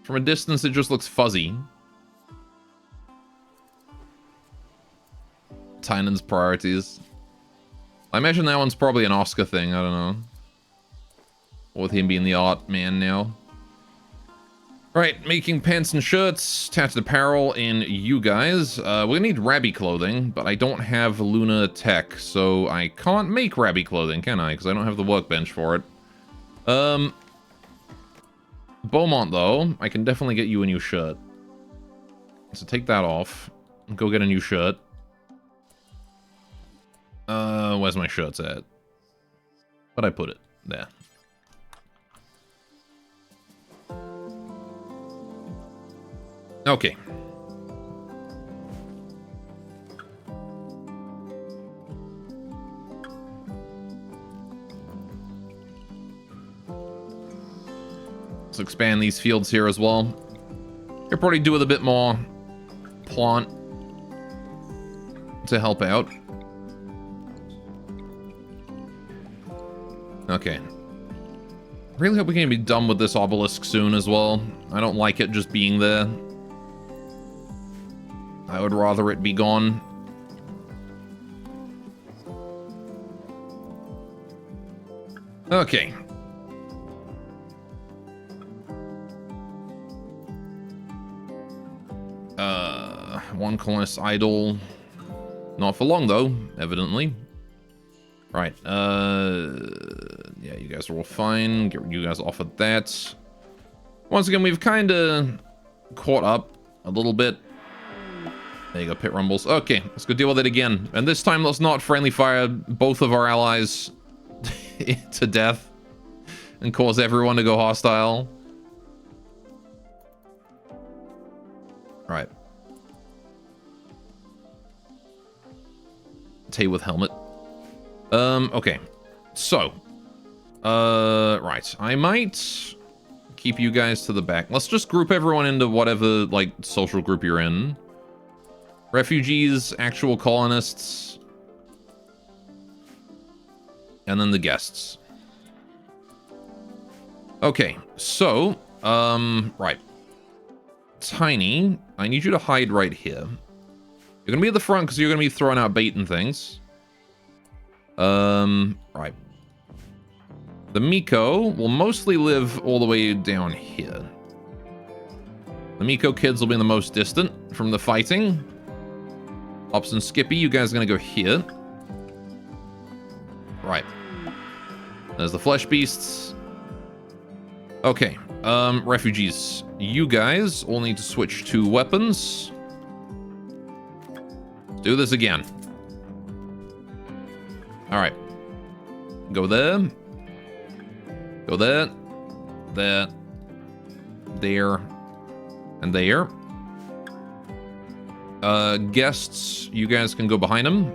From a distance, it just looks fuzzy. Tynan's priorities. I imagine that one's probably an Oscar thing, I don't know. With him being the art man now. Right, making pants and shirts, tattered apparel, and you guys. We're gonna need Rabby clothing, but I don't have Luna tech, so I can't make Rabby clothing, can I? Because I don't have the workbench for it. Beaumont, though, I can definitely get you a new shirt. So take that off. Go get a new shirt. Where's my shirts at? Where'd I put it? There. Okay. Let's expand these fields here as well. You'll probably do with a bit more plant to help out. Okay. Really hope we can be done with this obelisk soon as well. I don't like it just being there. I would rather it be gone. Okay. One colonist idle. Not for long, though, evidently. Right, yeah, you guys are all fine. Get you guys off of that. Once again, we've kind of caught up a little bit. There you go, pit rumbles. Okay, let's go deal with it again. And this time, let's not friendly fire both of our allies to death and cause everyone to go hostile. Right. Tay with helmet. Okay. So. Right. I might keep you guys to the back. Let's just group everyone into whatever, like, social group you're in. Refugees, actual colonists, and then the guests. Okay, so, right. Tiny, I need you to hide right here. You're gonna be at the front because you're gonna be throwing out bait and things. Right. The Miko will mostly live all the way down here. The Miko kids will be the most distant from the fighting. Ops and Skippy, you guys are gonna go here. Right. There's the flesh beasts. Okay, refugees. You guys all need to switch to weapons. Let's do this again. Alright. Go there. Go there. There. There. And there. Guests, you guys can go behind him.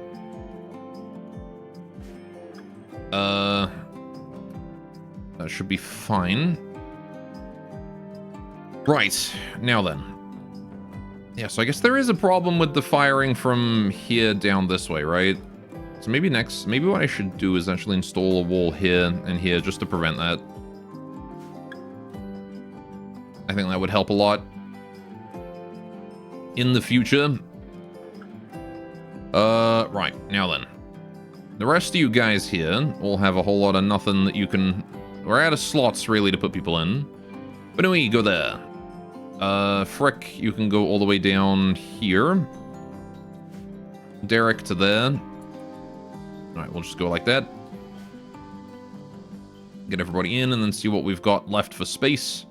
That should be fine. Right, now then. Yeah, so I guess there is a problem with the firing from here down this way, right? So maybe what I should do is actually install a wall here and here just to prevent that. I think that would help a lot. In the future. Right, now then. The rest of you guys here all have a whole lot of nothing that you can... We're out of slots, really, to put people in. But anyway, go there. Frick, you can go all the way down here. Derek to there. Alright, we'll just go like that. Get everybody in and then see what we've got left for space.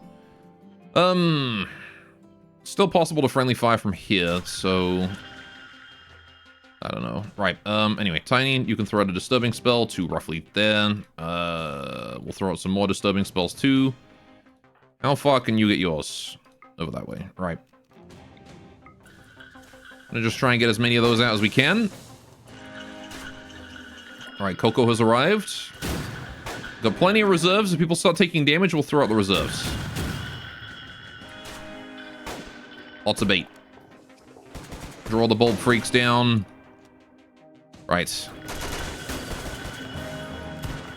Still possible to friendly fire from here, so... I don't know. Right, anyway, Tiny, you can throw out a disturbing spell to roughly there. We'll throw out some more disturbing spells too. How far can you get yours? Over that way, right. Gonna just try and get as many of those out as we can. Alright, Coco has arrived. Got plenty of reserves. If people start taking damage, we'll throw out the reserves. Lots of bait. Draw the bulb freaks down. Right.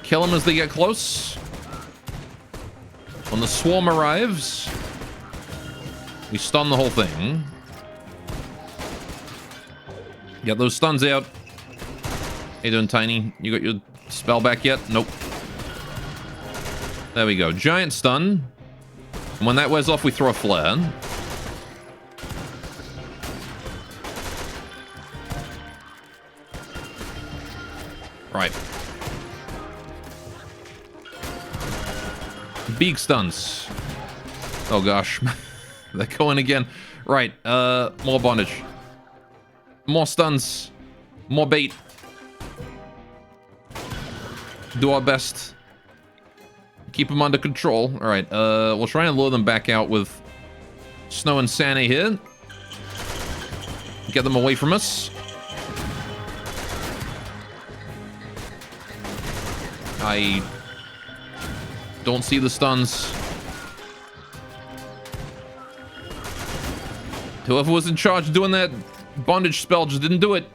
Kill them as they get close. When the swarm arrives, We stun the whole thing. Get those stuns out. How you doing, Tiny? You got your spell back yet? Nope. There we go. Giant stun. And when that wears off, we throw a flare. Right. Beak stuns. Oh gosh. They're going again. Right. More bondage. More stuns. More bait. Do our best. Keep them under control. Alright, we'll try and lure them back out with Snow and Santa here. Get them away from us. I don't see the stuns. Whoever was in charge of doing that bondage spell just didn't do it.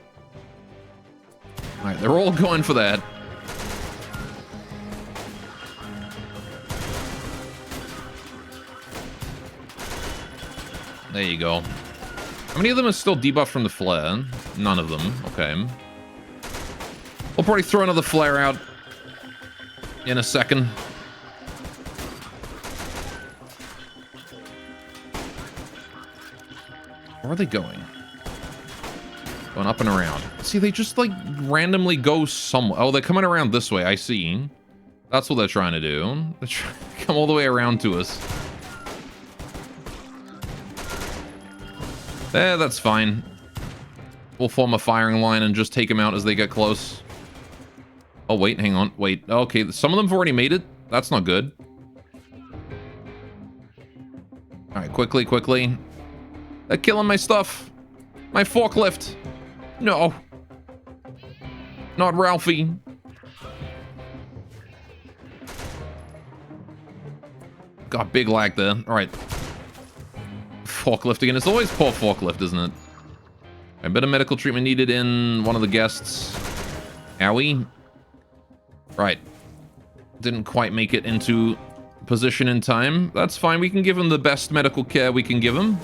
Alright, they're all going for that. There you go. How many of them are still debuffed from the flare? None of them. Okay. We'll probably throw another flare out in a second. Where are they going? Going up and around. See, they just, like, randomly go somewhere. Oh, they're coming around this way. I see. That's what they're trying to do. They're trying to come all the way around to us. That's fine. We'll form a firing line and just take them out as they get close. Oh, wait, hang on. Wait. Okay, some of them have already made it. That's not good. Alright, quickly, quickly. They're killing my stuff. My forklift. No. Not Ralphie. Got big lag there. Alright. Forklift again. It's always poor forklift, isn't it? A bit of medical treatment needed in one of the guests. Owie. Right. Didn't quite make it into position in time. That's fine. We can give him the best medical care we can give him.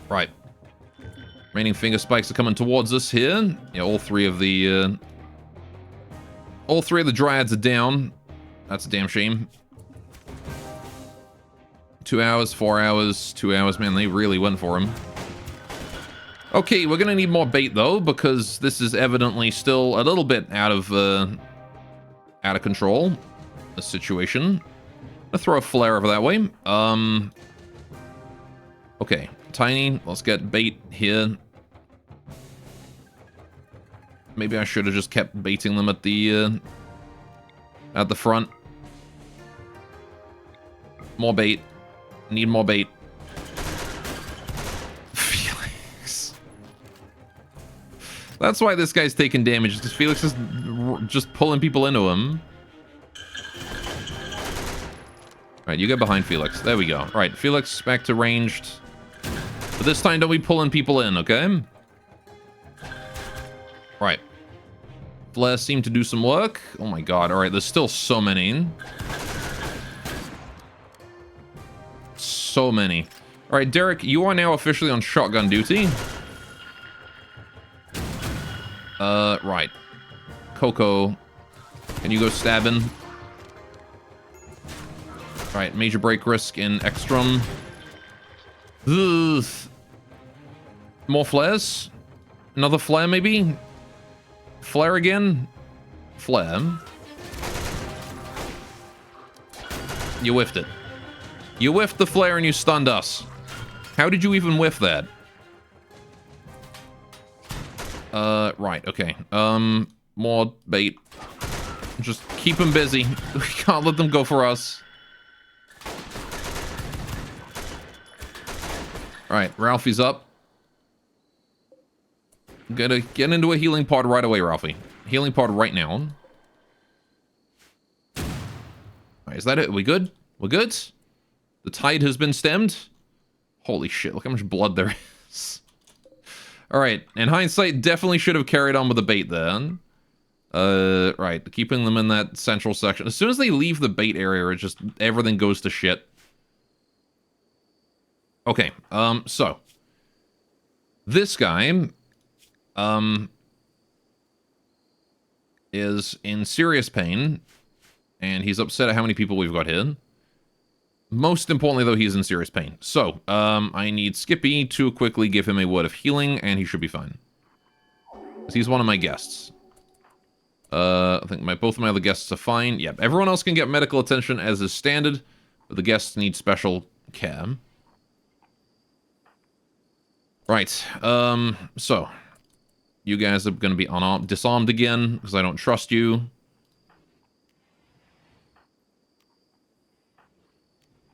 Right. Remaining finger spikes are coming towards us here. Yeah, all three of the dryads are down. That's a damn shame. 2 hours, 4 hours, 2 hours. Man, they really went for him. Okay, we're gonna need more bait though, because this is evidently still a little bit out of control. The situation. I'll throw a flare over that way. Okay, Tiny, let's get bait here. Maybe I should have just kept baiting them at the front. More bait. Need more bait. Felix. That's why this guy's taking damage, because Felix is just pulling people into him. Alright, you get behind Felix. There we go. Alright, Felix, back to ranged. But this time, don't be pulling people in, okay? Right. Flares seem to do some work. Oh my god, alright, there's still so many. So many. Alright, Derek, you are now officially on shotgun duty. Right. Coco, can you go stabbing? Right, major break risk in Ekstrom. Ugh. More flares? Another flare, maybe? Flare again? Flare. You whiffed it. You whiffed the flare and you stunned us. How did you even whiff that? Right, okay. More bait. Just keep them busy. We can't let them go for us. Alright, Ralphie's up. Gotta get into a healing pod right away, Ralphie. Healing pod right now. Alright, is that it? Are we good? We're good? The tide has been stemmed? Holy shit, look how much blood there is. Alright, in hindsight, definitely should have carried on with the bait then. Right, keeping them in that central section. As soon as they leave the bait area, it just, everything goes to shit. Okay, so this guy, is in serious pain, and he's upset at how many people we've got here. Most importantly, though, he's in serious pain. So, I need Skippy to quickly give him a word of healing, and he should be fine. He's one of my guests. I think both of my other guests are fine. Yep, everyone else can get medical attention as is standard, but the guests need special care. Right, so you guys are going to be disarmed again, because I don't trust you.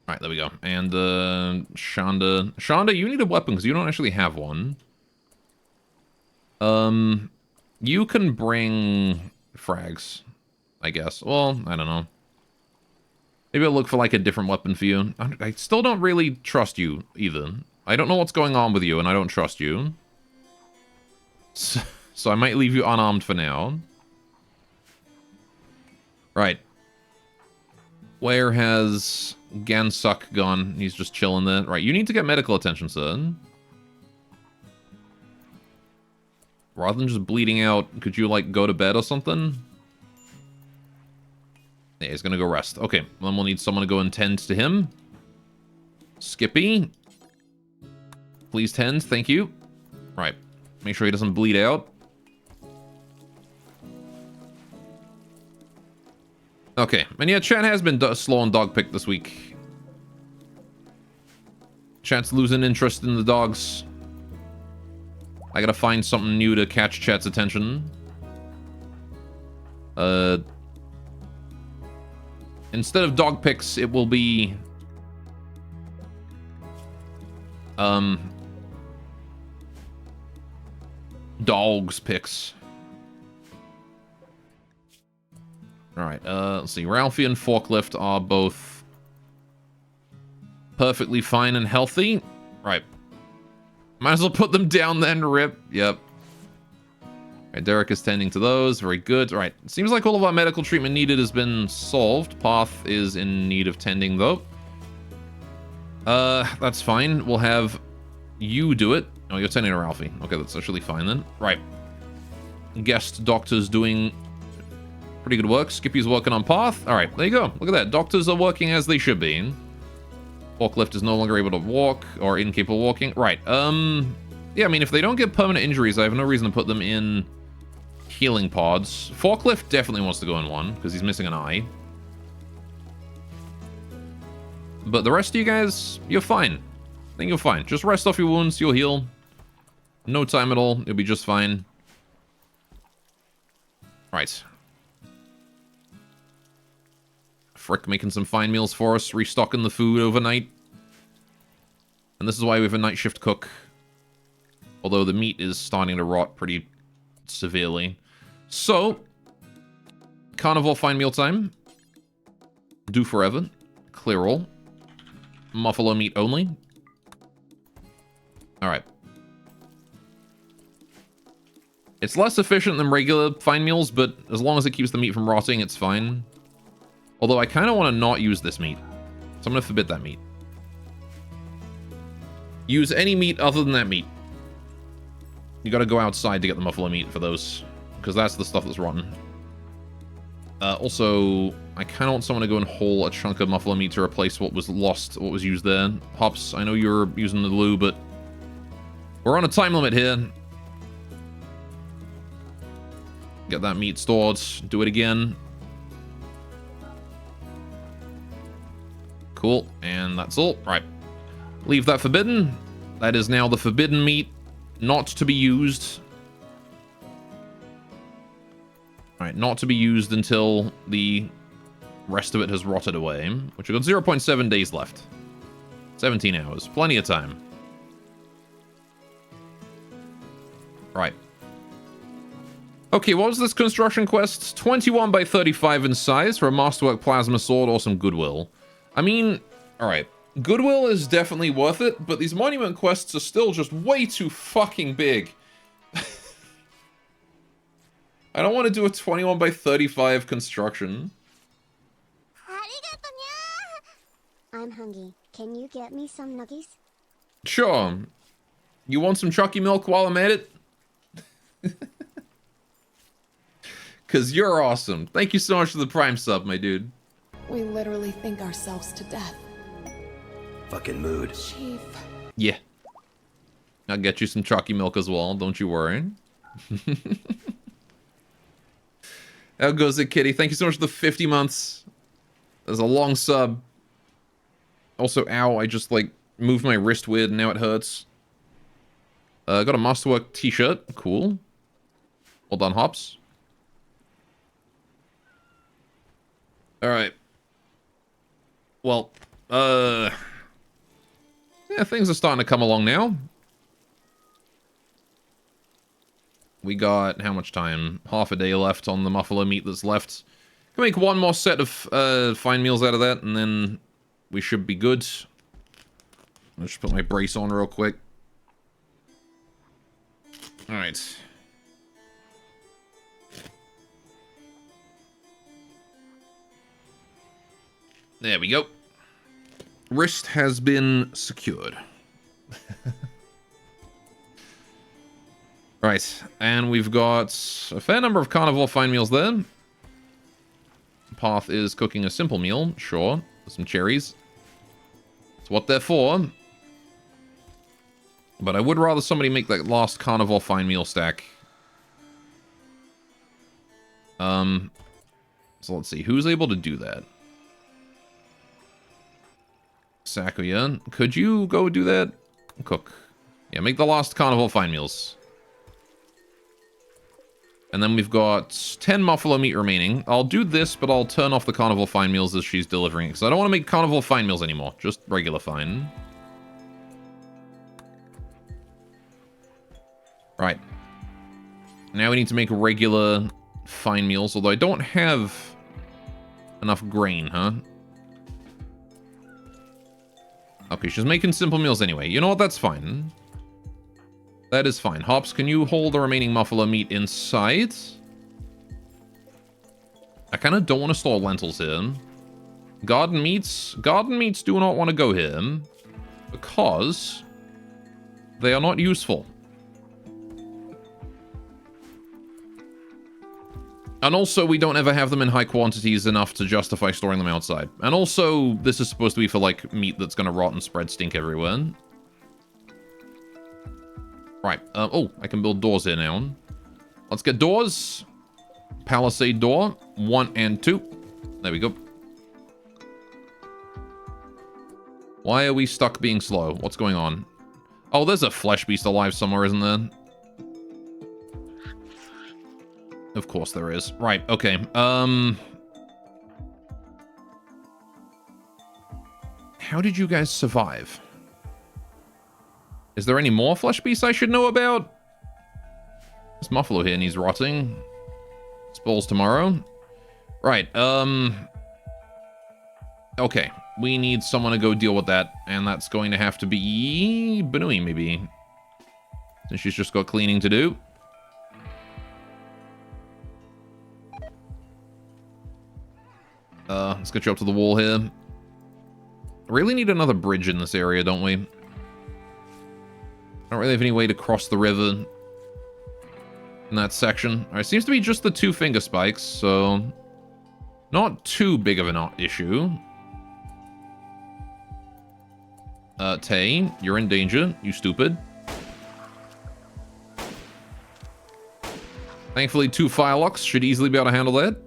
Alright, there we go. And, Shonda. Shonda, you need a weapon, because you don't actually have one. You can bring frags, I guess. Well, I don't know. Maybe I'll look for, like, a different weapon for you. I still don't really trust you, either. I don't know what's going on with you, and I don't trust you. So I might leave you unarmed for now. Right. Where has Gansuk gone? He's just chilling there. Right, you need to get medical attention, sir. Rather than just bleeding out, could you, like, go to bed or something? Yeah, he's gonna go rest. Okay, then we'll need someone to go and tend to him. Skippy. Please tend, thank you. Right. Make sure he doesn't bleed out. Okay, and yeah, chat has been slow on dog pick this week. Chat's losing interest in the dogs. I gotta find something new to catch chat's attention. Instead of dog picks, it will be... dogs picks. Alright, let's see. Ralphie and Forklift are both perfectly fine and healthy. Right. Might as well put them down then, rip. Yep. Alright, Derek is tending to those. Very good. Alright, seems like all of our medical treatment needed has been solved. Path is in need of tending, though. That's fine. We'll have you do it. Oh, you're tending to Ralphie. Okay, that's actually fine then. Right. Guest doctor's doing pretty good work. Skippy's working on Path. Alright, there you go. Look at that. Doctors are working as they should be. Forklift is no longer able to walk, or incapable of walking. Right, yeah, I mean, if they don't get permanent injuries, I have no reason to put them in healing pods. Forklift definitely wants to go in one, because he's missing an eye. But the rest of you guys, you're fine. I think you're fine. Just rest off your wounds, you'll heal. No time at all, you'll be just fine. Right. Frick making some fine meals for us, restocking the food overnight. And this is why we have a night shift cook. Although the meat is starting to rot pretty severely. So, carnivore fine meal time. Do forever. Clear all. Buffalo meat only. Alright. It's less efficient than regular fine meals, but as long as it keeps the meat from rotting, it's fine. Although I kind of want to not use this meat. So I'm going to forbid that meat. Use any meat other than that meat. You got to go outside to get the buffalo meat for those. Because that's the stuff that's rotten. Also, I kind of want someone to go and haul a chunk of buffalo meat to replace what was lost, what was used there. Hops, I know you're using the loo, but we're on a time limit here. Get that meat stored. Do it again. Cool, and that's all. Right. Leave that forbidden. That is now the forbidden meat, not to be used. Alright, not to be used until the rest of it has rotted away, which we've got 0.7 days left. 17 hours. Plenty of time. Right. Okay, what was this construction quest? 21 by 35 in size for a masterwork plasma sword or some goodwill. I mean, alright. Goodwill is definitely worth it, but these monument quests are still just way too fucking big. I don't want to do a 21 by 35 construction. I'm hungry. Can you get me some nuggies? Sure. You want some chalky milk while I'm at it? Because you're awesome. Thank you so much for the Prime sub, my dude. We literally think ourselves to death. Fucking mood. Chief. Yeah. I'll get you some chalky milk as well, don't you worry. How goes it, Kitty? Thank you so much for the 50 months. That's a long sub. Also, ow, I just, like, moved my wrist weird and now it hurts. Got a Masterwork t-shirt. Cool. Well done, Hops. Alright. Well, yeah, things are starting to come along now. We got, how much time? Half a day left on the muffalo meat that's left. Can make one more set of fine meals out of that, and then we should be good. Let's just put my brace on real quick. Alright. There we go. Wrist has been secured. Right, and we've got a fair number of carnivore fine meals there. Path is cooking a simple meal, sure. Some cherries. That's what they're for. But I would rather somebody make that last carnivore fine meal stack. So let's see, who's able to do that? Sakuya, could you go do that? Cook. Yeah, make the last carnivore fine meals. And then we've got 10 muffalo meat remaining. I'll do this, but I'll turn off the carnivore fine meals as she's delivering it, because I don't want to make carnivore fine meals anymore. Just regular fine. Right. Now we need to make regular fine meals, although I don't have enough grain, huh? Okay, she's making simple meals anyway. You know what? That's fine. That is fine. Hops, can you hold the remaining muffalo meat inside? I kind of don't want to store lentils here. Garden meats do not want to go here because they are not useful. And also, we don't ever have them in high quantities enough to justify storing them outside. And also, this is supposed to be for, like, meat that's going to rot and spread stink everywhere. Right. Oh, I can build doors here now. Let's get doors. Palisade door. 1 and 2. There we go. Why are we stuck being slow? What's going on? Oh, there's a flesh beast alive somewhere, isn't there? Of course there is. Right, okay. How did you guys survive? Is there any more flesh beasts I should know about? This Muffalo here needs rotting. Spawns tomorrow. Right, okay. We need someone to go deal with that, and that's going to have to be Banui, maybe. Since she's just got cleaning to do. Let's get you up to the wall here. Really need another bridge in this area, don't we? Don't really have any way to cross the river in that section. Alright, seems to be just the 2 finger spikes, so not too big of an issue. Tay, you're in danger, you stupid. Thankfully, 2 firelocks should easily be able to handle that.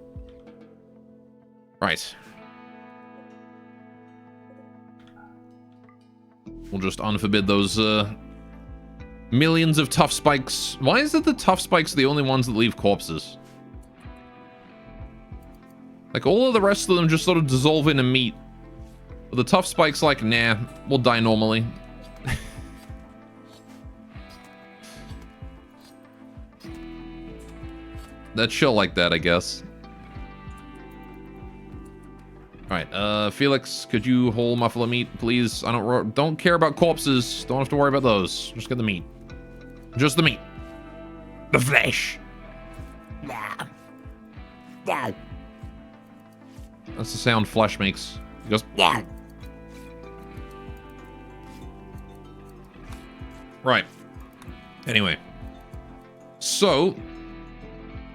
Right. We'll just unforbid those, millions of tough spikes. Why is it the tough spikes are the only ones that leave corpses? Like, all of the rest of them just sort of dissolve into meat. But the tough spike's like, nah, we'll die normally. That's chill like that, I guess. Alright, Felix, could you hold muffalo meat, please? I don't care about corpses. Don't have to worry about those. Just get the meat. Just the meat. The flesh. That's the sound flesh makes. He goes, Right. Anyway. So,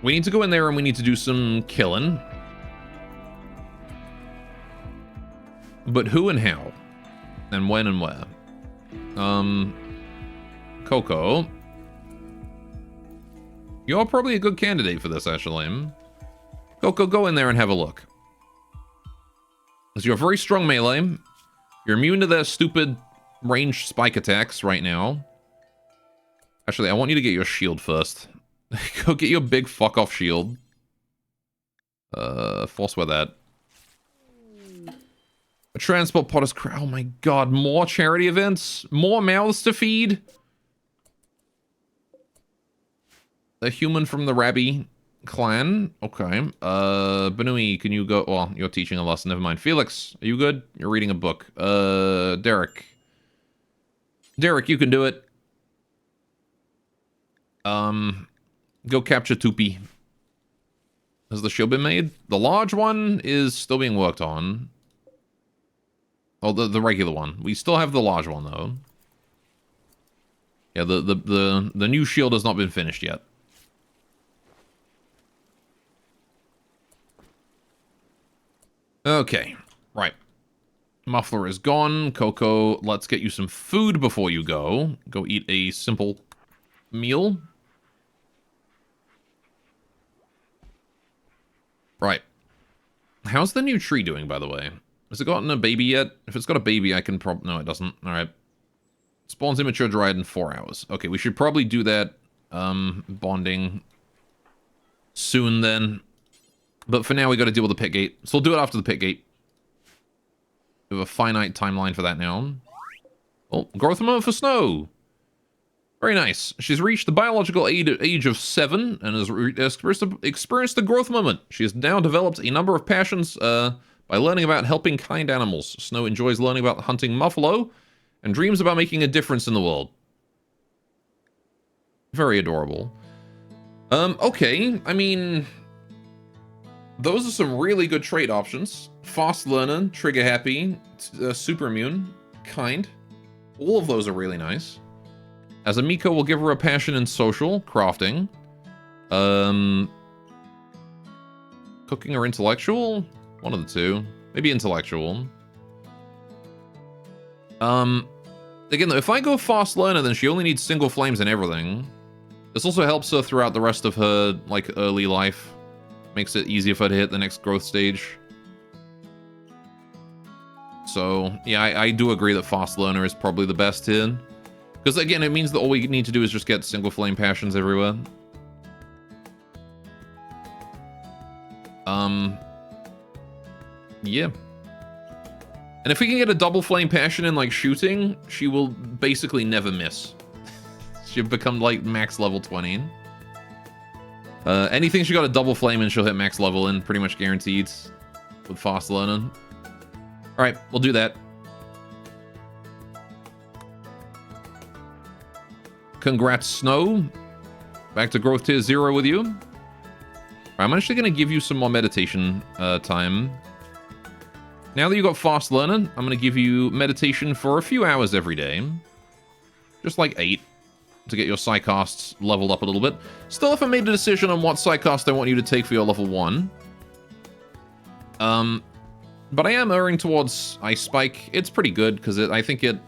we need to go in there and we need to do some killing. But who and how? And when and where? Coco. You're probably a good candidate for this, actually. Coco, go in there and have a look. Because you're very strong melee. You're immune to their stupid ranged spike attacks right now. Actually, I want you to get your shield first. Go get your big fuck-off shield. Forswear that. A transport pod is... Oh my god, more charity events? More mouths to feed? A human from the Rabbi clan. Okay. Benui, can you go... Well, you're teaching a lesson. Never mind. Felix, are you good? You're reading a book. Derek. Derek, you can do it. Go capture Tupi. Has the shield been made? The large one is still being worked on. Oh, the regular one. We still have the large one, though. Yeah, the new shield has not been finished yet. Okay, right. Muffler is gone. Coco, let's get you some food before you go. Go eat a simple meal. Right. How's the new tree doing, by the way? Has it gotten a baby yet? If it's got a baby, I can No, it doesn't. Alright. Spawns immature dryad in 4 hours. Okay, we should probably do that, bonding soon then. But for now, we gotta deal with the pit gate. So we'll do it after the pit gate. We have a finite timeline for that now. Oh, growth hormone for Snow. Very nice. She's reached the biological age of 7 and has experienced the growth moment. She has now developed a number of passions by learning about helping kind animals. Snow enjoys learning about hunting buffalo and dreams about making a difference in the world. Very adorable. Okay. I mean, those are some really good trait options. Fast learner, trigger happy, super immune, kind. All of those are really nice. As a Miko, we'll give her a passion in social, crafting. Cooking or intellectual? One of the two. Maybe intellectual. Again, if I go fast learner, then she only needs single flames and everything. This also helps her throughout the rest of her, like, early life. Makes it easier for her to hit the next growth stage. So, yeah, I do agree that fast learner is probably the best here. Because, again, it means that all we need to do is just get single flame passions everywhere. Yeah. And if we can get a double flame passion in, like, shooting, she will basically never miss. She'll become, like, max level 20. Anything she got a double flame in, she'll hit max level in, pretty much guaranteed. With fast learning. Alright, we'll do that. Congrats, Snow. Back to growth tier 0 with you. I'm actually going to give you some more meditation time. Now that you got fast learning, I'm going to give you meditation for a few hours every day. Just like 8. To get your Psycasts leveled up a little bit. Still haven't made a decision on what Psycast I want you to take for your level 1. But I am erring towards Ice Spike. It's pretty good, because I think it...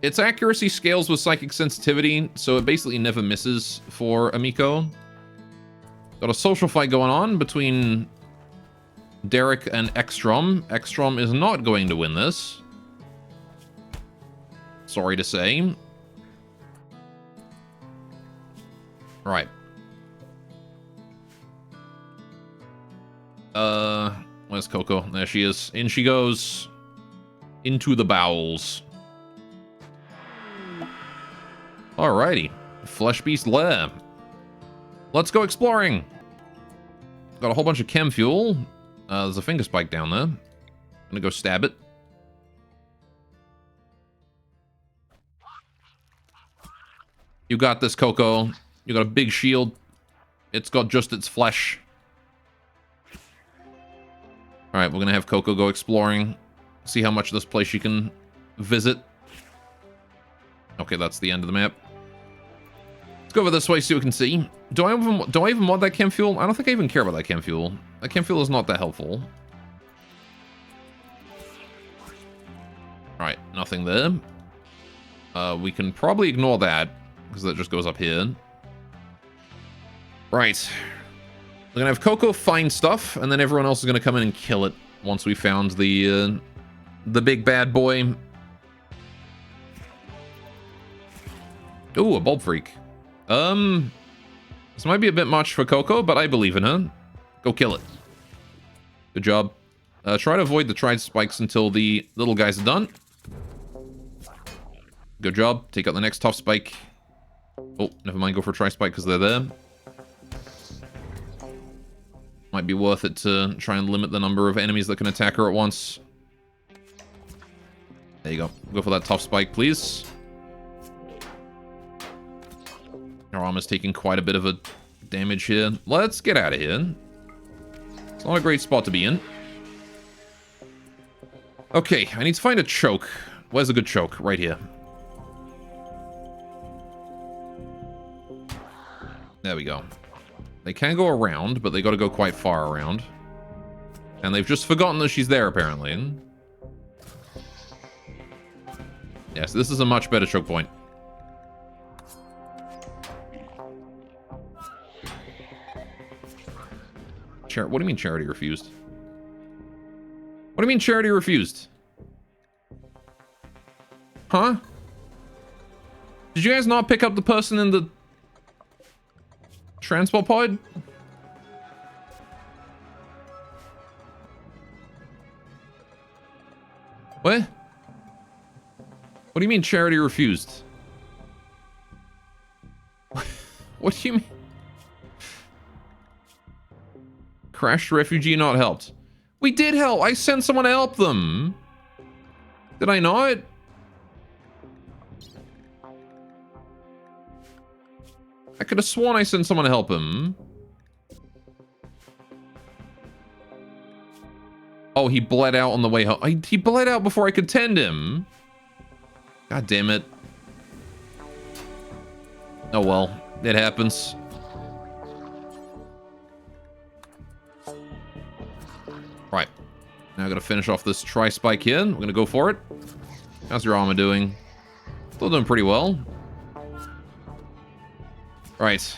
its accuracy scales with Psychic Sensitivity, so it basically never misses for Amiko. Got a social fight going on between Derek and Ekstrom. Ekstrom is not going to win this. Sorry to say. Right. Where's Coco? There she is. In she goes. Into the bowels. Alrighty. Flesh Beast Lair. Let's go exploring. Got a whole bunch of chem fuel. There's a finger spike down there. Gonna go stab it. You got this, Coco. You got a big shield. It's got just its flesh. Alright, we're gonna have Coco go exploring. See how much of this place she can visit. Okay, that's the end of the map. Let's go over this way, see what we can see. Do I even want that chem fuel? I don't think I even care about that chem fuel. That chem fuel is not that helpful. Alright, nothing there. We can probably ignore that, because that just goes up here. Right. We're gonna have Coco find stuff, and then everyone else is gonna come in and kill it once we found the big bad boy. Ooh, a bulb freak. This might be a bit much for Coco, but I believe in her. Go kill it. Good job. Try to avoid the tried spikes until the little guys are done. Good job. Take out the next tough spike. Oh, never mind. Go for a tri-spike because they're there. Might be worth it to try and limit the number of enemies that can attack her at once. There you go. Go for that tough spike, please. Our armor's taking quite a bit of a damage here. Let's get out of here. It's not a great spot to be in. Okay, I need to find a choke. Where's a good choke? Right here. There we go. They can go around, but they got to go quite far around. And they've just forgotten that she's there, apparently. Yes, this is a much better choke point. What do you mean Charity refused? What do you mean Charity refused? Huh? Did you guys not pick up the person in the transport pod? What? What do you mean Charity refused? What do you mean? Crashed refugee not helped. We did help. I sent someone to help them. Did I not? I could have sworn I sent someone to help him. Oh, he bled out on the way home. He bled out before I could tend him. God damn it. Oh well, it happens. Right. Now I gotta finish off this tri-spike here. We're gonna go for it. How's your armor doing? Still doing pretty well. Right.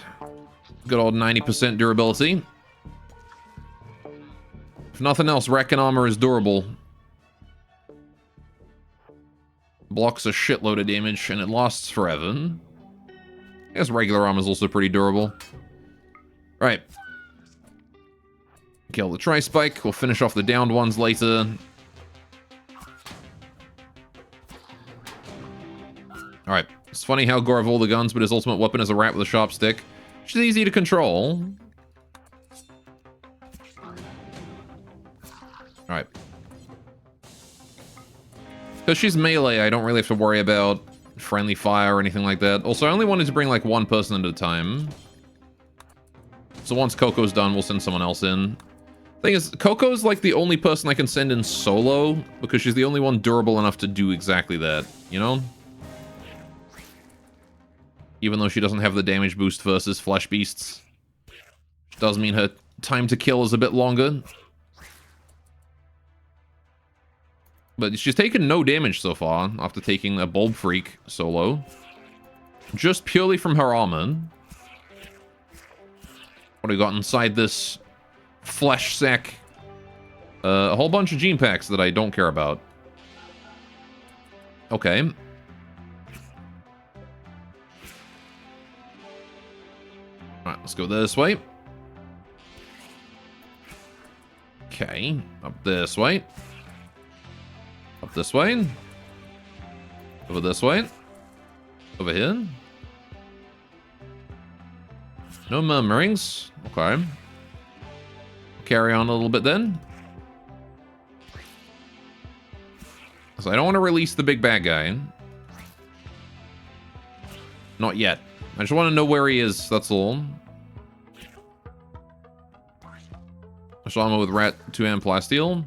Good old 90% durability. If nothing else, Wrecking armor is durable. Blocks a shitload of damage and it lasts forever. I guess regular armor is also pretty durable. Right. Kill the tri-spike. We'll finish off the downed ones later. Alright. It's funny how Gore have all the guns, but his ultimate weapon is a rat with a sharp stick. Which is easy to control. Alright. Because she's melee, I don't really have to worry about friendly fire or anything like that. Also, I only wanted to bring like one person at a time. So once Coco's done, we'll send someone else in. Thing is, Coco's like the only person I can send in solo, because she's the only one durable enough to do exactly that, you know? Even though she doesn't have the damage boost versus flesh beasts. Which does mean her time to kill is a bit longer. But she's taken no damage so far, after taking a bulb freak solo. Just purely from her armor. What do we got inside this flesh sack? A whole bunch of gene packs that I don't care about. Okay. Alright, let's go this way. Okay, up this way. Up this way. Over this way. Over here. No murmurings. Okay. Carry on a little bit then. So I don't want to release the big bad guy. Not yet. I just want to know where he is, that's all. Special armor with rat, 2 and plasteel.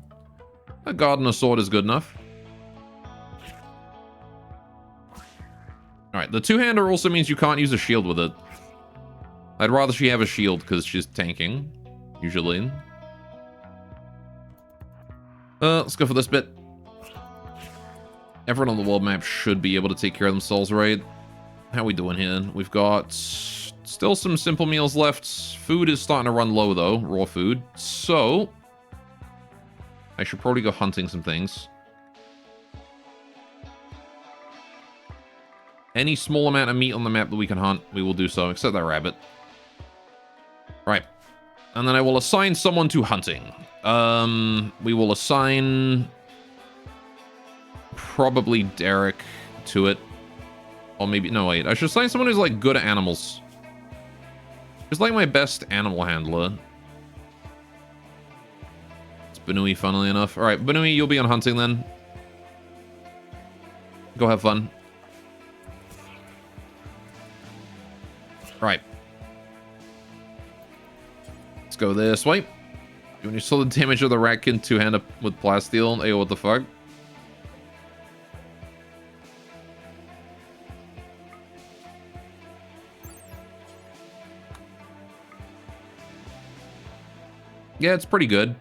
A gardener sword is good enough. Alright, the two-hander also means you can't use a shield with it. I'd rather she have a shield because she's tanking, usually. Let's go for this bit. Everyone on the world map should be able to take care of themselves, right? How we doing here? We've got still some simple meals left. Food is starting to run low, though. Raw food. So, I should probably go hunting some things. Any small amount of meat on the map that we can hunt, we will do so, except that rabbit. Right. And then I will assign someone to hunting. We will assign probably Derek to it. Or maybe, no, wait. I should assign someone who's, like, good at animals. Who's, like, my best animal handler. It's Benui, funnily enough. Alright, Benui, you'll be on hunting then. Go have fun. Right. Let's go this way. When you saw the damage of the ratkin two-handed with plasteel, hey, what the fuck? Yeah, it's pretty good.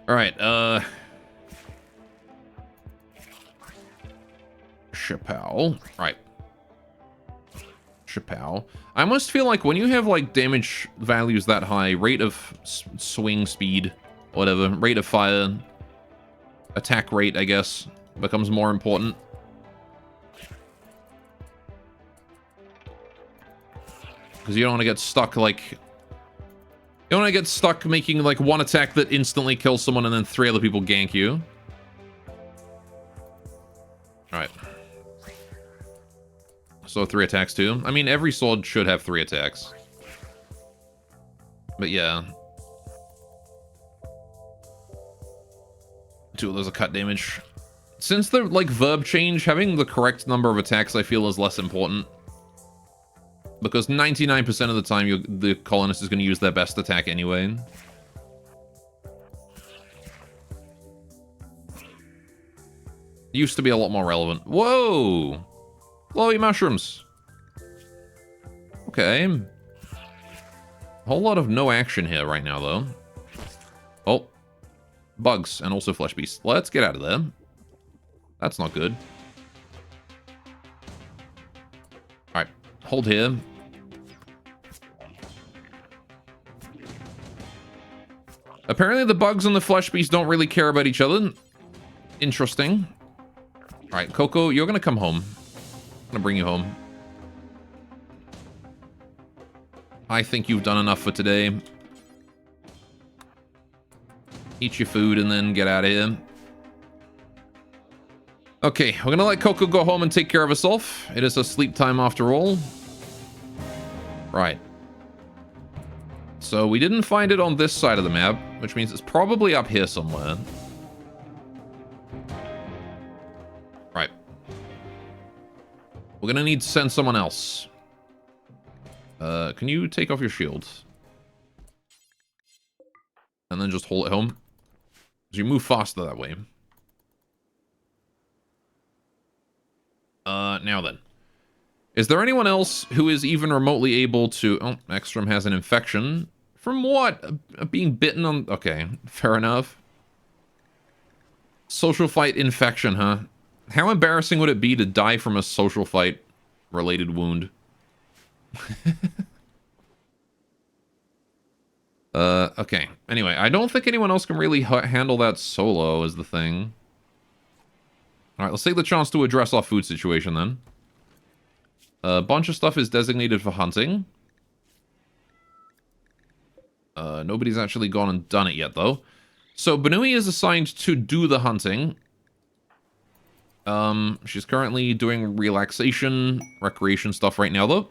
Alright, Chappelle. Right. Chappelle. I almost feel like when you have, like, damage values that high, rate of swing speed, whatever, rate of fire, attack rate, I guess, becomes more important. Because you don't want to get stuck, like... You don't want to get stuck making, like, one attack that instantly kills someone and then 3 other people gank you. Alright. So 3 attacks too. I mean, every sword should have 3 attacks. But yeah. 2 of those are cut damage. Since the, like, verb change, having the correct number of attacks I feel is less important. Because 99% of the time, the colonist is going to use their best attack anyway. Used to be a lot more relevant. Whoa! Glowy mushrooms. Okay. A whole lot of no action here right now, though. Oh. Bugs, and also flesh beasts. Let's get out of there. That's not good. Alright. Hold here. Apparently the bugs and the flesh beasts don't really care about each other. Interesting. Alright, Coco, you're gonna come home. I'm gonna bring you home. I think you've done enough for today. Eat your food and then get out of here. Okay, we're gonna let Coco go home and take care of herself. It is her sleep time after all. Right. So we didn't find it on this side of the map, which means it's probably up here somewhere. Right. We're gonna need to send someone else. Can you take off your shield? And then just hold it home. Because you move faster that way. Now then. Is there anyone else who is even remotely able to... Oh, Ekstrom has an infection. From what? Being bitten on... Okay, fair enough. Social fight infection, huh? How embarrassing would it be to die from a social fight related wound? Okay. Anyway, I don't think anyone else can really handle that solo is the thing. Alright, let's take the chance to address our food situation then. A bunch of stuff is designated for hunting. Nobody's actually gone and done it yet, though. So, Benui is assigned to do the hunting. She's currently doing relaxation, recreation stuff right now, though.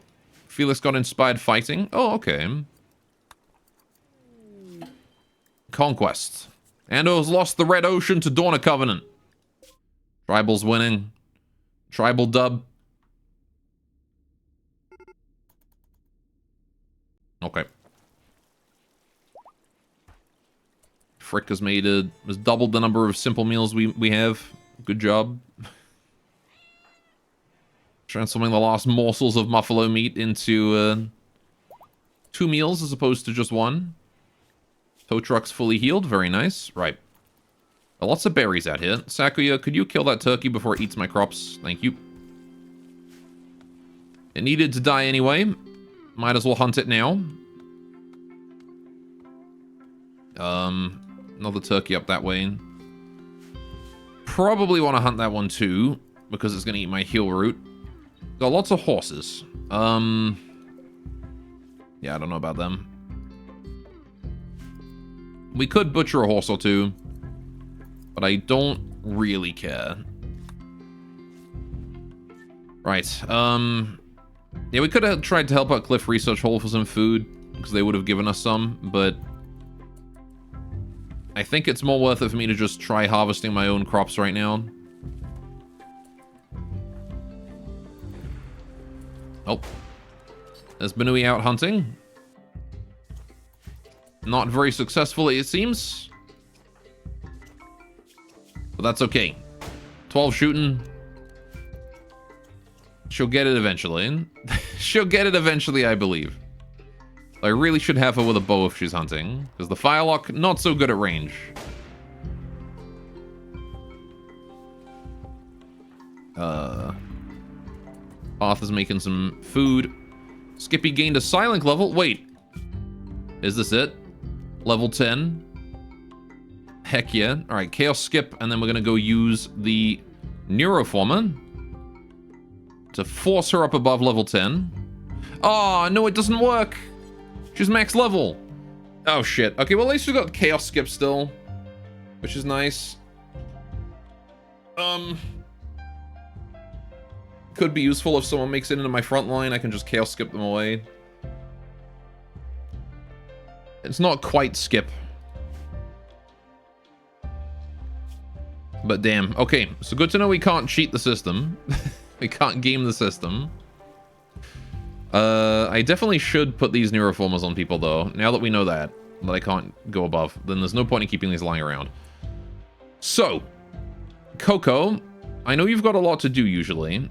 Felix got inspired fighting. Oh, okay. Conquest. Ando's lost the Red Ocean to Dawn of Covenant. Tribal's winning. Tribal dub. Okay. Frick has doubled the number of simple meals we have. Good job. Transforming the last morsels of buffalo meat into 2 meals as opposed to just 1. Tow truck's fully healed. Very nice. Right. Lots of berries out here. Sakuya, could you kill that turkey before it eats my crops? Thank you. It needed to die anyway. Might as well hunt it now. Another turkey up that way. Probably want to hunt that one too, because it's going to eat my heal root. Got lots of horses. Yeah, I don't know about them. We could butcher a horse or two, but I don't really care. Right, yeah, we could have tried to help out Cliff Research Hall for some food, because they would have given us some, but I think it's more worth it for me to just try harvesting my own crops right now. Oh. There's Benui out hunting. Not very successfully, it seems. But that's okay. 12 shooting. She'll get it eventually. She'll get it eventually, I believe. I really should have her with a bow if she's hunting, because the Firelock, not so good at range. Path is making some food. Skippy gained a silent level. Wait. Is this it? Level 10? Heck yeah. Alright, Chaos Skip, and then we're gonna go use the Neuroformer to force her up above level 10. Oh, no, it doesn't work. She's max level. Oh, shit. Okay, well, at least we got Chaos Skip still, which is nice. Could be useful if someone makes it into my front line. I can just Chaos Skip them away. It's not quite skip. But damn. Okay, so good to know we can't cheat the system. We can't game the system. I definitely should put these Neuroformers on people, though. Now that we know that I can't go above, then there's no point in keeping these lying around. So, Coco, I know you've got a lot to do usually,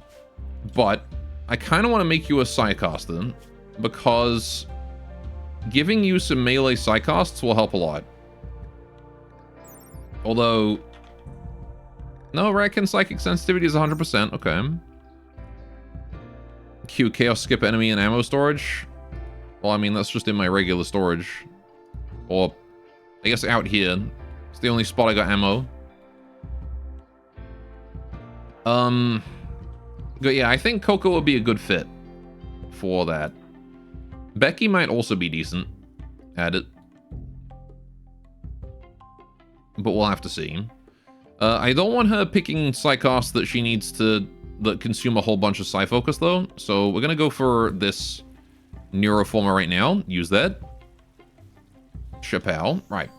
but I kind of want to make you a Psycaster, because giving you some melee Psycasts will help a lot. Although, no, reckon Psychic Sensitivity is 100%, okay. Q Chaos Skip enemy and ammo storage. Well, I mean, that's just in my regular storage. Or, I guess out here. It's the only spot I got ammo. But yeah, I think Coco would be a good fit for that. Becky might also be decent at it. But we'll have to see. I don't want her picking Psycasts that she needs to that consume a whole bunch of Psyfocus, though. So we're going to go for this Neuroformer right now. Use that. Chappelle. Right.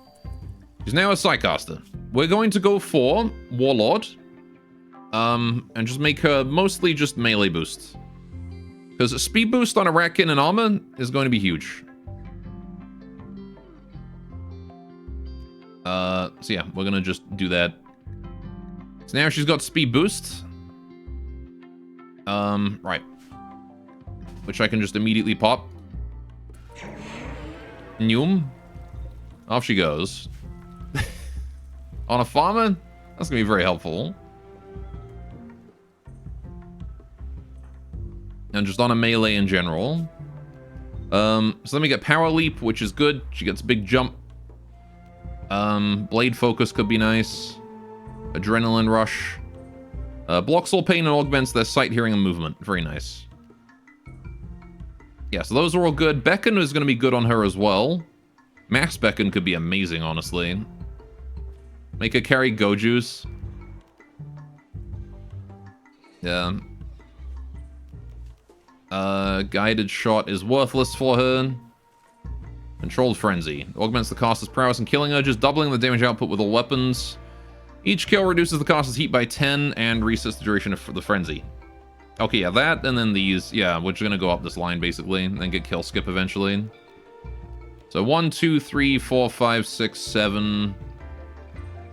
She's now a Psycaster. We're going to go for Warlord. And just make her mostly just melee boost. Because a speed boost on a Ratkin and armor is going to be huge. So yeah, we're going to just do that. So now she's got speed boost. Right. Which I can just immediately pop. Noom. Off she goes. On a farmer? That's gonna be very helpful. And just on a melee in general. So let me get Power Leap, which is good. She gets big jump. Blade Focus could be nice. Adrenaline Rush. Blocks all pain and augments their sight, hearing, and movement. Very nice. Yeah, so those are all good. Beckon is going to be good on her as well. Max Beckon could be amazing, honestly. Make her carry Goju's. Yeah. Guided Shot is worthless for her. Controlled Frenzy. Augments the caster's prowess and killing urges, doubling the damage output with all weapons. Each kill reduces the caster's heat by 10 and resets the duration of the frenzy. Okay, yeah, that, and then these, yeah, we're just gonna go up this line, basically, and then get kill skip eventually. So 1, 2, 3, 4, 5, 6, 7...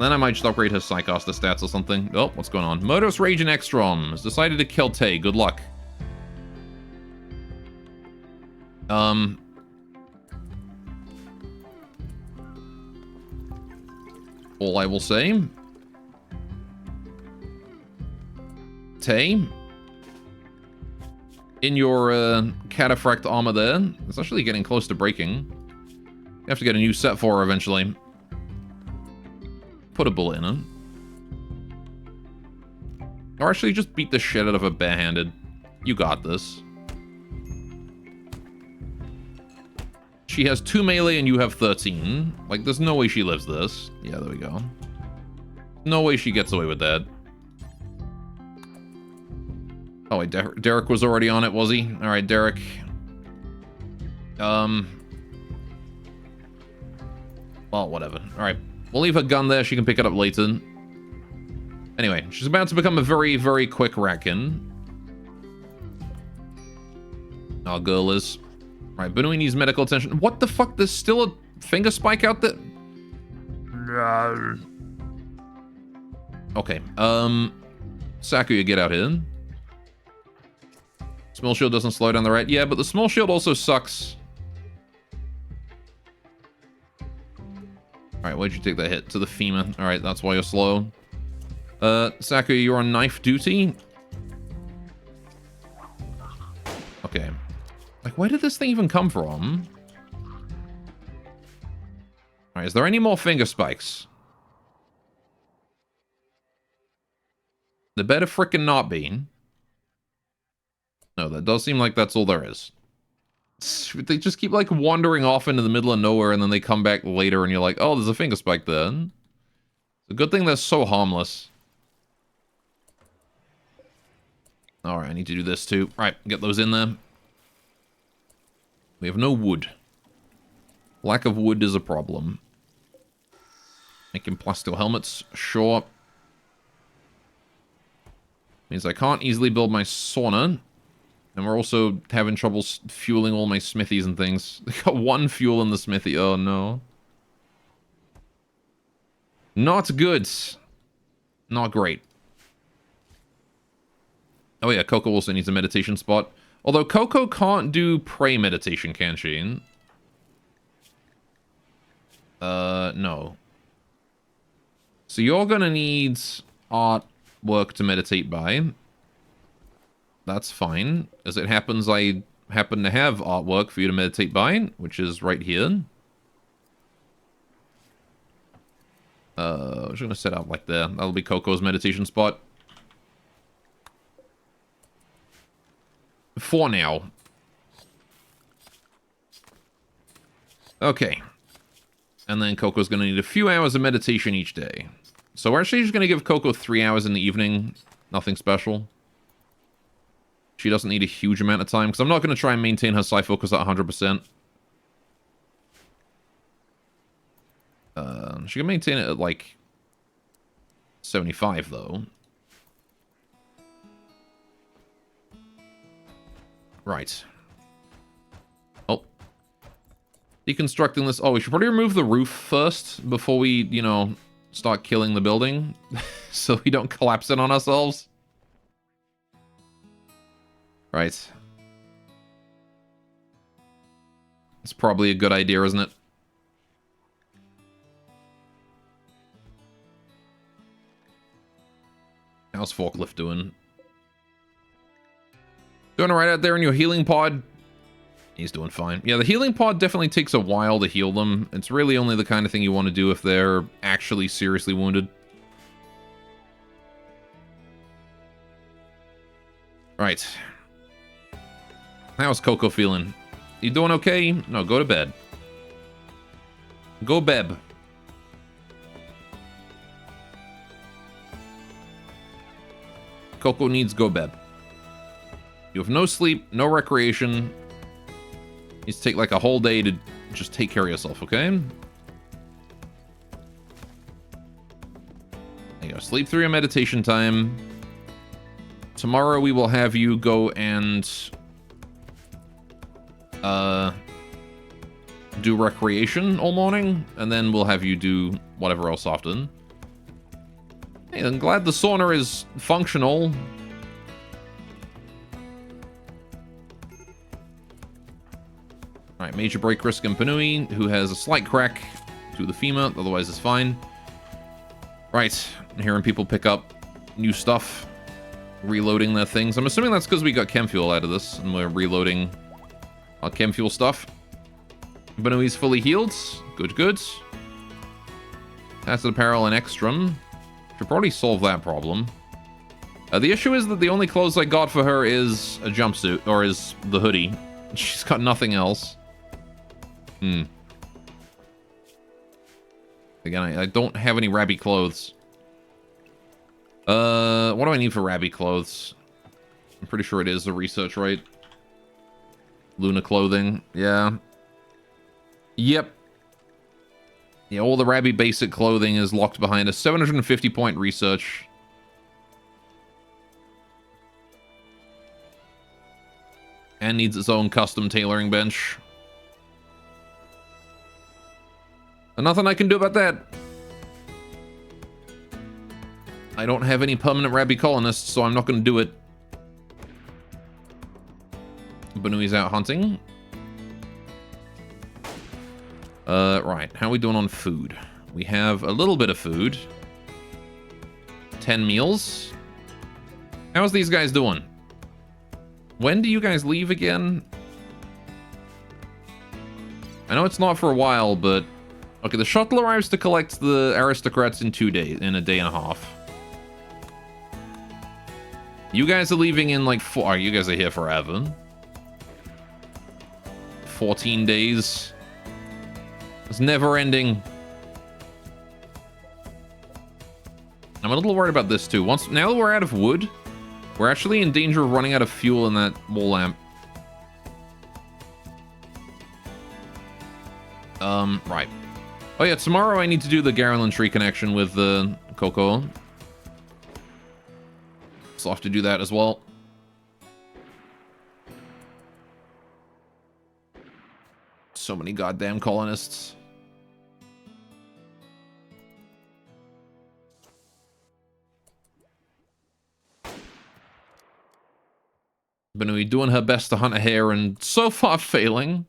Then I might just upgrade her Psycaster stats or something. Oh, what's going on? Murderous Rage and Ekstrom has decided to kill Tay. Good luck. All I will say... Tay, in your cataphract armor there, it's actually getting close to breaking. You have to get a new set for her eventually. Put a bullet in her. Or actually just beat the shit out of her barehanded. You got this. She has 2 melee and you have 13. Like, there's no way she lives this. Yeah, there we go. No way she gets away with that. Oh, wait, Derek was already on it, was he? Alright, Derek. Well, whatever. Alright, we'll leave her gun there. She can pick it up later. Anyway, she's about to become a very, very quick Rakin. Our girl is. Right, Benui needs medical attention. What the fuck? There's still a finger spike out there? Okay, Sakuya, get out here. Small shield doesn't slow down the rat. Yeah, but the small shield also sucks. Alright, where'd you take that hit? To the femur. Alright, that's why you're slow. Sakuya, you're on knife duty. Okay. Like, where did this thing even come from? Alright, is there any more finger spikes? There better frickin' not be. No, that does seem like that's all there is. They just keep, like, wandering off into the middle of nowhere, and then they come back later, and you're like, oh, there's a finger spike there. It's a good thing they're so harmless. Alright, I need to do this too. Right, get those in there. We have no wood. Lack of wood is a problem. Making plasteel helmets, sure. Means I can't easily build my sauna. And we're also having trouble fueling all my smithies and things. They got 1 fuel in the smithy. Oh, no. Not good. Not great. Oh, yeah, Coco also needs a meditation spot. Although Coco can't do prey meditation, can she? No. So you're gonna need artwork to meditate by. That's fine. As it happens, I happen to have artwork for you to meditate by, which is right here. I'm just gonna set up like there. That'll be Coco's meditation spot. For now. Okay. And then Coco's gonna need a few hours of meditation each day. So we're actually just gonna give Coco 3 hours in the evening. Nothing special. She doesn't need a huge amount of time, because I'm not going to try and maintain her psi focus at 100%. She can maintain it at, like, 75, though. Right. Oh. Deconstructing this. Oh, we should probably remove the roof first, before we, you know, start killing the building. So we don't collapse it on ourselves. Right. It's probably a good idea, isn't it? How's Forklift doing? Doing alright out there in your healing pod? He's doing fine. Yeah, the healing pod definitely takes a while to heal them. It's really only the kind of thing you want to do if they're actually seriously wounded. Right. How's Coco feeling? You doing okay? No, go to bed. Go beb. Coco needs go beb. You have no sleep, no recreation. Needs to take like a whole day to just take care of yourself, okay? There you go. Sleep through your meditation time. Tomorrow we will have you go and do recreation all morning, and then we'll have you do whatever else often. Hey, I'm glad the sauna is functional. Alright, major break risk in Panui, who has a slight crack to the femur, otherwise it's fine. Right, I'm hearing people pick up new stuff, reloading their things. I'm assuming that's because we got chem fuel out of this, and we're reloading our chem fuel stuff. Banui's fully healed. Good, good. Acid apparel and extrum. Should probably solve that problem. The issue is that the only clothes I got for her is a jumpsuit, or is the hoodie. She's got nothing else. Again, I don't have any Rabby clothes. What do I need for Rabby clothes? I'm pretty sure it is the research, right? Luna clothing, yeah. Yep. Yeah, all the Rabby basic clothing is locked behind a 750 point research. And needs its own custom tailoring bench. And nothing I can do about that. I don't have any permanent Rabby colonists, so I'm not going to do it. Banui's out hunting. Right. How are we doing on food? We have a little bit of food. 10 meals. How's these guys doing? When do you guys leave again? I know it's not for a while, but... Okay, the shuttle arrives to collect the aristocrats in 2 days, in a day and a half. You guys are leaving in like 4... Oh, you guys are here forever. 14 days. It's never ending. I'm a little worried about this too. Now that we're out of wood, we're actually in danger of running out of fuel in that wall lamp. Right. Oh yeah, tomorrow I need to do the Garland tree connection with the Coco. So I'll have to do that as well. So many goddamn colonists. Banui doing her best to hunt a hare and so far failing.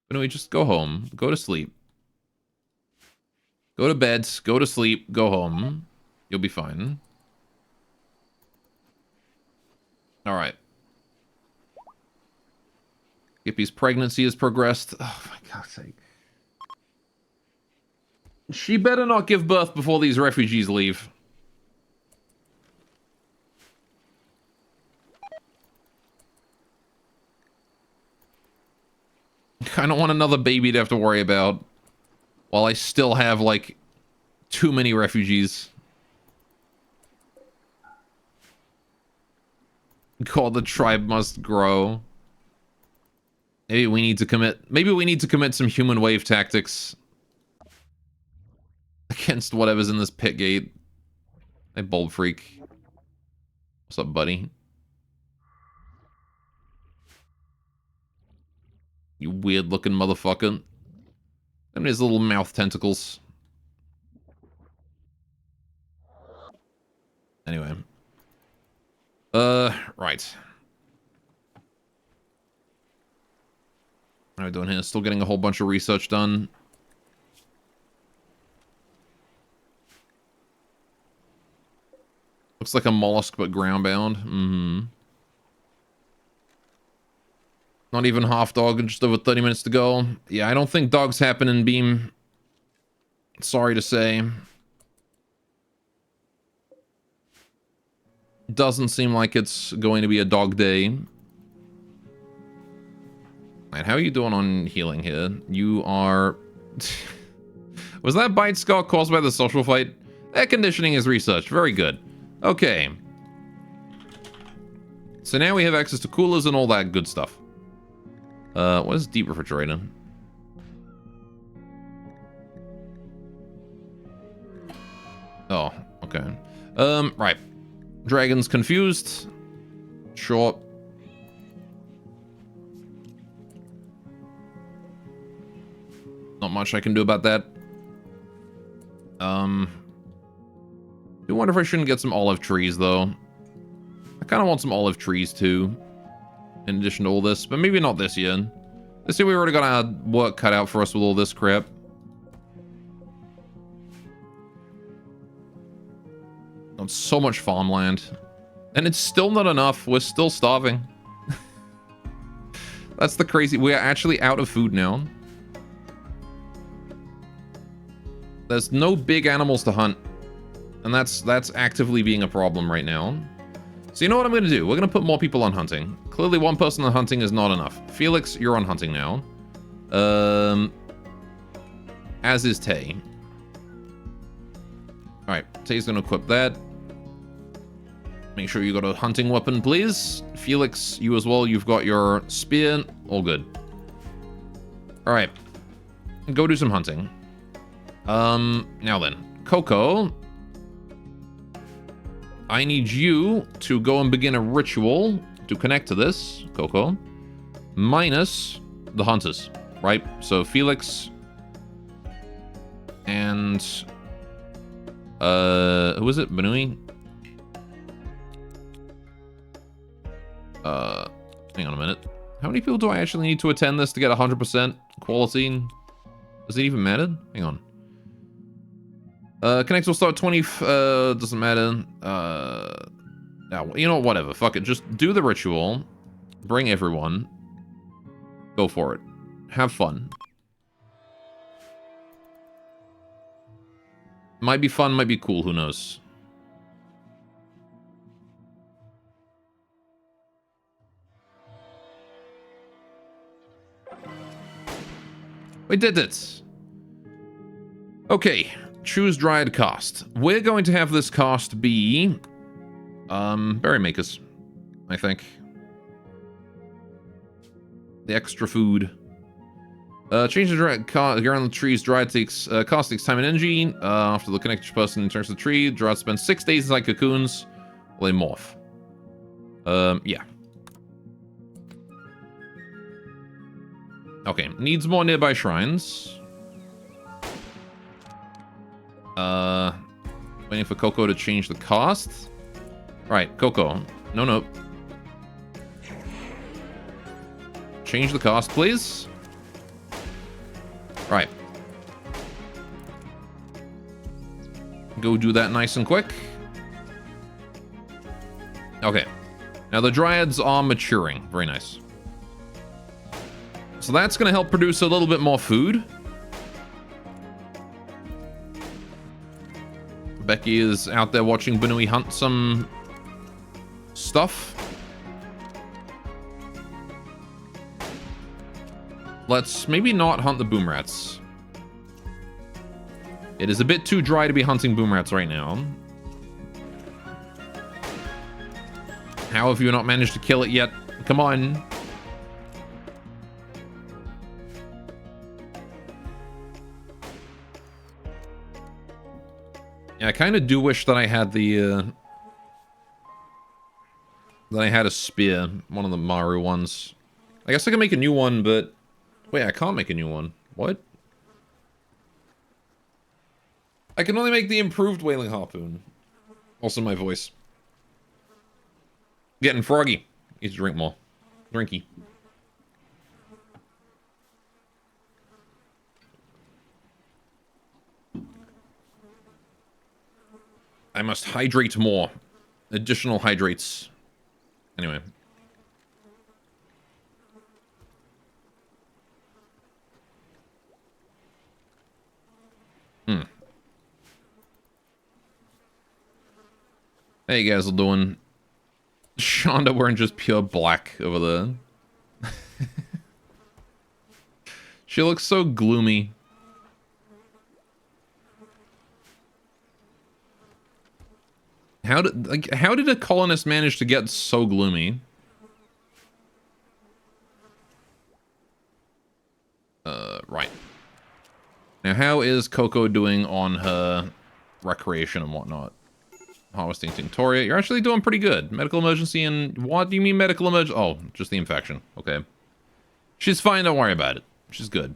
Banui, just go home. Go to sleep. Go to bed. Go to sleep. Go home. You'll be fine. Alright. Gippy's pregnancy has progressed. Oh, my God's sake. She better not give birth before these refugees leave. I don't want another baby to have to worry about while I still have, like, too many refugees. God, the tribe must grow. Maybe we need to commit some human wave tactics against whatever's in this pit gate. Hey, bulb freak. What's up, buddy? You weird looking motherfucker. And his little mouth tentacles. Anyway. Right. What are we doing here? Still getting a whole bunch of research done. Looks like a mollusk, but ground-bound. Mm-hmm. Not even half dog, and just over 30 minutes to go. Yeah, I don't think dogs happen in Beam. Sorry to say. Doesn't seem like it's going to be a dog day. Alright, how are you doing on healing here? You are... Was that bite skull caused by the social fight? Air conditioning is researched. Very good. Okay. So now we have access to coolers and all that good stuff. What is deep refrigerator? Oh, okay. Right. Dragon's confused. Sure. Not much I can do about that. I do wonder if I shouldn't get some olive trees, though. I kind of want some olive trees, too. In addition to all this, but maybe not this year. Let's see, we already got our work cut out for us with all this crap. On so much farmland. And it's still not enough. We're still starving. That's the crazy... We are actually out of food now. There's no big animals to hunt. And that's actively being a problem right now. So you know what I'm going to do? We're going to put more people on hunting. Clearly one person on hunting is not enough. Felix, you're on hunting now. As is Tay. Alright, Tay's going to equip that. Make sure you got a hunting weapon, please. Felix, you as well. You've got your spear. All good. Alright. Go do some hunting. Now then. Coco. I need you to go and begin a ritual to connect to this, Coco. Minus the hunters, right? So Felix and who was it? Benui? Hang on a minute. How many people do I actually need to attend this to get 100% quality? Does it even matter? Hang on. Connect will start 20, doesn't matter. No, you know what, whatever. Fuck it. Just do the ritual. Bring everyone. Go for it. Have fun. Might be fun, might be cool, who knows. We did it. Okay. Choose Dryad cost. We're going to have this cost be... berry makers, I think. The extra food. Change the Dryad cost. Around the trees, Dryad takes... cost takes time and energy. After the connected person enters the tree, Dryad spends 6 days inside cocoons. Well, they morph. Yeah. Okay, needs more nearby shrines. Waiting for Coco to change the cost. Right, Coco. No. Change the cost, please. Right. Go do that nice and quick. Okay. Now the Dryads are maturing. Very nice. So that's going to help produce a little bit more food. Becky is out there watching Benui hunt some stuff. Let's maybe not hunt the boom rats. It is a bit too dry to be hunting boom rats right now. How have you not managed to kill it yet? Come on. Yeah, I kind of do wish that I had the, that I had a spear. One of the Maru ones. I guess I can make a new one, but... Wait, I can't make a new one. What? I can only make the improved Wailing Harpoon. Also my voice. Getting froggy. Need to drink more. Drinky. I must hydrate more. Additional hydrates. Anyway. How you guys are doing? Shonda wearing just pure black over there. She looks so gloomy. How did a colonist manage to get so gloomy? Right. Now, how is Coco doing on her recreation and whatnot? Harvesting Tinctoria. You're actually doing pretty good. Medical emergency and... What do you mean medical emergency? Oh, just the infection. Okay. She's fine. Don't worry about it. She's good.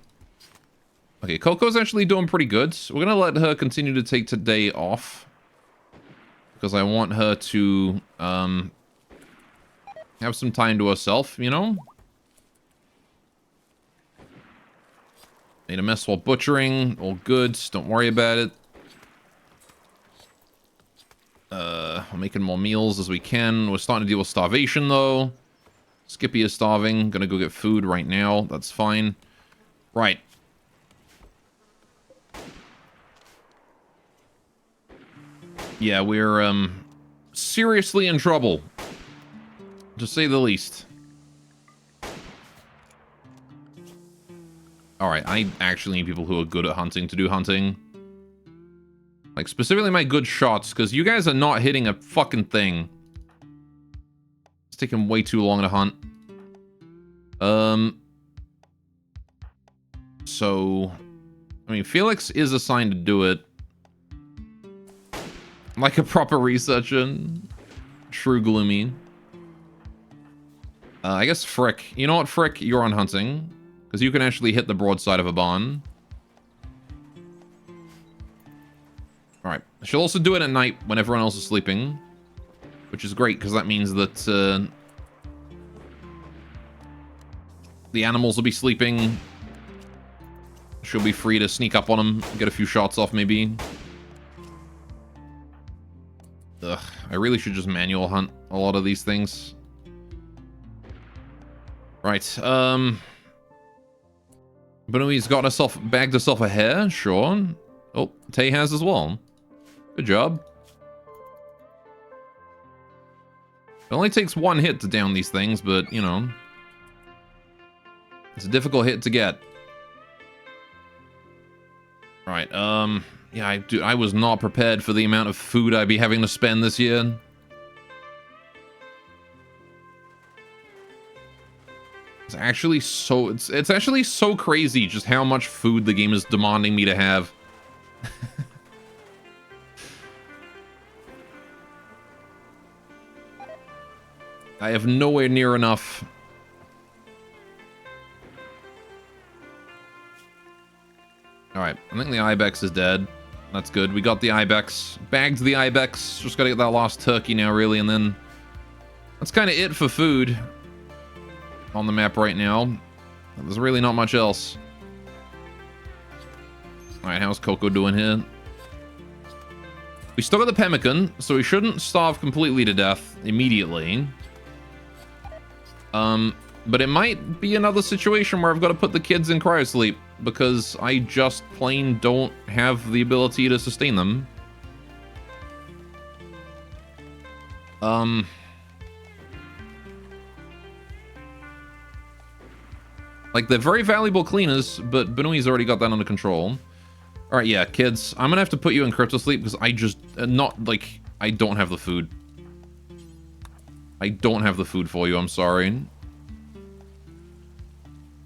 Okay, Coco's actually doing pretty good. So we're going to let her continue to take today off. Because I want her to have some time to herself, you know? Made a mess while butchering. All good. Don't worry about it. We're making more meals as we can. We're starting to deal with starvation, though. Skippy is starving. Gonna go get food right now. That's fine. Right. Yeah, we're, seriously in trouble. To say the least. Alright, I actually need people who are good at hunting to do hunting. Like, specifically my good shots, because you guys are not hitting a fucking thing. It's taking way too long to hunt. So... I mean, Felix is assigned to do it. Like a proper researcher. True gloomy. I guess Frick. You know what, Frick? You're on hunting. Because you can actually hit the broadside of a barn. Alright. She'll also do it at night when everyone else is sleeping. Which is great, because that means that the animals will be sleeping. She'll be free to sneak up on them, get a few shots off maybe. Ugh, I really should just manual hunt a lot of these things. Right, Benoi's bagged herself a hare, sure. Oh, Tay has as well. Good job. It only takes one hit to down these things, but, you know. It's a difficult hit to get. Right, yeah, I was not prepared for the amount of food I'd be having to spend this year. It's actually so crazy just how much food the game is demanding me to have. I have nowhere near enough. Alright, I think the ibex is dead. That's good. We got the ibex. Bagged the ibex. Just gotta get that last turkey now, really, and then... That's kind of it for food. On the map right now. There's really not much else. Alright, how's Coco doing here? We still got the pemmican, so we shouldn't starve completely to death immediately. But it might be another situation where I've got to put the kids in cryosleep, because I just plain don't have the ability to sustain them. Like, they're very valuable cleaners, but Benoi's already got that under control. Alright, yeah, kids, I'm gonna have to put you in cryptosleep, because I just, I don't have the food. I don't have the food for you, I'm sorry.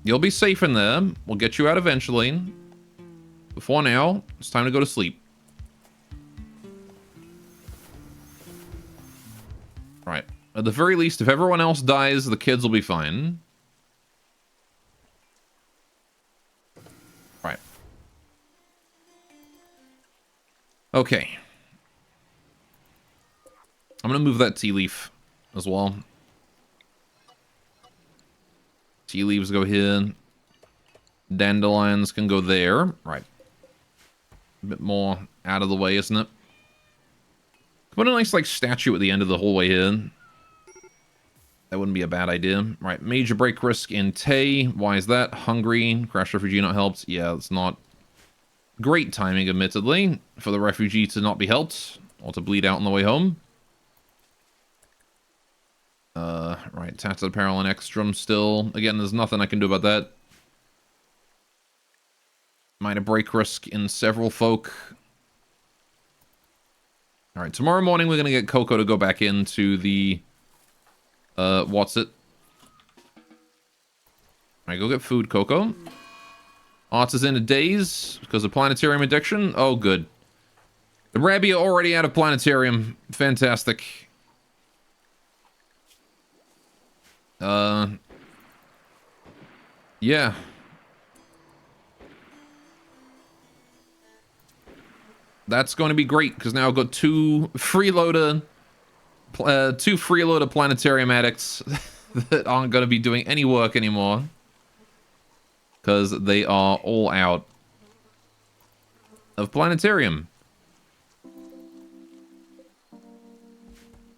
You'll be safe in there. We'll get you out eventually. Before now, it's time to go to sleep. Right. At the very least, if everyone else dies, the kids will be fine. Right. Okay. I'm gonna move that tea leaf as well. Tea leaves go here. Dandelions can go there. Right. A bit more out of the way, isn't it? Put a nice, like, statue at the end of the hallway here. That wouldn't be a bad idea. Right, major break risk in Tay. Why is that? Hungry. Crash refugee not helped. Yeah, it's not great timing, admittedly, for the refugee to not be helped or to bleed out on the way home. Right, tattered apparel and extrum still. Again, there's nothing I can do about that. Minor break risk in several folk. Alright, tomorrow morning we're gonna get Coco to go back into the... what's it? Alright, go get food, Coco. Arts is in a daze because of planetarium addiction. Oh, good. The Rabby are already out of planetarium. Fantastic. Yeah. That's going to be great, because now I've got two freeloader planetarium addicts that aren't going to be doing any work anymore. because they are all out of planetarium.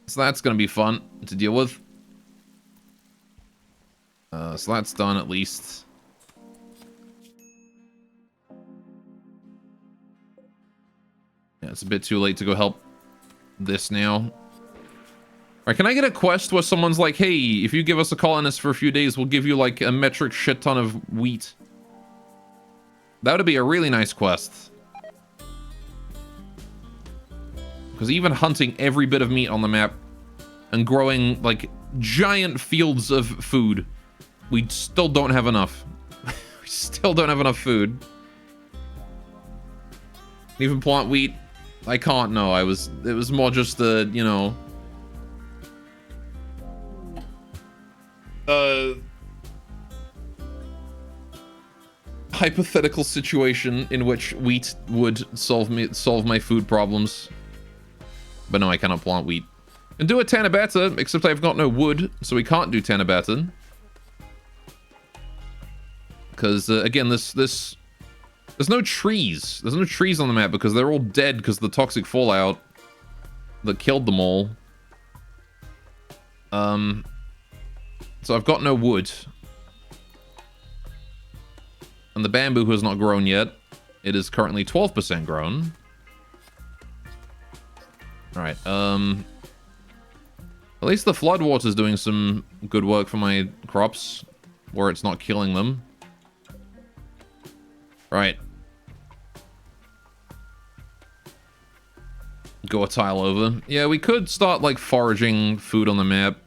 So that's going to be fun to deal with. So that's done at least. Yeah, it's a bit too late to go help this now. All right, can I get a quest where someone's like, hey, if you give us a colonist for a few days, we'll give you like a metric shit ton of wheat. That would be a really nice quest. Because even hunting every bit of meat on the map and growing like giant fields of food, we still don't have enough. We still don't have enough food. Even plant wheat, I can't. No, it was more just the, you know, hypothetical situation in which wheat would solve my food problems. But no, I cannot plant wheat. And do a Tanabata, except I've got no wood, so we can't do Tanabata. Because, again, there's no trees. There's no trees on the map because they're all dead because of the toxic fallout that killed them all. So I've got no wood. And the bamboo has not grown yet. It is currently 12% grown. Alright, at least the floodwater is doing some good work for my crops, where it's not killing them. Right. Go a tile over. Yeah, we could start, like, foraging food on the map.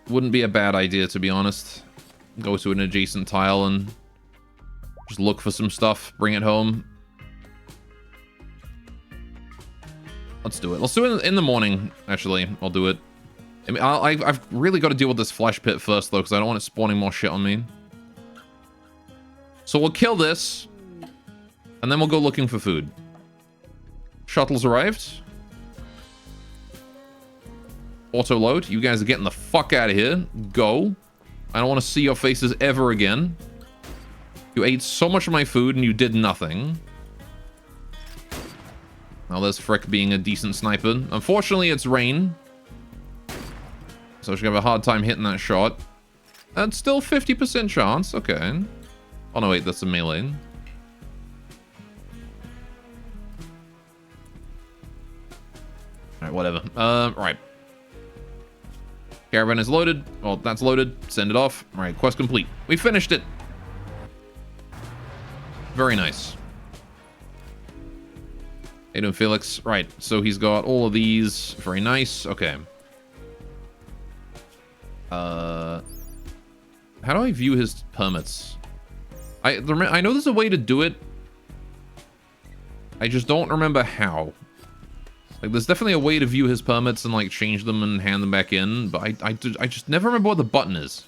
Wouldn't be a bad idea, to be honest. Go to an adjacent tile and just look for some stuff, bring it home. Let's do it. Let's do it in the morning, actually. I'll do it. I mean, I've really got to deal with this flesh pit first, though, because I don't want it spawning more shit on me. So we'll kill this, and then we'll go looking for food. Shuttle's arrived. Auto load. You guys are getting the fuck out of here. Go. I don't want to see your faces ever again. You ate so much of my food and you did nothing. Now there's Frick being a decent sniper. Unfortunately, it's rain. So she's gonna have a hard time hitting that shot. That's still 50% chance. Okay. Oh, no, wait. That's a melee. Alright, whatever. Right. Caravan is loaded. Well, that's loaded. Send it off. Alright, quest complete. We finished it. Very nice. Hey, doing Felix. Right, so he's got all of these. Very nice. Okay. How do I view his permits? I know there's a way to do it. I just don't remember how. Like, there's definitely a way to view his permits and, like, change them and hand them back in, but I just never remember what the button is.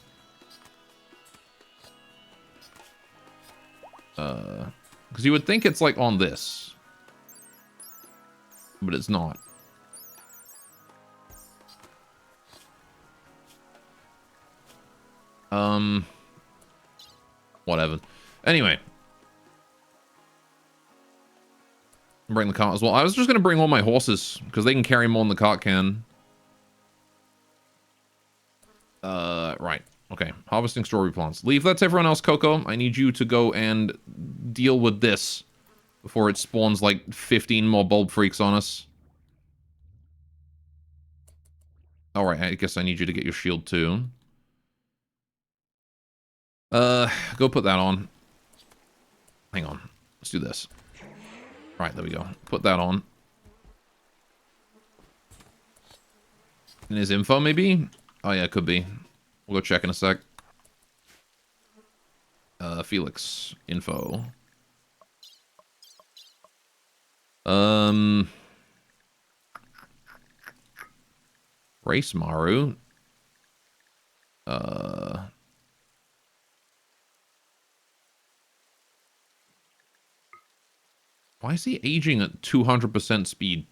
Because you would think it's, like, on this. But it's not. Whatever. Anyway. Bring the cart as well. I was just going to bring all my horses, because they can carry more than the cart can. Right. Okay. Harvesting strawberry plants. Leave that to everyone else, Coco. I need you to go and deal with this before it spawns like 15 more bulb freaks on us. Alright, I guess I need you to get your shield too. Go put that on. Hang on. Let's do this. Right, there we go. Put that on. In his info, maybe? Oh, yeah, it could be. We'll go check in a sec. Felix. Info. Race Maru. Why is he aging at 200% speed?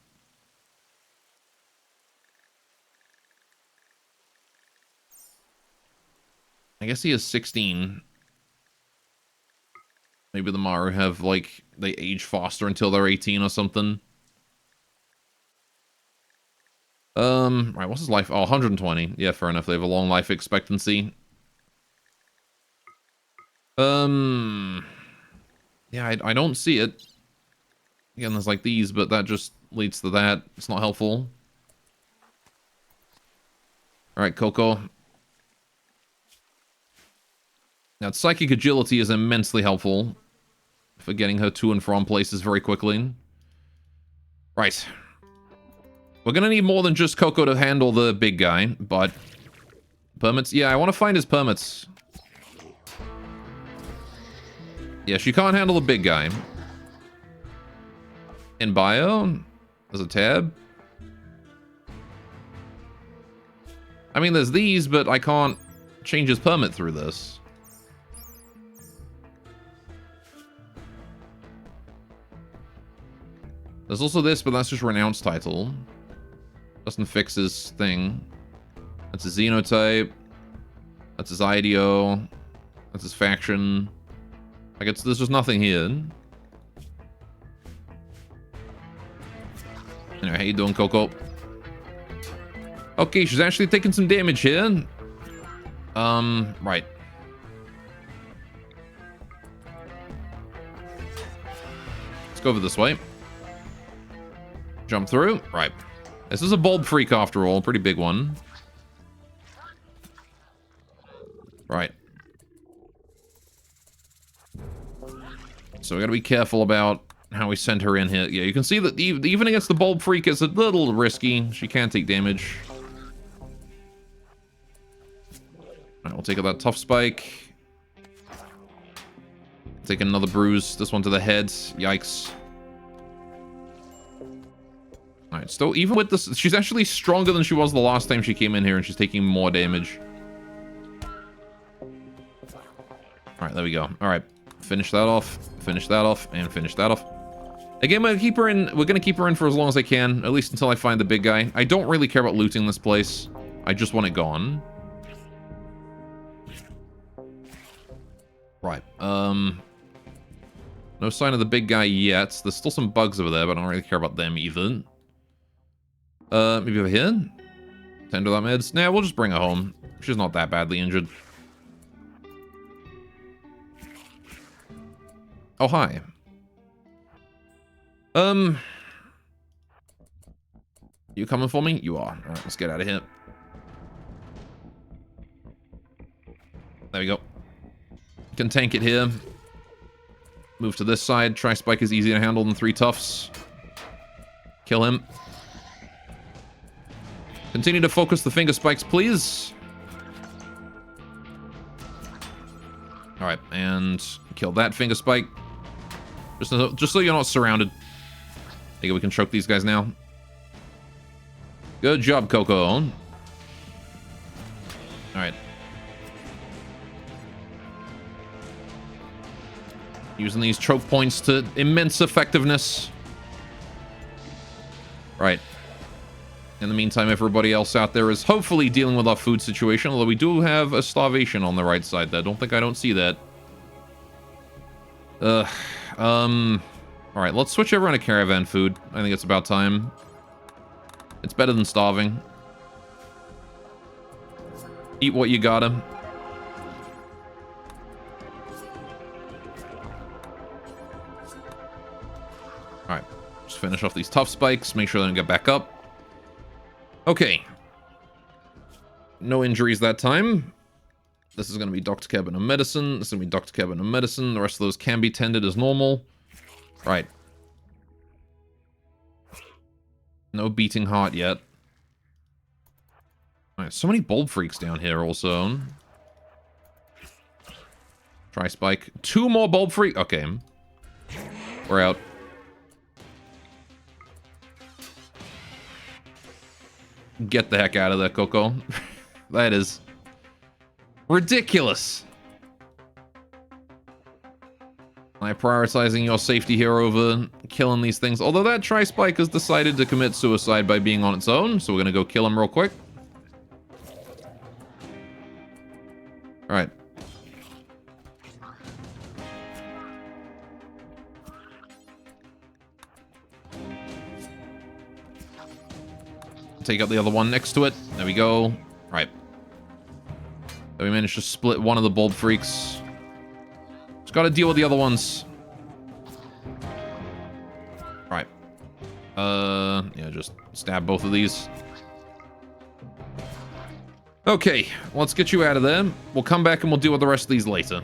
I guess he is 16. Maybe the Maru have, like, they age faster until they're 18 or something. Right, what's his life? Oh, 120. Yeah, fair enough. They have a long life expectancy. Yeah, I don't see it. Again, there's like these, but that just leads to that. It's not helpful. Alright, Coco. Now, psychic agility is immensely helpful for getting her to and from places very quickly. Right. We're gonna need more than just Coco to handle the big guy, but... Permits? Yeah, I want to find his permits. Yeah, she can't handle the big guy. In bio? There's a tab. I mean, there's these, but I can't change his permit through this. There's also this, but that's just renounce title. Doesn't fix his thing. That's his xenotype. That's his IDO. That's his faction. I guess there's just nothing here. Anyway, how you doing, Coco? Okay, she's actually taking some damage here. Right. Let's go over this way. Jump through. Right. This is a bulb freak after all. Pretty big one. Right. So we gotta be careful about how we send her in here. Yeah, you can see that even against the bulb freak, it's a little risky. She can take damage. Alright, we'll take out that tough spike. Take another bruise. This one to the head. Yikes. Alright, still, even with this, she's actually stronger than she was the last time she came in here, and she's taking more damage. Alright, there we go. Alright, finish that off, and finish that off. Again, we're gonna keep her in for as long as I can, at least until I find the big guy. I don't really care about looting this place. I just want it gone. Right, no sign of the big guy yet. There's still some bugs over there, but I don't really care about them either. Maybe over here? Tend to that meds? Nah, we'll just bring her home. She's not that badly injured. Oh, hi. You coming for me? You are. Alright, let's get out of here. There we go. Can tank it here. Move to this side. Tri-Spike is easier to handle than 3 toughs. Kill him. Continue to focus the finger spikes, please. Alright, and kill that finger spike. Just so you're not surrounded. I think we can choke these guys now. Good job, Coco. Alright. Using these choke points to immense effectiveness. Right. In the meantime, everybody else out there is hopefully dealing with our food situation, although we do have a starvation on the right side there. Don't think I don't see that. Alright, let's switch everyone to caravan food. I think it's about time. It's better than starving. Eat what you gotta. Alright, just finish off these tough spikes, make sure they don't get back up. Okay. No injuries that time. This is going to be Dr. Cabin of Medicine. This is going to be Dr. Cabin of Medicine. The rest of those can be tended as normal. Right. No beating heart yet. Alright, so many bulb freaks down here also. Try spike. 2 more bulb freak. Okay. We're out. Get the heck out of there, Coco. That is ridiculous. I'm prioritizing your safety here over killing these things. Although that Tri-Spike has decided to commit suicide by being on its own, so we're gonna go kill him real quick. All right. Take out the other one next to it. There we go. All right. So we managed to split one of the bulb freaks. Just got to deal with the other ones. All right. Yeah, just stab both of these. Okay, let's get you out of there. We'll come back and we'll deal with the rest of these later.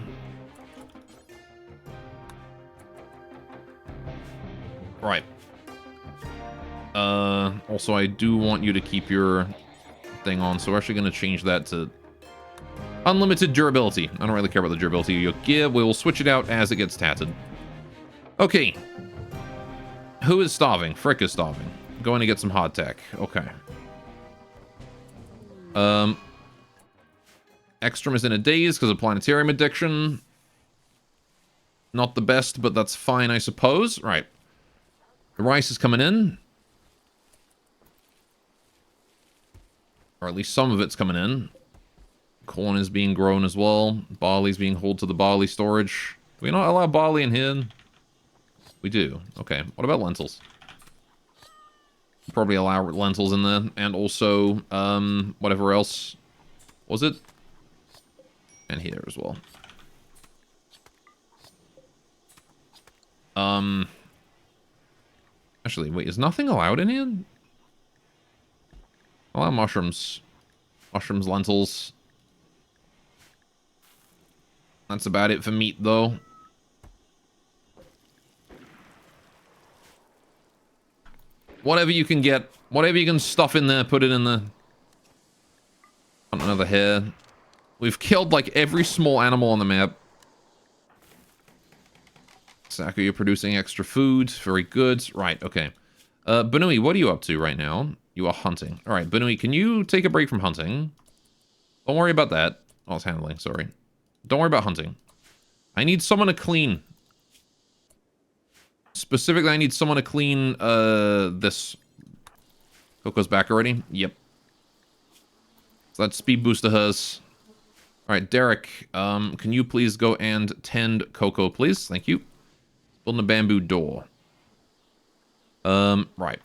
Right. Also, I do want you to keep your thing on, so we're actually going to change that to unlimited durability. I don't really care about the durability of your gear. We will switch it out as it gets tattered. Okay. Who is starving? Frick is starving. Going to get some hardtack. Okay. Ekstrom is in a daze because of planetarium addiction. Not the best, but that's fine, I suppose. Right. The rice is coming in. Or at least some of it's coming in. Corn is being grown as well. Barley's being hauled to the barley storage. Do we not allow barley in here? We do. Okay. What about lentils? Probably allow lentils in there. And also, whatever else. Was it? And here as well. Actually, wait, is nothing allowed in here? Allow mushrooms. Mushrooms, lentils. That's about it for meat, though. Whatever you can get. Whatever you can stuff in there, put it in there. Another hair. We've killed, like, every small animal on the map. Sako, you're producing extra food. Very good. Right, okay. Banui, what are you up to right now? You are hunting. Alright, Banui, can you take a break from hunting? Don't worry about that. Oh, it's handling, sorry. Don't worry about hunting. I need someone to clean. Specifically, I need someone to clean, this. Coco's back already? Yep. So that speed boost of hers. Alright, Derek, can you please go and tend Coco, please? Thank you. Building a bamboo door. Right.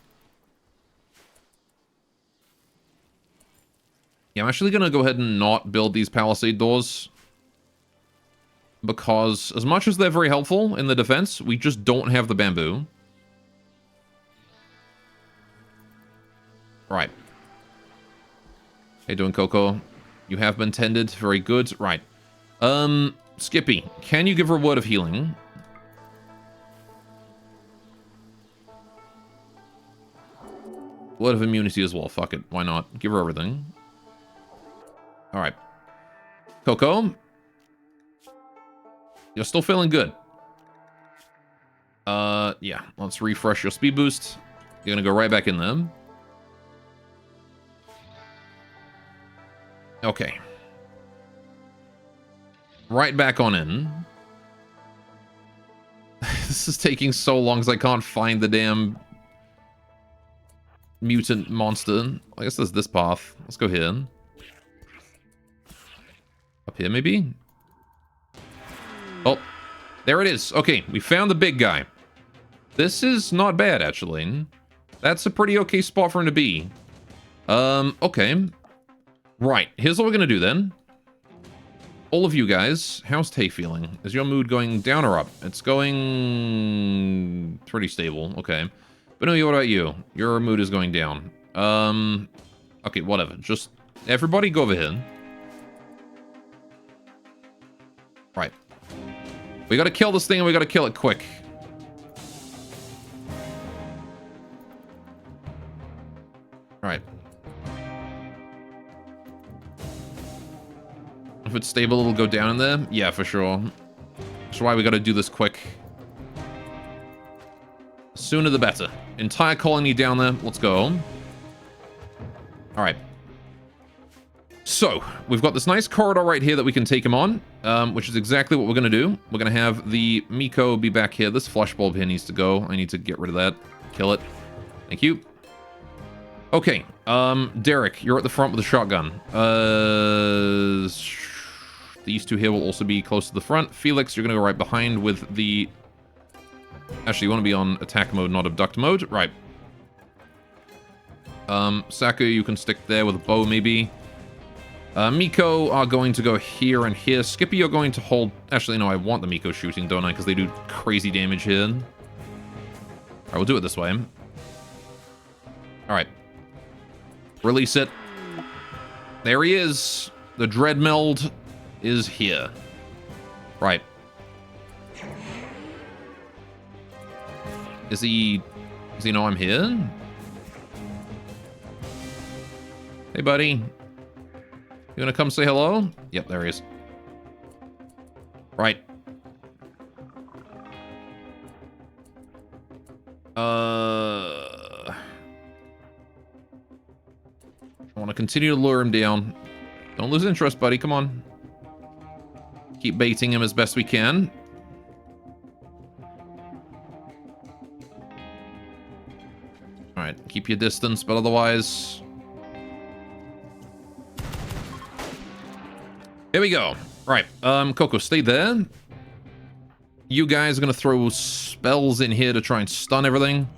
Yeah, I'm actually gonna go ahead and not build these palisade doors. Because, as much as they're very helpful in the defense, we just don't have the bamboo. Right. How you doing, Coco? You have been tended. Very good. Right. Skippy, can you give her a word of healing? Word of immunity as well. Fuck it. Why not? Give her everything. Alright. Coco? You're still feeling good. Yeah. Let's refresh your speed boost. You're gonna go right back in there. Okay. Right back on in. This is taking so long because I can't find the damn mutant monster. I guess there's this path. Let's go here. Up here, maybe? Oh, there it is. Okay, we found the big guy. This is not bad, actually. That's a pretty okay spot for him to be. Okay. Right, here's what we're gonna do then. All of you guys, how's Tay feeling? Is your mood going down or up? It's going pretty stable. Okay. But no, what about you? Your mood is going down. Okay, whatever. Just everybody go over here. Right. We gotta kill this thing and we gotta kill it quick. Alright. If it's stable, it'll go down in there? Yeah, for sure. That's why we gotta do this quick. Sooner the better. Entire colony down there. Let's go. Alright. So, we've got this nice corridor right here that we can take him on, which is exactly what we're going to do. We're going to have the Miko be back here. This flesh bulb here needs to go. I need to get rid of that. Kill it. Thank you. Okay, Derek, you're at the front with the shotgun. The these two here will also be close to the front. Felix, you're going to go right behind with the... Actually, you want to be on attack mode, not abduct mode. Right. Saku, you can stick there with a bow, maybe. Miko are going to go here and here. Skippy, you're going to hold... Actually, no, I want the Miko shooting, don't I? Because they do crazy damage here. Alright, we'll do it this way. Alright. Release it. There he is. The Dreadmeld is here. Right. Does he know I'm here? Hey, buddy. You gonna come say hello? Yep, there he is. Right. I want to continue to lure him down. Don't lose interest, buddy. Come on. Keep baiting him as best we can. Alright, keep your distance, but otherwise... Here we go. Right, Coco, stay there. You guys are gonna throw spells in here to try and stun everything.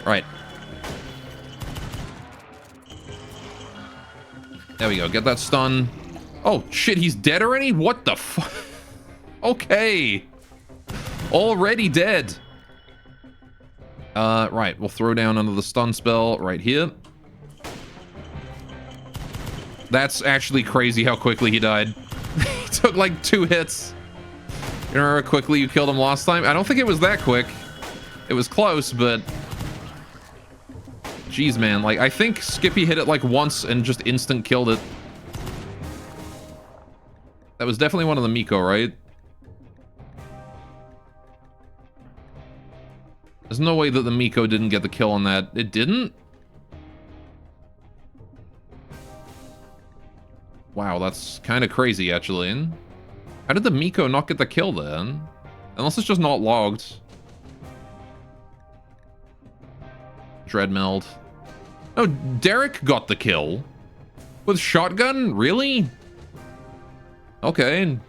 Right. There we go, get that stun. Oh, shit, he's dead already? What the fuck? Okay. Already dead. Right, we'll throw down another stun spell right here. That's actually crazy how quickly he died. He took like 2 hits. You remember how quickly you killed him last time? I don't think it was that quick. It was close, but... Jeez, man. Like, I think Skippy hit it like once and just instant killed it. That was definitely one of the Miko, right? There's no way that the Miko didn't get the kill on that. It didn't? Wow, that's kind of crazy, actually. How did the Miko not get the kill then? Unless it's just not logged. Dreadmeld. Oh, Derek got the kill. With shotgun? Really? Okay.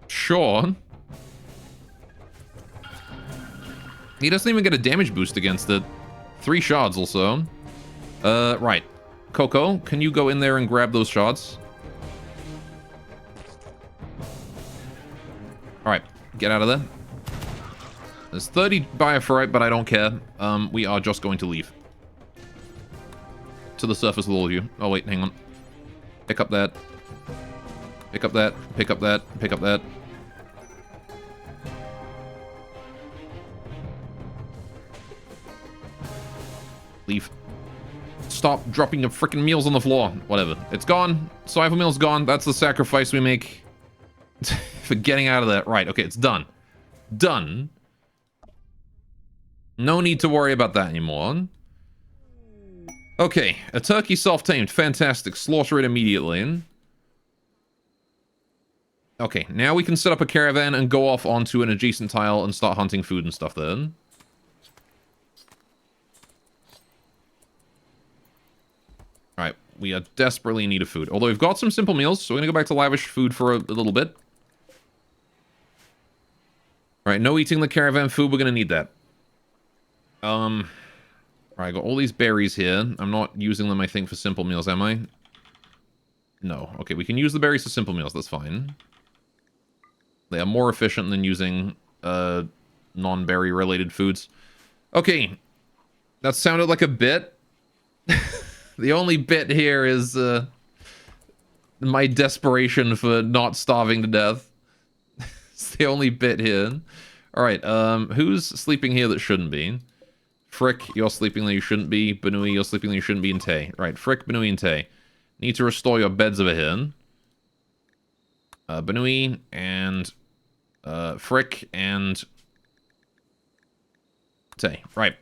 Sure. He doesn't even get a damage boost against it. 3 shards also. Right. Coco, can you go in there and grab those shards? Alright, get out of there. There's 30 bioferrite, but I don't care. We are just going to leave. To the surface with all of you. Oh, wait, hang on. Pick up that. Pick up that. Pick up that. Pick up that. Leave. Stop dropping your freaking meals on the floor. Whatever. It's gone. Survival meal's gone. That's the sacrifice we make for getting out of that. Right, okay, it's done. Done. No need to worry about that anymore. Okay, a turkey self-tamed. Fantastic. Slaughter it immediately. Okay, now we can set up a caravan and go off onto an adjacent tile and start hunting food and stuff then. Alright, we are desperately in need of food. Although we've got some simple meals, so we're going to go back to lavish food for a little bit. Alright, no eating the caravan food, we're going to need that. Alright, I got all these berries here. I'm not using them, I think, for simple meals, am I? No. Okay, we can use the berries for simple meals, that's fine. They are more efficient than using non-berry related foods. Okay, that sounded like a bit. The only bit here is my desperation for not starving to death. It's the only bit here. Alright, who's sleeping here that shouldn't be? Frick, you're sleeping that you shouldn't be. Benui, you're sleeping that you shouldn't be. And Tay. Right, Frick, Benui, and Tay. Need to restore your beds over here. Benui, and Frick, and Tay. Right.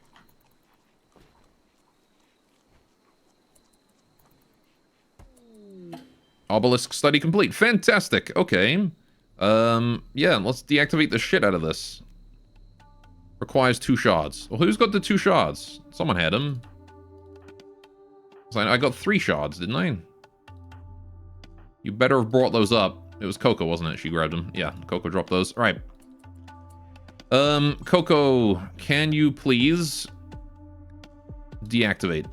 Obelisk study complete. Fantastic. Okay. Yeah, let's deactivate the shit out of this. Requires 2 shards. Well, who's got the 2 shards? Someone had them. So I got 3 shards, didn't I? You better have brought those up. It was Coco, wasn't it? She grabbed them. Yeah, Coco dropped those. All right. Coco, can you please deactivate?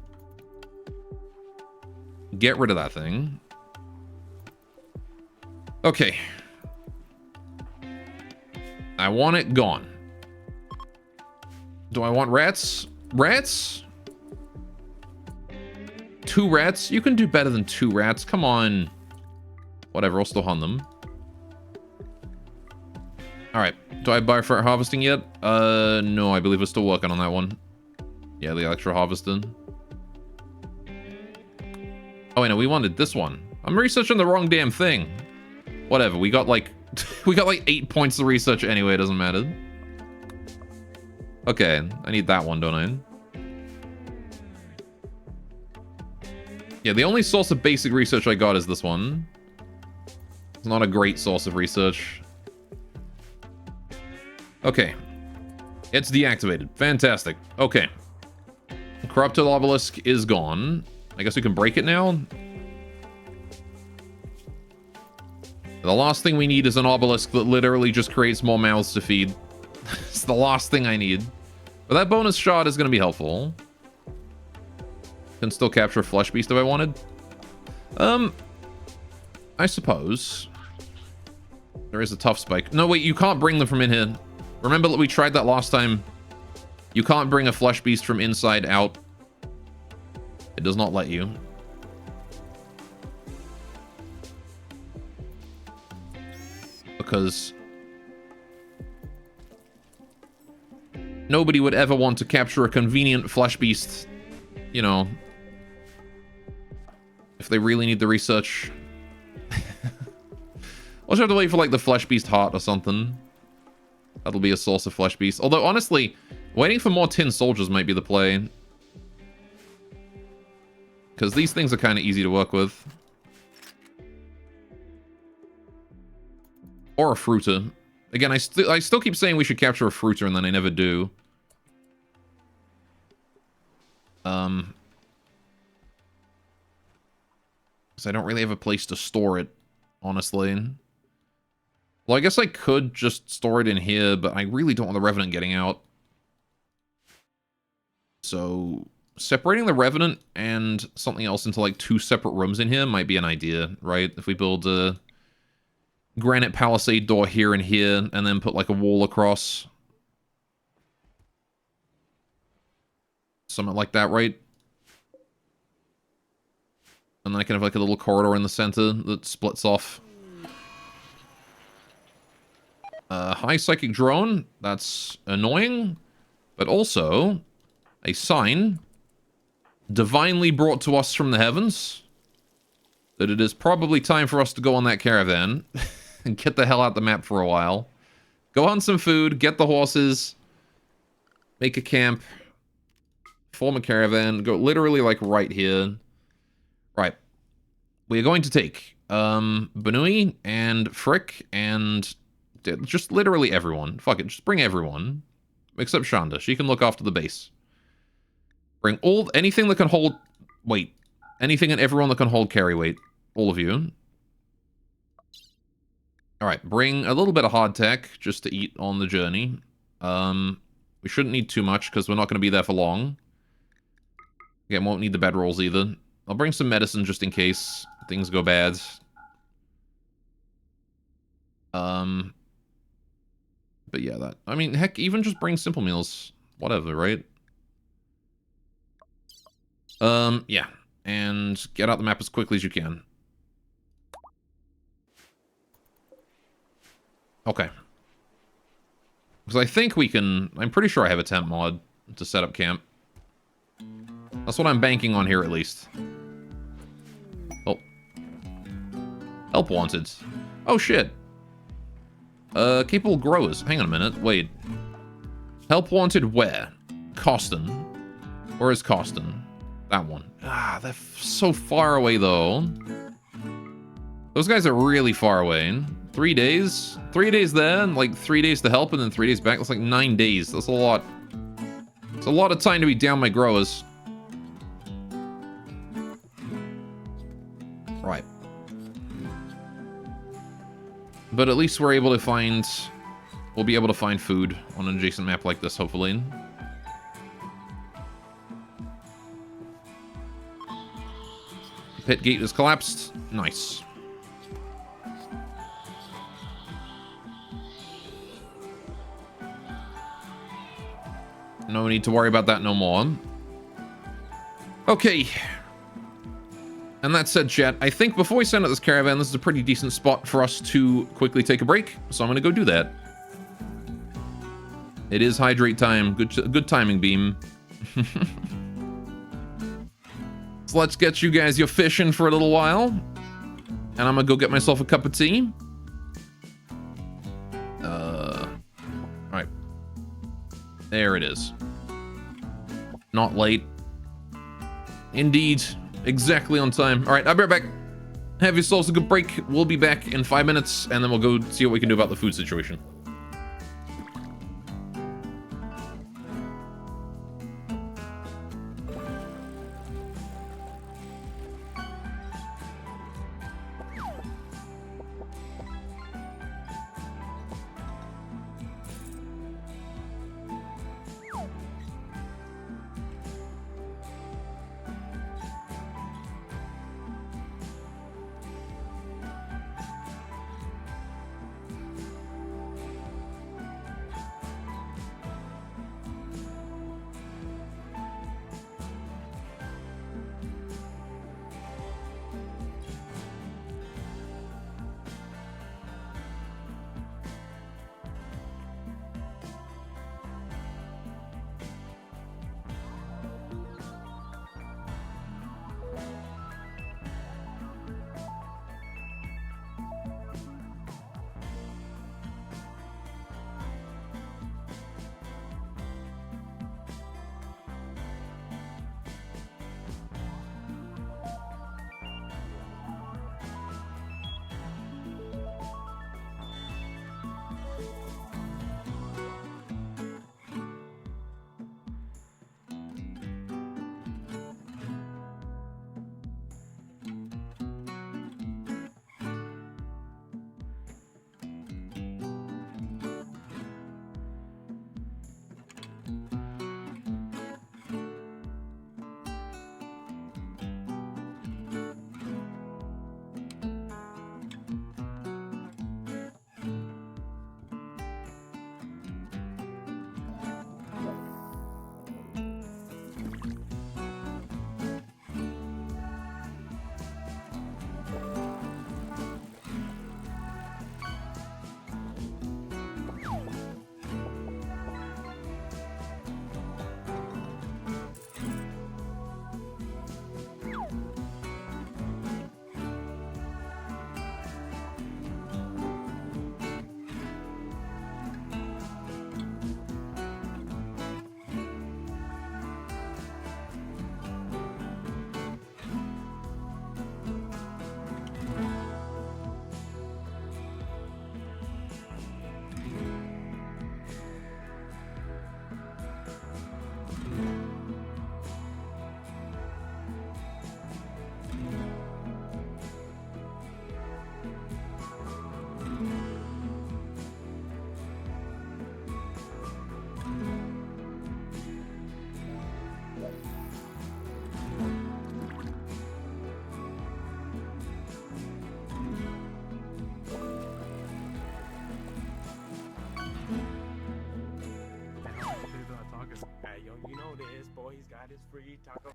Get rid of that thing. Okay. I want it gone. Do I want rats? Rats? 2 rats? You can do better than 2 rats. Come on. Whatever, I'll still hunt them. Alright. Do I buy for harvesting yet? No, I believe we're still working on that one. Yeah, the electro harvester. Oh, wait, no, we wanted this one. I'm researching the wrong damn thing. Whatever, we got like... we got like 8 points of research anyway, it doesn't matter. Okay, I need that one, don't I? Yeah, the only source of basic research I got is this one. It's not a great source of research. Okay. It's deactivated. Fantastic. Okay. Corrupted obelisk is gone. I guess we can break it now. The last thing we need is an obelisk that literally just creates more mouths to feed. It's the last thing I need. But that bonus shot is going to be helpful. Can still capture a flesh beast if I wanted. I suppose. There is a tough spike. No, wait, you can't bring them from in here. Remember that we tried that last time? You can't bring a flesh beast from inside out. It does not let you. Because nobody would ever want to capture a convenient flesh beast, you know, if they really need the research. I'll just have to wait for like the flesh beast heart or something. That'll be a source of flesh beast. Although honestly, waiting for more tin soldiers might be the play. Because these things are kind of easy to work with. Or a fruiter. Again, I still keep saying we should capture a fruiter and then I never do. Because I don't really have a place to store it, honestly. Well, I guess I could just store it in here, but I really don't want the Revenant getting out. So, separating the Revenant and something else into like 2 separate rooms in here might be an idea, right? If we build a granite palisade door here and here, and then put like a wall across. Something like that, right? And then I can have like a little corridor in the center that splits off. High psychic drone, that's annoying, but also a sign divinely brought to us from the heavens that it is probably time for us to go on that caravan and get the hell out the map for a while. Go hunt some food, get the horses, make a camp, form a caravan, go literally like right here. Right. We are going to take Benui and Frick and just literally everyone. Fuck it, just bring everyone. Except Shonda. She can look after the base. Bring anything that can hold... Wait. Anything and everyone that can hold carry weight. All of you. Alright, bring a little bit of hardtack just to eat on the journey. We shouldn't need too much because we're not going to be there for long. Again, won't need the bedrolls either. I'll bring some medicine just in case things go bad. But yeah, that... I mean, heck, even just bring simple meals. Whatever, right? Yeah. And get out the map as quickly as you can. Okay. Because I think we can... I'm pretty sure I have a temp mod to set up camp. That's what I'm banking on here, at least. Oh. Help wanted. Oh, shit. Capable growers. Hang on a minute. Wait. Help wanted where? Costin. Where is Costin? That one. Ah, they're so far away, though. Those guys are really far away. 3 days? 3 days there, and like 3 days to help, and then 3 days back. That's like 9 days. That's a lot. It's a lot of time to be down my growers. Right. But at least we're able to find... We'll be able to find food on an adjacent map like this, hopefully. Pit gate is collapsed. Nice. No need to worry about that no more. Okay. And that said, chat, I think before we send out this caravan, this is a pretty decent spot for us to quickly take a break. So I'm going to go do that. It is hydrate time. Good timing, Beam. So let's get you guys your fishing for a little while. And I'm going to go get myself a cup of tea. Alright. There it is. Not late. Indeed. Exactly on time. Alright, I'll be right back. Have yourselves a good break. We'll be back in 5 minutes, and then we'll go see what we can do about the food situation. free taco.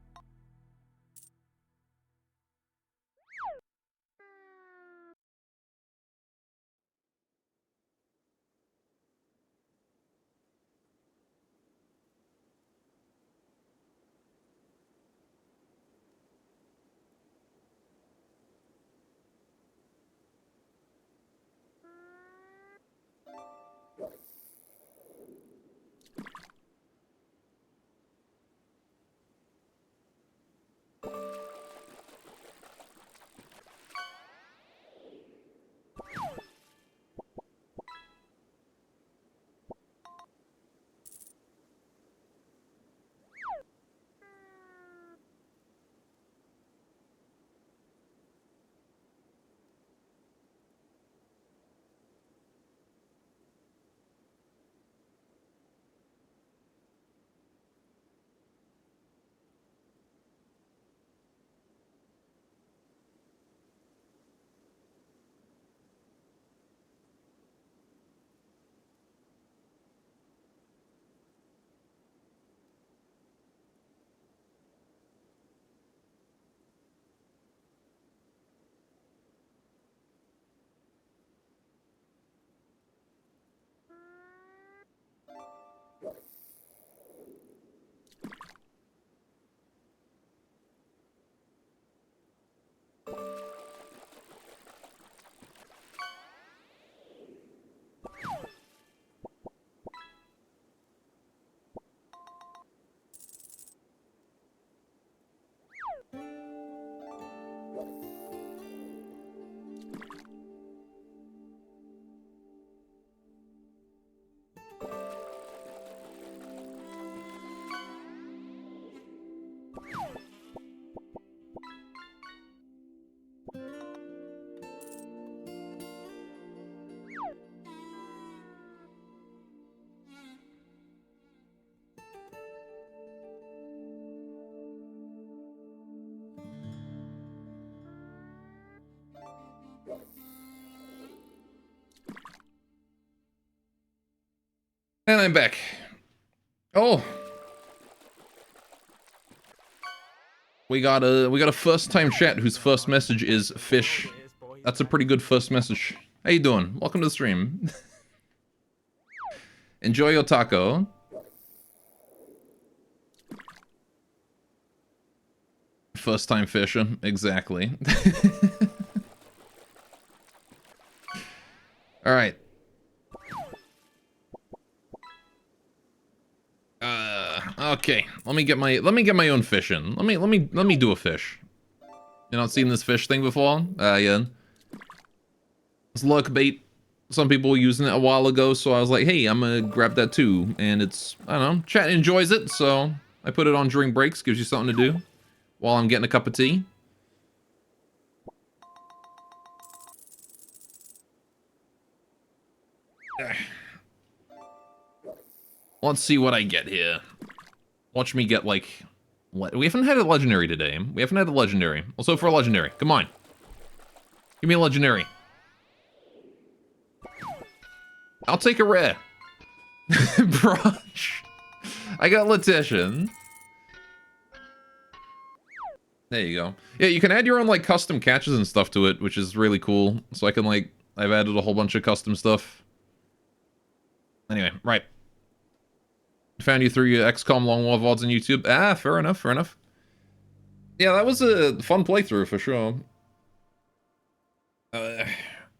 And I'm back. Oh. We got a first time chat whose first message is fish. That's a pretty good first message. How you doing? Welcome to the stream. Enjoy your taco. First time fisher, exactly. All right. Okay. Let me get my own fish in. Let me do a fish. You not seen this fish thing before? Yeah. It's lurk bait. Some people were using it a while ago, so I was like, hey, I'm gonna grab that too. And it's, I don't know, chat enjoys it, so I put it on during breaks, gives you something to do while I'm getting a cup of tea. Let's see what I get here. Watch me get, like... We haven't had a legendary today. We haven't had a legendary. Also for a legendary. Come on. Give me a legendary. I'll take a rare. Brush. I got Letition. There you go. Yeah, you can add your own, like, custom catches and stuff to it, which is really cool. So I can, like... I've added a whole bunch of custom stuff. Anyway, right. Found you through your XCOM Long War VODs on YouTube. Ah, fair enough, fair enough. Yeah, that was a fun playthrough for sure.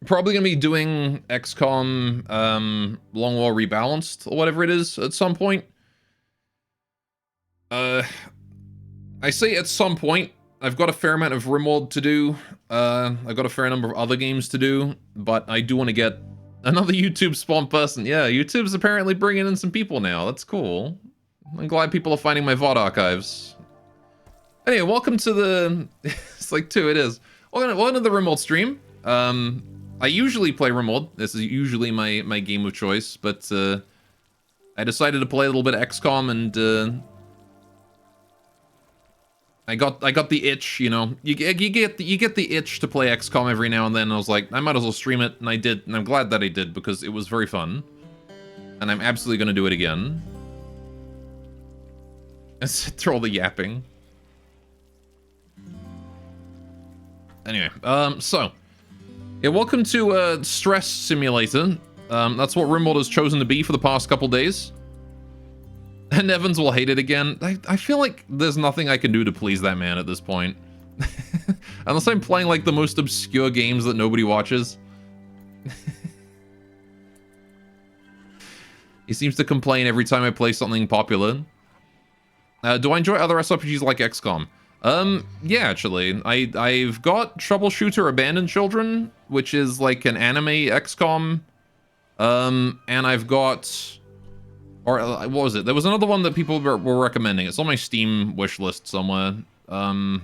Probably gonna be doing XCOM Long War Rebalanced, or whatever it is, at some point. I say at some point. I've got a fair amount of Rimworld to do. I've got a fair number of other games to do, but I do want to get another YouTube spawn person. Yeah, YouTube's apparently bringing in some people now. That's cool. I'm glad people are finding my VOD archives. Anyway, welcome to the... it's like 2, it is. Welcome to the Rimworld stream. I usually play Rimworld. This is usually my game of choice, but I decided to play a little bit of XCOM, and I got the itch, you know. You get the itch to play XCOM every now and then. I was like, I might as well stream it, and I did, and I'm glad that I did because it was very fun, and I'm absolutely gonna do it again. Through all the yapping. Anyway, so yeah, welcome to Stress Simulator. That's what Rimworld has chosen to be for the past couple days. And Evans will hate it again. I feel like there's nothing I can do to please that man at this point. Unless I'm playing like the most obscure games that nobody watches. He seems to complain every time I play something popular. Do I enjoy other SRPGs like XCOM? Yeah, actually. I've got Troubleshooter Abandoned Children, which is like an anime XCOM. And I've got... Or, what was it? There was another one that people were recommending. It's on my Steam wish list somewhere. I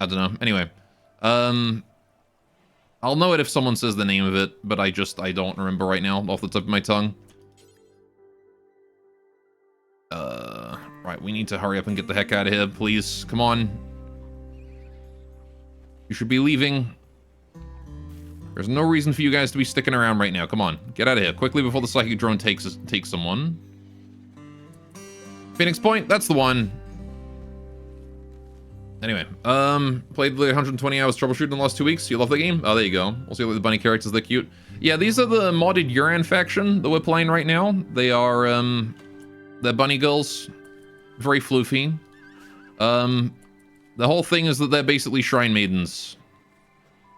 don't know. Anyway. I'll know it if someone says the name of it, but I don't remember right now off the tip of my tongue. Right, we need to hurry up and get the heck out of here, please. Come on. You should be leaving. There's no reason for you guys to be sticking around right now. Come on, get out of here quickly before the psychic drone takes someone. Phoenix Point, that's the one. Anyway, played the 120 hours troubleshooting in the last 2 weeks. You love the game? Oh, there you go. Also, you like the bunny characters, they're cute. Yeah, these are the modded Yuran faction that we're playing right now. They are, they're bunny girls. Very floofy. The whole thing is that they're basically shrine maidens.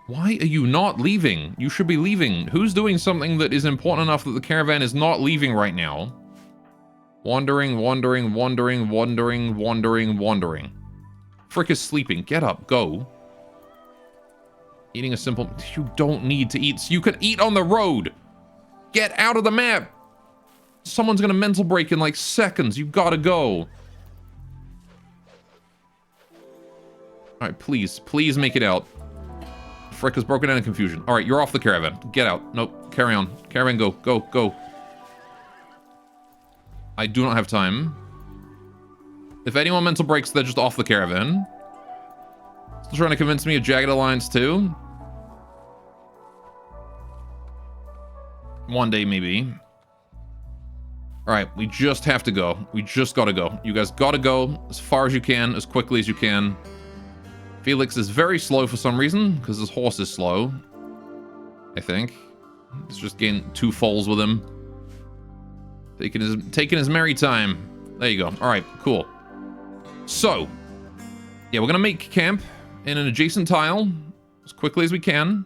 Why are you not leaving? You should be leaving. Who's doing something that is important enough that the caravan is not leaving right now? Wandering, wandering, wandering, wandering, wandering, wandering. Frick is sleeping. Get up. Go. Eating a simple... You don't need to eat. You can eat on the road. Get out of the map. Someone's gonna mental break in like seconds. You gotta go. Alright, please. Please make it out. Frick is broken down in confusion. Alright, you're off the caravan. Get out. Nope. Carry on. Caravan, go. Go. Go. I do not have time. If anyone mental breaks, they're just off the caravan. Still trying to convince me of Jagged Alliance 2. One day, maybe. Alright, we just have to go. We just gotta go. You guys gotta go as far as you can, as quickly as you can. Felix is very slow for some reason, because his horse is slow. I think. He's just getting 2 foals with him. Taking his merry time. There you go. Alright, cool. So, yeah, we're gonna make camp in an adjacent tile as quickly as we can.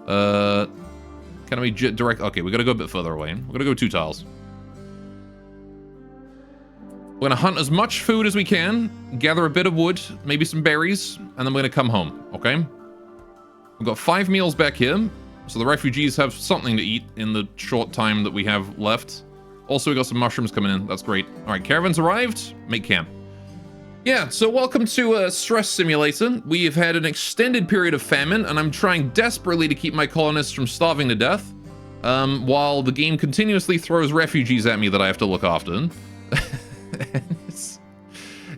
Can we direct? Okay, we gotta go a bit further away. We're gonna go 2 tiles. We're gonna hunt as much food as we can, gather a bit of wood, maybe some berries, and then we're gonna come home, okay? We've got 5 meals back here, so the refugees have something to eat in the short time that we have left. Also, we got some mushrooms coming in. That's great. All right, caravans arrived. Make camp. Yeah, so welcome to Stress Simulator. We have had an extended period of famine, and I'm trying desperately to keep my colonists from starving to death, while the game continuously throws refugees at me that I have to look after.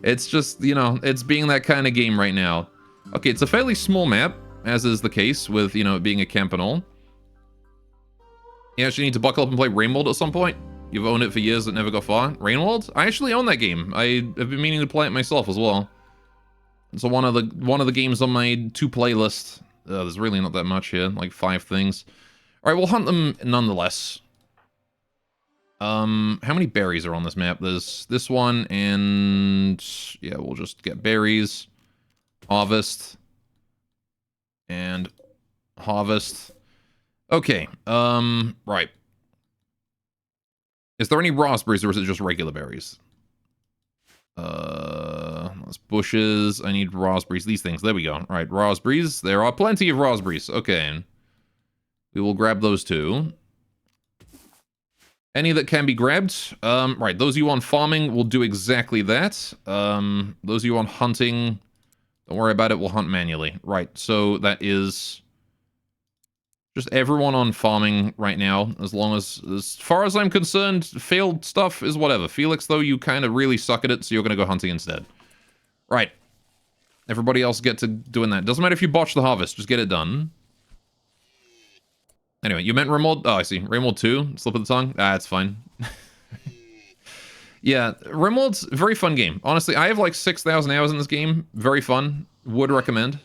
It's just, you know, it's being that kind of game right now. Okay, it's a fairly small map, as is the case with, you know, it being a camp and all. You actually need to buckle up and play Rimworld at some point. You've owned it for years that never got far. Rimworld? I actually own that game. I have been meaning to play it myself as well. It's one of the games on my to play list. There's really not that much here, like 5 things. All right, we'll hunt them nonetheless. How many berries are on this map? There's this one, and yeah, we'll just get berries, harvest, and harvest. Okay. Right. Is there any raspberries, or is it just regular berries? That's bushes. I need raspberries. These things. There we go. All right, raspberries. There are plenty of raspberries. Okay. We will grab those too. Any that can be grabbed. Right, those of you on farming will do exactly that. Those of you on hunting, don't worry about it. We'll hunt manually. Right, so that is just everyone on farming right now, as far as I'm concerned, field stuff is whatever. Felix, though, you kind of really suck at it, so you're going to go hunting instead. Right. Everybody else get to doing that. Doesn't matter if you botch the harvest, just get it done. Anyway, you meant Rimworld? Oh, I see. Rimworld 2? Slip of the tongue? Ah, it's fine. Yeah, Rimworld's a very fun game. Honestly, I have like 6,000 hours in this game. Very fun. Would recommend.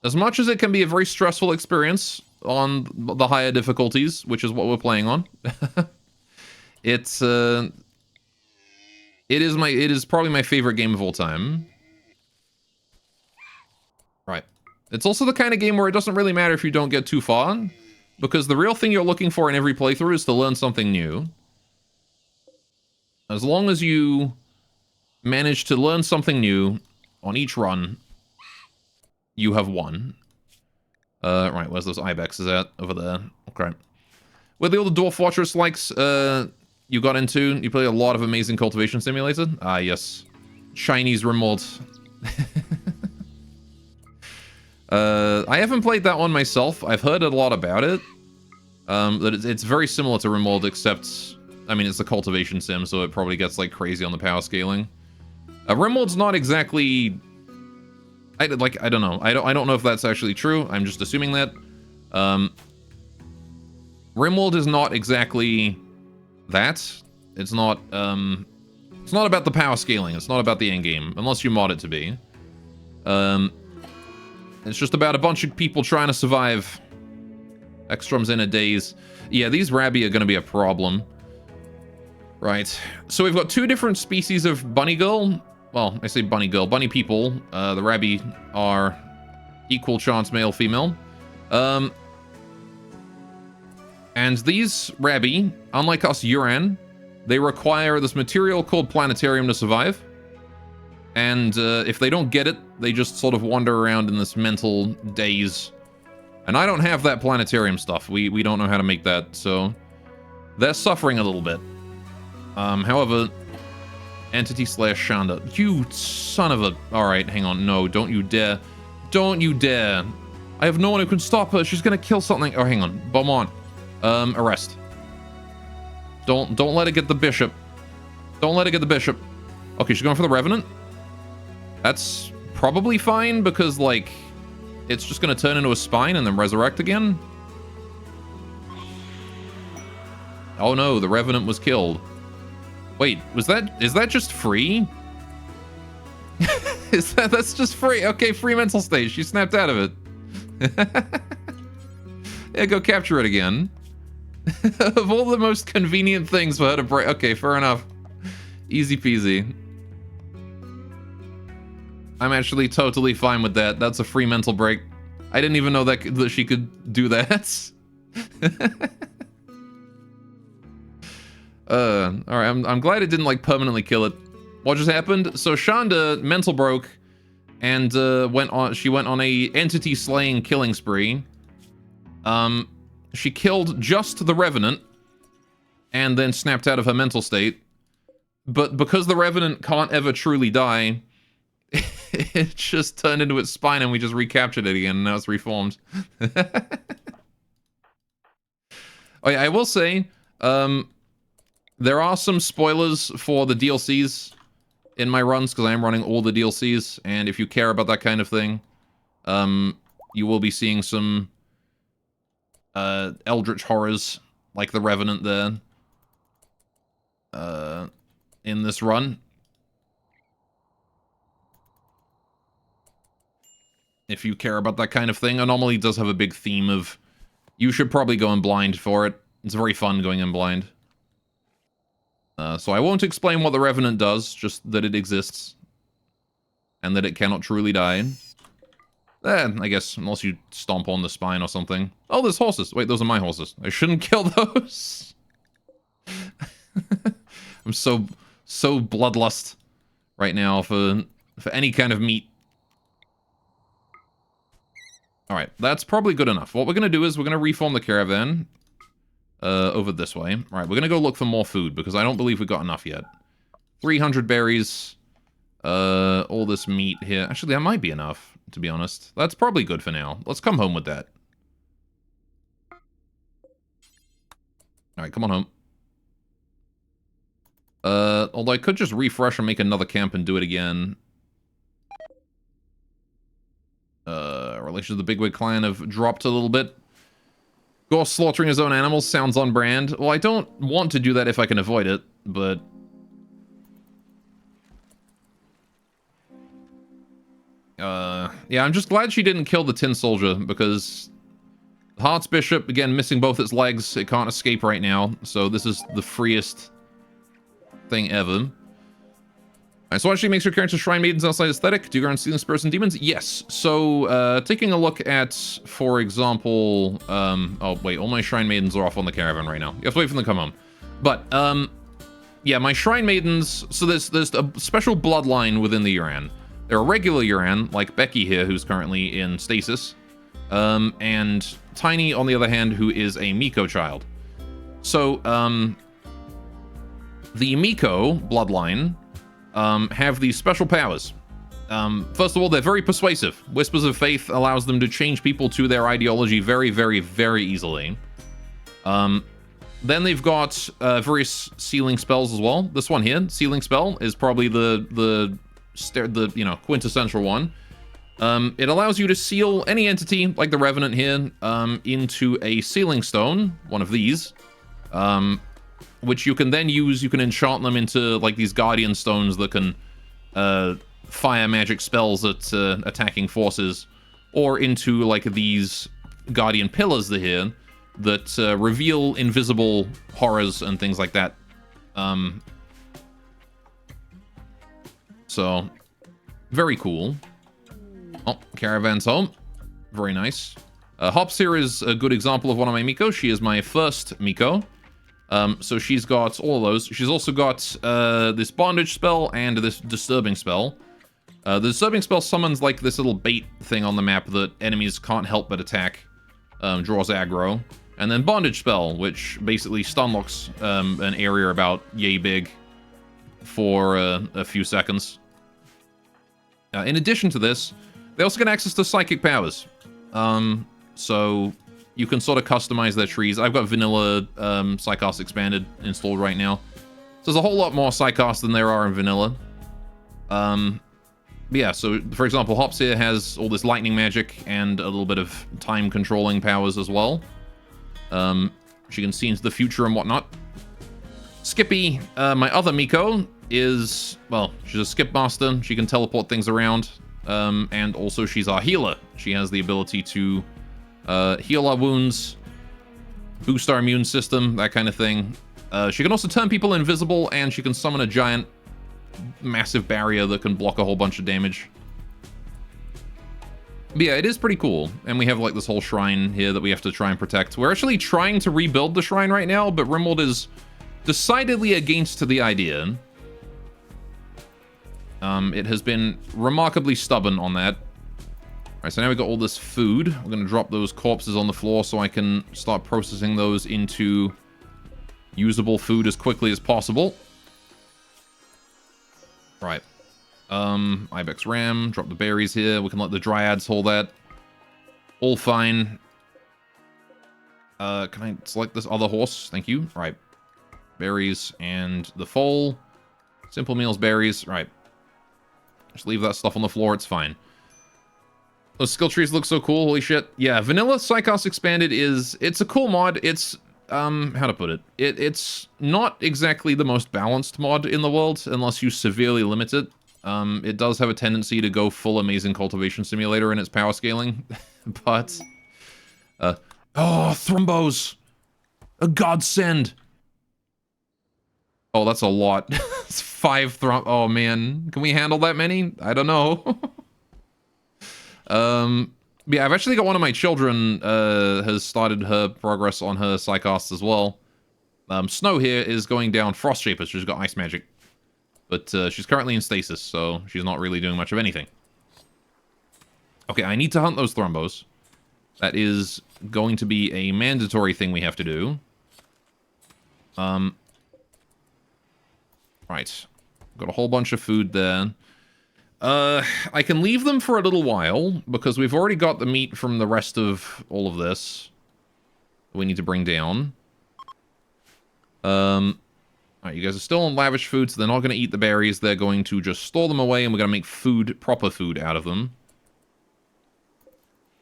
As much as it can be a very stressful experience on the higher difficulties, which is what we're playing on, it is probably my favorite game of all time. Right. It's also the kind of game where it doesn't really matter if you don't get too far, because the real thing you're looking for in every playthrough is to learn something new. As long as you manage to learn something new on each run, you have won. Right, where's those ibexes at? Over there. Okay. Where the old Dwarf Fortress likes, you got into? You played a lot of Amazing Cultivation Simulator? Ah, yes. Chinese Rimworld. I haven't played that one myself. I've heard a lot about it. That it's very similar to Rimworld, except, I mean, it's a cultivation sim, so it probably gets, like, crazy on the power scaling. Rimworld's not exactly... I don't know. I don't know if that's actually true. I'm just assuming that. Rimworld is not exactly that. It's not about the power scaling. It's not about the end game, unless you mod it to be. It's just about a bunch of people trying to survive. Ekstrom's in a daze. Yeah, these Rabbi are going to be a problem. Right. So we've got 2 different species of bunny girl. Well, I say bunny girl. Bunny people. The Rabbi are equal chance male, female. And these Rabbi, unlike us Yuran, they require this material called planetarium to survive. And if they don't get it, they just sort of wander around in this mental daze. And I don't have that planetarium stuff. We don't know how to make that, so they're suffering a little bit. However, Entity / Shanda. You son of a... Alright, hang on. No, don't you dare. Don't you dare. I have no one who can stop her. She's gonna kill something. Oh, hang on. Beaumont. Arrest. Don't let her get the bishop. Don't let her get the bishop. Okay, she's going for the Revenant. That's probably fine, because, like, it's just gonna turn into a spine and then resurrect again. Oh no, the Revenant was killed. Wait, is that just free? That's just free? Okay, free mental state. She snapped out of it. Yeah, go capture it again. Of all the most convenient things for her to break. Okay, fair enough. Easy peasy. I'm actually totally fine with that. That's a free mental break. I didn't even know that she could do that. Alright, I'm glad it didn't, like, permanently kill it. What just happened? So Shonda mental broke and she went on a entity slaying killing spree. She killed just the Revenant and then snapped out of her mental state. But because the Revenant can't ever truly die, it just turned into its spine and we just recaptured it again and now it's reformed. Oh yeah, I will say, there are some spoilers for the DLCs in my runs, because I am running all the DLCs, and if you care about that kind of thing, you will be seeing some eldritch horrors, like the Revenant there, in this run. If you care about that kind of thing, Anomaly does have a big theme of, you should probably go in blind for it. It's very fun going in blind. So I won't explain what the Revenant does, just that it exists. And that it cannot truly die. I guess, unless you stomp on the spine or something. Oh, there's horses. Wait, those are my horses. I shouldn't kill those. I'm so bloodlust right now for any kind of meat. Alright, that's probably good enough. What we're going to do is we're going to reform the caravan over this way. Alright, we're going to go look for more food, because I don't believe we got enough yet. 300 berries. All this meat here. Actually, that might be enough, to be honest. That's probably good for now. Let's come home with that. Alright, come on home. Although I could just refresh and make another camp and do it again. Relations of the Bigwig clan have dropped a little bit. Gore slaughtering his own animals sounds on brand. Well, I don't want to do that if I can avoid it, but... yeah, I'm just glad she didn't kill the Tin Soldier, because... the Hearts Bishop, again, missing both its legs, it can't escape right now, so this is the freest thing ever. Alright, so actually makes your character Shrine Maidens outside aesthetic. Do you grant Stealing Spirits and Demons? Yes. So, taking a look at, for example, oh wait, all my Shrine Maidens are off on the caravan right now. You have to wait for them to come home. But, yeah, my Shrine Maidens, so there's a special bloodline within the Yuran. There are regular Yuran, like Becky here, who's currently in stasis, and Tiny, on the other hand, who is a Miko child. So, the Miko bloodline have these special powers. First of all, they're very persuasive. Whispers of Faith allows them to change people to their ideology very, very, very easily. Then they've got various sealing spells as well. This one here, Sealing Spell, is probably the you know, quintessential one. It allows you to seal any entity, like the Revenant here, into a sealing stone, one of these, which you can then use. You can enchant them into, like, these Guardian Stones that can fire magic spells at attacking forces, or into, like, these Guardian Pillars here that reveal invisible horrors and things like that. So, very cool. Oh, caravan's home. Very nice. Hops here is a good example of one of my Miko. She is my first Miko. So she's got all of those. She's also got this bondage spell and this disturbing spell. The disturbing spell summons like this little bait thing on the map that enemies can't help but attack. Draws aggro. And then bondage spell, which basically stun locks an area about yay big for a few seconds. In addition to this, they also get access to psychic powers. So you can sort of customize their trees. I've got vanilla Psycast Expanded installed right now. So there's a whole lot more Psycast than there are in vanilla. Yeah, so for example, Hops here has all this lightning magic and a little bit of time controlling powers as well. She can see into the future and whatnot. Skippy, my other Miko, is, well, she's a skip master. She can teleport things around. And also she's our healer. She has the ability to heal our wounds, boost our immune system, that kind of thing. She can also turn people invisible, and she can summon a giant, massive barrier that can block a whole bunch of damage. But yeah, it is pretty cool. And we have like this whole shrine here that we have to try and protect. We're actually trying to rebuild the shrine right now, but Rimworld is decidedly against the idea. It has been remarkably stubborn on that. Alright, so now we got all this food. We're going to drop those corpses on the floor so I can start processing those into usable food as quickly as possible. Right. Ibex Ram, drop the berries here. We can let the Dryads hold that. All fine. Can I select this other horse? Thank you. Right. Berries and the foal. Simple meals, berries. Right. Just leave that stuff on the floor. It's fine. Those skill trees look so cool. Holy shit. Yeah, Vanilla Psychos Expanded it's a cool mod. It's, how to put it? It's not exactly the most balanced mod in the world, unless you severely limit it. It does have a tendency to go full Amazing Cultivation Simulator in its power scaling, but... oh, Thrumbos! A godsend! Oh, that's a lot. It's 5 oh man. Can we handle that many? I don't know. Yeah, I've actually got one of my children, has started her progress on her Psychos as well. Snow here is going down Frost Shaper, she's got Ice Magic. But, she's currently in stasis, so she's not really doing much of anything. Okay, I need to hunt those Thrumbos. That is going to be a mandatory thing we have to do. Right. Got a whole bunch of food there. I can leave them for a little while, because we've already got the meat from the rest of all of this. We need to bring down. Alright, you guys are still on lavish food, so they're not going to eat the berries. They're going to just store them away, and we're going to make food, proper food, out of them.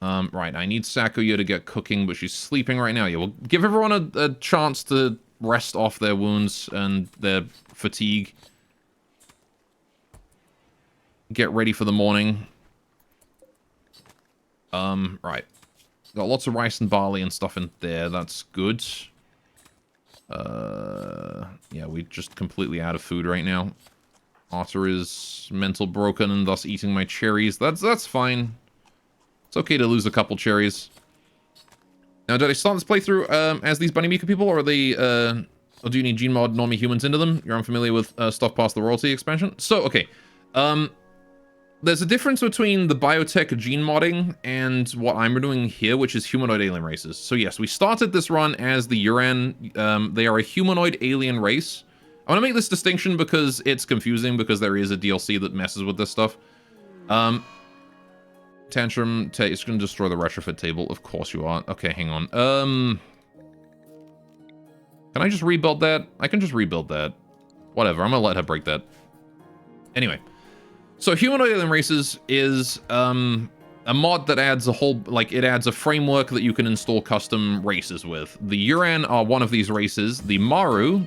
Right, I need Sakuya to get cooking, but she's sleeping right now. Yeah, we'll give everyone a chance to rest off their wounds and their fatigue. Get ready for the morning. Right. Got lots of rice and barley and stuff in there. That's good. Yeah, we're just completely out of food right now. Otter is mental broken and thus eating my cherries. That's fine. It's okay to lose a couple cherries. Now, did I start this playthrough as these Bunny Mika people, or are they, or do you need Gene Mod normie humans into them? You're unfamiliar with stuff past the royalty expansion? So, okay. There's a difference between the biotech gene modding and what I'm doing here, which is humanoid alien races. So yes, we started this run as the Yuran. They are a humanoid alien race. I want to make this distinction because it's confusing, because there is a DLC that messes with this stuff. Tantrum, it's going to destroy the retrofit table. Of course you are. Okay, hang on. Can I just rebuild that? I can just rebuild that. Whatever, I'm going to let her break that. Anyway. So humanoid alien races is a mod that adds a whole, like, it adds a framework that you can install custom races with. The Yuran are one of these races. The Maru,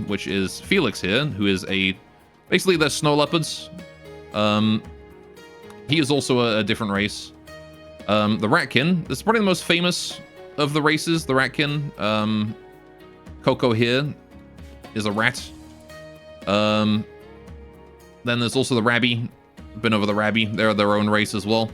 which is Felix here, who is basically they're snow leopards. He is also a different race. The Ratkin, this is probably the most famous of the races, the Ratkin. Coco here is a rat. Then there's also the Rabby. Been over the Rabby. They're their own race as well.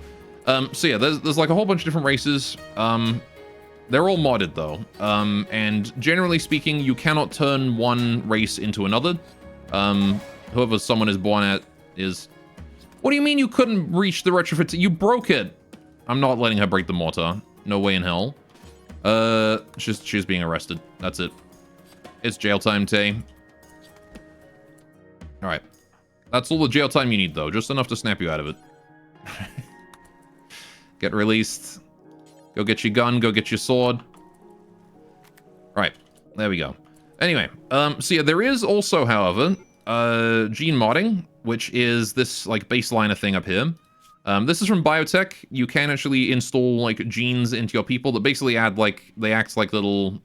So yeah, there's like a whole bunch of different races. They're all modded though. And generally speaking, you cannot turn one race into another. Whoever someone is born at is... What do you mean you couldn't reach the retrofit? You broke it. I'm not letting her break the mortar. No way in hell. She's being arrested. That's it. It's jail time, Tay. Alright. That's all the jail time you need, though. Just enough to snap you out of it. Get released. Go get your gun. Go get your sword. Right. There we go. Anyway. So yeah, there is also, however, gene modding, which is this, like, baseliner thing up here. This is from biotech. You can actually install, like, genes into your people that basically add, like, they act like little,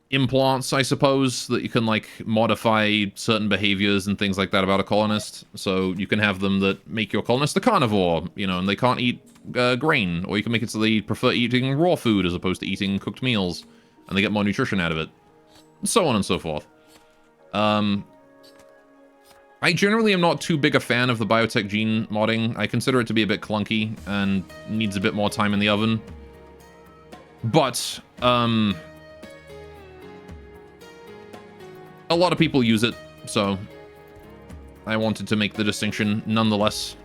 implants, I suppose, that you can, like, modify certain behaviors and things like that about a colonist. So you can have them that make your colonist a carnivore, you know, and they can't eat grain. Or you can make it so they prefer eating raw food as opposed to eating cooked meals, and they get more nutrition out of it. So on and so forth. I generally am not too big a fan of the biotech gene modding. I consider it to be a bit clunky and needs a bit more time in the oven. But, a lot of people use it, so I wanted to make the distinction nonetheless.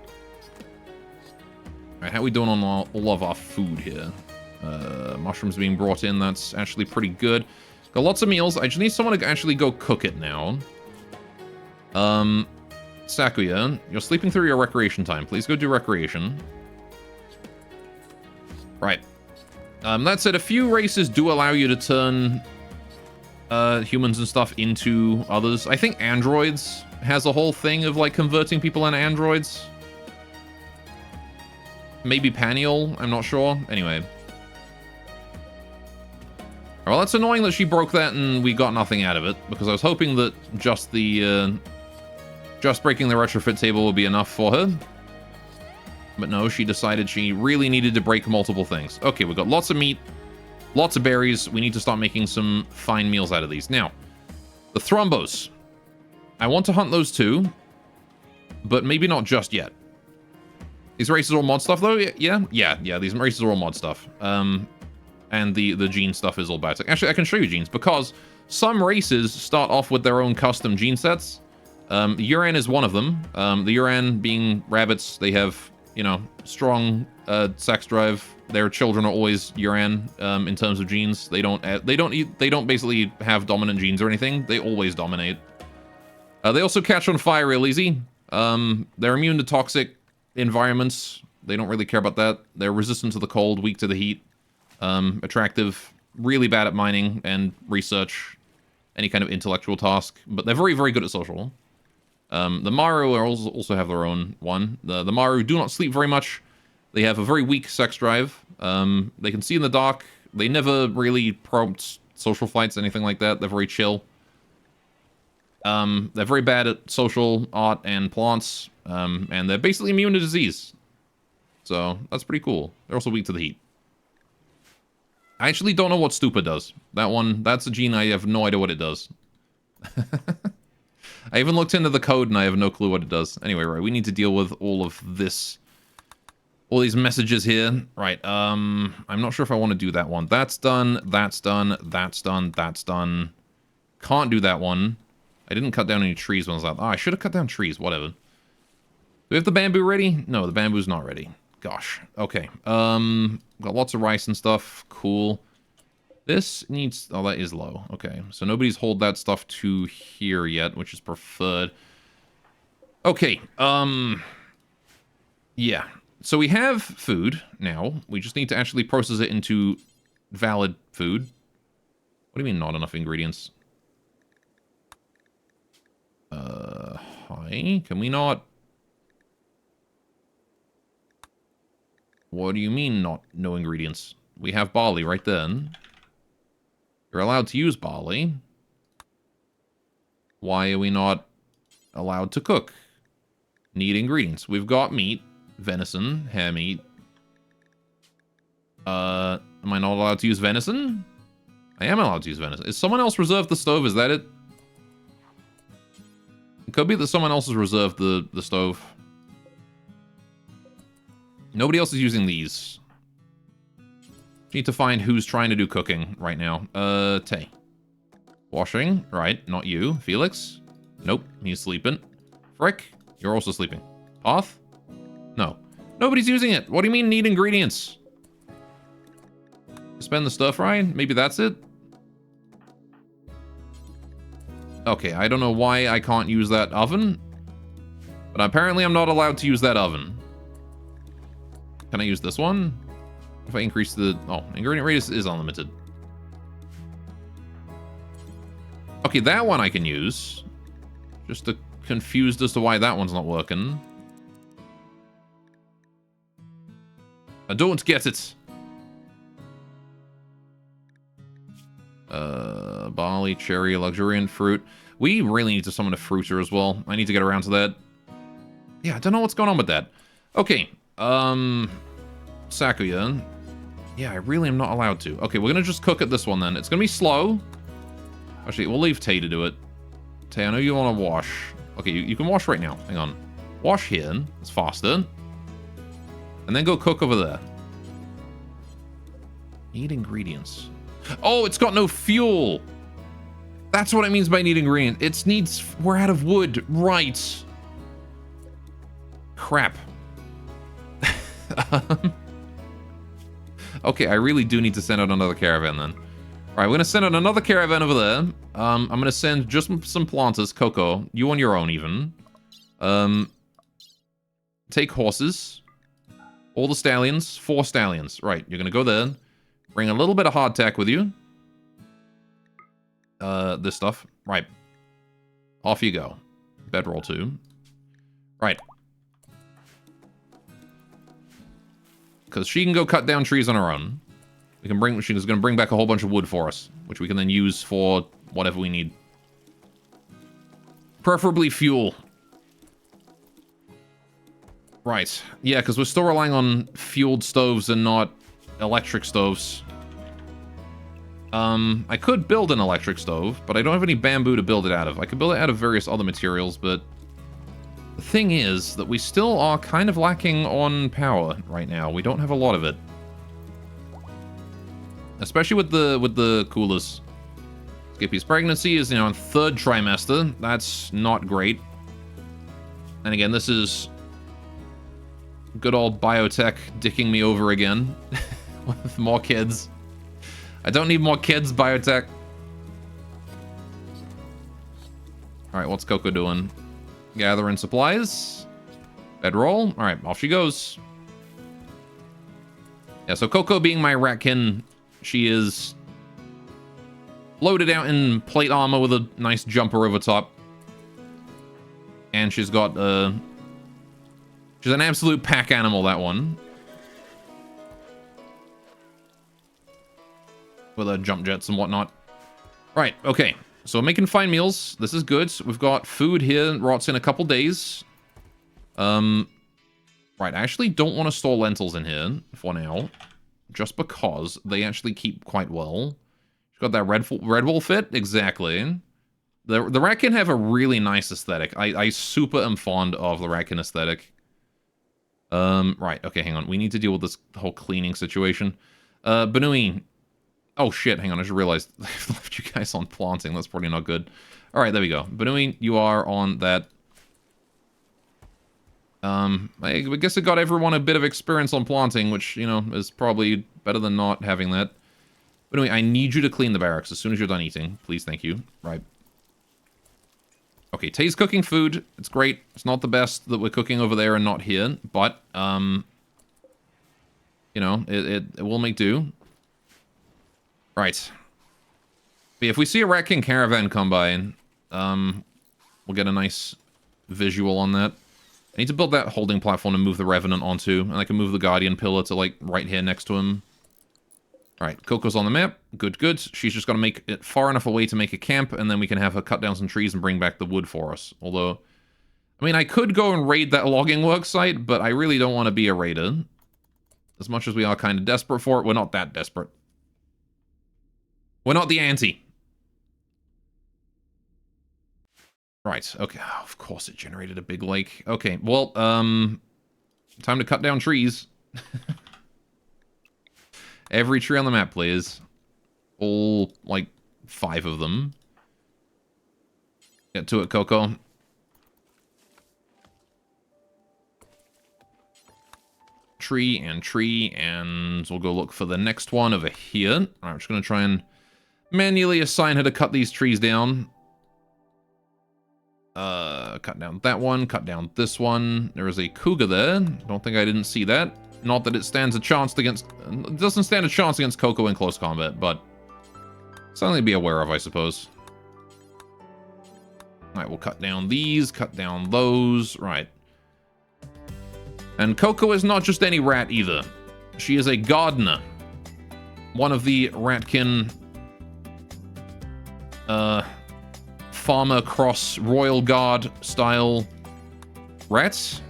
Alright, how are we doing on all of our food here? Mushrooms being brought in, that's actually pretty good. Got lots of meals. I just need someone to actually go cook it now. Sakuya, you're sleeping through your recreation time. Please go do recreation. Right. That said, a few races do allow you to turn humans and stuff into others. I think androids has a whole thing of, like, converting people into androids. Maybe Paniel, I'm not sure. Anyway. Well, that's annoying that she broke that and we got nothing out of it, because I was hoping that just the, just breaking the retrofit table would be enough for her. But no, she decided she really needed to break multiple things. Okay, we've got lots of meat, lots of berries. We need to start making some fine meals out of these. Now, the thrombos. I want to hunt those too, but maybe not just yet. These races are all mod stuff, though? Yeah, these races are all mod stuff. And the gene stuff is all biotech. Actually, I can show you genes, because some races start off with their own custom gene sets. Yuran is one of them. The Yuran being rabbits, they have, you know, strong sex drive. Their children are always Yuran in terms of genes. They don't basically have dominant genes or anything. They always dominate. They also catch on fire real easy. They're immune to toxic environments. They don't really care about that. They're resistant to the cold, weak to the heat. Attractive, really bad at mining and research, any kind of intellectual task, but they're very, very good at social. The Maru also have their own one. The Maru do not sleep very much. They have a very weak sex drive. They can see in the dark. They never really prompt social fights, anything like that. They're very chill. They're very bad at social, art, and plants, and they're basically immune to disease. So, that's pretty cool. They're also weak to the heat. I actually don't know what Stupa does. That's a gene I have no idea what it does. I even looked into the code and I have no clue what it does. Anyway, right, we need to deal with all of this. All these messages here. Right, I'm not sure if I want to do that one. That's done, that's done, that's done, that's done. Can't do that one. I didn't cut down any trees when I was out. Oh, I should have cut down trees, whatever. Do we have the bamboo ready? No, the bamboo's not ready. Gosh. Okay. Got lots of rice and stuff. Cool. This needs... Oh, that is low. Okay. So nobody's hauled that stuff to here yet, which is preferred. Okay. Yeah. So we have food now. We just need to actually process it into valid food. What do you mean not enough ingredients? Hi? Can we not... What do you mean no ingredients? We have barley right then. You're allowed to use barley. Why are we not allowed to cook? Need ingredients. We've got meat, venison, hare meat. Am I not allowed to use venison? I am allowed to use venison. Is someone else reserved the stove? Is that it? It could be that someone else has reserved the stove. Nobody else is using these. Need to find who's trying to do cooking right now. Tay. Washing. Right, not you. Felix? Nope, he's sleeping. Frick? You're also sleeping. Path? No. Nobody's using it. What do you mean need ingredients? Spend the stir fry? Maybe that's it? Okay, I don't know why I can't use that oven. But apparently I'm not allowed to use that oven. Can I use this one? If I increase the... Oh, ingredient radius is unlimited. Okay, that one I can use. Just confused as to why that one's not working. I don't get it. Barley, cherry, luxuriant fruit. We really need to summon a fruiter as well. I need to get around to that. Yeah, I don't know what's going on with that. Okay, Sakuya. Yeah, I really am not allowed to. Okay, we're gonna just cook at this one then. It's gonna be slow. Actually, we'll leave Tay to do it. Tay, I know you want to wash. Okay, you can wash right now. Hang on. Wash here. It's faster. And then go cook over there. Need ingredients. Oh, it's got no fuel. That's what it means by need ingredients. It needs... We're out of wood. Right. Crap. Okay, I really do need to send out another caravan then. Alright, we're going to send out another caravan over there. I'm going to send just some planters. Coco, you on your own even. Take horses. All the stallions. 4 stallions. Right, you're going to go there. Bring a little bit of hardtack with you. This stuff. Right. Off you go. Bedroll 2. Right. Because she can go cut down trees on her own. She's going to bring back a whole bunch of wood for us, which we can then use for whatever we need. Preferably fuel. Right. Yeah, because we're still relying on fueled stoves and not electric stoves. I could build an electric stove, but I don't have any bamboo to build it out of. I could build it out of various other materials, but the thing is that we still are kind of lacking on power right now. We don't have a lot of it. Especially with the coolers. Skippy's pregnancy is, in 3rd trimester. That's not great. And again, this is good old biotech dicking me over again with more kids. I don't need more kids, biotech. Alright, what's Coco doing? Gathering supplies. Bedroll. Alright, off she goes. Yeah, so Coco being my ratkin, she is loaded out in plate armor with a nice jumper over top. And she's got, she's an absolute pack animal, that one. With her jump jets and whatnot. Right, okay. So making fine meals. This is good. We've got food here. Rots in a couple days. Right, I actually don't want to store lentils in here for now. Just because they actually keep quite well. She's got that red wool fit. Exactly. The rat can have a really nice aesthetic. I super am fond of the rat can aesthetic. Right, okay, hang on. We need to deal with this whole cleaning situation. Benui. Oh shit, hang on, I just realized I've left you guys on planting. That's probably not good. Alright, there we go. Benui, you are on that. I guess it got everyone a bit of experience on planting, which, is probably better than not having that. But anyway, I need you to clean the barracks as soon as you're done eating. Please, thank you. Right. Okay, Tay's cooking food. It's great. It's not the best that we're cooking over there and not here, but, it will make do. Right. But if we see a Rat King caravan come by, we'll get a nice visual on that. I need to build that holding platform to move the Revenant onto, and I can move the Guardian pillar to, like, right here next to him. Alright, Coco's on the map. Good, good. She's just got to make it far enough away to make a camp, and then we can have her cut down some trees and bring back the wood for us. Although, I mean, I could go and raid that logging work site, but I really don't want to be a raider. As much as we are kind of desperate for it, we're not that desperate. We're not the ante. Right, okay. Oh, of course it generated a big lake. Okay, well, time to cut down trees. Every tree on the map, please. All, like, 5 of them. Get to it, Coco. Tree, and we'll go look for the next one over here. Alright, I'm just gonna try and manually assign her to cut these trees down. Cut down that one, cut down this one. There is a cougar there. Don't think I didn't see that. Not that it stands a chance against... It doesn't stand a chance against Coco in close combat, but... something to be aware of, I suppose. Alright, we'll cut down these, cut down those. Right. And Coco is not just any rat, either. She is a gardener. One of the ratkin farmer cross royal guard style rats.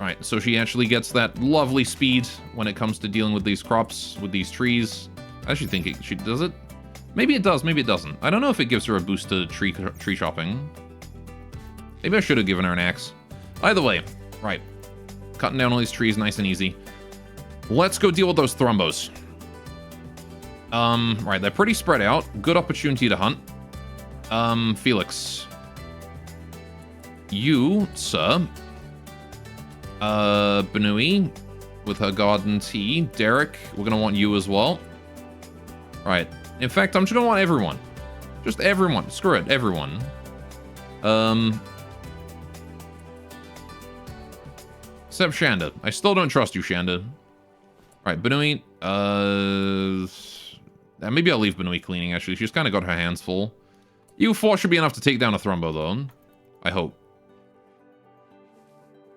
Right, so she actually gets that lovely speed when it comes to dealing with these crops, with these trees. I actually think she does it. Maybe it does, maybe it doesn't. I don't know if it gives her a boost to tree chopping. Maybe I should have given her an axe. Either way, right. Cutting down all these trees nice and easy. Let's go deal with those thrombos. Right, they're pretty spread out. Good opportunity to hunt. Felix. You, sir. Benui with her garden tea. Derek, we're gonna want you as well. Right. In fact, I'm just gonna want everyone. Just everyone. Screw it, everyone. Except Shanda. I still don't trust you, Shanda. Right, Benui, maybe I'll leave Benui cleaning, actually. She's kind of got her hands full. You four should be enough to take down a Thrombo, though. I hope.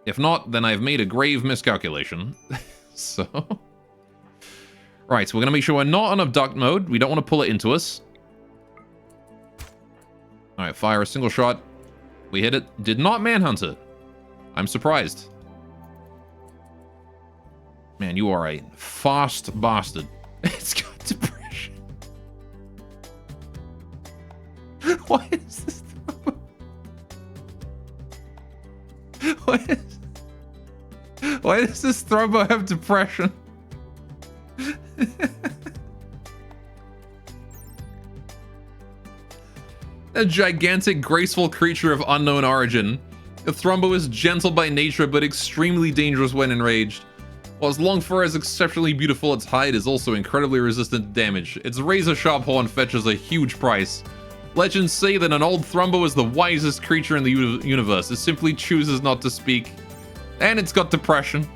If not, then I've made a grave miscalculation. So... Right, so we're going to make sure we're not on abduct mode. We don't want to pull it into us. Alright, fire a single shot. We hit it. Did not manhunt it. I'm surprised. Man, you are a fast bastard. It's got depression. Why is this... Why does this Thrombo have depression? A gigantic, graceful creature of unknown origin. The Thrombo is gentle by nature, but extremely dangerous when enraged. While its long fur is exceptionally beautiful, its hide is also incredibly resistant to damage. Its razor-sharp horn fetches a huge price. Legends say that an old Thrombo is the wisest creature in the universe. It simply chooses not to speak. And it's got depression.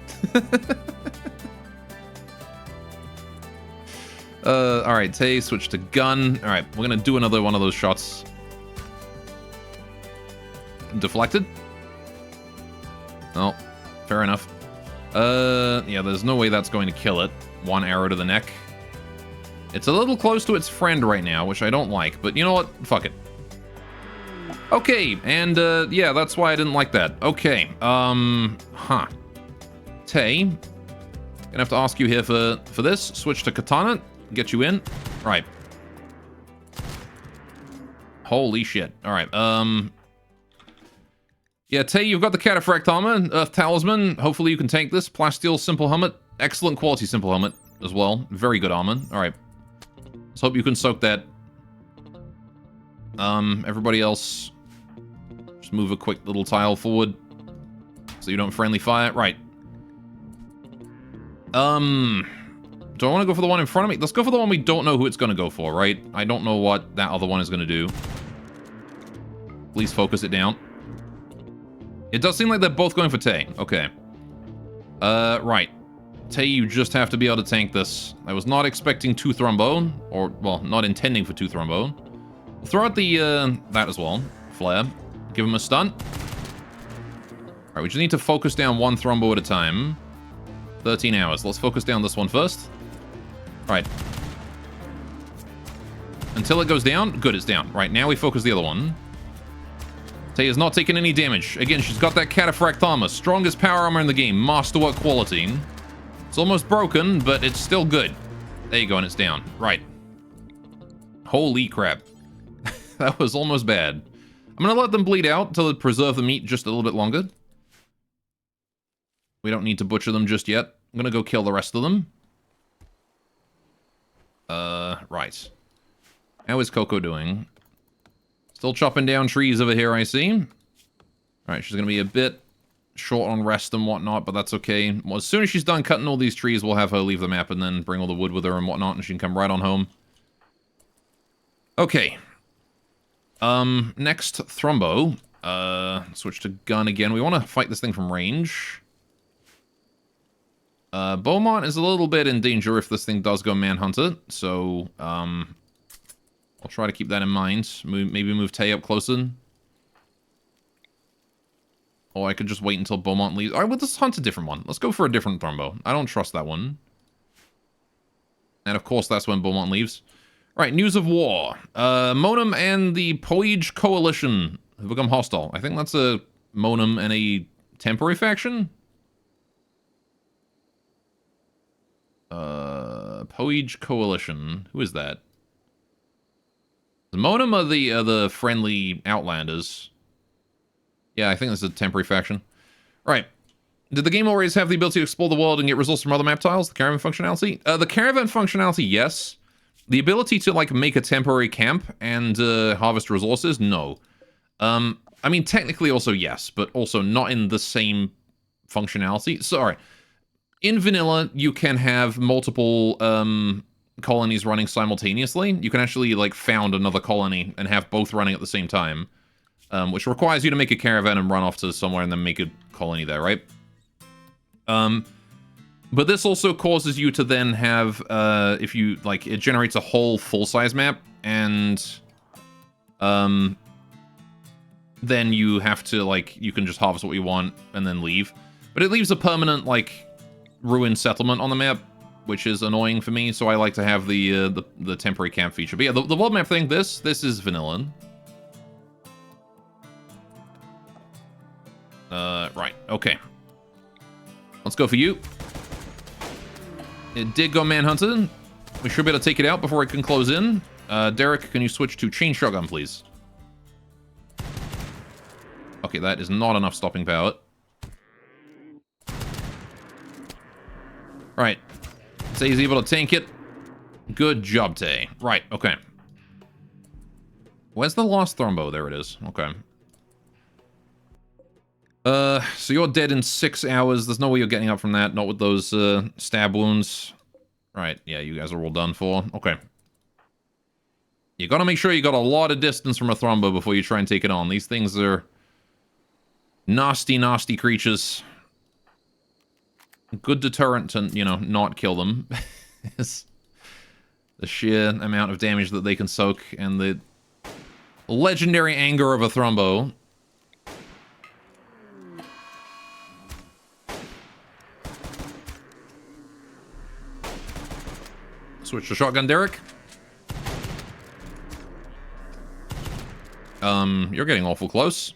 Alright, Tay, switch to gun. Alright, we're gonna do another one of those shots. Deflected? Oh, fair enough. Yeah, there's no way that's going to kill it. One arrow to the neck. It's a little close to its friend right now, which I don't like, but you know what? Fuck it. Okay, and, yeah, that's why I didn't like that. Okay, Tay, gonna have to ask you here for this. Switch to katana. Get you in. Right. Holy shit. Alright, yeah, Tay, you've got the Cataphract armor, Earth Talisman. Hopefully you can tank this. Plasteel Simple Helmet. Excellent quality Simple Helmet as well. Very good armor. Alright. Let's hope you can soak that. Everybody else, just move a quick little tile forward so you don't friendly fire. Right. Do I want to go for the one in front of me? Let's go for the one we don't know who it's going to go for, right? I don't know what that other one is going to do. Please focus it down. It does seem like they're both going for Tay. Okay. Right. Tay, you just have to be able to tank this. I was not expecting 2 Thrombo, or, well, not intending for 2 Thrombo. Throw out the, that as well. Flare. Give him a stun. Alright, we just need to focus down 1 Thrombo at a time. 13 hours. Let's focus down this one first. Alright. Until it goes down. Good, it's down. Right, now we focus the other one. Tay is not taking any damage. Again, she's got that Cataphract armor. Strongest power armor in the game. Masterwork quality. It's almost broken, but it's still good. There you go, and it's down. Right. Holy crap. That was almost bad. I'm gonna let them bleed out to preserve the meat just a little bit longer. We don't need to butcher them just yet. I'm gonna go kill the rest of them. Right. How is Coco doing? Still chopping down trees over here, I see. Alright, she's gonna be a bit short on rest and whatnot, but that's okay. Well, as soon as she's done cutting all these trees, we'll have her leave the map and then bring all the wood with her and whatnot, and she can come right on home. Okay. Next, Thrombo. Switch to gun again. We want to fight this thing from range. Beaumont is a little bit in danger if this thing does go manhunter, so, I'll try to keep that in mind. Maybe move Tay up closer. Or I could just wait until Beaumont leaves. Alright, well, let's hunt a different one. Let's go for a different Thrombo. I don't trust that one. And of course, that's when Beaumont leaves. Right, news of war. Monum and the Poige Coalition have become hostile. I think that's a Monum and a temporary faction? Poige Coalition. Who is that? The Monum are the friendly Outlanders. Yeah, I think that's a temporary faction. Right. Did the game always have the ability to explore the world and get resources from other map tiles? The caravan functionality? The caravan functionality, yes. The ability to, like, make a temporary camp and harvest resources? No. I mean, technically also yes, but also not in the same functionality. Sorry. In vanilla, you can have multiple colonies running simultaneously. You can actually, like, found another colony and have both running at the same time, which requires you to make a caravan and run off to somewhere and then make a colony there, right? But this also causes you to then have, if you, like, it generates a whole full-size map, and, then you have to, like, you can just harvest what you want and then leave. But it leaves a permanent, like, ruined settlement on the map, which is annoying for me, so I like to have the temporary camp feature. But yeah, the world map thing, this is vanilla. Right, okay. Let's go for you. It did go manhunted. We should be able to take it out before it can close in. Derek, can you switch to chain shotgun, please? Okay, that is not enough stopping power. Right. Tay's able to tank it. Good job, Tay. Right, okay. Where's the lost thrombo? There it is. Okay. So you're dead in 6 hours. There's no way you're getting up from that. Not with those, stab wounds. Right, yeah, you guys are all done for. Okay. You gotta make sure you got a lot of distance from a thrombo before you try and take it on. These things are nasty, nasty creatures. Good deterrent to, you know, not kill them. Is the sheer amount of damage that they can soak and the legendary anger of a thrombo. Switch to shotgun, Derek. You're getting awful close.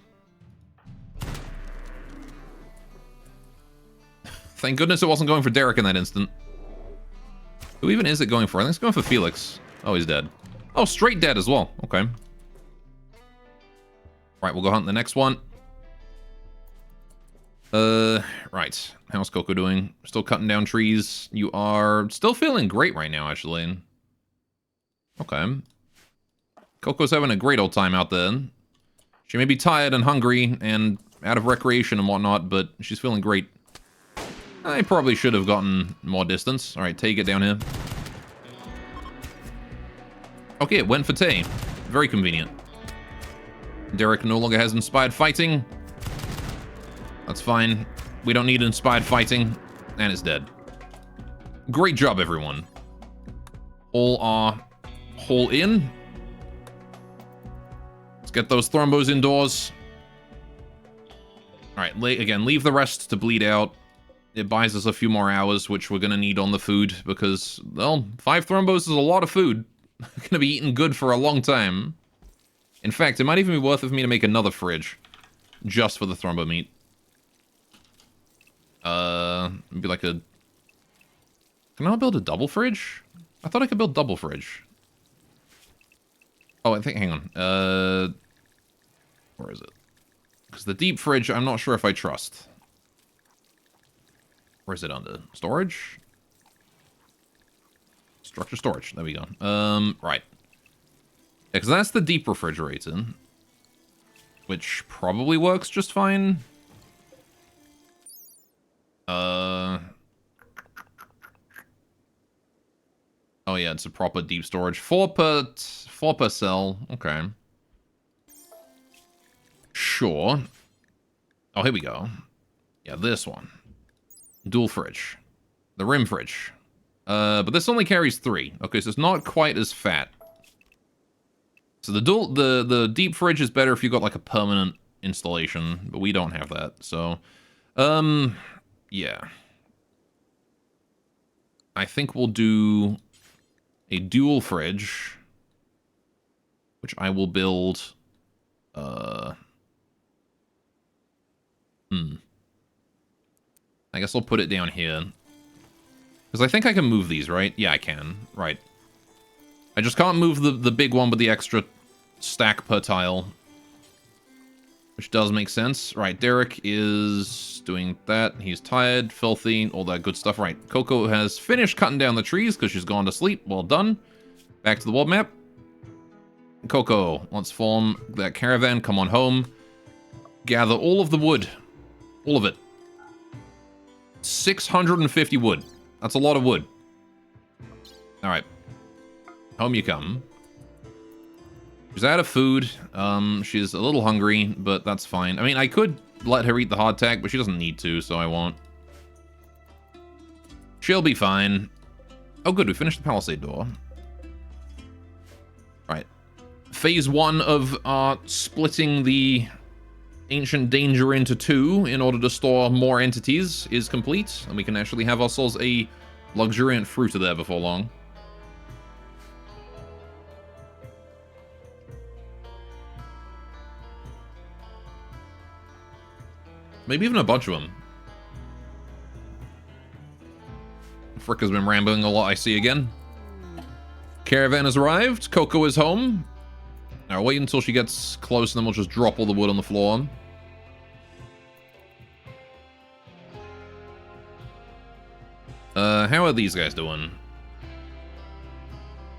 Thank goodness it wasn't going for Derek in that instant. Who even is it going for? I think it's going for Felix. Oh, he's dead. Oh, straight dead as well. Okay. Right, we'll go hunt the next one. Right. How's Coco doing? Still cutting down trees. You are still feeling great right now, actually. Okay. Coco's having a great old time out there. She may be tired and hungry and out of recreation and whatnot, but she's feeling great. I probably should have gotten more distance. Alright, Tay, get down here. Okay, it went for Tay. Very convenient. Derek no longer has inspired fighting. That's fine. We don't need inspired fighting. And it's dead. Great job, everyone. All are whole in. Let's get those thrombos indoors. Alright, again, leave the rest to bleed out. It buys us a few more hours, which we're going to need on the food, because, well, 5 thrombos is a lot of food. Going to be eating good for a long time. In fact, it might even be worth it for me to make another fridge. Just for the thrombo meat. Maybe like a... Can I build a double fridge? I thought I could build double fridge. Oh, I think, hang on. Where is it? Because the deep fridge, I'm not sure if I trust. Where is it under? Storage? Structure storage. There we go. Right. Yeah, because that's the deep refrigerator. Which probably works just fine. Oh yeah, it's a proper deep storage. 4 per cell. Okay. Sure. Oh, here we go. Yeah, this one. Dual fridge. The rim fridge. But this only carries 3. Okay, so it's not quite as fat. So the deep fridge is better if you got like a permanent installation, but we don't have that. So, yeah. I think we'll do a dual fridge, which I will build. I guess I'll put it down here. Because I think I can move these, right? Yeah, I can. Right. I just can't move the big one with the extra stack per tile. Which does make sense. Right, Derek is doing that. He's tired, filthy, all that good stuff. Right, Coco has finished cutting down the trees because she's gone to sleep. Well done. Back to the world map. Coco, let's form that caravan. Come on home. Gather all of the wood. All of it. 650 wood. That's a lot of wood. Alright. Home you come. She's out of food. She's a little hungry, but that's fine. I mean, I could let her eat the hardtack, but she doesn't need to, so I won't. She'll be fine. Oh, good. We finished the palisade door. Right. Phase 1 of splitting the Ancient Danger into 2 in order to store more entities is complete, and we can actually have ourselves a luxuriant fruiter there before long. Maybe even a bunch of them. Frick has been rambling a lot, I see again. Caravan has arrived. Coco is home. Now wait until she gets close, and then we'll just drop all the wood on the floor. How are these guys doing?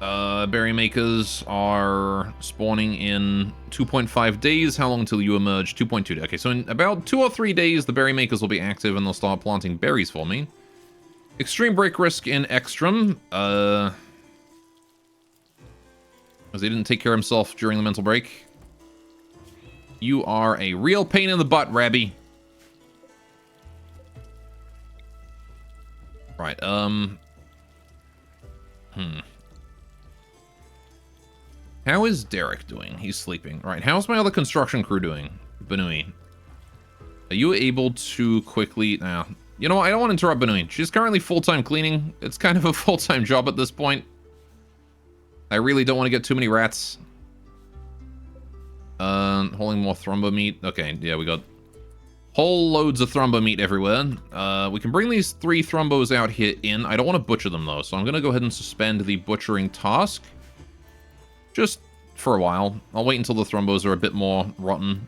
Berry makers are spawning in 2.5 days. How long until you emerge? 2.2 days. Okay, so in about 2 or 3 days, the berry makers will be active and they'll start planting berries for me. Extreme break risk in Ekstrom. Because he didn't take care of himself during the mental break. You are a real pain in the butt, Rabby. Right, How is Derek doing? He's sleeping. Right, how's my other construction crew doing? Benui. Are you able to quickly... Now, you know what? I don't want to interrupt Benui. She's currently full-time cleaning. It's kind of a full-time job at this point. I really don't want to get too many rats. Holding more thrombo meat. Okay, yeah, we got whole loads of thrombo meat everywhere. We can bring these 3 thrombos out here in. I don't want to butcher them, though, so I'm going to go ahead and suspend the butchering task. Just for a while. I'll wait until the thrombos are a bit more rotten.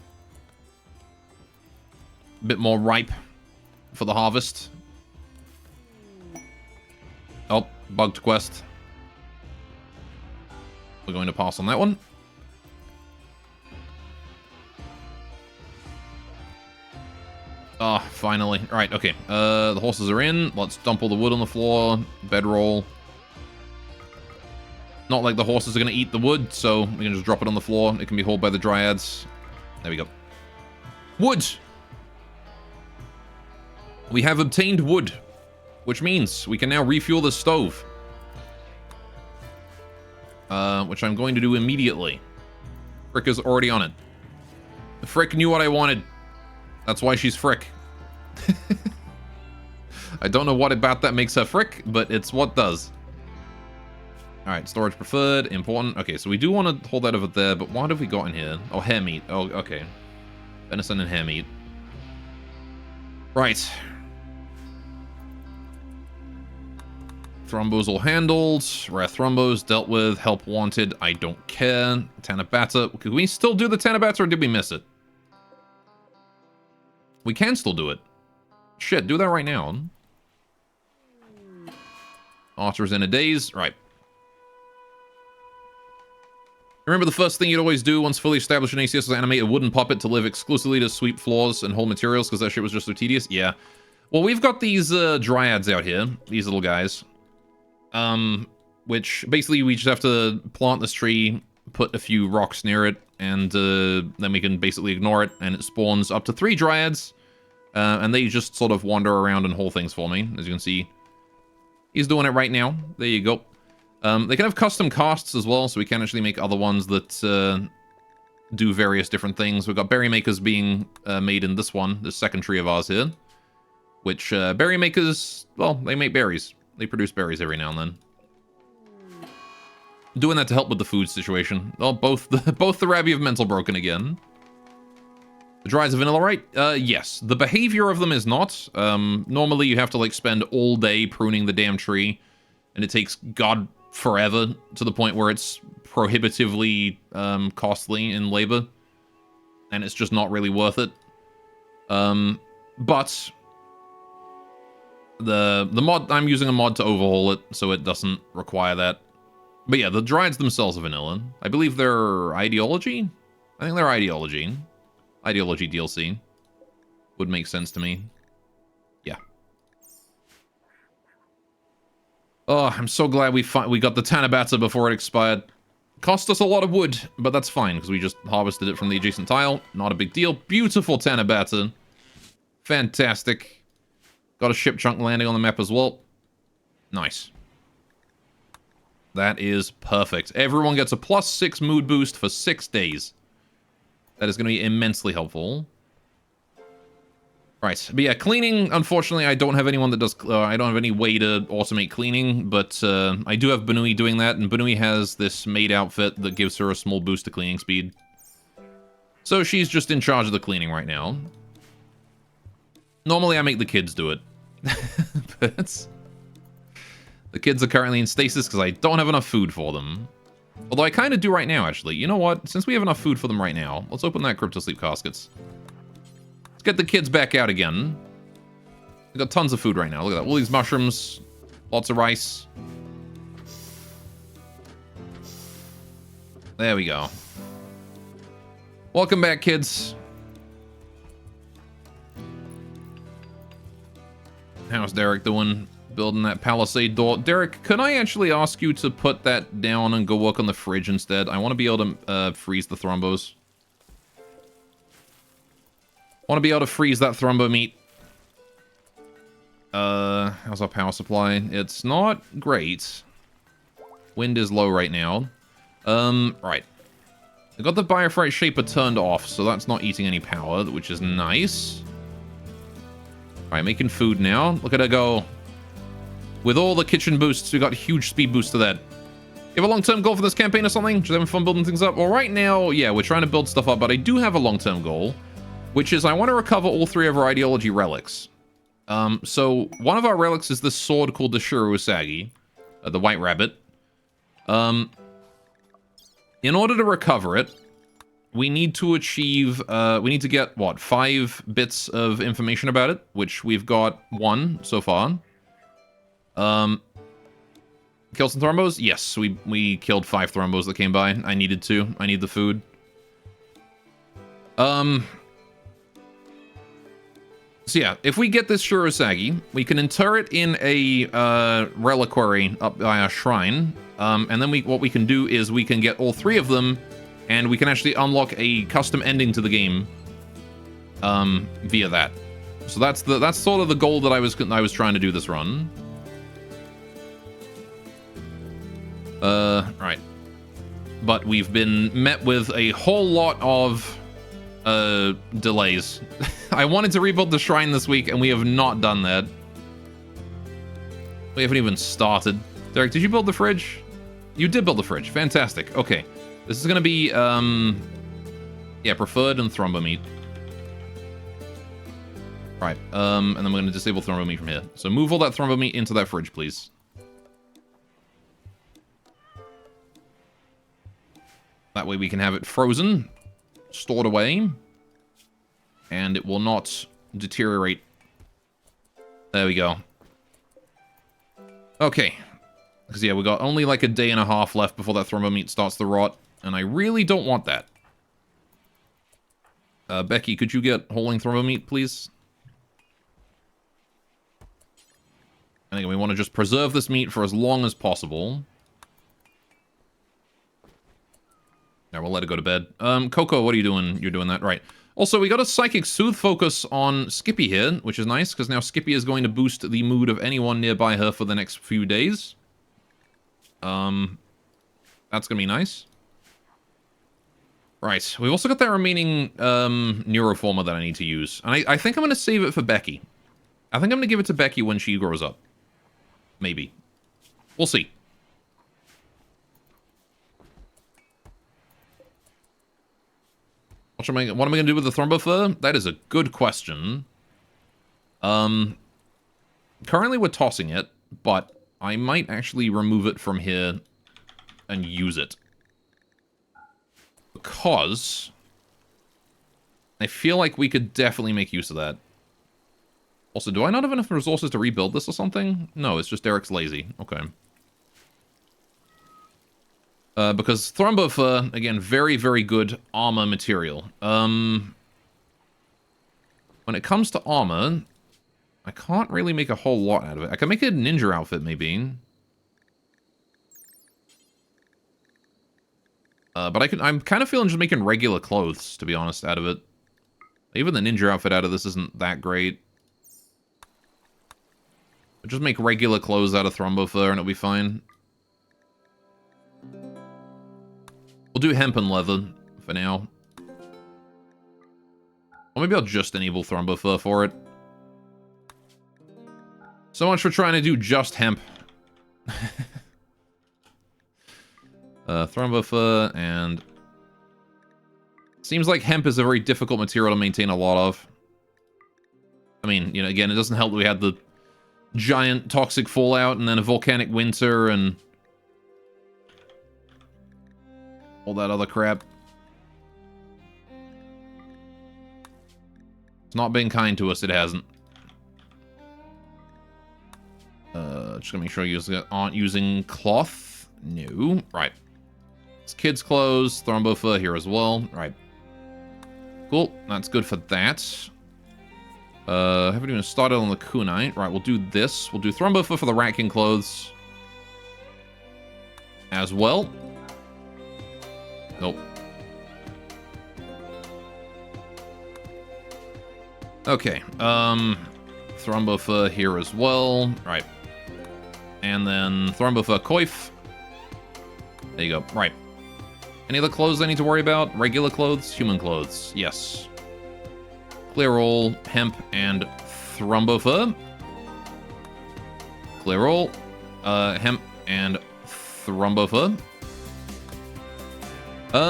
A bit more ripe for the harvest. Oh, bugged quest. We're going to pass on that one. Ah, finally. Right, okay. The horses are in. Let's dump all the wood on the floor. Bedroll. Not like the horses are going to eat the wood, so we can just drop it on the floor. It can be hauled by the dryads. There we go. Wood! We have obtained wood, which means we can now refuel the stove. Which I'm going to do immediately. Frick is already on it. Frick knew what I wanted. That's why she's Frick. I don't know what about that makes her Frick, but it's what does. Alright, storage preferred, important. Okay, so we do want to hold that over there, but what have we got in here? Oh, hare meat. Oh, okay. Venison and hare meat. Right. Thrombos all handled. Rare thrombos dealt with. Help wanted. I don't care. Tanabata. Can we still do the Tanabata, or did we miss it? We can still do it. Shit, do that right now. Archers in a daze. Right. Remember the first thing you'd always do once fully established in ACS was animate a wooden puppet to live exclusively to sweep floors and hold materials because that shit was just so tedious? Yeah. Well, we've got these dryads out here. These little guys. Which basically we just have to plant this tree, put a few rocks near it, and then we can basically ignore it, and it spawns up to 3 dryads. And they just sort of wander around and hold things for me. As you can see, he's doing it right now. There you go. They can have custom casts as well, so we can actually make other ones that do various different things. We've got berry makers being made in this one, this second tree of ours here. Which, berry makers, well, they make berries. They produce berries every now and then. Doing that to help with the food situation. Oh, both the Rabby have mental broken again. The Dries are vanilla, right? Yes. The behavior of them is not. Normally you have to, like, spend all day pruning the damn tree, and it takes, God, forever, to the point where it's prohibitively costly in labor, and it's just not really worth it. But the mod, I'm using a mod to overhaul it, so it doesn't require that. But yeah, the Dryads themselves are vanilla. I believe they're Ideology? I think they're Ideology. Ideology DLC. Would make sense to me. Yeah. Oh, I'm so glad we got the Tanabata before it expired. Cost us a lot of wood, but that's fine, because we just harvested it from the adjacent tile. Not a big deal. Beautiful Tanabata. Fantastic. Got a ship chunk landing on the map as well. Nice. That is perfect. Everyone gets a +6 mood boost for 6 days. That is going to be immensely helpful. Right, but yeah, cleaning, unfortunately, I don't have anyone that does, I don't have any way to automate cleaning, but I do have Banui doing that, and Banui has this maid outfit that gives her a small boost to cleaning speed. So she's just in charge of the cleaning right now. Normally I make the kids do it, but the kids are currently in stasis because I don't have enough food for them. Although I kind of do right now, actually. You know what? Since we have enough food for them right now, let's open that Crypto Sleep Caskets. Let's get the kids back out again. We've got tons of food right now. Look at that. All these mushrooms. Lots of rice. There we go. Welcome back, kids. How's Derek doing? Building that palisade door. Derek, can I actually ask you to put that down and go work on the fridge instead? I want to be able to freeze the thrombos. Want to be able to freeze that thrombo meat. How's our power supply? It's not great. Wind is low right now. Right. I got the Biophrite Shaper turned off, so that's not eating any power, which is nice. Alright, making food now. Look at her go. With all the kitchen boosts, we got a huge speed boost to that. You have a long-term goal for this campaign or something? Just having fun building things up? Well, right now, yeah, we're trying to build stuff up, but I do have a long-term goal, which is I want to recover all 3 of our Ideology relics. So one of our relics is this sword called the Shiro Usagi, the White Rabbit. In order to recover it, we need to achieve, we need to get, what, 5 bits of information about it, which we've got 1 so far. Kill some thrombos? Yes, we killed 5 thrombos that came by. I needed to. I need the food. So yeah, if we get this Shirosagi, we can inter it in a reliquary up by our shrine. And then what we can do is we can get all 3 of them, and we can actually unlock a custom ending to the game via that. So that's sort of the goal that I was trying to do this run. Right. But we've been met with a whole lot of delays. I wanted to rebuild the shrine this week, and we have not done that. We haven't even started. Derek, did you build the fridge? You did build the fridge. Fantastic. Okay. This is gonna be, yeah, preferred and thrombo meat. Right, and then we're gonna disable thrombo meat from here. So move all that thrombo meat into that fridge, please. That way we can have it frozen, stored away, and it will not deteriorate. There we go. Okay. Because, yeah, we got only like a day and a half left before that thrombo meat starts to rot, and I really don't want that. Becky, could you get holding thrombo meat, please? I think we want to just preserve this meat for as long as possible. Now we'll let it go to bed. Coco, what are you doing? You're doing that, right. Also, we got a Psychic Soothe focus on Skippy here, which is nice, because now Skippy is going to boost the mood of anyone nearby her for the next few days. That's gonna be nice. Right, we've also got that remaining Neuroformer that I need to use. And I think I'm gonna save it for Becky. I think I'm gonna give it to Becky when she grows up. Maybe. We'll see. What am I going to do with the Thrombofur? That is a good question. Currently we're tossing it, but I might actually remove it from here and use it. Because I feel like we could definitely make use of that. Also, do I not have enough resources to rebuild this or something? No, it's just Derek's lazy. Okay. Because Thrombofur, again, very, very good armor material. When it comes to armor, I can't really make a whole lot out of it. I can make a ninja outfit, maybe. But I'm kind of feeling just making regular clothes, to be honest, out of it. Even the ninja outfit out of this isn't that great. But just make regular clothes out of Thrombofur and it'll be fine. We'll do hemp and leather for now. Or maybe I'll just enable Thrombofur for it. So much for trying to do just hemp. Thrombofur and... Seems like hemp is a very difficult material to maintain a lot of. I mean, you know, again, it doesn't help that we had the giant toxic fallout and then a volcanic winter and... all that other crap. It's not been kind to us, it hasn't. Just gonna make sure you guys aren't using cloth. No. Right. It's kids' clothes, Thrombofur here as well. Right. Cool. That's good for that. Haven't even started on the kunite. Right, we'll do this. We'll do Thrombofur for the Ratkin clothes as well. Nope. Okay, Thrombofur here as well. Right. And then Thrombofur coif. There you go. Right. Any other clothes I need to worry about? Regular clothes? Human clothes. Yes. Clear all, hemp, and Thrombofur. Clear all, hemp, and Thrombofur. I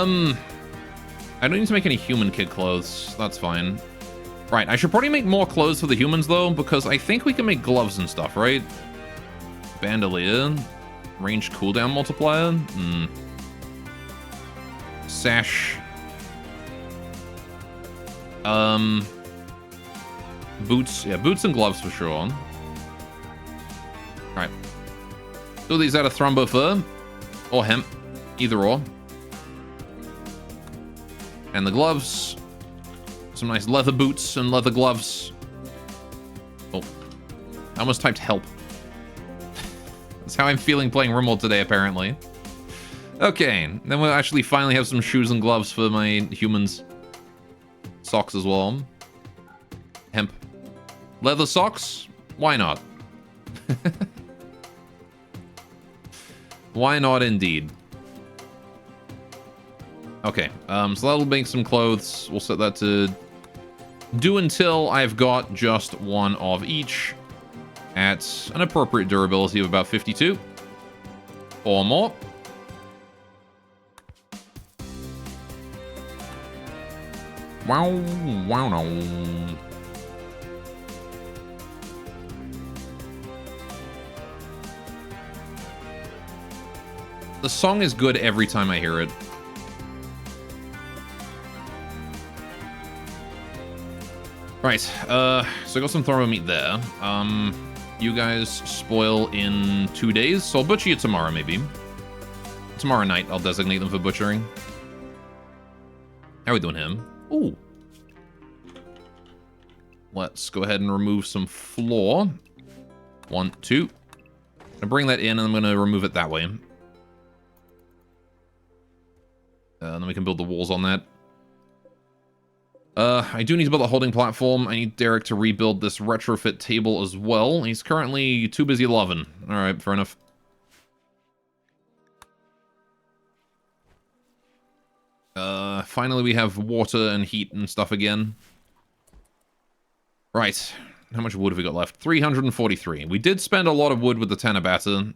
don't need to make any human kid clothes. That's fine. Right, I should probably make more clothes for the humans, though, because I think we can make gloves and stuff, right? Bandolier. Range cooldown multiplier. Sash. Boots. Yeah, boots and gloves for sure. Alright. Do these out of Thrombofur. Or hemp. Either or. And the gloves. Some nice leather boots and leather gloves. Oh. I almost typed help. That's how I'm feeling playing Rimworld today, apparently. Okay, then we'll actually finally have some shoes and gloves for my humans. Socks as well. Hemp. Leather socks? Why not? Why not indeed? Okay, so that'll make some clothes. We'll set that to do until I've got just one of each at an appropriate durability of about 52 or more. Wow, wow, no. The song is good every time I hear it. Right, so I got some throw meat there. You guys spoil in 2 days, so I'll butcher you tomorrow, maybe. Tomorrow night, I'll designate them for butchering. How are we doing him? Ooh. Let's go ahead and remove some floor. 1, 2. I'll bring that in, and I'm going to remove it that way. Then we can build the walls on that. I do need to build a holding platform. I need Derek to rebuild this retrofit table as well. He's currently too busy loving. Alright, fair enough. Finally we have water and heat and stuff again. Right. How much wood have we got left? 343. We did spend a lot of wood with the Tanabata.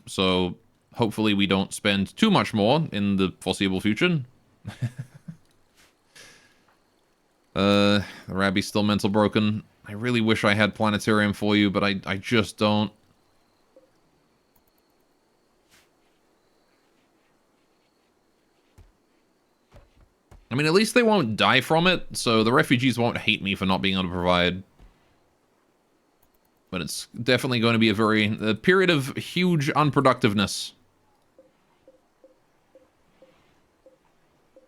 So hopefully we don't spend too much more in the foreseeable future. The Rabbi's still mental broken. I really wish I had planetarium for you, but I just don't. I mean, at least they won't die from it, so the refugees won't hate me for not being able to provide. But it's definitely going to be a period of huge unproductiveness.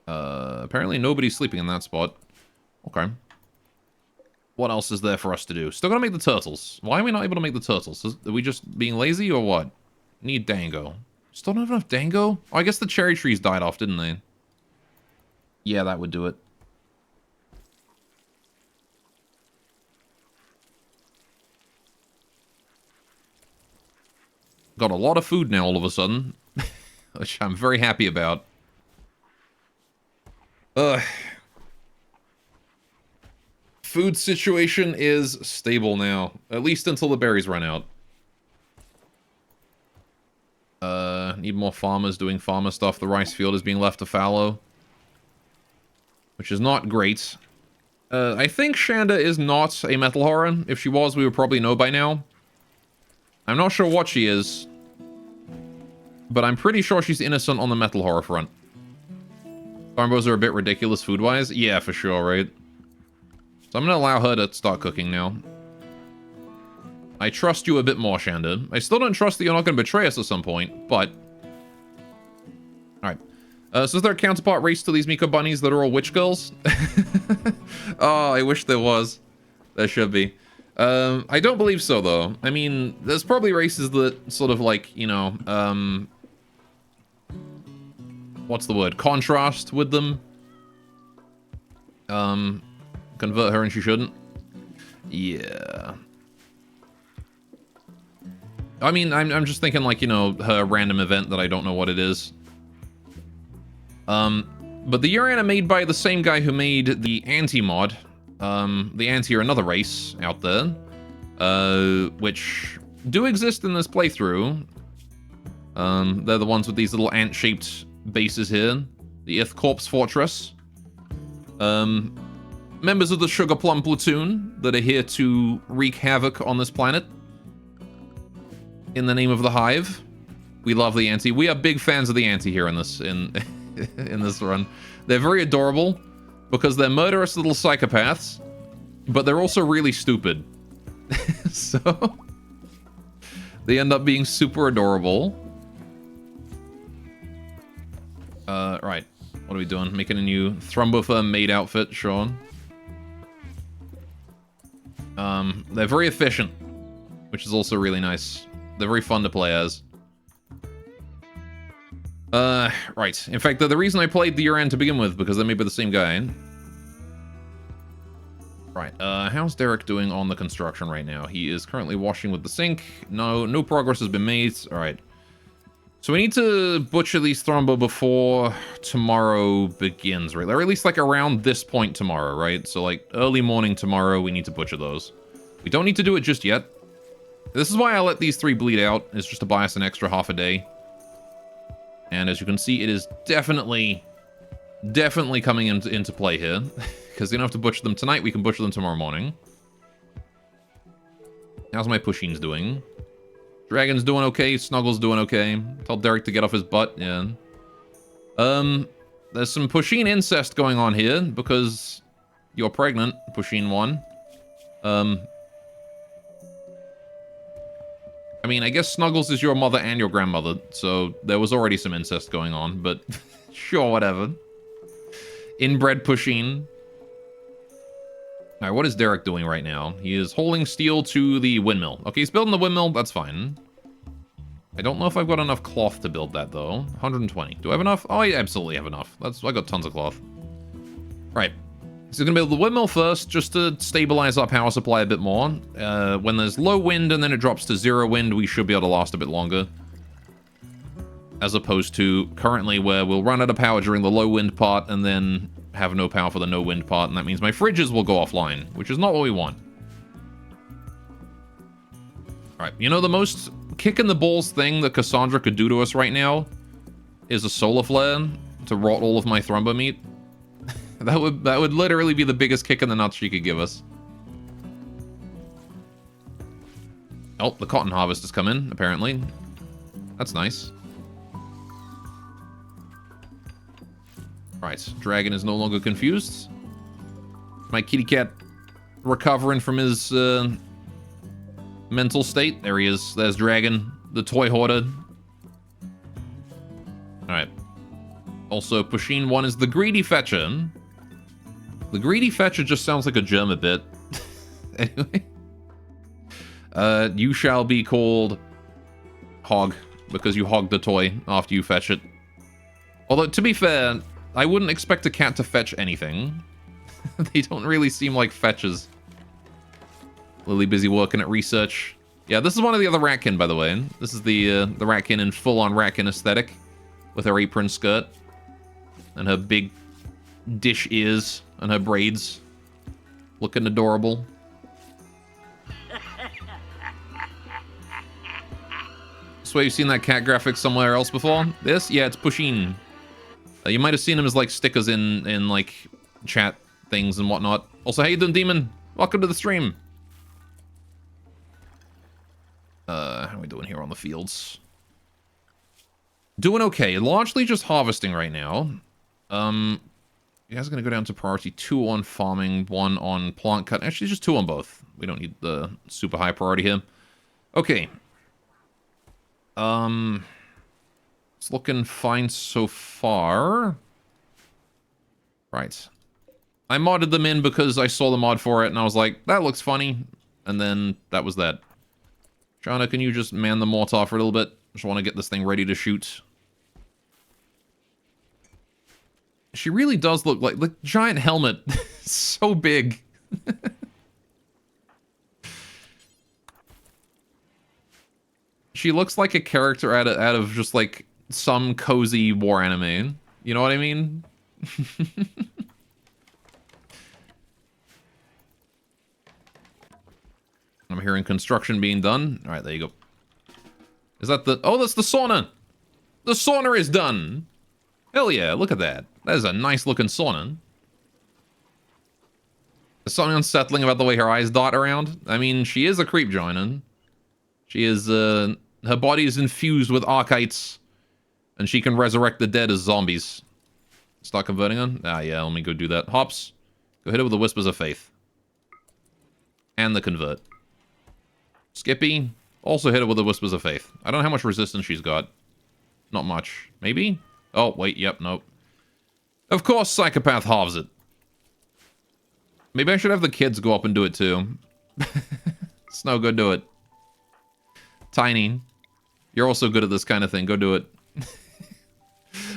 Apparently nobody's sleeping in that spot. Okay. What else is there for us to do? Still gonna make the turtles. Why are we not able to make the turtles? Are we just being lazy or what? Need dango. Still don't have enough dango? Oh, I guess the cherry trees died off, didn't they? Yeah, that would do it. Got a lot of food now all of a sudden, which I'm very happy about. Food situation is stable now, at least until the berries run out. Need more farmers doing farmer stuff. The rice field is being left to fallow, which is not great. I think Shanda is not a metal horror. If she was, we would probably know by now. I'm not sure what she is, but I'm pretty sure she's innocent on the metal horror front. Farmbows are a bit ridiculous food-wise. Yeah, for sure, right? So I'm gonna allow her to start cooking now. I trust you a bit more, Shanda. I still don't trust that you're not gonna betray us at some point, but... Alright. So is there a counterpart race to these Miko bunnies that are all witch girls? Oh, I wish there was. There should be. I don't believe so, though. I mean, there's probably races that sort of like, you know, what's the word? Contrast with them. Convert her and she shouldn't. Yeah. I mean, I'm just thinking like, you know, her random event that I don't know what it is. But the Yuran are made by the same guy who made the anti-mod. The anti are another race out there, which do exist in this playthrough. They're the ones with these little ant-shaped bases here. The Ith Corpse Fortress. Members of the Sugar Plum Platoon that are here to wreak havoc on this planet. In the name of the Hive. We love the anti. We are big fans of the anti here in this in this run. They're very adorable because they're murderous little psychopaths, but they're also really stupid. So they end up being super adorable. Right. What are we doing? Making a new Thrumbother maid outfit, Sean. They're very efficient, which is also really nice. They're very fun to play as. Right. In fact, the reason I played the Yuran to begin with, because they're made by the same guy. Right, how's Derek doing on the construction right now? He is currently washing with the sink. No progress has been made. Alright. So we need to butcher these Thrombo before tomorrow begins, right? Or at least like around this point tomorrow, right? So like early morning tomorrow, we need to butcher those. We don't need to do it just yet. This is why I let these 3 bleed out, is just to buy us an extra half a day. And as you can see, it is definitely coming into play here. Because we don't have to butcher them tonight, we can butcher them tomorrow morning. How's my Pusheen's doing? Dragon's doing okay, Snuggle's doing okay. Tell Derek to get off his butt, yeah. There's some Pusheen incest going on here, because you're pregnant, Pusheen 1. I mean, I guess Snuggles is your mother and your grandmother, so there was already some incest going on, but sure, whatever. Inbred Pusheen. Alright, what is Derek doing right now? He is holding steel to the windmill. Okay, he's building the windmill, that's fine. I don't know if I've got enough cloth to build that, though. 120. Do I have enough? Oh, I absolutely have enough. I got tons of cloth. Right. So we're going to build the windmill first, just to stabilize our power supply a bit more. When there's low wind and then it drops to 0 wind, we should be able to last a bit longer. As opposed to currently where we'll run out of power during the low wind part and then have no power for the no wind part, and that means my fridges will go offline, which is not what we want. Alright, you know, the most kick-in-the-balls thing that Cassandra could do to us right now is a solar flare to rot all of my Thrumbo meat. That would literally be the biggest kick in the nuts she could give us. Oh, the cotton harvest has come in, apparently. That's nice. Right, dragon is no longer confused. My kitty cat recovering from his mental state. There he is. There's Dragon, the toy hoarder. Alright. Also, Pusheen 1 is the Greedy Fetcher. The Greedy Fetcher just sounds like a German bit. Anyway. You shall be called Hog, because you hog the toy after you fetch it. Although, to be fair, I wouldn't expect a cat to fetch anything. They don't really seem like fetchers. Lily busy working at research. Yeah, this is one of the other ratkin, by the way. This is the ratkin in full-on ratkin aesthetic. With her apron skirt. And her big dish ears. And her braids. Looking adorable. Swear you've seen that cat graphic somewhere else before? This? Yeah, it's Pusheen. You might have seen him as, like, stickers in like, chat things and whatnot. Also, how you doing, Demon? Welcome to the stream. How are we doing here on the fields? Doing okay. Largely just harvesting right now. You guys are going to go down to priority 2 on farming, 1 on plant cut. Actually, just 2 on both. We don't need the super high priority here. Okay. It's looking fine so far. Right. I modded them in because I saw the mod for it, and I was like, that looks funny. And then that was that. Shauna, can you just man the mortar for a little bit? Just want to get this thing ready to shoot. She really does look like... the giant helmet. So big. She looks like a character out of just, like, some cozy war anime. You know what I mean? I'm hearing construction being done. Alright, there you go. Is that the... oh, that's the sauna! The sauna is done! Hell yeah, look at that. That is a nice looking sauna. There's something unsettling about the way her eyes dot around. I mean, she is a creep joiner. She is, her body is infused with archites. And she can resurrect the dead as zombies. Start converting her? Ah, yeah, let me go do that. Hops, go hit her with the Whispers of Faith. And the convert. Skippy, also hit her with the Whispers of Faith. I don't know how much resistance she's got. Not much. Maybe? Oh, wait, yep, nope. Of course, Psychopath halves it. Maybe I should have the kids go up and do it too. Snow, go do it. Tiny, you're also good at this kind of thing. Go do it.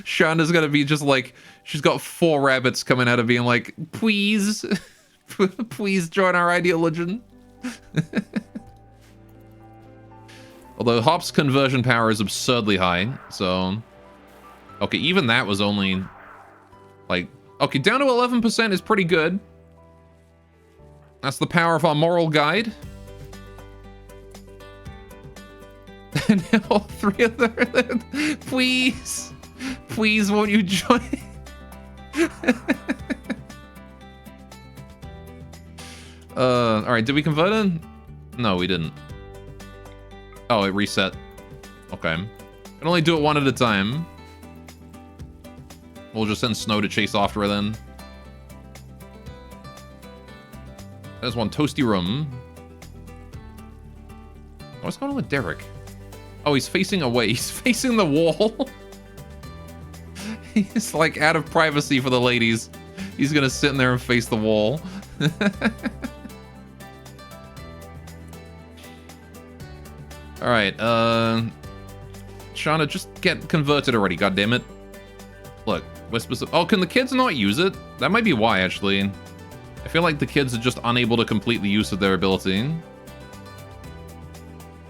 Shonda's gonna be just like, she's got 4 rabbits coming out of being like, please, please join our ideology. Although Hop's conversion power is absurdly high, so... okay, even that was only... like... okay, down to 11% is pretty good. That's the power of our moral guide. And all 3 of them... please! Please, won't you join? Alright, did we convert it? No, we didn't. Oh, it reset. Okay. I can only do it 1 at a time. We'll just send Snow to chase after her then. There's one toasty room. What's going on with Derek? Oh, he's facing away. He's facing the wall. He's like out of privacy for the ladies. He's gonna sit in there and face the wall. Alright, Shauna, just get converted already, goddammit. Look, Whispers of... oh, can the kids not use it? That might be why, actually. I feel like the kids are just unable to complete the use of their ability.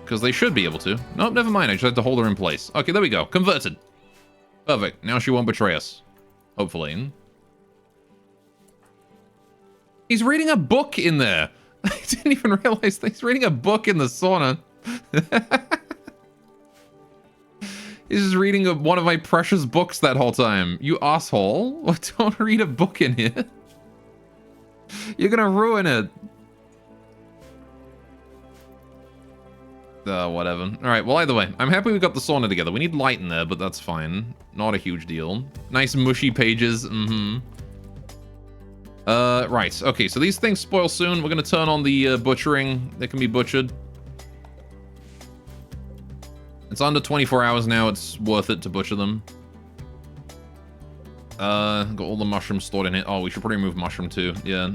Because they should be able to. Nope, never mind, I just had to hold her in place. Okay, there we go, converted. Perfect, now she won't betray us. Hopefully. He's reading a book in there. I didn't even realize that he's reading a book in the sauna. He's just reading one of my precious books that whole time. You asshole. Don't read a book in here. You're gonna ruin it. Whatever. Alright, well, either way, I'm happy we got the sauna together. We need light in there, but that's fine. Not a huge deal. Nice mushy pages. Right. Okay, so these things spoil soon. We're gonna turn on the butchering. They can be butchered. It's under 24 hours now. It's worth it to butcher them. Got all the mushrooms stored in here. Oh, we should probably remove mushroom too. Yeah.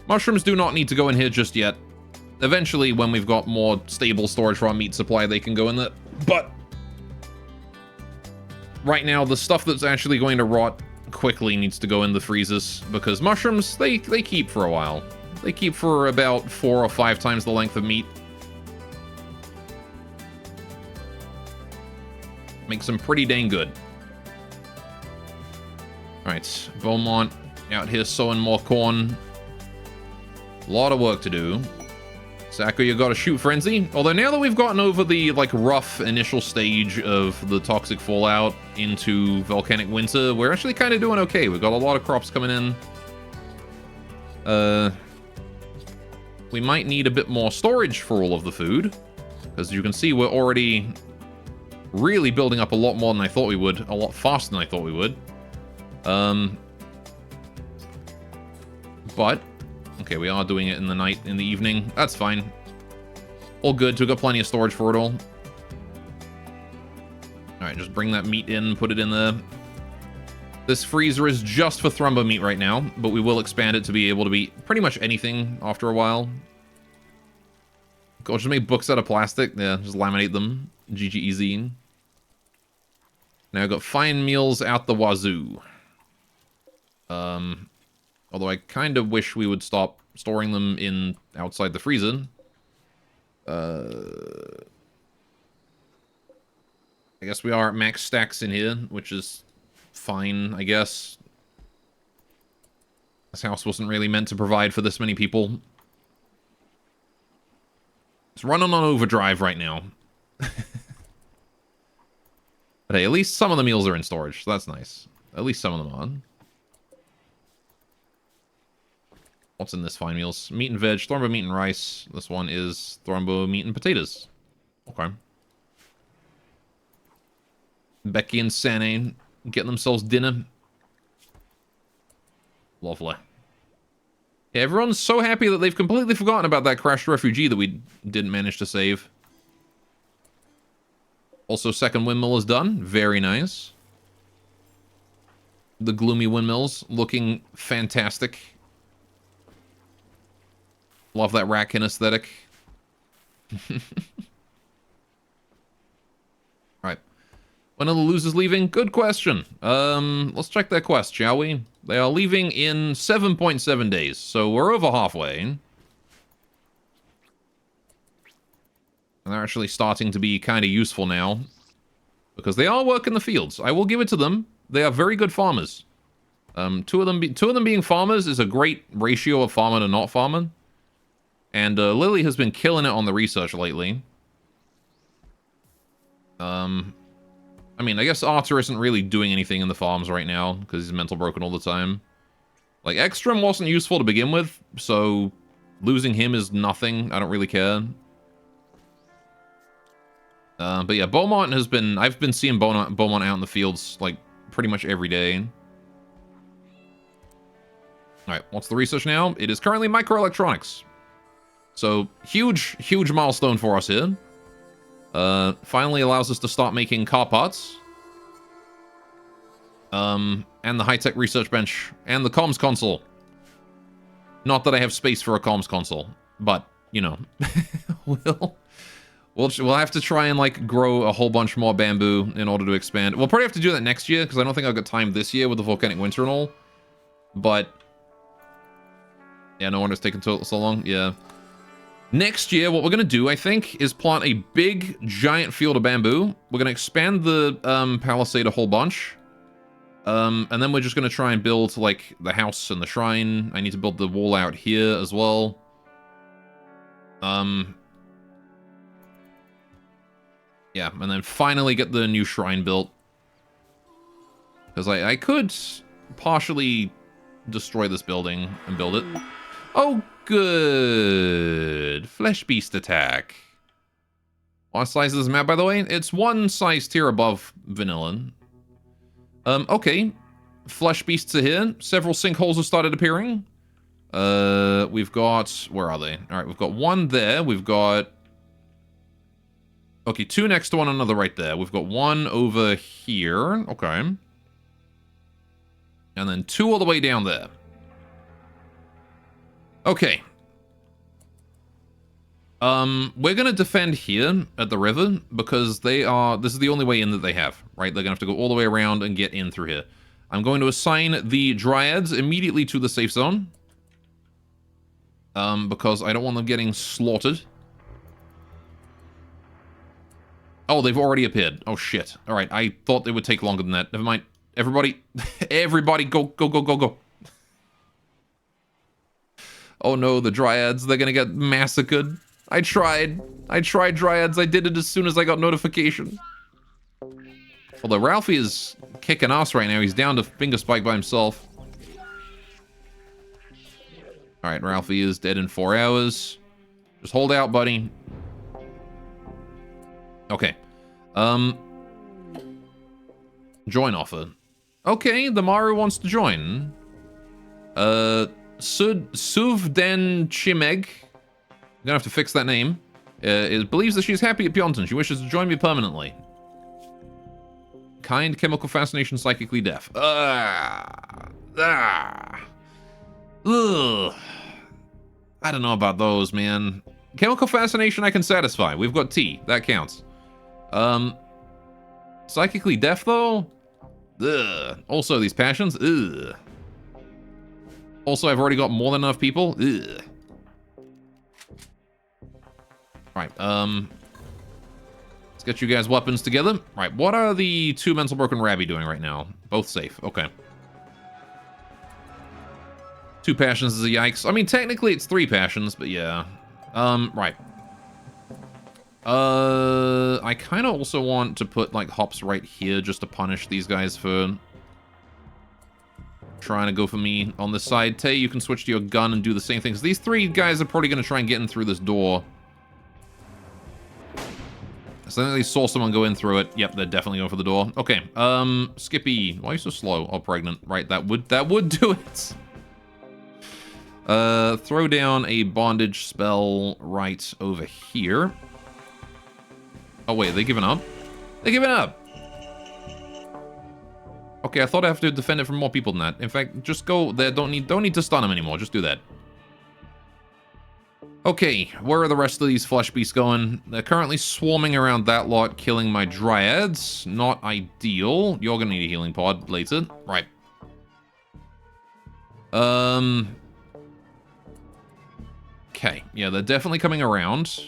Mushrooms do not need to go in here just yet. Eventually, when we've got more stable storage for our meat supply, they can go in there. But right now, the stuff that's actually going to rot quickly needs to go in the freezers, because mushrooms, they keep for a while. They keep for about 4 or 5 times the length of meat. Makes them pretty dang good. Alright, Beaumont out here sowing more corn. A lot of work to do. Sacco, you got a shoot frenzy. Although now that we've gotten over the like rough initial stage of the toxic fallout into volcanic winter, we're actually kind of doing okay. We've got a lot of crops coming in. We might need a bit more storage for all of the food, because you can see we're already really building up a lot more than I thought we would, a lot faster than I thought we would. But okay, we are doing it in the night, in the evening. That's fine. All good. We've got plenty of storage for it all. Alright, just bring that meat in, put it in there. This freezer is just for Thrumbo meat right now, but we will expand it to be able to be pretty much anything after a while. Go, just make books out of plastic. Yeah, just laminate them. GG easy. Now I've got fine meals out the wazoo. Although I kind of wish we would stop storing them in outside the freezer. I guess we are at max stacks in here, which is fine, I guess. This house wasn't really meant to provide for this many people. It's running on overdrive right now. But hey, at least some of the meals are in storage, so that's nice. At least some of them are. What's in this fine meals? Meat and veg, Thrumbo meat and rice. This one is Thrumbo meat and potatoes. Okay. Becky and Sane getting themselves dinner. Lovely. Yeah, everyone's so happy that they've completely forgotten about that crashed refugee that we didn't manage to save. Also, second windmill is done. Very nice. The gloomy windmills looking fantastic. Love that Ratkin aesthetic. Right. When are the losers leaving? Good question. Let's check their quest, shall we? They are leaving in 7.7 days, so we're over halfway. And they're actually starting to be kind of useful now, because they are working the fields. I will give it to them. They are very good farmers. Two of them being farmers is a great ratio of farmer to not farmer. And Lily has been killing it on the research lately. I mean, I guess Arthur isn't really doing anything in the farms right now, because he's mental broken all the time. Like, Ekstrom wasn't useful to begin with, so losing him is nothing. I don't really care. But yeah, Beaumont has been... I've been seeing Beaumont out in the fields, like, pretty much every day. Alright, what's the research now? It is currently microelectronics. So, huge, huge milestone for us here. Finally allows us to start making car parts. And the high-tech research bench. And the comms console. Not that I have space for a comms console. But, you know. We'll have to try and, like, grow a whole bunch more bamboo in order to expand. We'll probably have to do that next year, because I don't think I've got time this year with the volcanic winter and all. But... yeah, no wonder it's taken so long. Yeah. Next year, what we're going to do, I think, is plant a big, giant field of bamboo. We're going to expand the palisade a whole bunch. And then we're just going to try and build, like, the house and the shrine. I need to build the wall out here as well. Yeah, Yeah, and then finally get the new shrine built. Because I could partially destroy this building and build it. Oh, good. Flesh beast attack. What size is this map, by the way? It's one size tier above vanilla. Okay. Flesh beasts are here. Several sinkholes have started appearing. We've got... Where are they? Alright, we've got one there. We've got... Okay, two next to one another right there. We've got one over here. Okay. And then two all the way down there. Okay. We're gonna defend here at the river because they are... This is the only way in that they have, right? They're gonna have to go all the way around and get in through here. I'm going to assign the Dryads immediately to the safe zone. Because I don't want them getting slaughtered. Oh, they've already appeared. Oh, shit. Alright, I thought they would take longer than that. Never mind. Everybody, everybody, go, go, go, go, go. Oh no, the Dryads, they're gonna get massacred. I tried Dryads, I did it as soon as I got notification. Although Ralphie is kicking ass right now, he's down to Finger Spike by himself. Alright, Ralphie is dead in 4 hours. Just hold out, buddy. Okay. Join offer. Okay, the Maru wants to join. Suvden Chimeg. I'm gonna have to fix that name. It believes that she's happy at Pionton. She wishes to join me permanently. Kind, chemical fascination, psychically deaf. Ugh. I don't know about those, man. Chemical fascination I can satisfy. We've got T. That counts. Psychically deaf, though? Ugh. Also, these passions? Ugh. Also, I've already got more than enough people? Ugh. Alright, let's get you guys weapons together. Right, what are the two mental broken Rabby doing right now? Both safe, okay. 2 passions is a yikes. I mean, technically it's 3 passions, but yeah. Right. I kind of also want to put, like, hops right here just to punish these guys for trying to go for me on this side. Tay, you can switch to your gun and do the same thing, because these 3 guys are probably going to try and get in through this door. So I think they saw someone go in through it. Yep, they're definitely going for the door. Okay, Skippy, why are you so slow? Oh, pregnant. Right, that would do it. Throw down a bondage spell right over here. Oh wait, are they giving up? They're giving up! Okay, I thought I have to defend it from more people than that. In fact, just go there, don't need to stun them anymore, just do that. Okay, where are the rest of these flesh beasts going? They're currently swarming around that lot, killing my Dryads. Not ideal. You're gonna need a healing pod later. Right. Okay, yeah, they're definitely coming around.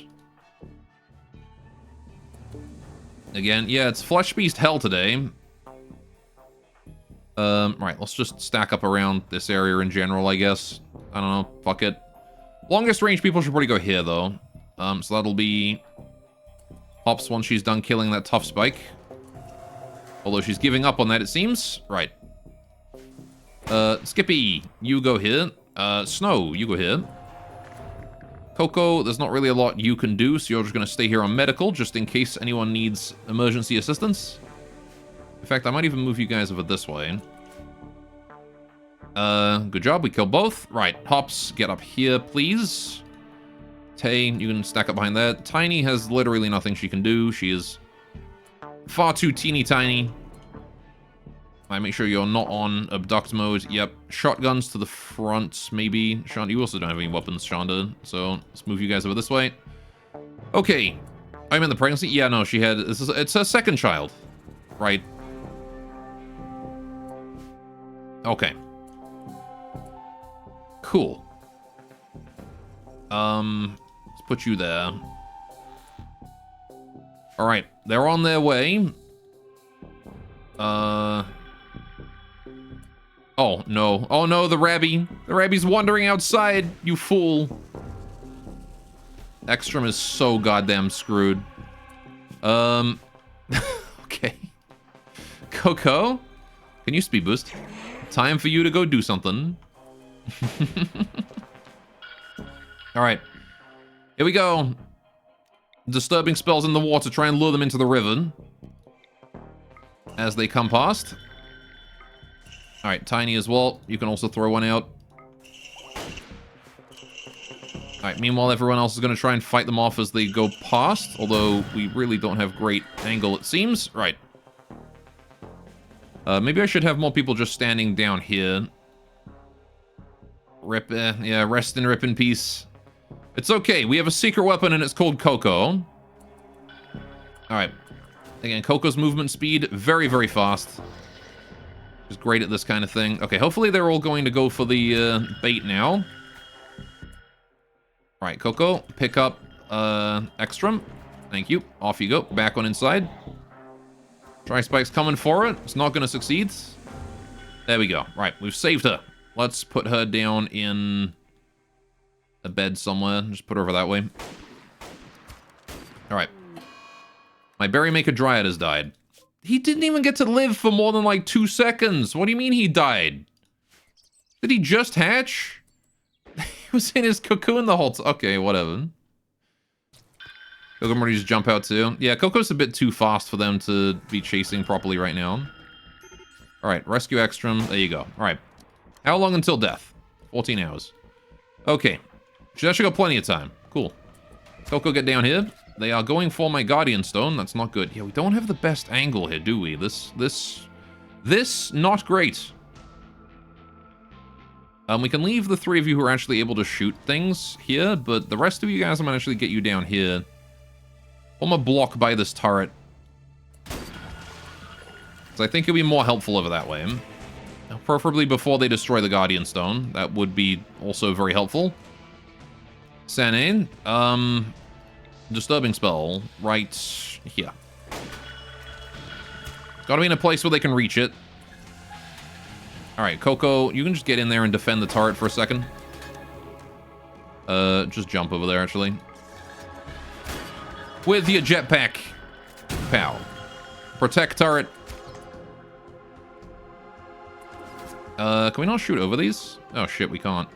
Again, yeah, it's Flesh Beast Hell today. Right, let's just stack up around this area in general, I guess. I don't know, fuck it. Longest range people should probably go here, though. So that'll be Hops once she's done killing that tough spike. Although she's giving up on that, it seems. Right. Skippy, you go here. Snow, you go here. Coco, there's not really a lot you can do, so you're just going to stay here on medical, just in case anyone needs emergency assistance. In fact, I might even move you guys over this way. Good job, we killed both. Right, Hops, get up here, please. Tay, you can stack up behind that. Tiny has literally nothing she can do. She is far too teeny tiny. I make sure you're not on abduct mode. Yep, shotguns to the front, maybe. Shonda, you also don't have any weapons, Shonda. So let's move you guys over this way. Okay, I'm in the pregnancy. Yeah, no, she had. It's her second child, right? Okay. Cool. Let's put you there. All right, they're on their way. Oh, no. Oh, no, the Rabby. The Rabby's wandering outside, you fool. Ekstrom is so goddamn screwed. Okay. Coco, can you speed boost? Time for you to go do something. All right. Here we go. Disturbing spells in the water. Try and lure them into the river as they come past. All right, Tiny as well. You can also throw one out. All right, meanwhile, everyone else is going to try and fight them off as they go past, although we really don't have great angle, it seems. Right. Maybe I should have more people just standing down here. Rip, yeah, rest and rip in peace. It's okay. We have a secret weapon, and it's called Coco. All right. Again, Coco's movement speed, very, very fast. She's great at this kind of thing. Okay, hopefully they're all going to go for the bait now. All right, Coco, pick up Ekstrom. Thank you. Off you go. Back on inside. Tri-Spike's coming for it. It's not going to succeed. There we go. Right, we've saved her. Let's put her down in a bed somewhere. Just put her over that way. All right. My Berrymaker Dryad has died. He didn't even get to live for more than like 2 seconds. What do you mean he died? Did he just hatch? He was in his cocoon the whole time. Okay, whatever. Coco Morty just jump out too. Yeah, Coco's a bit too fast for them to be chasing properly right now. All right, rescue Ekstrom. There you go. All right. How long until death? 14 hours. Okay. She's actually got plenty of time. Cool. Coco, get down here. They are going for my Guardian Stone. That's not good. Yeah, we don't have the best angle here, do we? This, not great. We can leave the 3 of you who are actually able to shoot things here, but the rest of you guys, I'm gonna actually get you down here. I'm gonna block by this turret. So I think it'll be more helpful over that way. Preferably before they destroy the Guardian Stone. That would be also very helpful. Sanane, disturbing spell right here. Gotta be in a place where they can reach it. Alright, Coco, you can just get in there and defend the turret for a second. Just jump over there, actually. With your jetpack. Pow. Protect turret. Can we not shoot over these? Oh shit, we can't.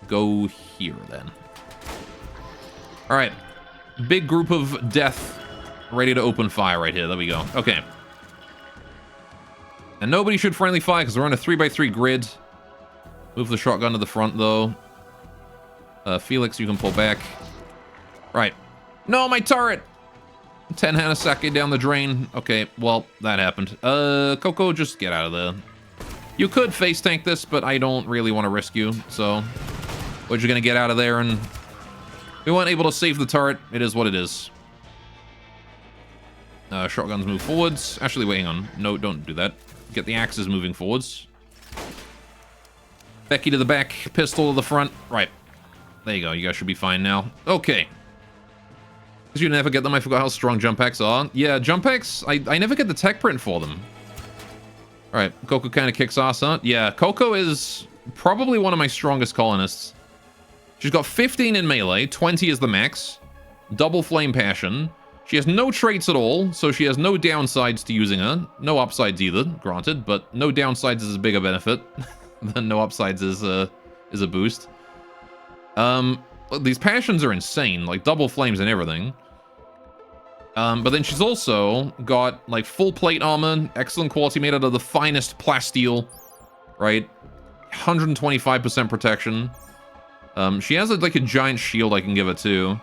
Go here, then. Alright. Big group of death ready to open fire right here. There we go. Okay. And nobody should friendly fire because we're on a 3x3 grid. Move the shotgun to the front, though. Felix, you can pull back. Right. No, my turret! 10 Hanasaki down the drain. Okay, well, that happened. Coco, just get out of there. You could face tank this, but I don't really want to risk you, so... We're just gonna get out of there, and... We weren't able to save the turret. It is what it is. Shotguns move forwards. Actually, wait, hang on. No, don't do that. Get the axes moving forwards. Becky to the back, pistol to the front. Right. There you go. You guys should be fine now. Okay. Because you never get them. I forgot how strong jump packs are. Yeah, jump packs, I never get the tech print for them. Alright, Coco kind of kicks ass, huh? Yeah, Coco is probably one of my strongest colonists. She's got 15 in melee, 20 is the max. Double flame passion. She has no traits at all, so she has no downsides to using her. No upsides either, granted, but no downsides is a bigger benefit than no upsides is a boost. These passions are insane, like double flames and everything. But then she's also got like full plate armor, excellent quality made out of the finest plasteel, right? 125% protection. She has like a giant shield I can give her too.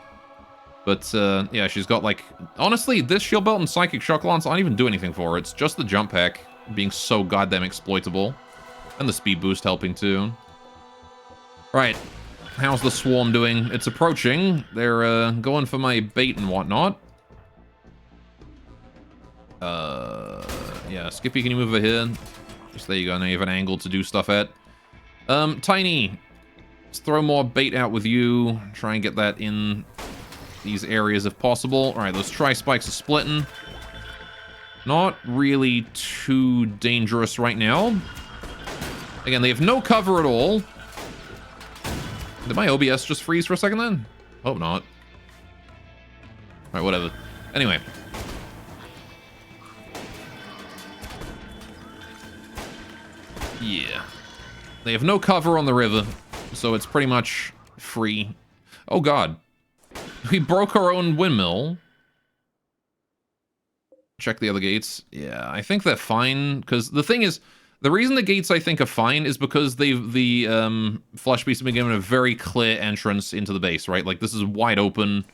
But yeah, she's got like, honestly, this shield belt and psychic shock lance aren't even do anything for her. It's just the jump pack being so goddamn exploitable. And the speed boost helping too. Right. How's the swarm doing? It's approaching. They're going for my bait and whatnot. Yeah, Skippy, can you move over here? Just there you go. Now you have an angle to do stuff at. Tiny, let's throw more bait out with you. Try and get that in these areas if possible. All right, those tri-spikes are splitting. Not really too dangerous right now. Again, they have no cover at all. Did my OBS just freeze for a second then? Hope not. Alright, whatever. Anyway. Yeah. They have no cover on the river, so it's pretty much free. Oh god. We broke our own windmill. Check the other gates. Yeah, I think they're fine, because the thing is, the reason the gates I think are fine is because the Flesh Beasts have been given a very clear entrance into the base, right? Like, this is wide open.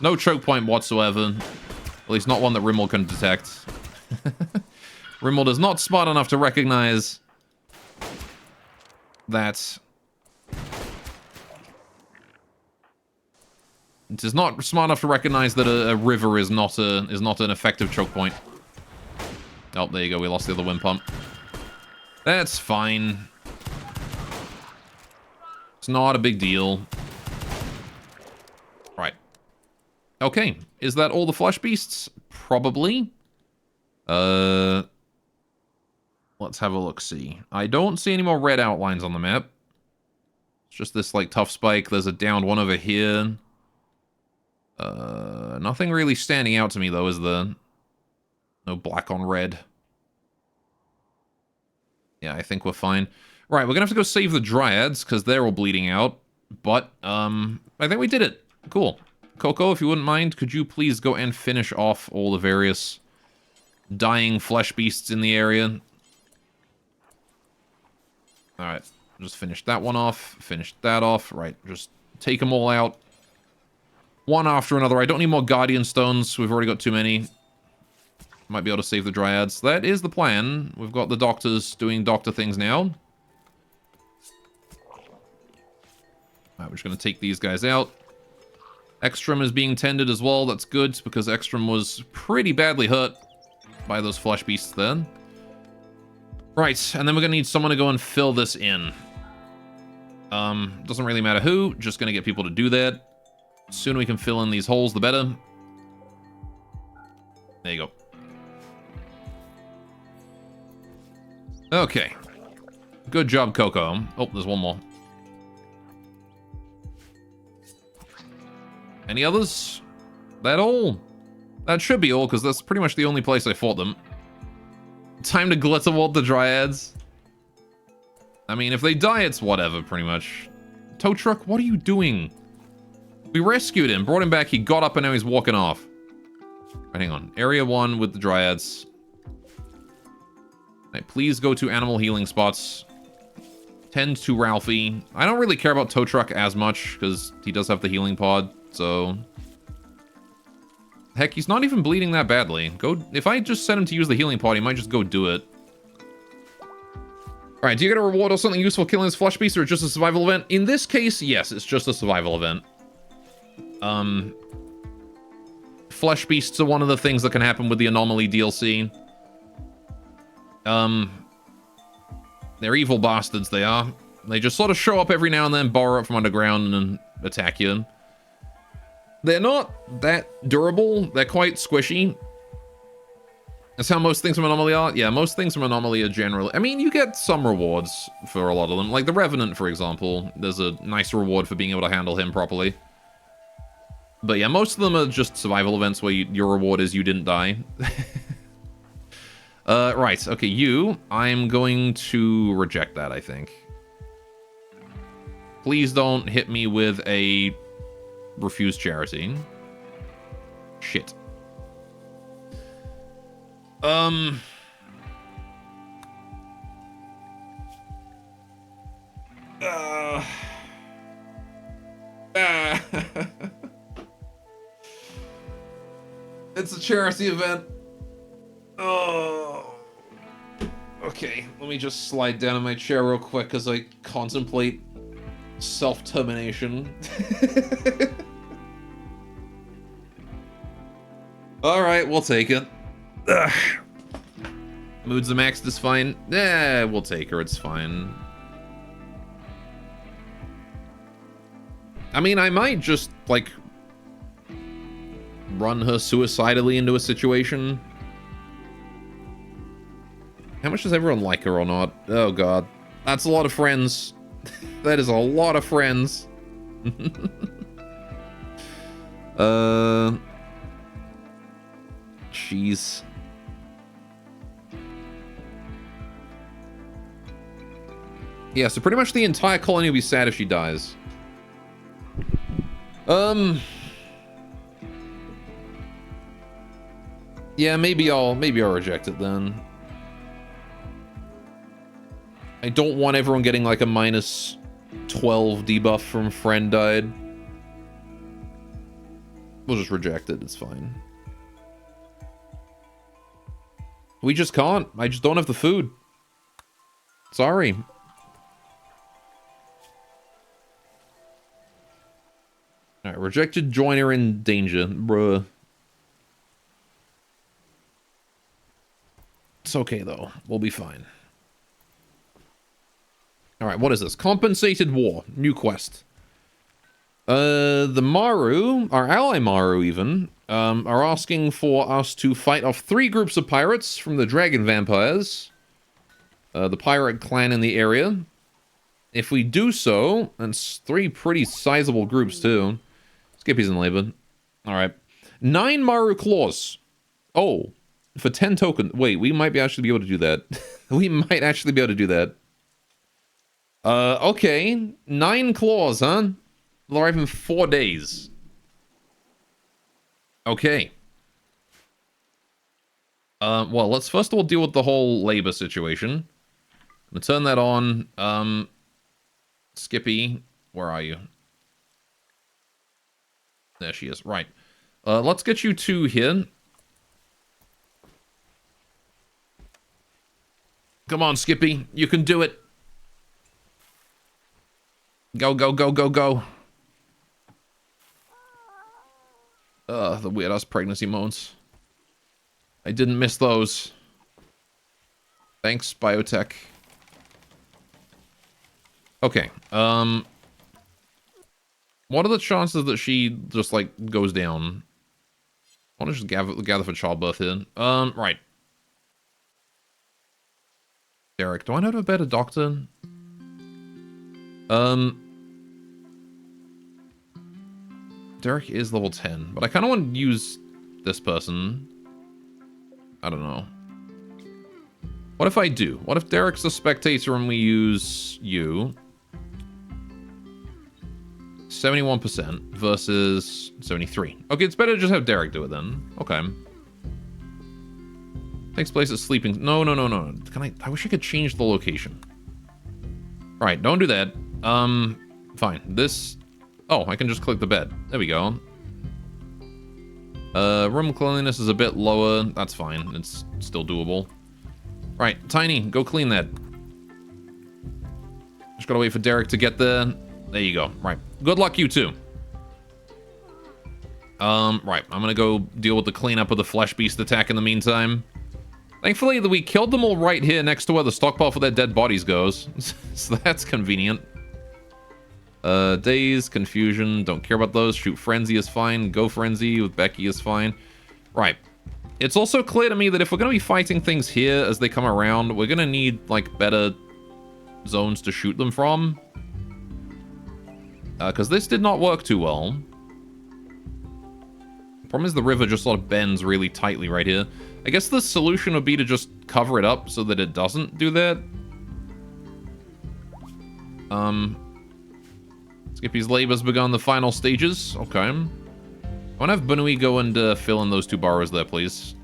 No choke point whatsoever. At least not one that Rimworld can detect. Rimworld is not smart enough to recognize that... It is not smart enough to recognize that a river is not an effective choke point. Oh, there you go. We lost the other wind pump. That's fine. It's not a big deal. Right. Okay. Is that all the flesh beasts? Probably. Let's have a look-see. I don't see any more red outlines on the map. It's just this, like, tough spike. There's a downed one over here. Nothing really standing out to me, though, is there? No black on red. Yeah, I think we're fine. Right, we're gonna have to go save the Dryads, because they're all bleeding out. But, I think we did it. Cool. Coco, if you wouldn't mind, could you please go and finish off all the various dying flesh beasts in the area? Alright, just finish that one off. Finish that off. Right, just take them all out. One after another. I don't need more Guardian Stones. We've already got too many. Might be able to save the Dryads. That is the plan. We've got the doctors doing doctor things now. Alright, we're just going to take these guys out. Ekstrom is being tended as well. That's good, because Ekstrom was pretty badly hurt by those flesh beasts then. Right, and then we're going to need someone to go and fill this in. Doesn't really matter who. Just going to get people to do that. The sooner we can fill in these holes, the better. There you go. Okay. Good job, Coco. Oh, there's one more. Any others? That all? That should be all, because that's pretty much the only place I fought them. Time to Glitterwald the Dryads. I mean, if they die, it's whatever, pretty much. Tow truck, what are you doing? We rescued him, brought him back, he got up, and now he's walking off. Right, hang on. Area 1 with the Dryads. Right, please go to animal healing spots. Tend to Ralphie. I don't really care about Tow Truck as much, because he does have the healing pod, so... Heck, he's not even bleeding that badly. Go. If I just set him to use the healing pod, he might just go do it. Alright, do you get a reward or something useful killing this flesh beast, or just a survival event? In this case, yes, it's just a survival event. Flesh beasts are one of the things that can happen with the Anomaly DLC. They're evil bastards, they are. They just sort of show up every now and then, borrow up from underground, and attack you. They're not that durable. They're quite squishy. That's how most things from Anomaly are. Yeah, most things from Anomaly are generally... I mean, you get some rewards for a lot of them. Like the Revenant, for example. There's a nice reward for being able to handle him properly. But yeah, most of them are just survival events where your reward is you didn't die. Right, okay, you. I'm going to reject that, I think. Please don't hit me with a refused charity. Shit. It's a charity event. Oh. Okay, let me just slide down in my chair real quick as I contemplate self-termination. Alright, we'll take it. Ugh. Moods of Max is fine. We'll take her, it's fine. I mean, I might just, like, run her suicidally into a situation. How much does everyone like her or not? Oh god. That's a lot of friends. That is a lot of friends. Jeez. Yeah, so pretty much the entire colony will be sad if she dies. Yeah, maybe I'll reject it then. I don't want everyone getting like a -12 debuff from friend died. We'll just reject it, it's fine. We just can't. I just don't have the food. Sorry. Alright, rejected joiner in danger. Bruh. It's okay, though. We'll be fine. Alright, what is this? Compensated war. New quest. The Maru, our ally Maru even, are asking for us to fight off 3 groups of pirates from the dragon vampires. The pirate clan in the area. If we do so, and 3 pretty sizable groups too. Skippy's in labor. Alright. 9 Maru claws. Oh. For 10 tokens. Wait, we might actually be able to do that. We might actually be able to do that. Okay. 9 claws, huh? They'll arrive in 4 days. Okay. Well, let's first of all deal with the whole labor situation. I'm gonna turn that on. Skippy, where are you? There she is. Right. Let's get you 2 here. Come on, Skippy. You can do it. Go, go, go, go, go. The weird-ass pregnancy moans. I didn't miss those. Thanks, biotech. Okay, what are the chances that she just, like, goes down? I want to just gather for childbirth here. Right. Derek, do I know a better doctor? Derek is level 10, but I kind of want to use this person. I don't know. What if I do? What if Derek's a spectator and we use you? 71% versus 73. Okay, it's better to just have Derek do it then. Okay. Takes place at sleeping. No, no, no, no. I wish I could change the location. Alright, don't do that. Fine. This... Oh, I can just click the bed. There we go. Room cleanliness is a bit lower. That's fine. It's still doable. Right, Tiny, go clean that. Just gotta wait for Derek to get there. There you go. Right. Good luck, you two. Right. I'm gonna go deal with the cleanup of the flesh beast attack in the meantime. Thankfully, we killed them all right here next to where the stockpile for their dead bodies goes. So that's convenient. Daze, confusion, don't care about those. Shoot Frenzy is fine. Go Frenzy with Becky is fine. Right. It's also clear to me that if we're going to be fighting things here as they come around, we're going to need, like, better zones to shoot them from. Because this did not work too well. Problem is the river just sort of bends really tightly right here. I guess the solution would be to just cover it up so that it doesn't do that. Skippy's labor's begun the final stages. Okay. I want to have Bunui go and fill in those 2 borrows there, please.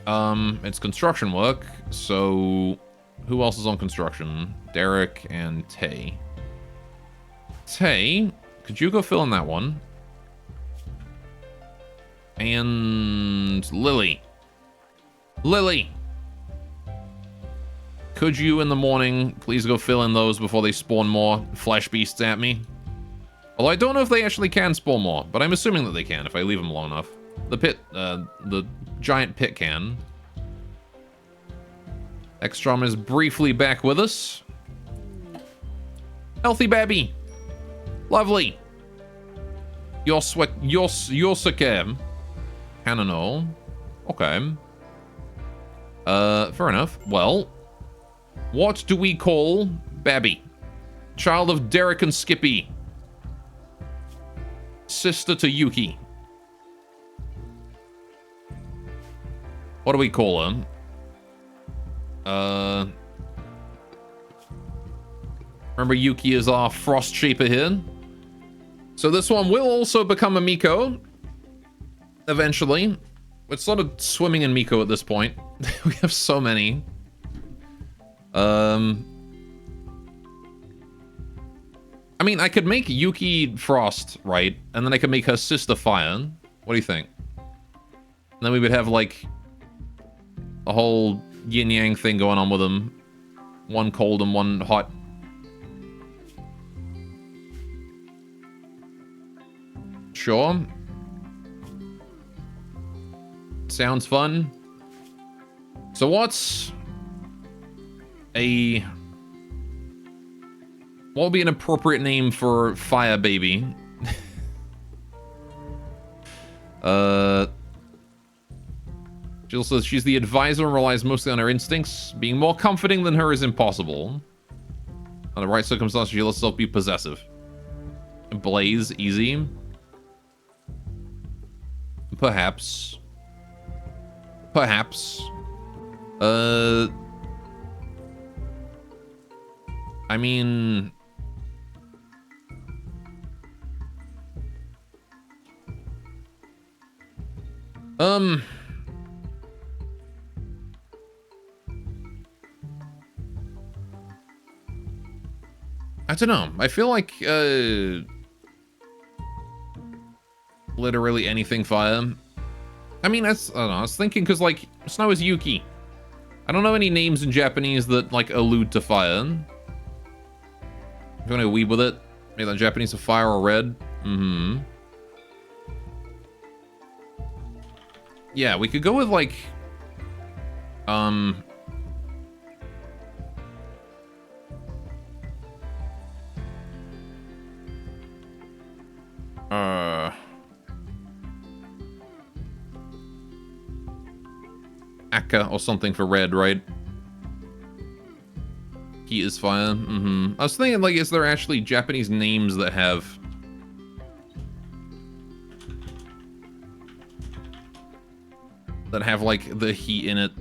It's construction work, so who else is on construction? Derek and Tay. Tay, could you go fill in that one? And Lily. Lily! Could you, in the morning, please go fill in those before they spawn more flesh beasts at me? Although I don't know if they actually can spawn more, but I'm assuming that they can if I leave them long enough. The giant pit can. Ekstrom is briefly back with us. Healthy baby. Lovely. You're sick. Canonal. Okay. Fair enough. Well, what do we call Babby? Child of Derek and Skippy. sister to Yuki. What do we call her? Remember, Yuki is our frost shaper here. So this one will also become a Miko. Eventually. We're sort of swimming in Miko at this point. We have so many. I mean, I could make Yuki Frost, right? And then I could make her sister Fire. What do you think? And then we would have, like, a whole yin-yang thing going on with them. One cold and one hot. Sure. Sounds fun. So what's a... what would be an appropriate name for Fire Baby? Jill says she's the advisor and relies mostly on her instincts. Being more comforting than her is impossible. Under the right circumstances, she lets herself be possessive. Blaze, easy. Perhaps. Perhaps. I mean... I don't know. I feel like, literally anything fire. I mean, I don't know. I was thinking because, like, Snow is Yuki. I don't know any names in Japanese that, like, allude to fire. If you want to weeb with it, maybe like Japanese of fire or red. Mm-hmm. Yeah, we could go with, like, Aka or something for red, right? Heat is fire. Mm-hmm. I was thinking, like, is there actually Japanese names that have... that have, like, the heat in it?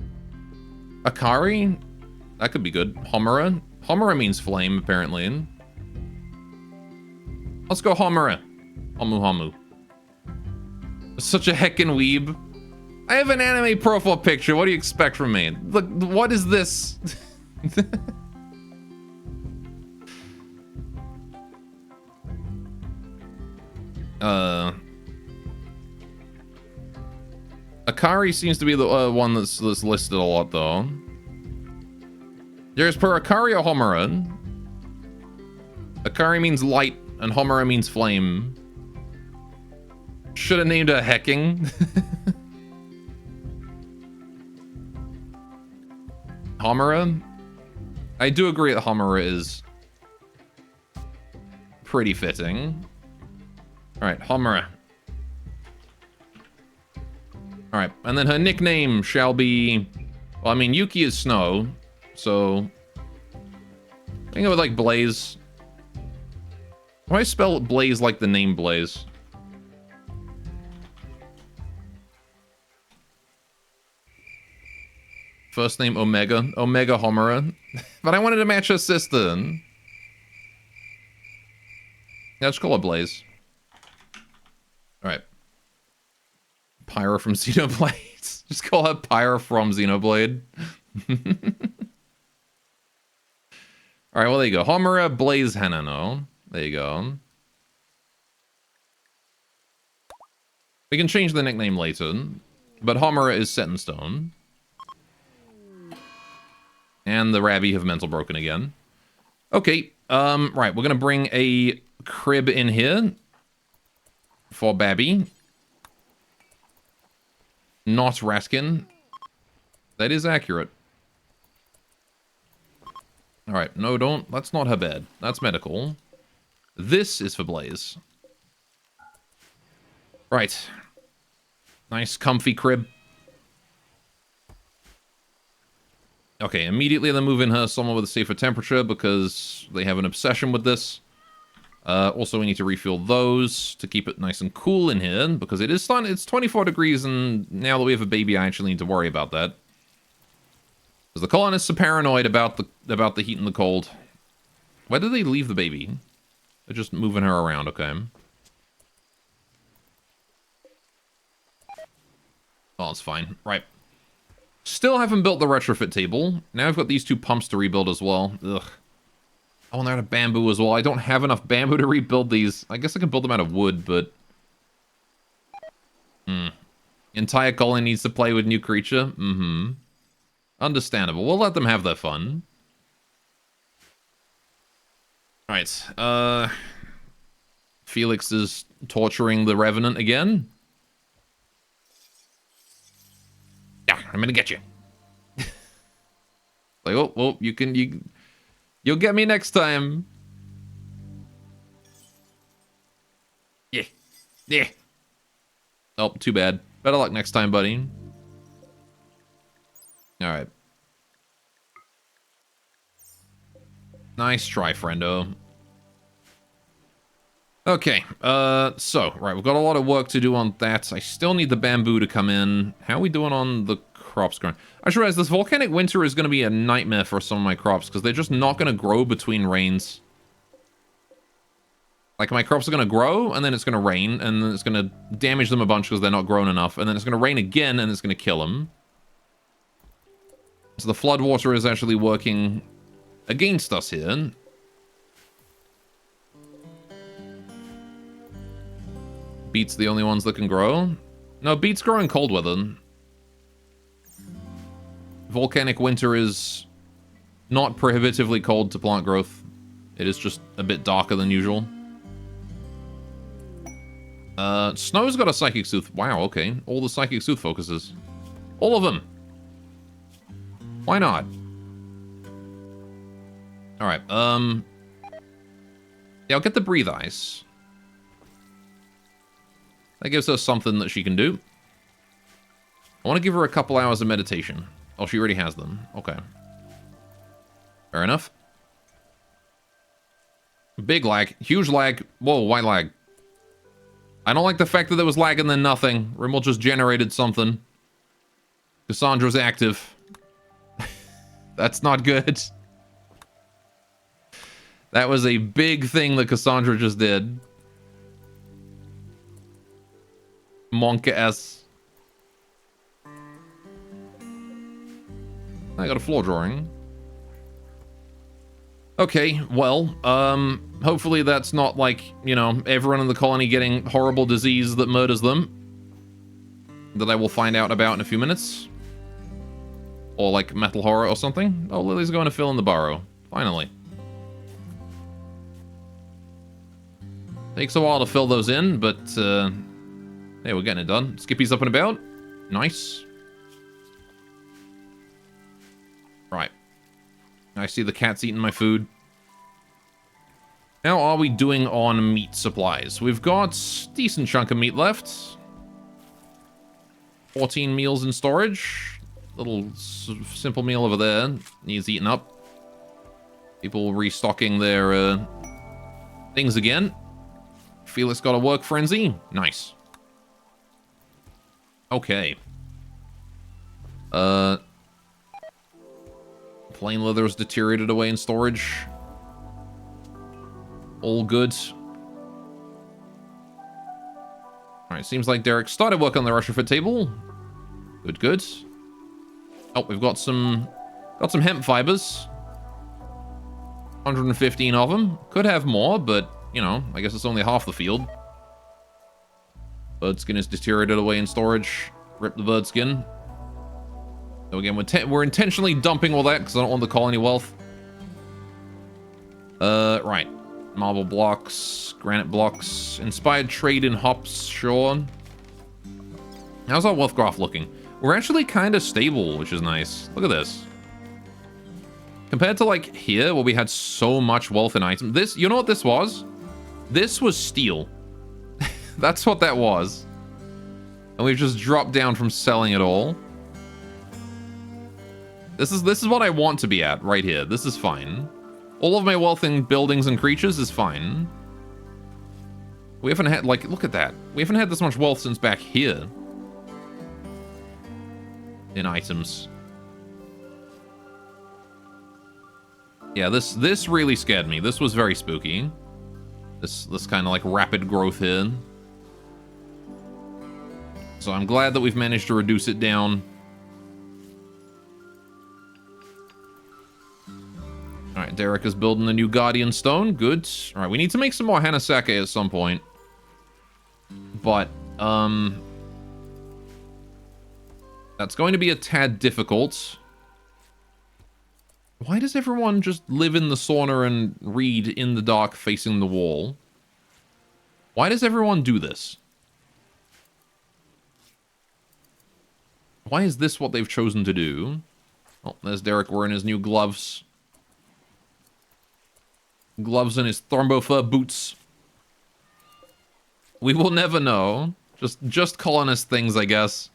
Akari? That could be good. Homura? Homura means flame, apparently. Let's go Homura. Homu Homu. Such a heckin' weeb. I have an anime profile picture. What do you expect from me? Look, what is this? Akari seems to be the one that's listed a lot, though. There's per Akari or Homura. Akari means light, and Homura means flame. Should have named her Hecking. Homura? I do agree that Homura is pretty fitting. Alright, Homura. Alright, and then her nickname shall be... well, I mean, Yuki is Snow, so... I think I would like Blaze. Why spell Blaze like the name Blaze? First name Omega. Omega Homura. But I wanted to match her sister. Yeah, let's call her Blaze. Alright. Pyra from Xenoblade. Just call her Pyra from Xenoblade. Alright, well, there you go. Homura, Blaze, Hanano. There you go. We can change the nickname later. But Homura is set in stone. And the Rabby have mental broken again. Okay, right, we're gonna bring a crib in here for Babby. Not Raskin. That is accurate. Alright, no, don't. That's not her bed. That's medical. This is for Blaze. Right. Nice, comfy crib. Okay, immediately then move in her somewhere with a safer temperature because they have an obsession with this. Also, we need to refuel those to keep it nice and cool in here, because it is starting, it's 24 degrees, and now that we have a baby, I actually need to worry about that. Because the colonists are paranoid about the heat and the cold. Where did they leave the baby? They're just moving her around, okay. Oh, it's fine. Right. Still haven't built the retrofit table. Now I've got these 2 pumps to rebuild as well. Ugh. Oh, and they're out of bamboo as well. I don't have enough bamboo to rebuild these. I guess I can build them out of wood, but... Entire colony needs to play with new creature? Mm-hmm. Understandable. We'll let them have their fun. Alright, Felix is torturing the Revenant again. Yeah, I'm gonna get you. Like, oh, well, you'll get me next time. Yeah. Yeah. Oh, too bad. Better luck next time, buddy. Alright. Nice try, friendo. Okay, so, right, we've got a lot of work to do on that. I still need the bamboo to come in. How are we doing on the crops growing? I just realized this volcanic winter is going to be a nightmare for some of my crops, because they're just not going to grow between rains. Like, my crops are going to grow, and then it's going to rain, and then it's going to damage them a bunch because they're not grown enough, and then it's going to rain again, and it's going to kill them. So the flood water is actually working against us here. Beet's the only ones that can grow. No, beet's grow in cold weather. Volcanic winter is not prohibitively cold to plant growth. It is just a bit darker than usual. Snow's got a Psychic Sooth. Wow, okay. All the Psychic Sooth focuses. All of them. Why not? Alright, yeah, I'll get the Breathe Ice. That gives her something that she can do. I want to give her a couple hours of meditation. Oh, she already has them. Okay. Fair enough. Big lag. Huge lag. Whoa, why lag? I don't like the fact that there was lag and then nothing. Rimworld just generated something. Cassandra's active. That's not good. That was a big thing that Cassandra just did. Monka S. I got a floor drawing. Okay, well, hopefully that's not like, you know, everyone in the colony getting horrible disease that murders them. That I will find out about in a few minutes. Or like metal horror or something. Oh, Lily's going to fill in the burrow. Finally. Takes a while to fill those in, but, hey, we're getting it done. Skippy's up and about. Nice. Right. I see the cat's eating my food. How are we doing on meat supplies? We've got a decent chunk of meat left. 14 meals in storage. Little simple meal over there needs eaten up. People restocking their things again. Felix got a work frenzy. Nice. Okay. Plain leather is deteriorated away in storage. All good. Alright, seems like Derek started work on the retrofit table. Good, good. Oh, we've got some hemp fibers. 115 of them. Could have more, but, you know, I guess it's only half the field. Bird skin is deteriorated away in storage. Rip the bird skin. So again, we're intentionally dumping all that because I don't want to call any wealth. Right. Marble blocks, granite blocks, inspired trade in hops, sure. How's our wealth graph looking? We're actually kind of stable, which is nice. Look at this. Compared to like here, where we had so much wealth in items. This, you know what this was? This was steel. That's what that was. And we've just dropped down from selling it all. This is what I want to be at right here. This is fine. All of my wealth in buildings and creatures is fine. We haven't had, like, look at that. We haven't had this much wealth since back here. In items. Yeah, this really scared me. This was very spooky. This kind of like rapid growth here. So I'm glad that we've managed to reduce it down. Alright, Derek is building a new Guardian Stone. Good. Alright, we need to make some more Hanasake at some point. But, that's going to be a tad difficult. Why does everyone just live in the sauna and read in the dark facing the wall? Why does everyone do this? Why is this what they've chosen to do? Oh, there's Derek wearing his new gloves. Gloves and his Thrombo fur boots. We will never know. Just colonist things, I guess.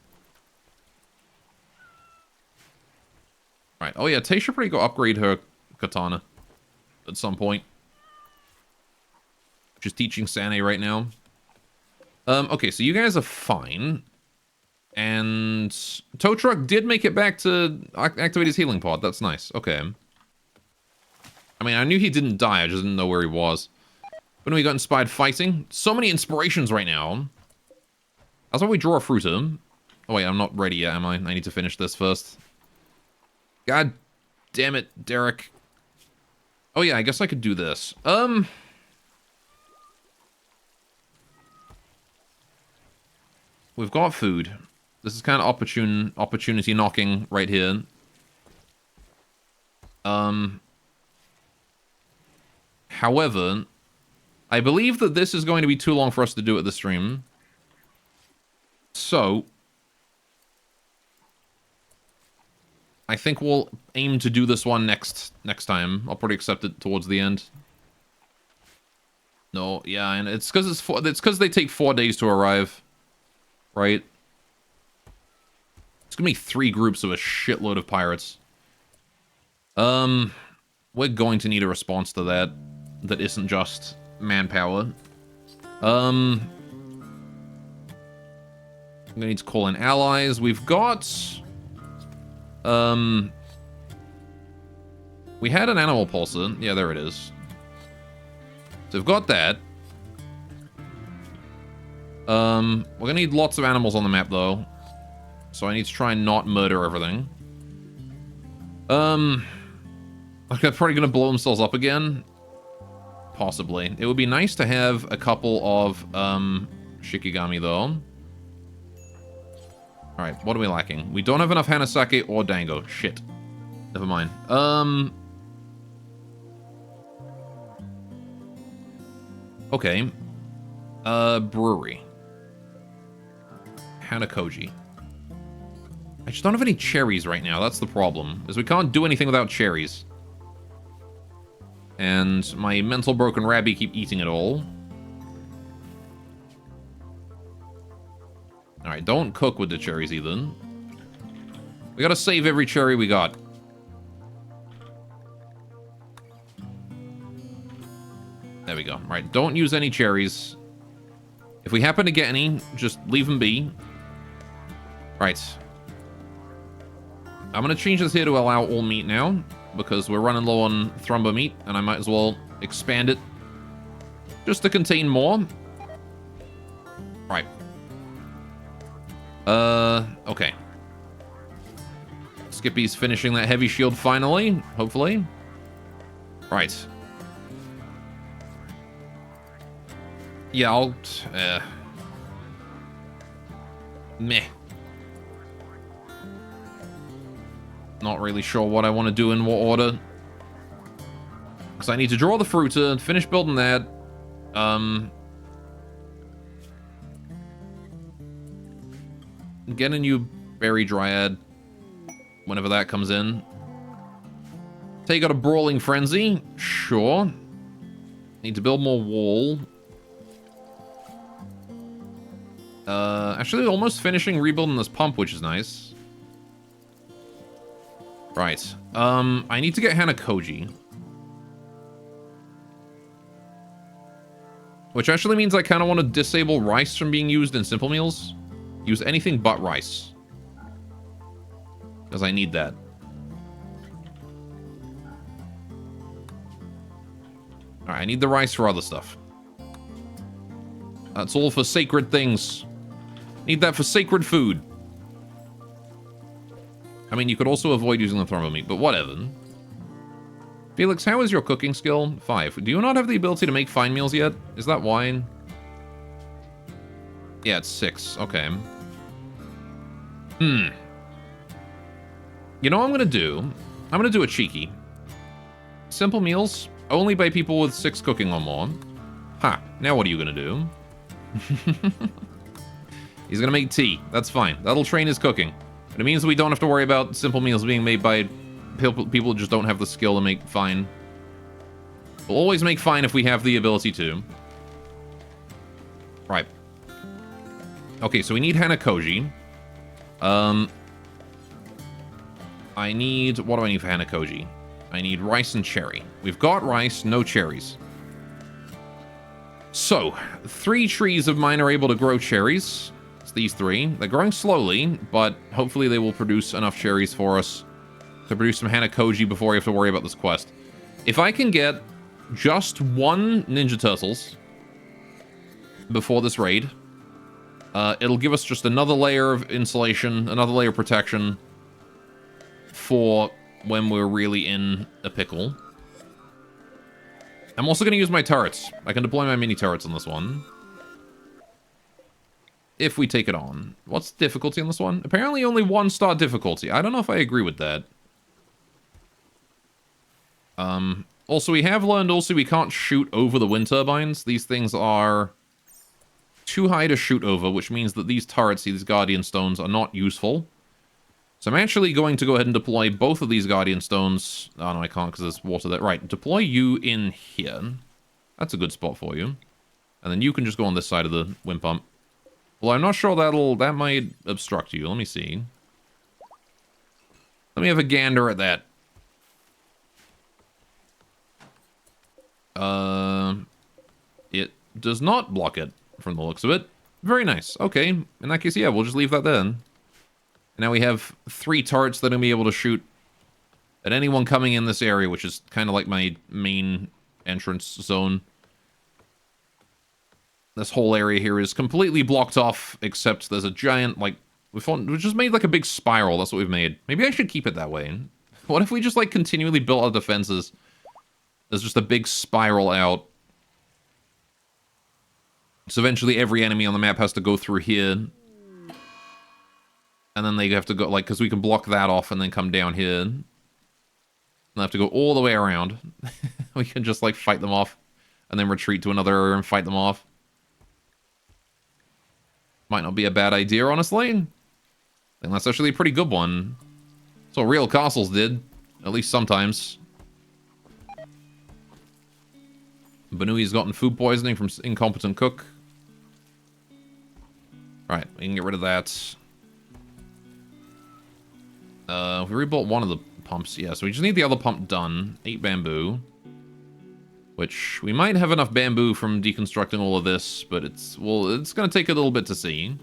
Right. Oh yeah, Tay should probably go upgrade her katana at some point. Just teaching Sane right now. Okay, so you guys are fine. And Tow Truck did make it back to activate his healing pod. That's nice. Okay. I mean, I knew he didn't die. I just didn't know where he was. When we got inspired fighting. So many inspirations right now. That's why we draw a fruiter. Oh wait, I'm not ready yet, am I? I need to finish this first. God damn it, Derek. Oh yeah, I guess I could do this. We've got food. This is kind of opportunity knocking right here. However, I believe that this is going to be too long for us to do at the stream. So I think we'll aim to do this one next time. I'll probably accept it towards the end. No, yeah, and it's because they take 4 days to arrive, right? It's gonna be 3 groups of a shitload of pirates. We're going to need a response to that isn't just manpower. I'm gonna need to call in allies. We've got we had an animal pulsar. Yeah, there it is. So we've got that. We're gonna need lots of animals on the map though. So I need to try and not murder everything. They're probably gonna blow themselves up again. Possibly. It would be nice to have a couple of Shikigami though. Alright, what are we lacking? We don't have enough Hanasake or Dango. Shit. Never mind. Okay. Brewery. Hanakoji. I just don't have any cherries right now. That's the problem. Is we can't do anything without cherries. And my mental broken rabbi keep eating it all. Alright, don't cook with the cherries either. We gotta save every cherry we got. There we go. Right, don't use any cherries. If we happen to get any, just leave them be. Right. I'm gonna change this here to allow all meat now, because we're running low on Thrombo meat, and I might as well expand it just to contain more. Right. Okay. Skippy's finishing that heavy shield finally, hopefully. Right. Yeah, I'll... Meh. Not really sure what I want to do in what order. Because I need to draw the fruiter, finish building that. Get a new berry dryad. Whenever that comes in. Take out a brawling frenzy. Sure. Need to build more wall. Actually, almost finishing rebuilding this pump, which is nice. Right. I need to get Hanakoji. Which actually means I kind of want to disable rice from being used in simple meals. Use anything but rice. Because I need that. Alright, I need the rice for other stuff. That's all for sacred things. Need that for sacred food. I mean, you could also avoid using the thermal meat, but whatever. Felix, how is your cooking skill? 5. Do you not have the ability to make fine meals yet? Is that wine? Yeah, it's 6. Okay. You know what I'm gonna do? I'm gonna do a cheeky. Simple meals, only by people with 6 cooking or more. Ha, now what are you gonna do? He's gonna make tea. That's fine. That'll train his cooking. But it means we don't have to worry about simple meals being made by people who just don't have the skill to make fine. We'll always make fine if we have the ability to. Right. Okay, so we need Hanakoji. I need... What do I need for Hanakoji? I need rice and cherry. We've got rice, no cherries. So, 3 trees of mine are able to grow cherries. It's these 3. They're growing slowly, but hopefully they will produce enough cherries for us to produce some Hanakoji before we have to worry about this quest. If I can get just 1 Ninja Turtles before this raid, it'll give us just another layer of insulation, another layer of protection for when we're really in a pickle. I'm also going to use my turrets. I can deploy my mini turrets on this one. If we take it on. What's the difficulty on this one? Apparently only 1-star difficulty. I don't know if I agree with that. Also, we have learned also we can't shoot over the wind turbines. These things are too high to shoot over, which means that these turrets, these Guardian Stones, are not useful. So I'm actually going to go ahead and deploy both of these Guardian Stones. Oh, no, I can't because there's water there. Right, deploy you in here. That's a good spot for you. And then you can just go on this side of the wind pump. Well, I'm not sure that might obstruct you. Let me see. Let me have a gander at that. It does not block it from the looks of it. Very nice. Okay, in that case, yeah, we'll just leave that then. And now we have 3 turrets that will be able to shoot at anyone coming in this area, which is kind of like my main entrance zone. This whole area here is completely blocked off, except there's a giant, like, we just made like a big spiral. That's what we've made. Maybe I should keep it that way. What if we just like continually built our defenses? There's just a big spiral out. So eventually every enemy on the map has to go through here. And then they have to go, like, because we can block that off and then come down here. And they have to go all the way around. We can just, like, fight them off. And then retreat to another area and fight them off. Might not be a bad idea, honestly. I think that's actually a pretty good one. That's what real castles did. At least sometimes. Banui's gotten food poisoning from incompetent cook. Right, we can get rid of that. We rebuilt one of the pumps. Yeah, so we just need the other pump done. 8 bamboo. Which, we might have enough bamboo from deconstructing all of this, but it's going to take a little bit to see.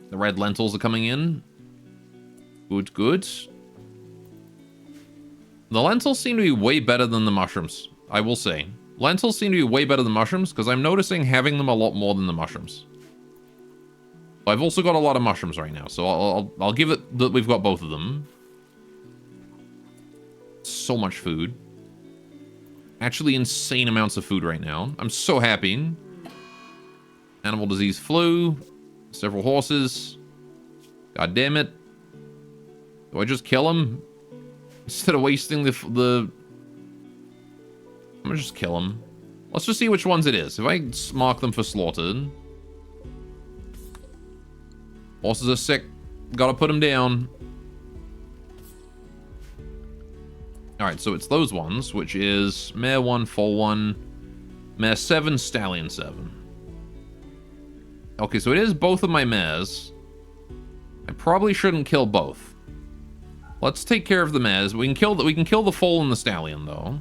The red lentils are coming in. Good, good. The lentils seem to be way better than the mushrooms, I will say. Lentils seem to be way better than mushrooms, because I'm noticing having them a lot more than the mushrooms. I've also got a lot of mushrooms right now, so I'll give it that we've got both of them. So much food. Actually insane amounts of food right now. I'm so happy. Animal disease flu. Several horses. God damn it. Do I just kill him? Instead of wasting the... I'm gonna just kill them. Let's just see which ones it is. If I mark them for slaughter. Horses are sick. Gotta put them down. Alright, so it's those ones, which is Mare 1, Foal 1, Mare 7, Stallion 7. Okay, so it is both of my mares. I probably shouldn't kill both. Let's take care of the mares. We can kill the foal and the stallion, though.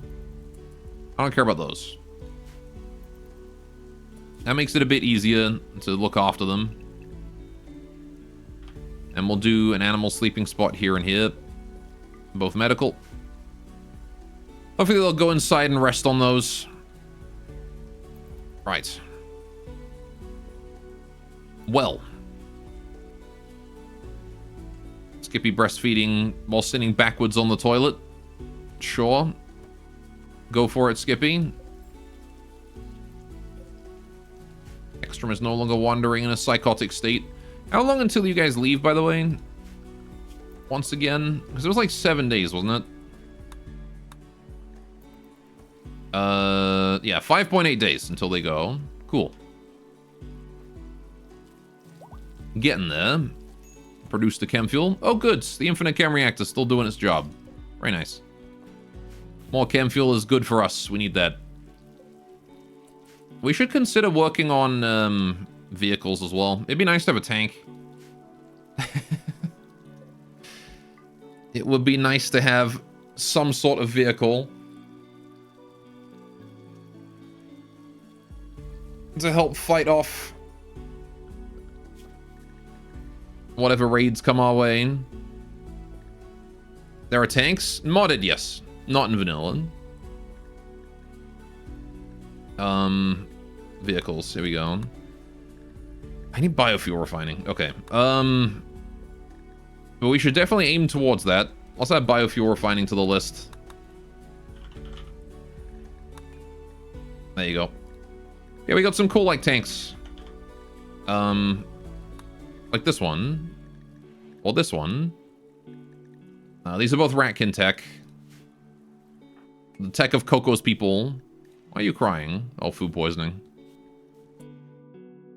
I don't care about those. That makes it a bit easier to look after them. And we'll do an animal sleeping spot here and here. Both medical. Hopefully they'll go inside and rest on those. Right. Well. Skippy breastfeeding while sitting backwards on the toilet. Sure. Go for it, Skippy. Ekstrom is no longer wandering in a psychotic state. How long until you guys leave, by the way? Once again? Because it was like 7 days, wasn't it? Yeah, 5.8 days until they go. Cool. Getting there. Produced the chem fuel. Oh, good. The infinite chem reactor still doing its job. Very nice. More chem fuel is good for us. We need that. We should consider working on vehicles as well. It'd be nice to have a tank. It would be nice to have some sort of vehicle to help fight off whatever raids come our way. There are tanks. Modded, yes. Not in vanilla. Vehicles. Here we go. I need biofuel refining. Okay. But we should definitely aim towards that. Let's add biofuel refining to the list. There you go. Yeah, we got some cool, like, tanks. Like this one. Or this one. These are both Ratkin tech. The tech of Coco's people. Why are you crying? Oh, food poisoning.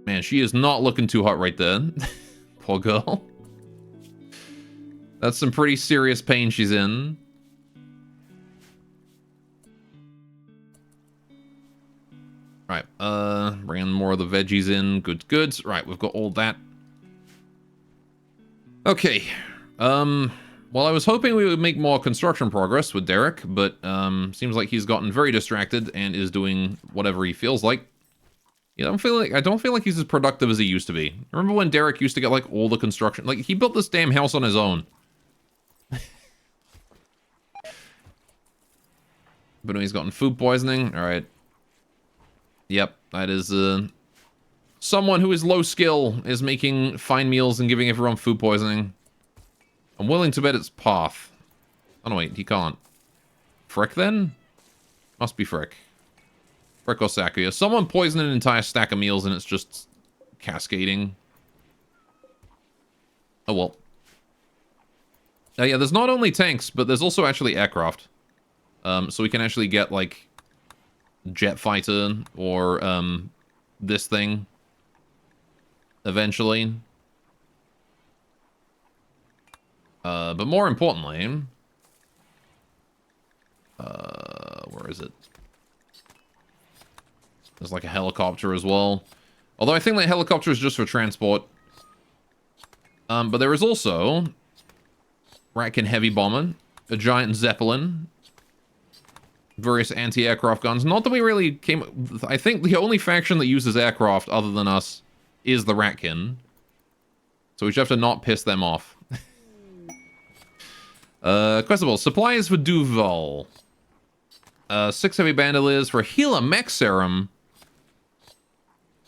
Man, she is not looking too hot right there. Poor girl. That's some pretty serious pain she's in. Right, bringing more of the veggies in. Good, good. Right, we've got all that. Okay. Well, I was hoping we would make more construction progress with Derek, but seems like he's gotten very distracted and is doing whatever he feels like. Yeah, I don't feel like he's as productive as he used to be. Remember when Derek used to get like all the construction? Like he built this damn house on his own. But he's gotten food poisoning. All right. Yep, that is someone who is low skill is making fine meals and giving everyone food poisoning. I'm willing to bet it's Path. Oh no, wait, he can't. Frick then? Must be Frick. Frick or Sakuya. Someone poisoned an entire stack of meals and it's just cascading. Oh well. Yeah, there's not only tanks, but there's also actually aircraft. So we can actually get, like, jet fighter or this thing eventually. But more importantly, where is it? There's like a helicopter as well. Although I think that helicopter is just for transport. But there is also Ratkin heavy bomber, a giant zeppelin, various anti-aircraft guns. Not that we really came... I think the only faction that uses aircraft other than us is the Ratkin. So we should have to not piss them off. Questable. Supplies for Duval. 6 heavy bandoliers for Healer Mech Serum.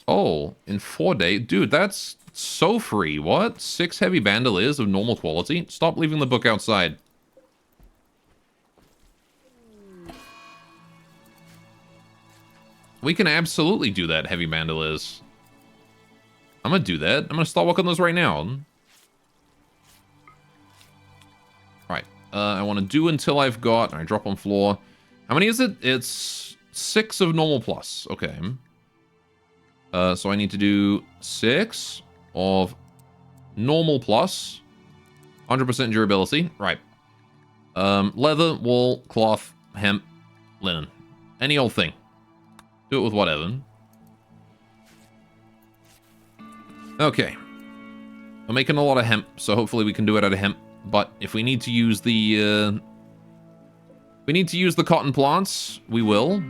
Oh, in 4 days. Dude, that's so free. What? 6 heavy bandoliers of normal quality? Stop leaving the book outside. We can absolutely do that, heavy bandoliers. I'm gonna do that. I'm gonna start working on those right now. Right. I want to do until I've got... Alright, drop on floor. How many is it? It's 6 of normal plus. Okay. So I need to do 6 of normal plus. 100% durability. Right. Leather, wool, cloth, hemp, linen. Any old thing. Do it with whatever. Okay. I'm making a lot of hemp, so hopefully we can do it out of hemp. But if we need to use the... we need to use the cotton plants, we will.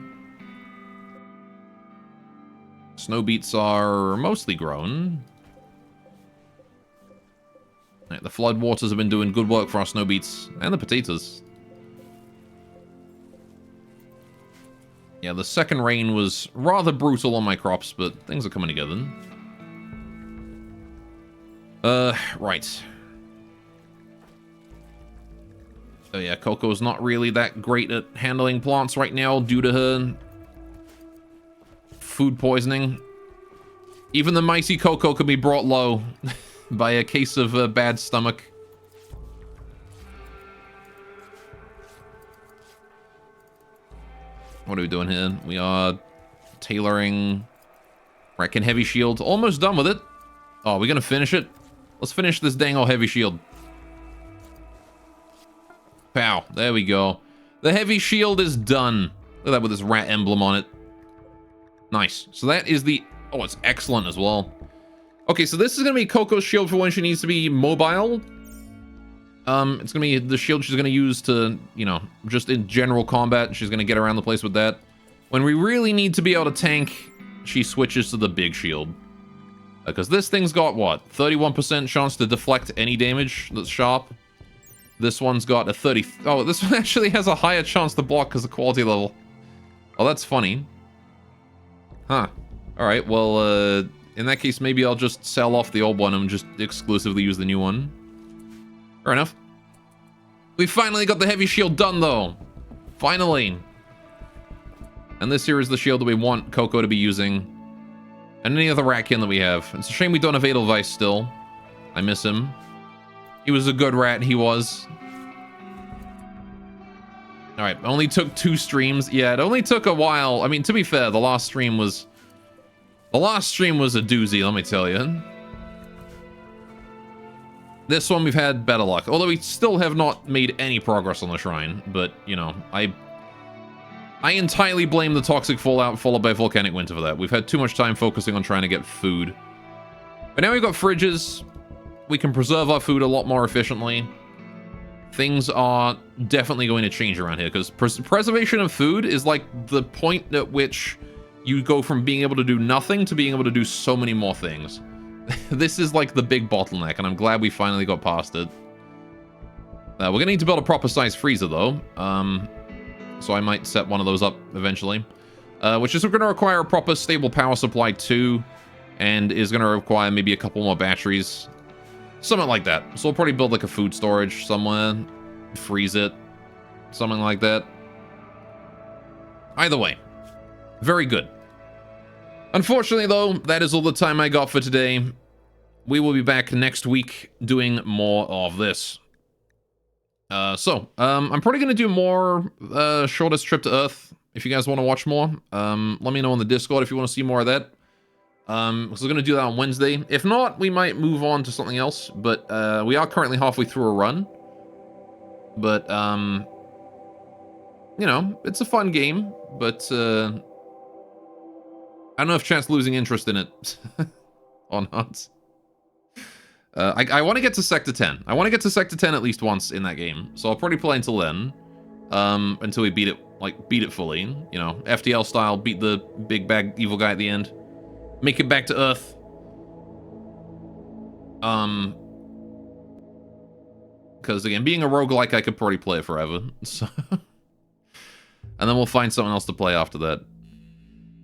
Snow beets are mostly grown. Right, the flood waters have been doing good work for our snow beets and the potatoes. Yeah, the second rain was rather brutal on my crops, but things are coming together. Right. Oh yeah, Coco's not really that great at handling plants right now due to her food poisoning. Even the mighty Coco can be brought low by a case of bad stomach. What are we doing here? We are tailoring Reckon heavy shield. Almost done with it. Oh, we're gonna finish it? Let's finish this dang old heavy shield. Pow. There we go. The heavy shield is done. Look at that with this rat emblem on it. Nice. So that is the... Oh, it's excellent as well. Okay, so this is going to be Coco's shield for when she needs to be mobile. It's going to be the shield she's going to use to, you know, just in general combat. She's going to get around the place with that. When we really need to be able to tank, she switches to the big shield. Because this thing's got, what, 31% chance to deflect any damage that's sharp. This one's got a 30... Oh, this one actually has a higher chance to block because of quality level. Oh, that's funny. Huh. Alright, well, in that case, maybe I'll just sell off the old one and just exclusively use the new one. Fair enough. We finally got the heavy shield done, though. Finally. And this here is the shield that we want Coco to be using. And any other ratkin that we have. It's a shame we don't have Edelweiss still. I miss him. He was a good rat, he was. Alright, only took 2 streams. Yeah, it only took a while. I mean, to be fair, the last stream was... The last stream was a doozy, let me tell you. This one we've had better luck. Although we still have not made any progress on the shrine. But, you know, I entirely blame the toxic fallout followed by volcanic winter for that. We've had too much time focusing on trying to get food. But now we've got fridges. We can preserve our food a lot more efficiently. Things are definitely going to change around here, because preservation of food is like the point at which you go from being able to do nothing to being able to do so many more things. This is like the big bottleneck, and I'm glad we finally got past it. We're going to need to build a proper size freezer, though. So I might set one of those up eventually. Which is going to require a proper stable power supply, too. And is going to require maybe a couple more batteries. Something like that. So we'll probably build like a food storage somewhere. Freeze it. Something like that. Either way. Very good. Unfortunately, though, that is all the time I got for today. We will be back next week doing more of this. I'm probably going to do more Shortest Trip to Earth. If you guys want to watch more, let me know on the Discord if you want to see more of that. So we're going to do that on Wednesday. If not, we might move on to something else. But we are currently halfway through a run. But, you know, it's a fun game. But I don't know if chat's losing interest in it or not. I want to get to Sector 10. I want to get to Sector 10 at least once in that game. So I'll probably play until then. Until we beat it fully. You know, FTL style, beat the big bad evil guy at the end. Make it back to Earth. Because again, being a roguelike, I could probably play it forever. So and then we'll find something else to play after that.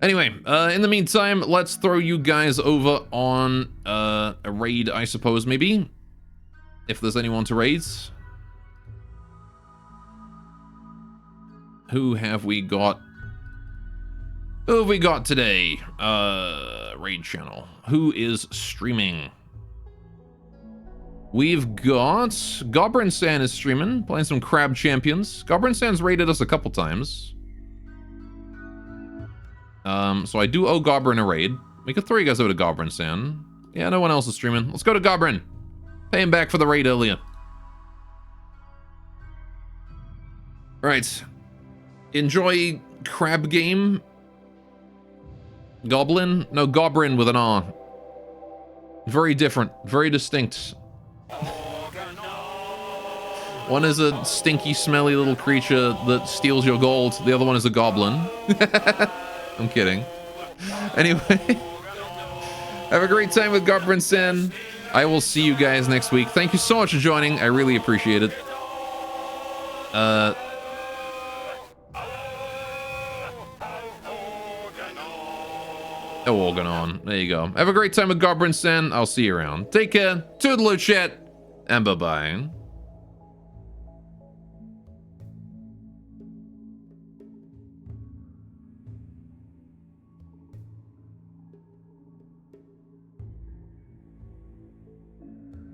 Anyway, in the meantime, let's throw you guys over on a raid, I suppose, maybe. If there's anyone to raid. Who have we got? Who have we got today? Raid channel. Who is streaming? We've got... Goblin San is streaming, playing some Crab Champions. Goblin San's raided us a couple times. So I do owe Goblin a raid. We could throw you guys over to Goblin San. Yeah, no one else is streaming. Let's go to Goblin. Pay him back for the raid earlier. Right. Enjoy Crab Game. Goblin? No, Goblin with an R. Very different. Very distinct. One is a stinky, smelly little creature that steals your gold. The other one is a goblin. I'm kidding. Anyway. Have a great time with Garbranson. I will see you guys next week. Thank you so much for joining. I really appreciate it. Organon. There you go. Have a great time with Garbranson. I'll see you around. Take care. Toodaloo, chat. And bye-bye.